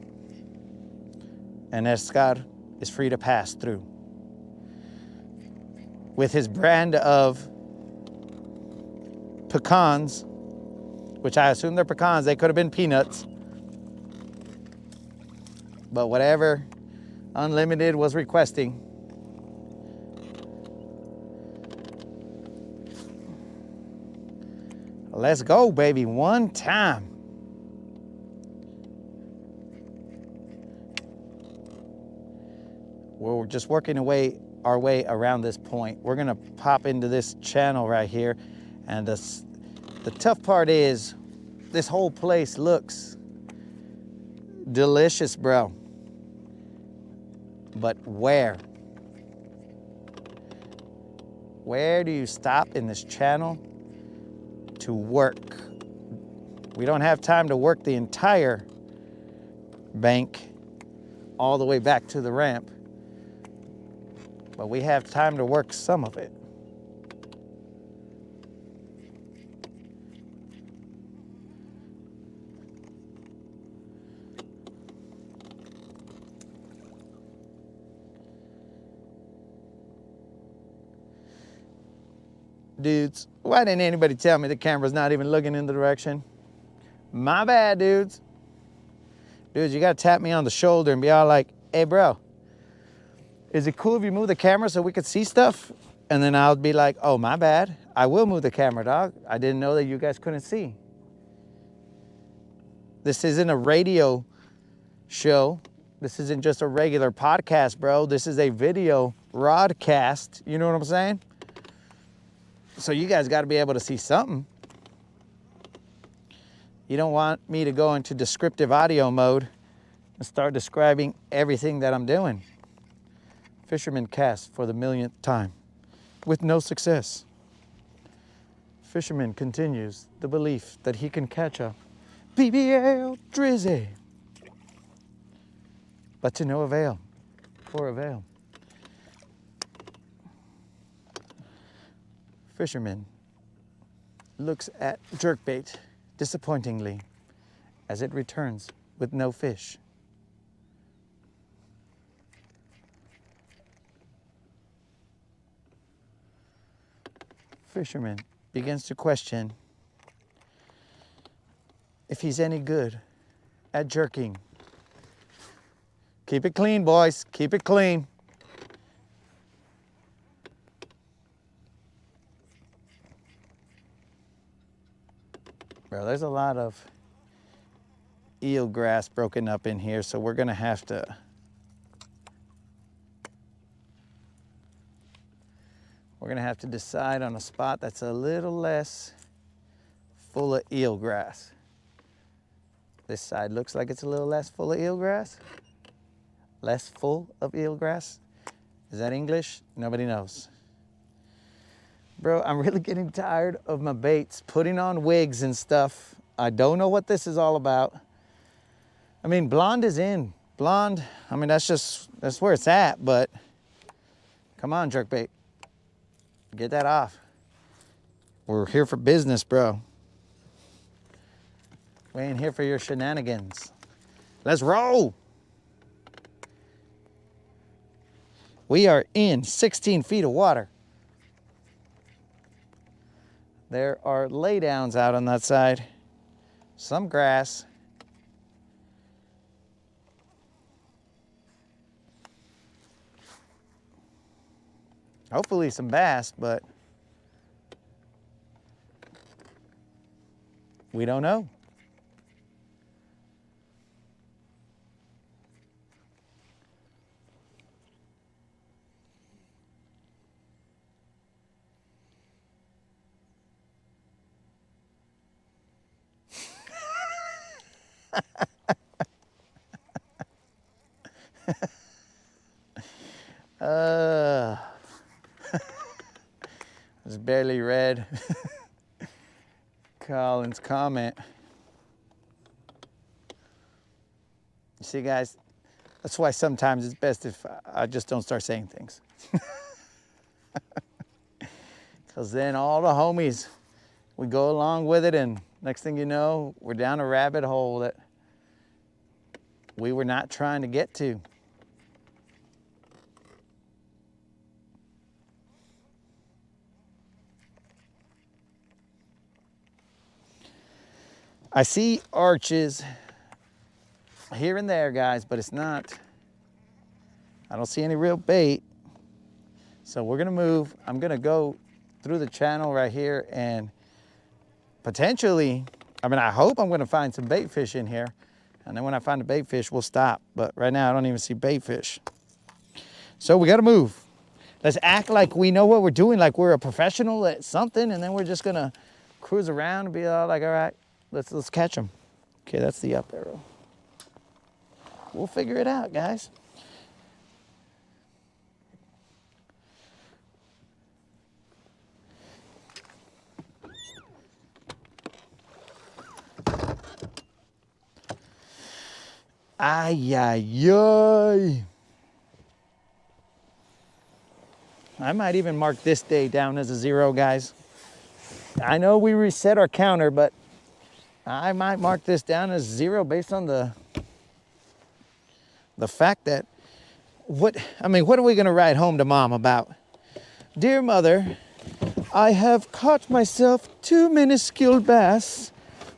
And Escar is free to pass through. With his brand of pecans, which I assume they're pecans, they could have been peanuts. But whatever Unlimited was requesting. Let's go, baby, one time. We're just working our way around this point. We're gonna pop into this channel right here. And the tough part is, this whole place looks delicious, bro. But where? Where do you stop in this channel to work? We don't have time to work the entire bank all the way back to the ramp, but we have time to work some of it. Dudes, why didn't anybody tell me the camera's not even looking in the direction? My bad, dudes. Dudes, you gotta tap me on the shoulder and be all like, hey bro, is it cool if you move the camera so we could see stuff? And then I'll be like, oh, my bad. I will move the camera, dog. I didn't know that you guys couldn't see. This isn't a radio show. This isn't just a regular podcast, bro. This is a video Rodcast. You know what I'm saying? So you guys got to be able to see something. You don't want me to go into descriptive audio mode and start describing everything that I'm doing. Fisherman cast for the millionth time with no success. Fisherman continues the belief that he can catch a BBL drizzy, but to no avail or avail. Fisherman looks at jerkbait disappointingly as it returns with no fish. Fisherman begins to question if he's any good at jerking. Keep it clean, boys. Keep it clean. Bro, there's a lot of eel grass broken up in here, so we're gonna have to decide on a spot that's a little less full of eel grass. This side looks like it's a little less full of eel grass. Less full of eel grass? Is that English? Nobody knows. Bro, I'm really getting tired of my baits, putting on wigs and stuff. I don't know what this is all about. I mean, blonde is in. Blonde, I mean, that's where it's at, but come on, jerkbait. Get that off. We're here for business, bro. We ain't here for your shenanigans. Let's roll. We are in 16 feet of water. There are laydowns out on that side. Some grass. Hopefully some bass, but we don't know. Just barely read Colin's comment. You see, guys, that's why sometimes it's best if I just don't start saying things. Because then all the homies, we go along with it, and next thing you know, we're down a rabbit hole that we were not trying to get to. I see arches here and there, guys, but it's not, I don't see any real bait. So we're gonna move. I'm gonna go through the channel right here and potentially, I mean, I hope I'm gonna find some bait fish in here. And then when I find a bait fish, we'll stop. But right now I don't even see bait fish. So we gotta move. Let's act like we know what we're doing, like we're a professional at something, and then we're just gonna cruise around and be all like, all right, let's catch them. Okay, that's the up arrow. We'll figure it out, guys. Ay, ay, ay. I might even mark this day down as a 0, guys. I know we reset our counter, but I might mark this down as 0 based on the fact that, what are we gonna write home to Mom about? Dear Mother, I have caught myself 2 minuscule bass.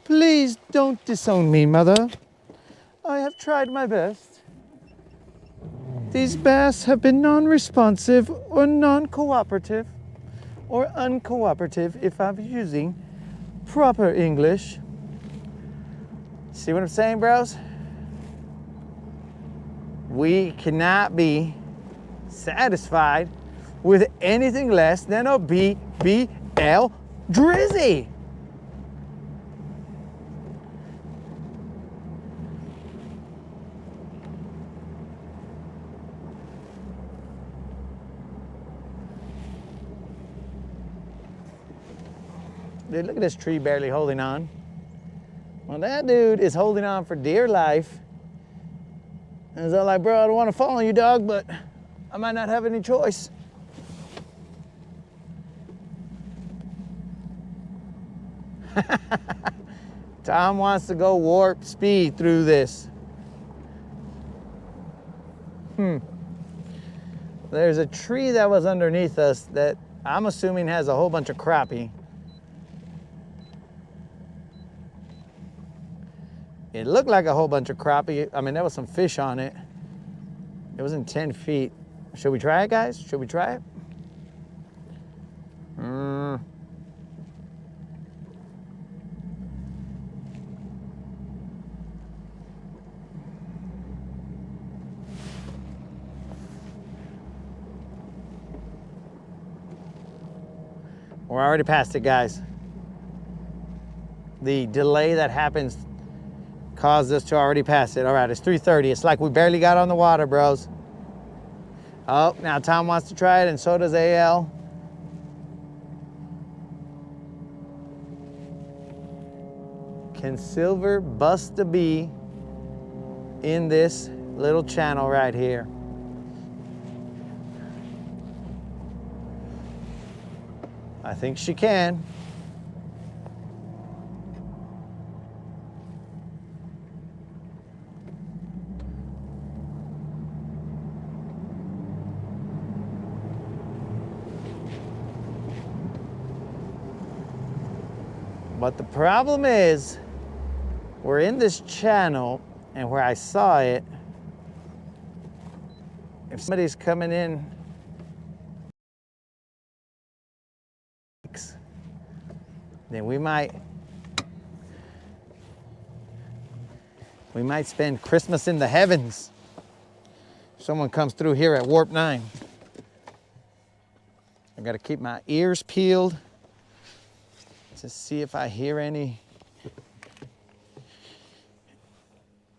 Please don't disown me, Mother. I have tried my best. These bass have been non-responsive or non-cooperative or uncooperative if I'm using proper English. See what I'm saying, bros? We cannot be satisfied with anything less than a BBL Drizzy. Dude, look at this tree barely holding on. Well, that dude is holding on for dear life. And he's all like, bro, I don't want to follow you, dog, but I might not have any choice. Tom wants to go warp speed through this. There's a tree that was underneath us that I'm assuming has a whole bunch of crappie. It looked like a whole bunch of crappie. I mean, there was some fish on it. It was in 10 feet. Should we try it, guys? Should we try it? We're already past it, guys. The delay that happens caused us to already pass it. All right, it's 3:30. It's like we barely got on the water, bros. Oh, now Tom wants to try it, and so does AL. Can silver bust a bee in this little channel right here? I think she can. But the problem is, we're in this channel, and where I saw it, if somebody's coming in hex, then we might spend Christmas in the heavens. Someone comes through here at warp 9. I gotta keep my ears peeled to see if I hear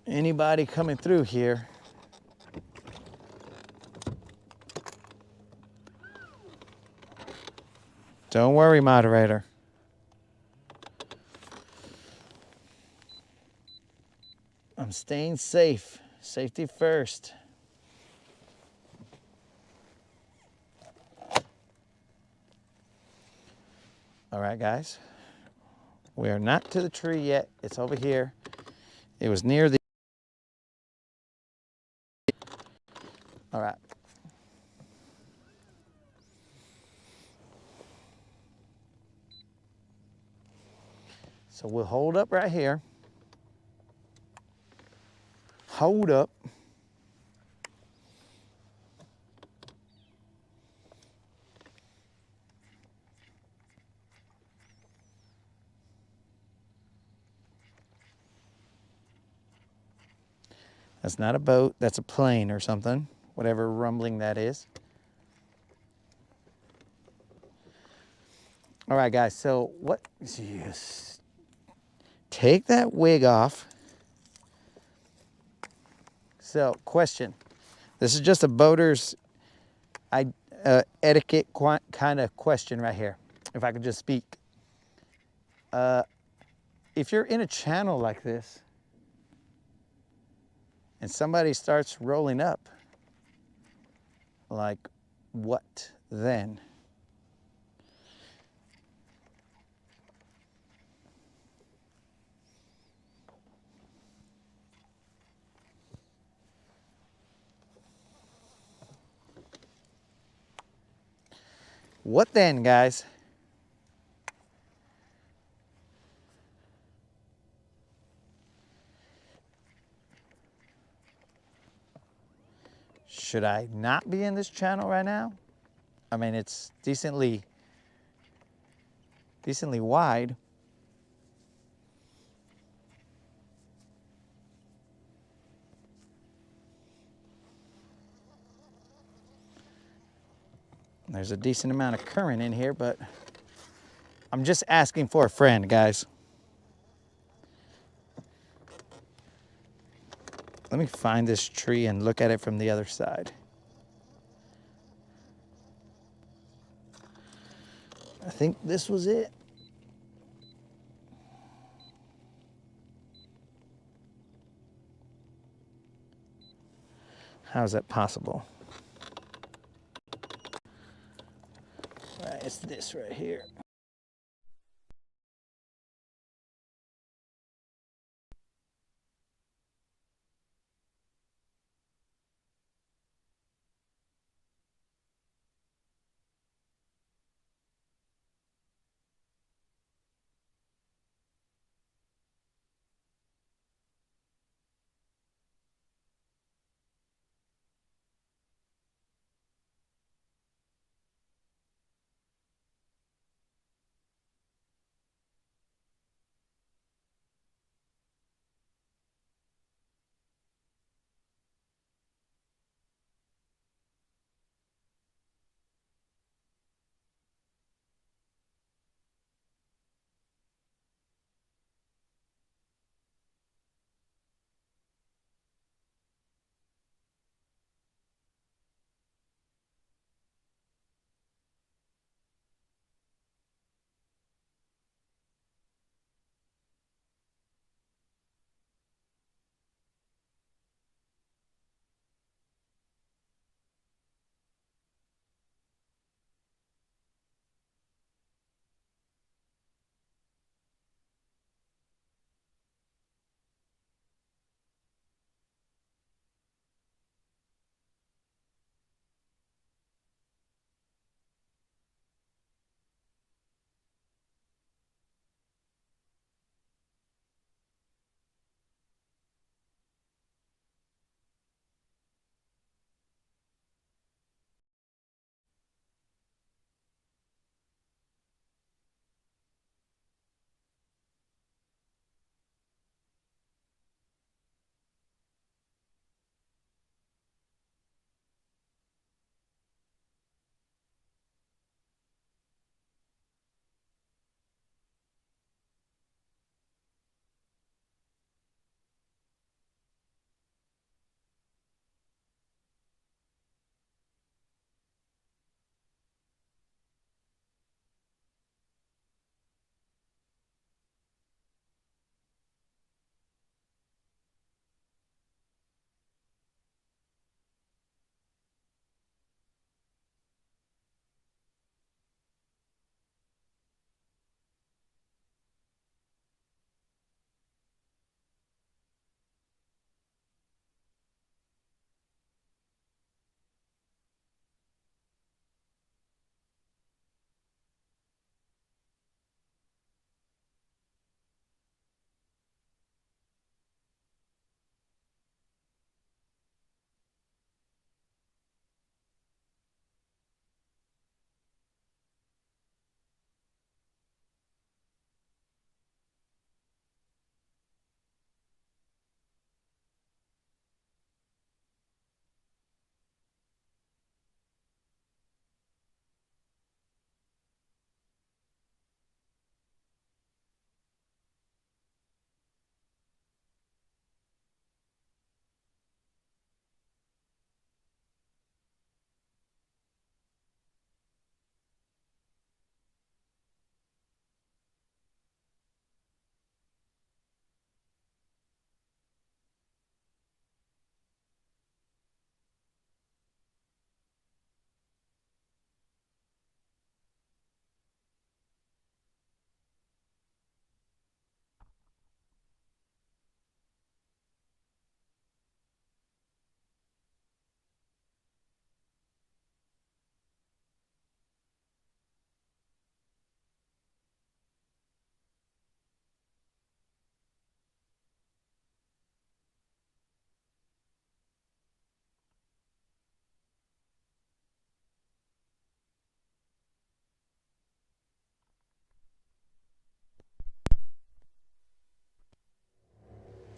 anybody coming through here. Don't worry, moderator. I'm staying safe. Safety first. All right, guys. We are not to the tree yet. It's over here. It was near the... All right. So we'll hold up right here. Hold up. That's not a boat, that's a plane or something, whatever rumbling that is. All right, guys, so what, just take that wig off. So, question. This is just a boater's etiquette kind of question right here, if I could just speak. If you're in a channel like this, and somebody starts rolling up, like, what then? What then, guys? Should I not be in this channel right now? I mean, it's decently wide. There's a decent amount of current in here, but I'm just asking for a friend, guys. Let me find this tree and look at it from the other side. I think this was it. How is that possible? Right, it's this right here.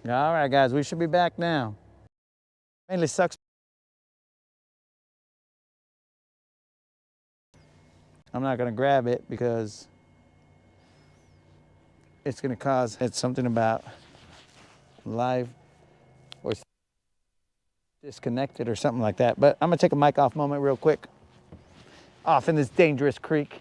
All right, guys, we should be back now. Mainly sucks. I'm not gonna grab it because it's gonna cause, it's something about live or disconnected or something like that. But I'm gonna take a mic off moment real quick. Off in this dangerous creek.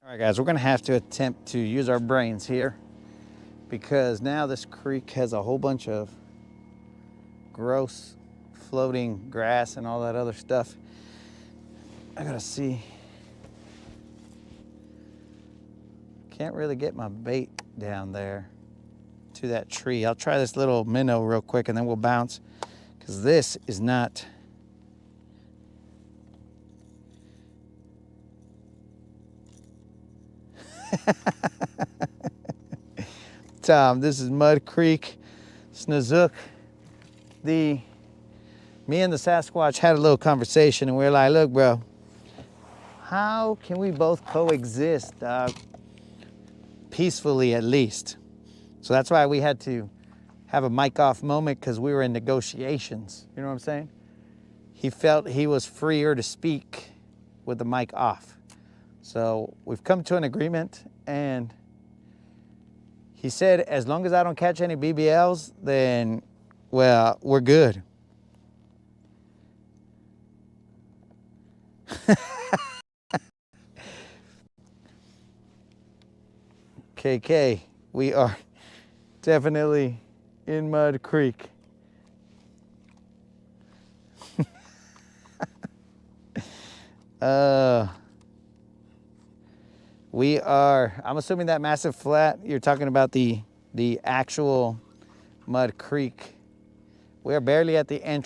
All right, guys, we're gonna have to attempt to use our brains here because now this creek has a whole bunch of gross floating grass and all that other stuff. I gotta see. Can't really get my bait down there to that tree. I'll try this little minnow real quick and then we'll bounce because this is not. Tom, this is Mud Creek, Snazook. Me and the Sasquatch had a little conversation and we were like, look, bro, how can we both coexist, peacefully at least? So that's why we had to have a mic off moment because we were in negotiations. You know what I'm saying? He felt he was freer to speak with the mic off. So we've come to an agreement and he said, as long as I don't catch any BBLs, then, well, we're good. KK, we are definitely in Mud Creek. We are, I'm assuming that massive flat, you're talking about the actual Mud Creek. We are barely at the entrance.